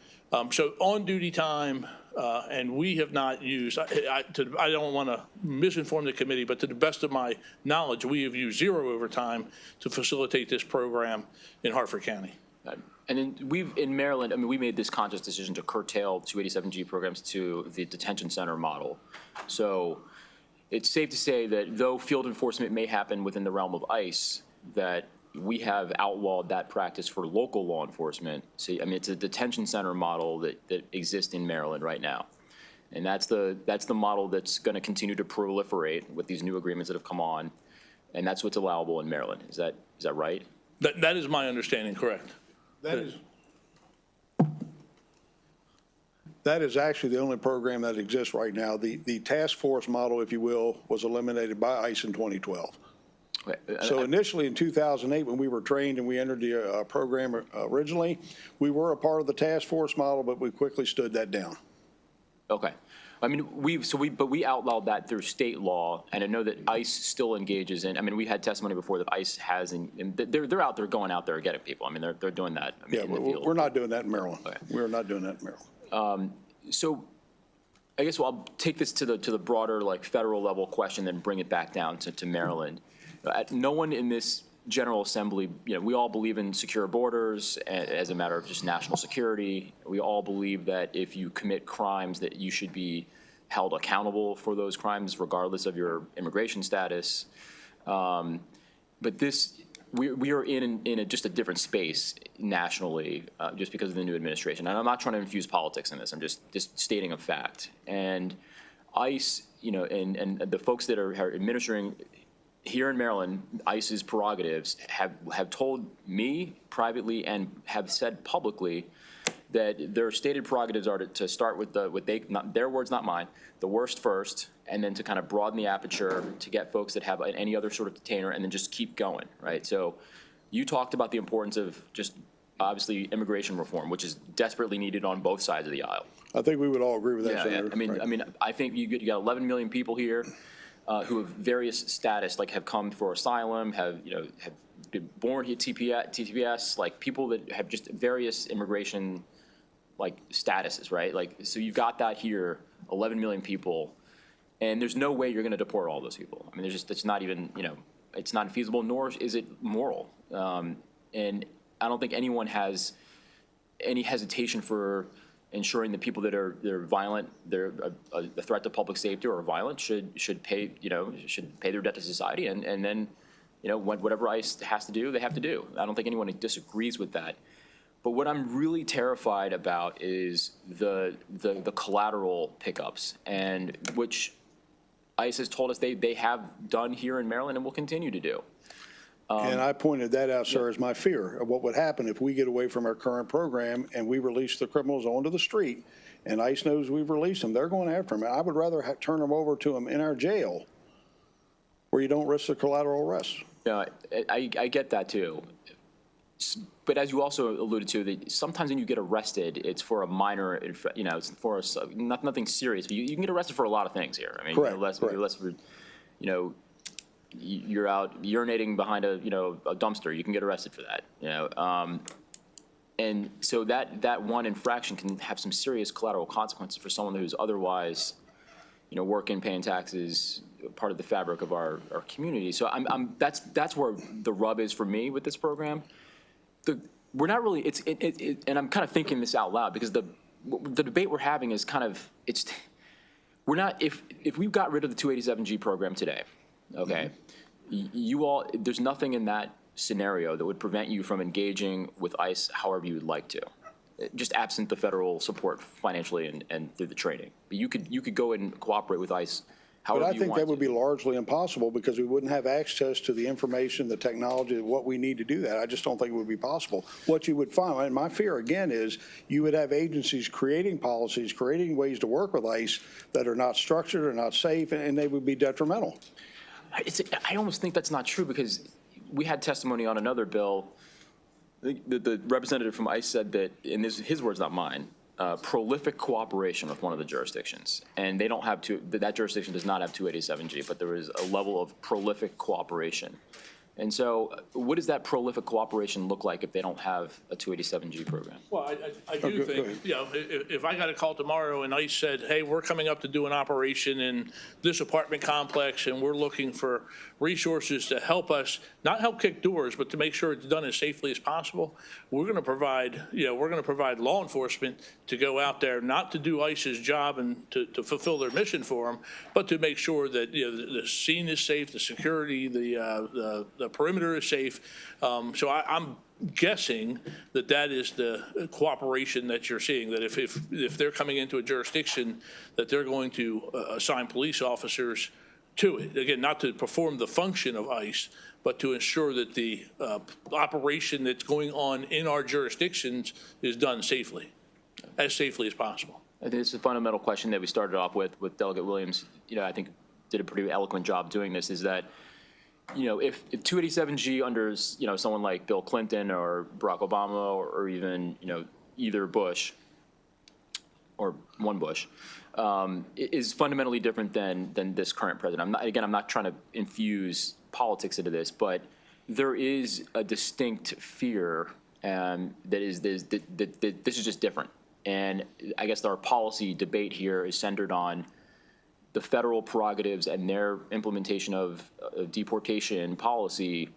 So on duty time, and we have not used, I don't want to misinform the committee, but to the best of my knowledge, we have used 0 overtime to facilitate this program in Hartford County. And then in Maryland, we made this conscious decision to curtail 287G programs to the detention center model. So it's safe to say that though field enforcement may happen within the realm of ICE, that we have outlawed that practice for local law enforcement. So, it's a detention center model that exists in Maryland right now. And that's the model that's going to continue to proliferate with these new agreements that have come on. And that's what's allowable in Maryland. Is that right? That is my understanding, correct. That is actually the only program that exists right now. The task force model, if you will, was eliminated by ICE in 2012. So initially in 2008, when we were trained and we entered the program originally, we were a part of the task force model, but we quickly stood that down. Okay. But we outlawed that through state law, and I know that ICE still engages in. We had testimony before that ICE has, and they're out there going out there getting people. They're doing that. We're not doing that in Maryland. Okay. We're not doing that in Maryland. So, I guess I'll take this to the broader federal level question, then bring it back down to Maryland. No one in this General Assembly, we all believe in secure borders as a matter of just national security. We all believe that if you commit crimes that you should be held accountable for those crimes regardless of your immigration status. But we are in just a different space nationally just because of the new administration. And I'm not trying to infuse politics in this. I'm just stating a fact. And ICE, and the folks that are administering here in Maryland, ICE's prerogatives have told me privately and have said publicly that their stated prerogatives are to start with their words, not mine, the worst first, and then to kind of broaden the aperture to get folks that have any other sort of detainer, and then just keep going, right? So you talked about the importance of just obviously immigration reform, which is desperately needed on both sides of the aisle. I think we would all agree with that, Senator. I think you got 11 million people here who have various status, have come for asylum, have been born here, TPS, people that have just various immigration statuses, right? So you've got that here, 11 million people, and there's no way you're going to deport all those people. It's not even, it's not feasible, nor is it moral. And I don't think anyone has any hesitation for ensuring that people that are violent, they're a threat to public safety or are violent should pay their debt to society, and then whatever ICE has to do, they have to do. I don't think anyone disagrees with that. But what I'm really terrified about is the collateral pickups, and which ICE has told us they have done here in Maryland and will continue to do. And I pointed that out, sir, as my fear of what would happen if we get away from our current program and we release the criminals onto the street, and ICE knows we've released them. They're going after them. I would rather turn them over to them in our jail where you don't risk the collateral arrest. Yeah, I get that too. But as you also alluded to, that sometimes when you get arrested, it's for a minor, it's for nothing serious. But you can get arrested for a lot of things here. Correct. Unless you're out urinating behind a dumpster, you can get arrested for that. And so that one infraction can have some serious collateral consequences for someone who's otherwise, working, paying taxes, part of the fabric of our community. So that's where the rub is for me with this program. We're not really, and I'm kind of thinking this out loud because the debate we're having is kind of, we're not, if we got rid of the 287G program today, okay, there's nothing in that scenario that would prevent you from engaging with ICE however you would like to, just absent the federal support financially and through the training. But you could go and cooperate with ICE however you want to. But I think that would be largely impossible because we wouldn't have access to the information, the technology, what we need to do that. I just don't think it would be possible. What you would find, and my fear again is you would have agencies creating policies, creating ways to work with ICE that are not structured or not safe, and they would be detrimental. I almost think that's not true because we had testimony on another bill. The representative from ICE said that, and his words, not mine, prolific cooperation with one of the jurisdictions. And they don't have that jurisdiction does not have 287G, but there is a level of prolific cooperation. And so what does that prolific cooperation look like if they don't have a 287G program? Well, I do think, if I got a call tomorrow and ICE said, hey, we're coming up to do an operation in this apartment complex and we're looking for resources to help us, not help kick doors, but to make sure it's done as safely as possible, we're going to provide law enforcement to go out there, not to do ICE's job and to fulfill their mission for them, but to make sure that the scene is safe, the security, the perimeter is safe. So I'm guessing that is the cooperation that you're seeing, that if they're coming into a jurisdiction, that they're going to assign police officers to it. Again, not to perform the function of ICE, but to ensure that the operation that's going on in our jurisdictions is done safely, as safely as possible. I think it's a fundamental question that we started off with Delegate Williams. I think did a pretty eloquent job doing this, is that if 287G under someone like Bill Clinton or Barack Obama or even either Bush or one Bush is fundamentally different than this current president. I'm not trying to infuse politics into this, but there is a distinct fear that this is just different. And I guess our policy debate here is centered on the federal prerogatives and their implementation of deportation policy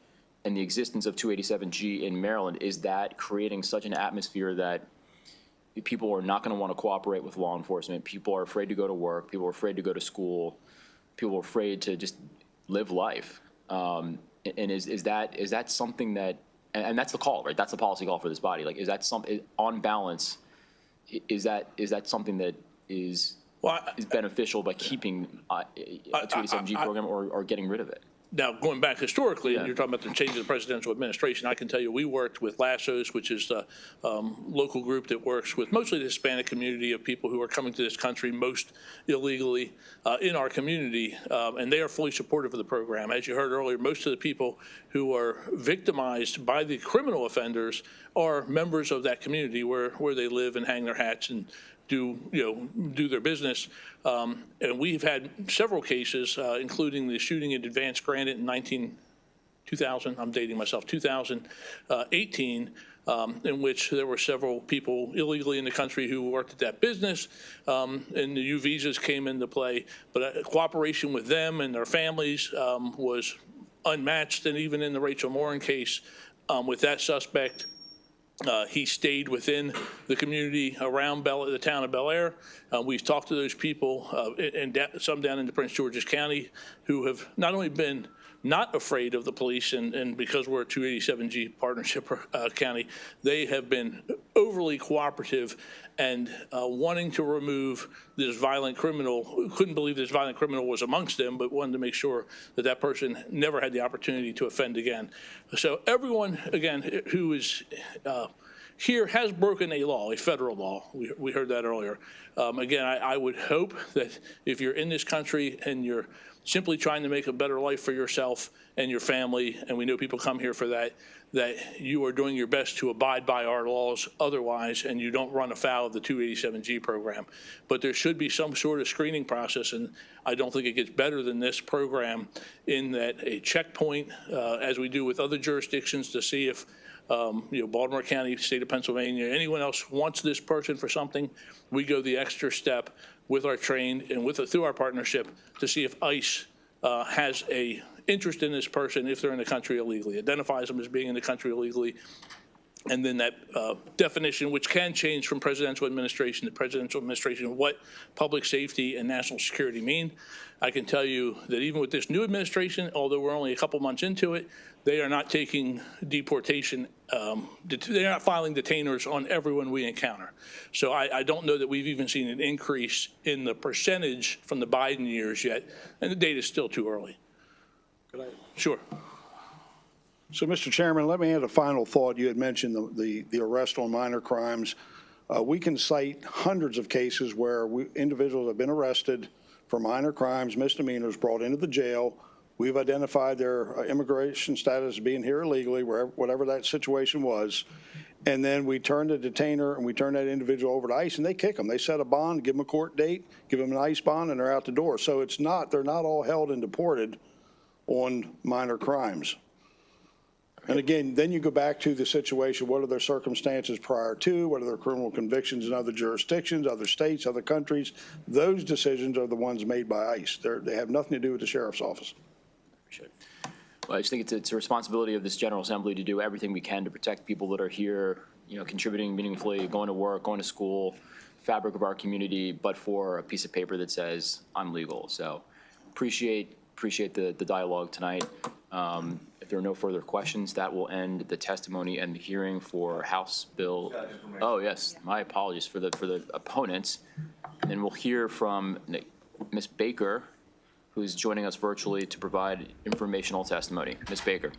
and the existence of 287G in Maryland. Is that creating such an atmosphere that people are not going to want to cooperate with law enforcement? People are afraid to go to work. People are afraid to go to school. People are afraid to just live life. And is that something that, and that's the call, right? That's the policy call for this body. Like, is that something on balance? Is that something that is beneficial by keeping a 287G program or getting rid of it? Now, going back historically, and you're talking about the change of the presidential administration, I can tell you we worked with LASSOS, which is the local group that works with mostly the Hispanic community of people who are coming to this country most illegally in our community, and they are fully supportive of the program. As you heard earlier, most of the people who are victimized by the criminal offenders are members of that community where they live and hang their hats and do their business. And we've had several cases, including the shooting at Advance Granite in 2000, I'm dating myself, 2018, in which there were several people illegally in the country who worked at that business, and the U visas came into play. But cooperation with them and their families was unmatched. And even in the Rachel Morin case, with that suspect, he stayed within the community around the town of Bel Air. We've talked to those people, and some down into Prince George's County, who have not only been not afraid of the police, and because we're a 287G partnership county, they have been overly cooperative and wanting to remove this violent criminal. Couldn't believe this violent criminal was amongst them, but wanted to make sure that that person never had the opportunity to offend again. So everyone, again, who is here has broken a law, a federal law. We heard that earlier. Again, I would hope that if you're in this country and you're simply trying to make a better life for yourself and your family, and we know people come here for that, that you are doing your best to abide by our laws otherwise, and you don't run afoul of the 287G program. But there should be some sort of screening process, and I don't think it gets better than this program in that a checkpoint, as we do with other jurisdictions, to see if Baltimore County, state of Pennsylvania, anyone else wants this person for something, we go the extra step with our train and through our partnership to see if ICE has a interest in this person if they're in the country illegally, identifies them as being in the country illegally, and then that definition, which can change from presidential administration to presidential administration, what public safety and national security mean. I can tell you that even with this new administration, although we're only a couple months into it, they are not taking deportation, they're not filing detainers on everyone we encounter. So I don't know that we've even seen an increase in the percentage from the Biden years yet, and the data is still too early. Sure. So, Mr. Chairman, let me add a final thought. You had mentioned the arrest on minor crimes. We can cite hundreds of cases where individuals have been arrested for minor crimes, misdemeanors, brought into the jail. We've identified their immigration status as being here illegally, whatever that situation was. And then we turn the detainer and we turn that individual over to ICE and they kick them. They set a bond, give them a court date, give them an ICE bond, and they're out the door. So they're not all held and deported on minor crimes. And again, then you go back to the situation, what are their circumstances prior to, what are their criminal convictions in other jurisdictions, other states, other countries. Those decisions are the ones made by ICE. They have nothing to do with the sheriff's office. Well, I just think it's a responsibility of this General Assembly to do everything we can to protect people that are here, contributing meaningfully, going to work, going to school, fabric of our community, but for a piece of paper that says I'm legal. So appreciate the dialogue tonight. If there are no further questions, that will end the testimony and the hearing for House Bill. Oh yes, my apologies for the opponents. And then we'll hear from Ms. Baker, who's joining us virtually to provide informational testimony. Ms. Baker.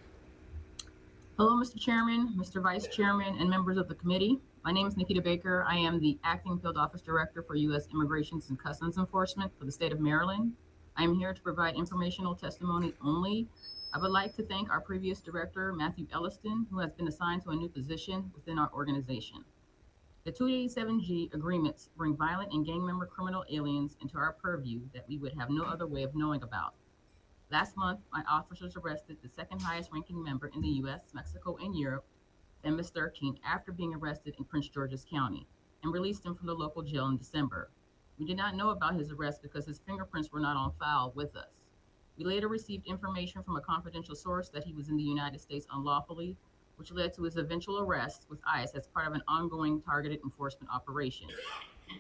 Hello, Mr. Chairman, Mr. Vice Chairman, and members of the committee. My name is Nikita Baker. I am the Acting Field Office Director for U.S. Immigration and Customs Enforcement for the state of Maryland. I am here to provide informational testimony only. I would like to thank our previous director, Matthew Elliston, who has been assigned to a new position within our organization. The 287G agreements bring violent and gang member criminal aliens into our purview that we would have no other way of knowing about. Last month, my officers arrested the second highest ranking member in the U.S., Mexico, and Europe, MS-13, after being arrested in Prince George's County, and released him from the local jail in December. We did not know about his arrest because his fingerprints were not on file with us. We later received information from a confidential source that he was in the United States unlawfully, which led to his eventual arrest with ICE as part of an ongoing targeted enforcement operation.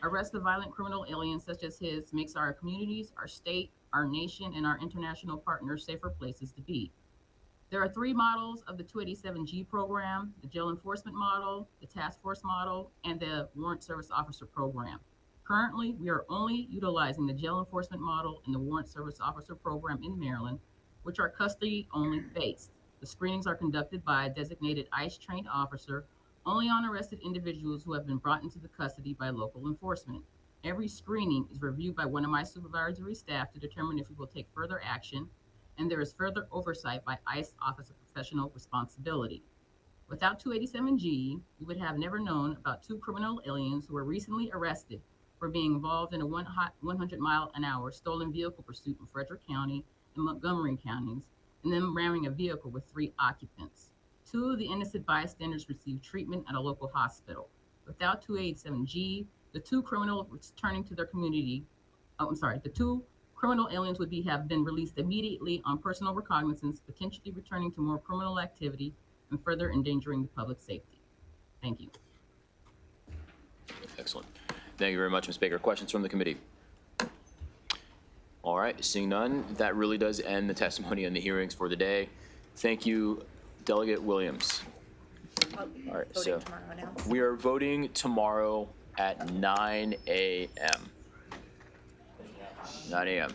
Arrest of violent criminal aliens such as his makes our communities, our state, our nation, and our international partners safer places to be. There are 3 models of the 287G program: the jail enforcement model, the task force model, and the warrant service officer program. Currently, we are only utilizing the jail enforcement model and the warrant service officer program in Maryland, which are custody-only based. The screenings are conducted by a designated ICE-trained officer only on arrested individuals who have been brought into the custody by local enforcement. Every screening is reviewed by one of my supervisory staff to determine if we will take further action, and there is further oversight by ICE Office of Professional Responsibility. Without 287G, we would have never known about 2 criminal aliens who were recently arrested for being involved in a 100-mile-an-hour stolen vehicle pursuit in Frederick County and Montgomery counties, and then ramming a vehicle with 3 occupants. 2 of the innocent bystanders received treatment at a local hospital. Without 287G, the 2 criminals returning to their community, the 2 criminal aliens would have been released immediately on personal recognizance, potentially returning to more criminal activity and further endangering the public safety. Thank you. Excellent. Thank you very much, Ms. Baker. Questions from the committee? All right, seeing none, that really does end the testimony and the hearings for the day. Thank you, Delegate Williams. All right, so we are voting tomorrow at 9 a.m. 9 a.m.